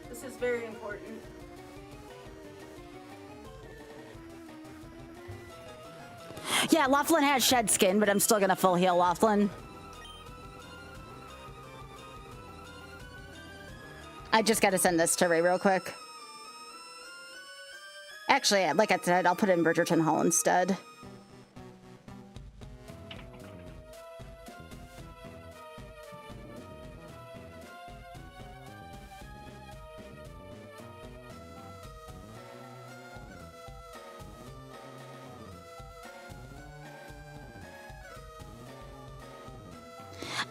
This is very important. Yeah, Laughlin has shed skin, but I'm still gonna full heal Laughlin. I just gotta send this to Ray real quick. Actually, like I said, I'll put it in Bridgerton Hall instead.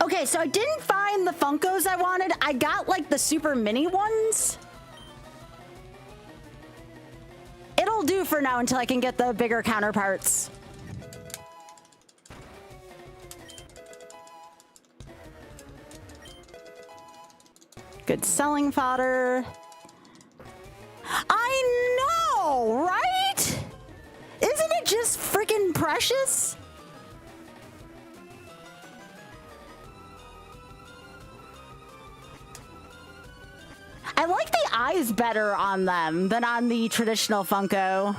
Okay, so I didn't find the Funkos I wanted. I got like the super mini ones. It'll do for now until I can get the bigger counterparts. Good selling fodder. I know, right? Isn't it just freaking precious? I like the eyes better on them than on the traditional Funko.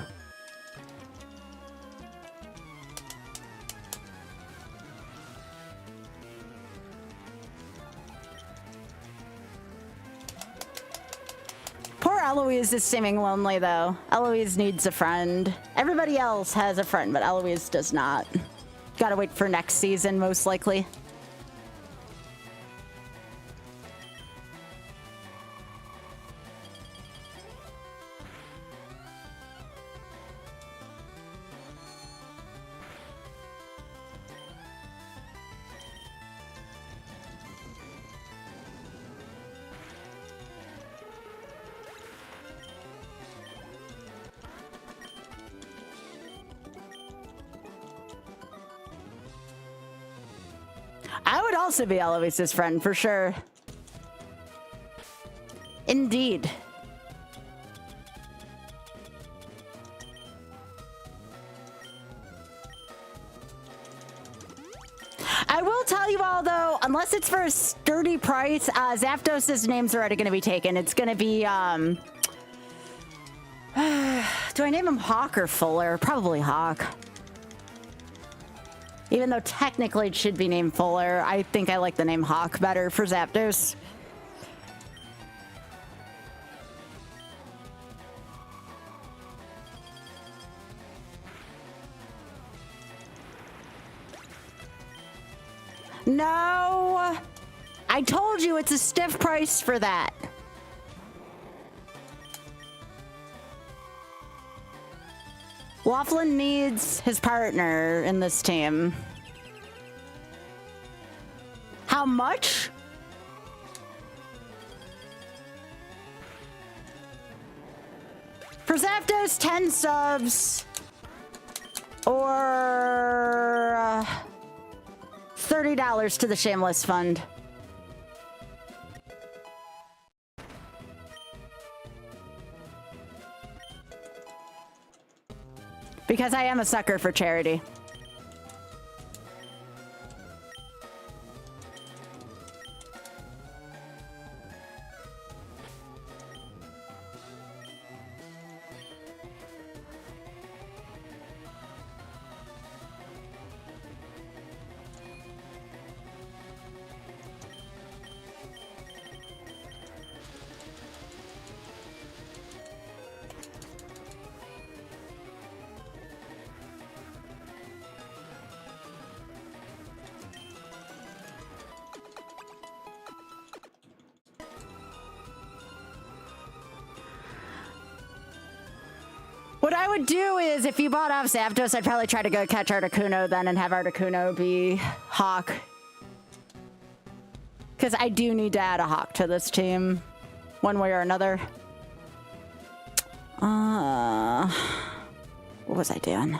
Poor Eloise is seeming lonely, though. Eloise needs a friend. Everybody else has a friend, but Eloise does not. Gotta wait for next season, most likely. I would also be Eloise's friend, for sure. Indeed. I will tell you all, though, unless it's for a sturdy price, Zapdos' name's already going to be taken. It's going to be, do I name him Hawk or Fuller? Probably Hawk. Even though technically it should be named Fuller, I think I like the name Hawk better for Zapdos. No! I told you it's a stiff price for that. Laughlin needs his partner in this team. How much? For Zapdos, 10 subs. Or $30 to the Shameless Fund. Because I am a sucker for charity. What I would do is, if you bought off Zapdos, I'd probably try to go catch Articuno then and have Articuno be Hawk. Because I do need to add a Hawk to this team, one way or another. What was I doing?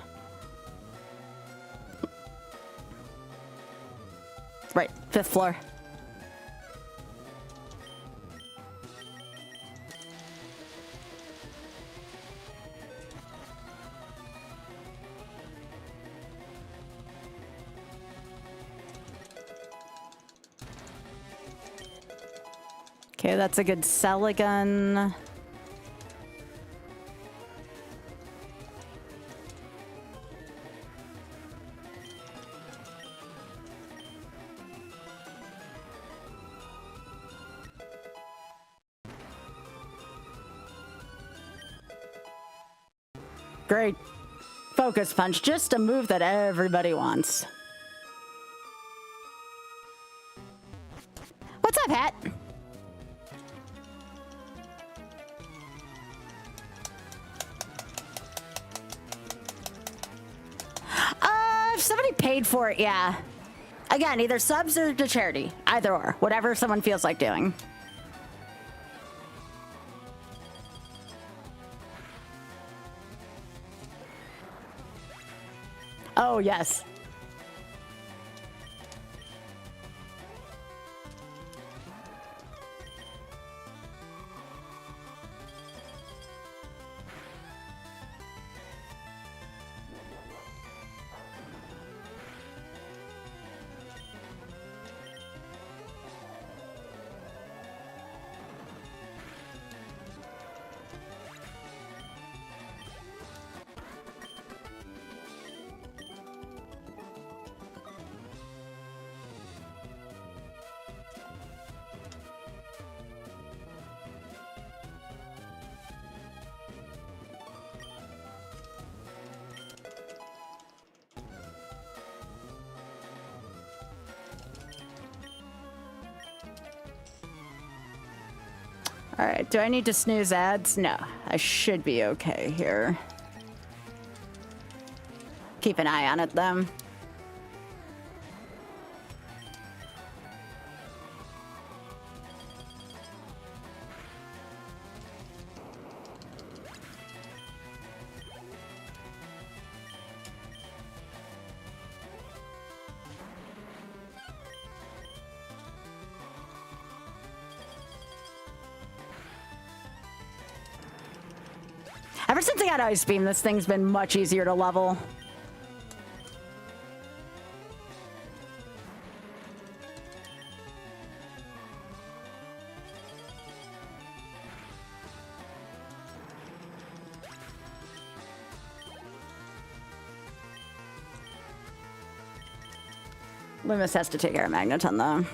Right, 5th floor. Okay, that's a good Celigun. Great. Focus Punch, just a move that everybody wants. What's up, Hat? If somebody paid for it, yeah. Again, either subs or to charity. Either or. Whatever someone feels like doing. Oh, yes. Alright, do I need to snooze ads? No, I should be okay here. Keep an eye on it, though. Ever since I got Ice Beam, this thing's been much easier to level. Loomis has to take care of Magneton, though.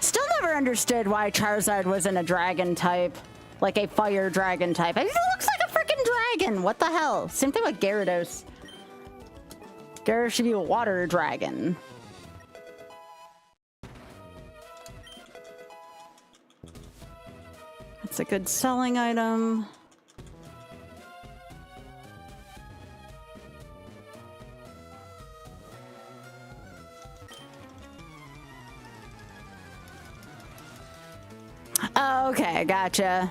Still never understood why Charizard wasn't a dragon type. Like a fire dragon type. It looks like a freaking dragon! What the hell? Same thing with Gyarados. Gyarados should be a water dragon. That's a good selling item. Oh, okay, gotcha.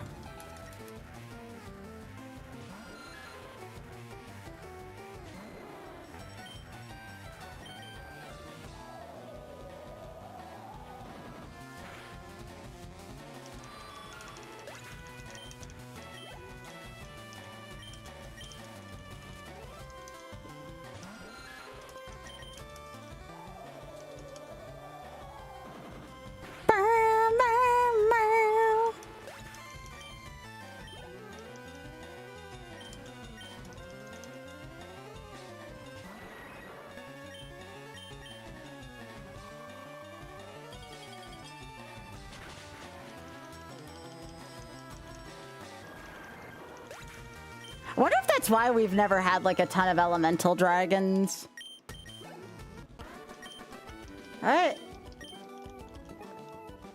I wonder if that's why we've never had like a ton of elemental dragons. Alright.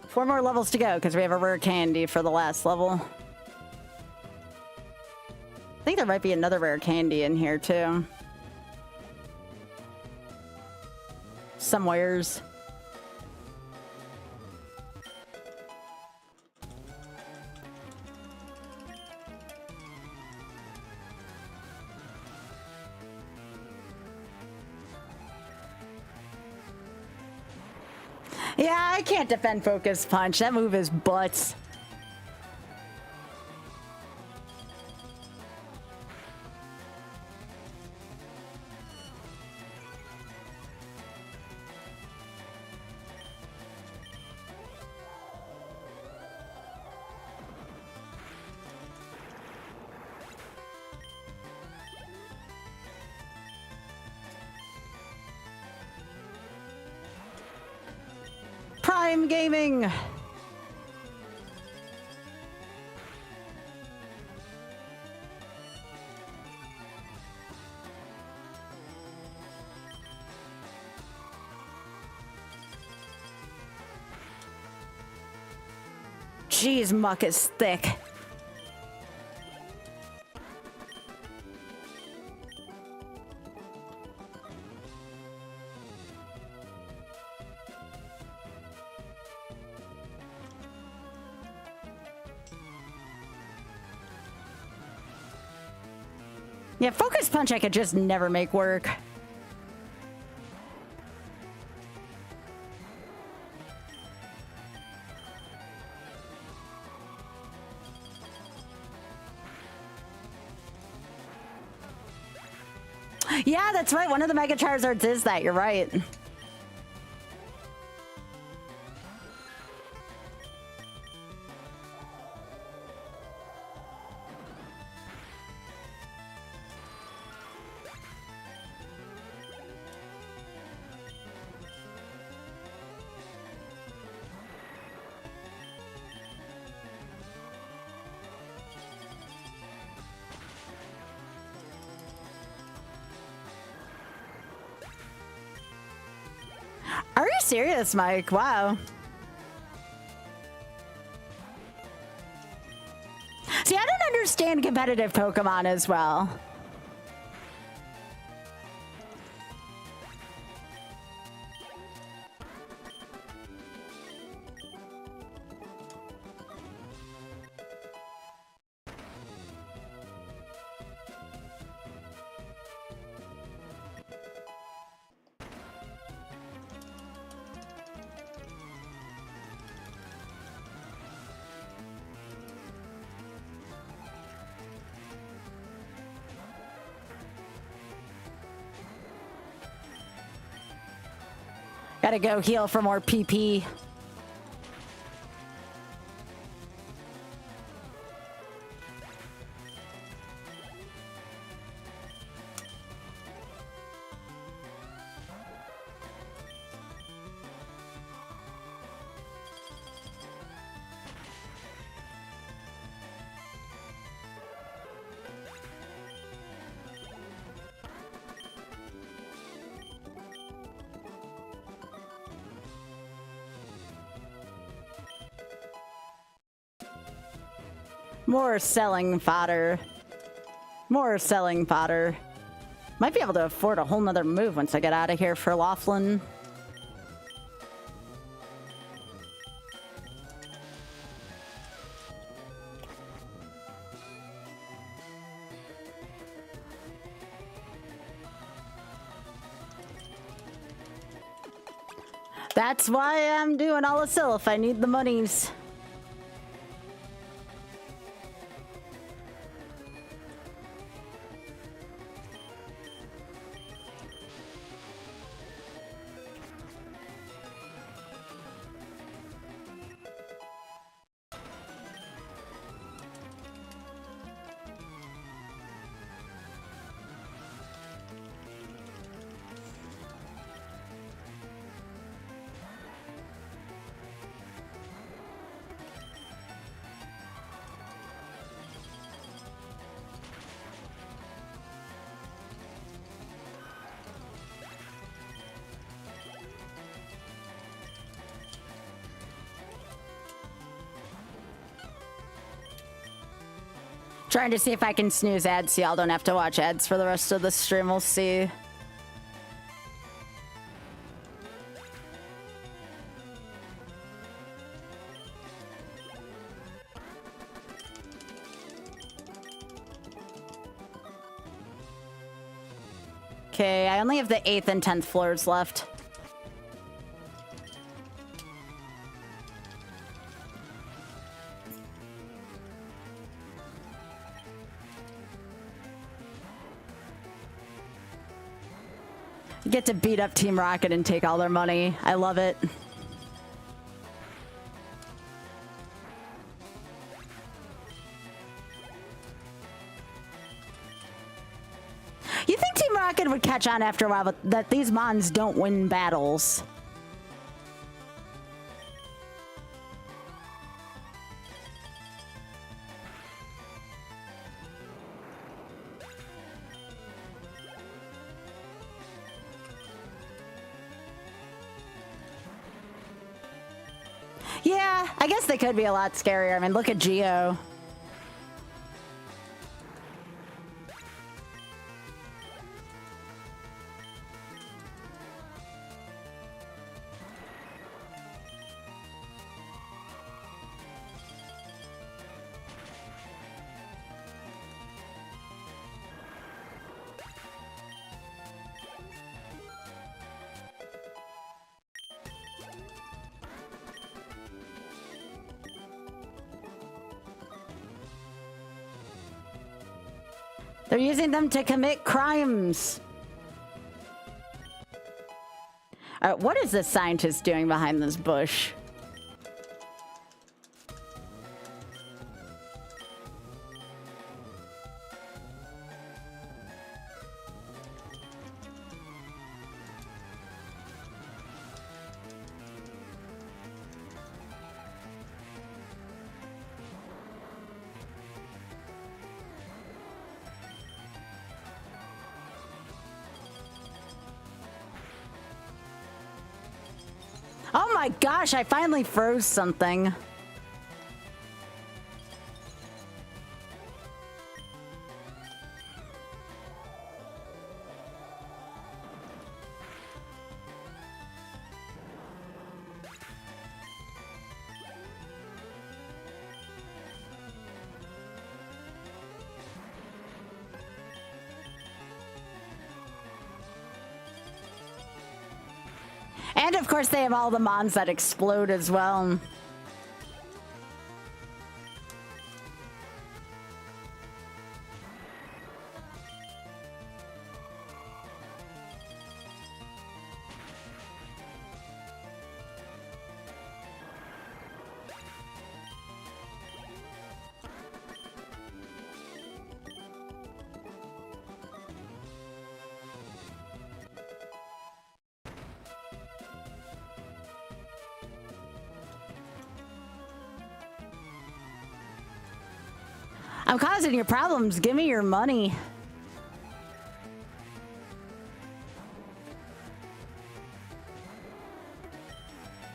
4 more levels to go because we have a rare candy for the last level. I think there might be another rare candy in here too. Somewheres. Yeah, I can't defend Focus Punch. That move is butts. Prime Gaming. Jeez, muck is thick. Yeah, Focus Punch I could just never make work. Yeah, that's right. One of the Mega Charizards is that. You're right. serious, Mike? Wow. See, I don't understand competitive Pokemon as well. Gotta go heal for more PP. More selling fodder. More selling fodder. Might be able to afford a whole nother move once I get out of here for Laughlin. That's why I'm doing all the Sylph. I need the monies. Trying to see if I can snooze ads so y'all don't have to watch ads for the rest of the stream. We'll see. Okay, I only have the 8th and 10th floors left. Get to beat up Team Rocket and take all their money. I love it. You think Team Rocket would catch on after a while, but that these Mons don't win battles? Yeah, I guess they could be a lot scarier. I mean, look at Geo. They're using them to commit crimes. All right, what is this scientist doing behind this bush? my gosh, I finally froze something. And of course they have all the mons that explode as well. I'm causing you problems. Give me your money.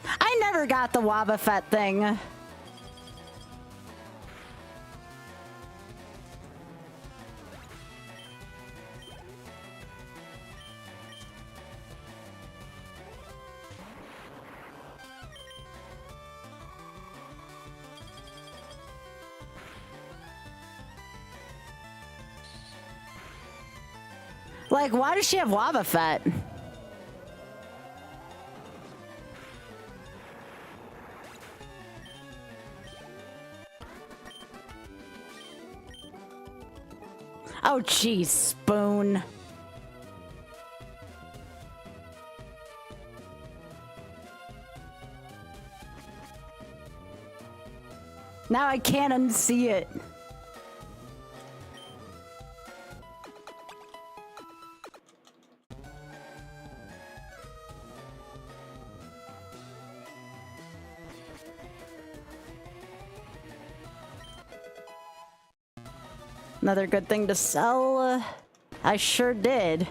I never got the Wobbuffet thing. Like, why does she have Wobbuffet? Oh, geez, Spoon. Now I can't unsee it. Another good thing to sell. I sure did.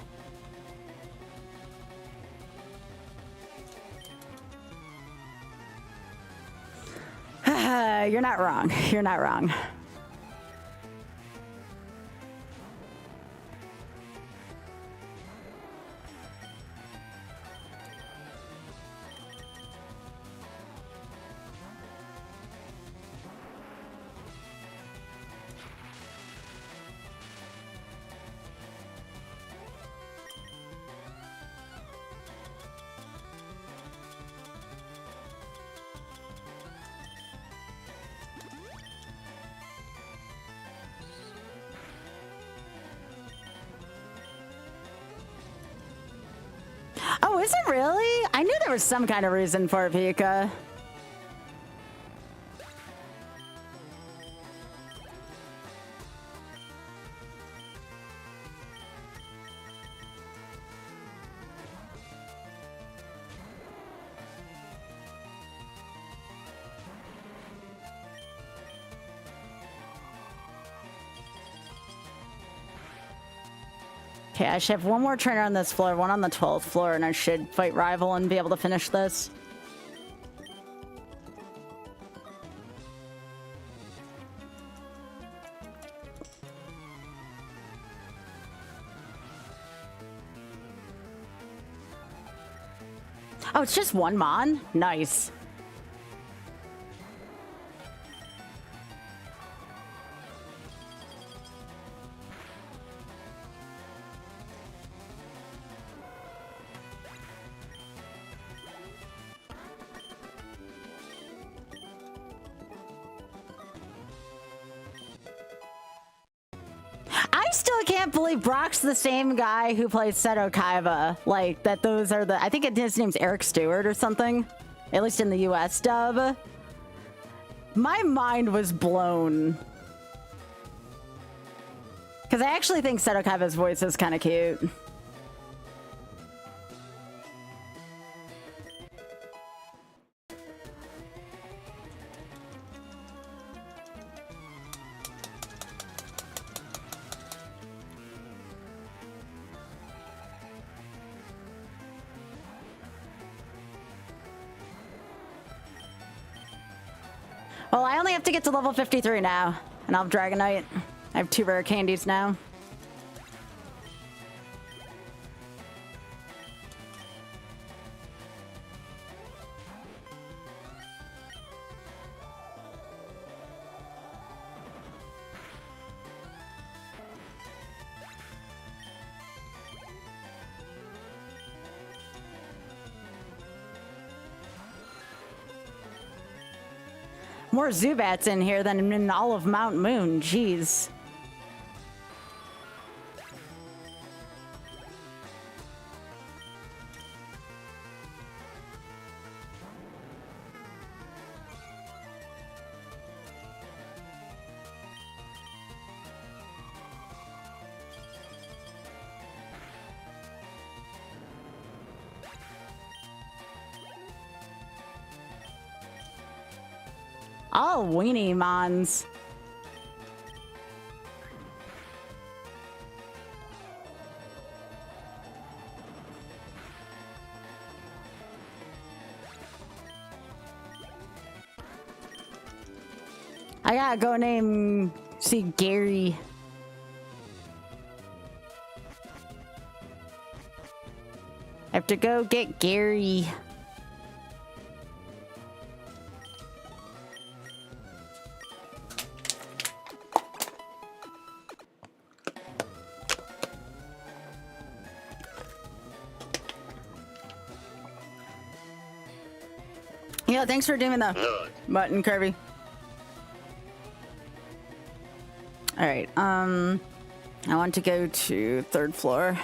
You're not wrong. You're not wrong. Oh, is it really? I knew there was some kind of reason for it, Pika. Okay, I should have one more trainer on this floor, one on the 12th floor, and I should fight Rival and be able to finish this. Oh, it's just one Mon? Nice. I still can't believe Brock's the same guy who plays Seto Kaiba. Like, that those are the... I think his name's Eric Stewart or something. At least in the US dub. My mind was blown. Because I actually think Seto Kaiba's voice is kind of cute. Well, I only have to get to level 53 now, and I'll have Dragonite. I have 2 rare candies now. More Zubats in here than in all of Mount Moon. Jeez. All weenie mons. I gotta go see Gary. I have to go get Gary. Yeah, thanks for doing the button, Kirby. All right, I want to go to 3rd floor.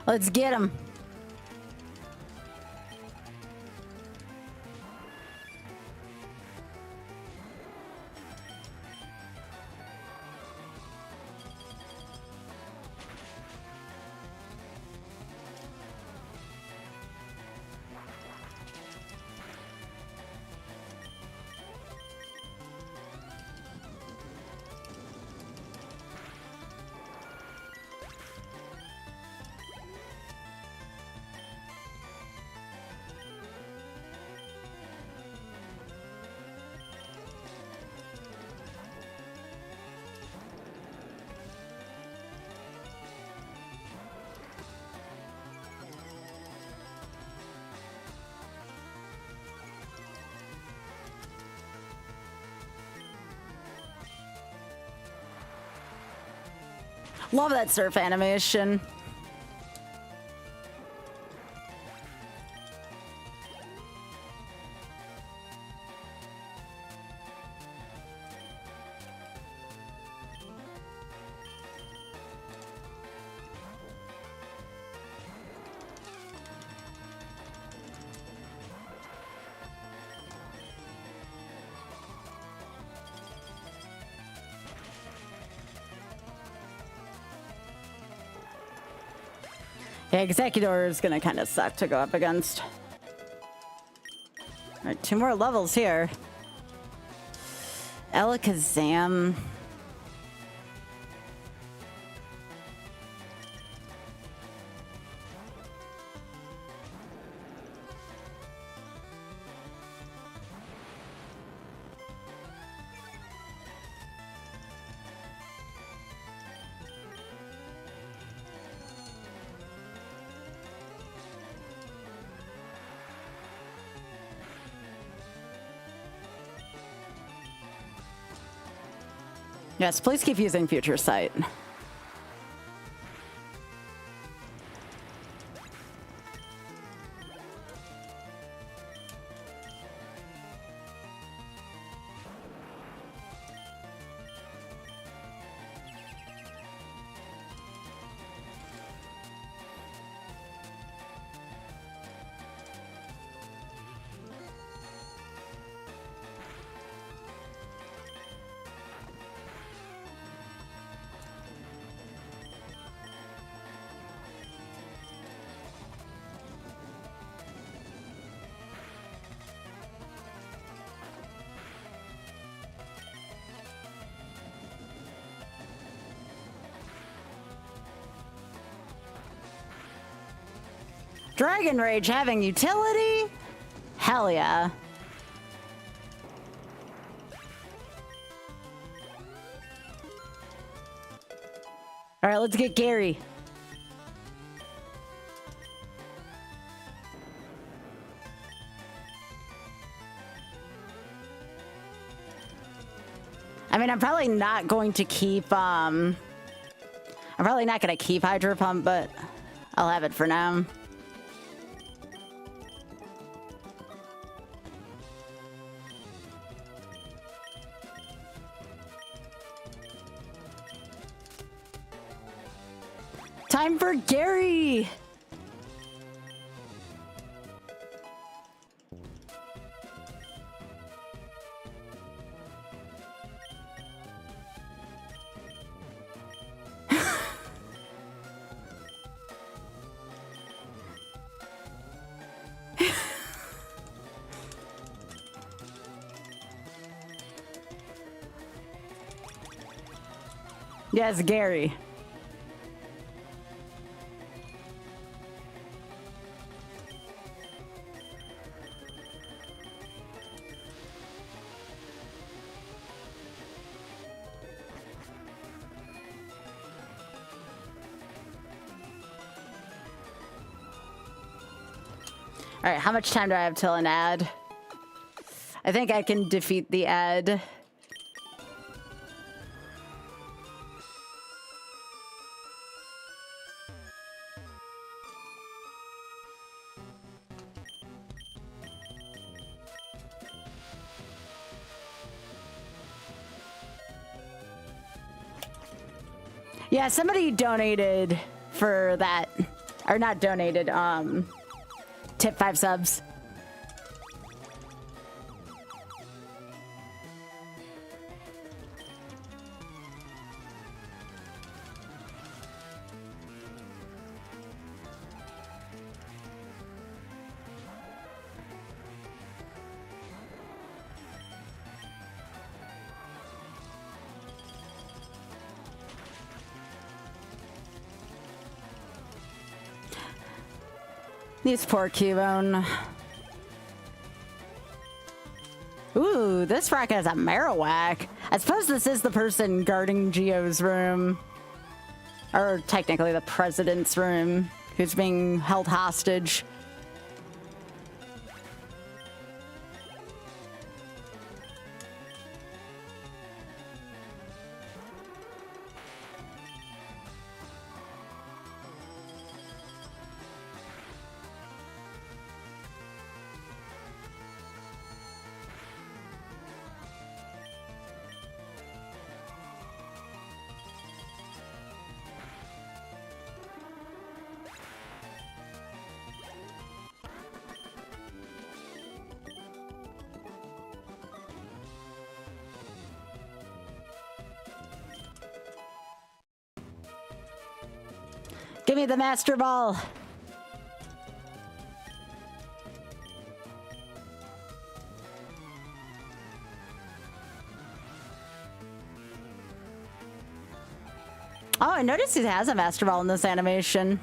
Let's get him. Love that surf animation. Yeah, Executor is gonna kind of suck to go up against. All right, 2 more levels here. Alakazam. Yes, please keep using Future Sight. Dragon Rage having utility? Hell yeah. All right, let's get Gary. I mean, I'm probably not going to keep, I'm probably not going to keep Hydro Pump, but I'll have it for now. Time for Gary! Yes, Gary. All right, how much time do I have till an ad? I think I can defeat the ad. Yeah, somebody donated for that. Or not donated, tip 5 subs. These poor Cubone. Ooh, this frack has a Marowak. I suppose this is the person guarding Geo's room. Or technically the president's room, who's being held hostage. Give me the Master Ball. Oh, I noticed he has a Master Ball in this animation.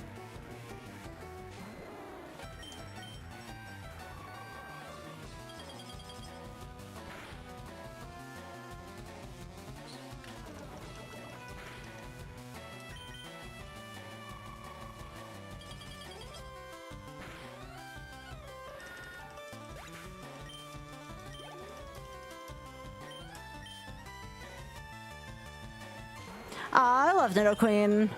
Aw, I love Nidoqueen.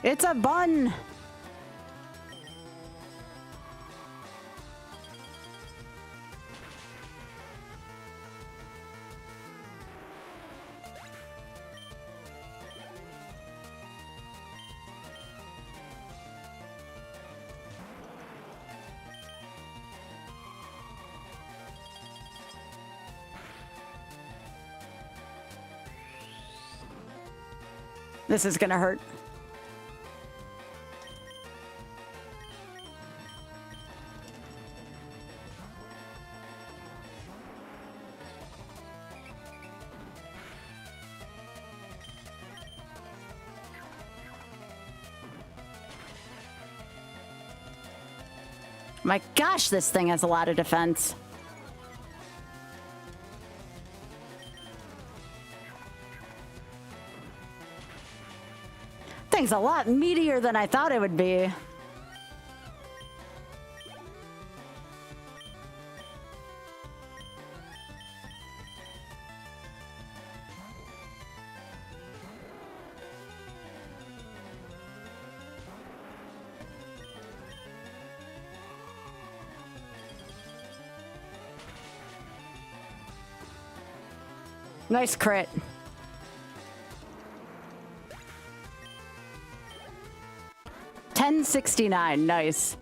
It's a bun. This is gonna hurt. My gosh, this thing has a lot of defense. Thing's a lot meatier than I thought it would be. Nice crit. $10.69, nice.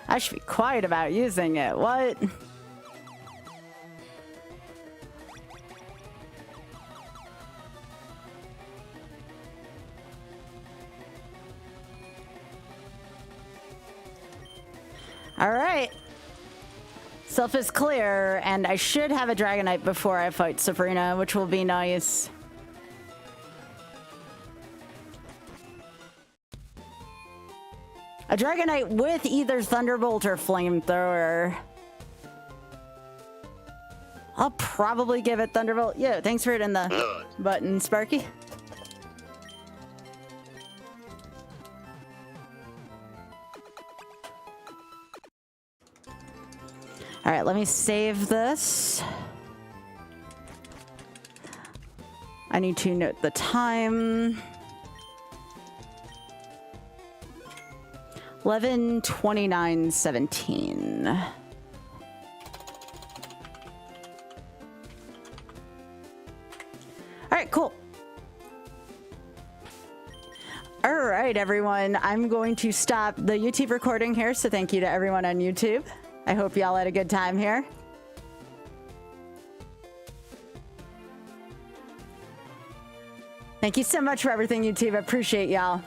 I should be quiet about using it. What? All right. Self is clear, and I should have a Dragonite before I fight Sabrina, which will be nice. A Dragonite with either Thunderbolt or Flamethrower. I'll probably give it Thunderbolt. Yeah, thanks for hitting the button, Sparky. All right, let me save this. I need to note the time. 11:29:17. All right, cool. All right, everyone. I'm going to stop the YouTube recording here, so thank you to everyone on YouTube. I hope y'all had a good time here. Thank you so much for everything, YouTube. I appreciate y'all.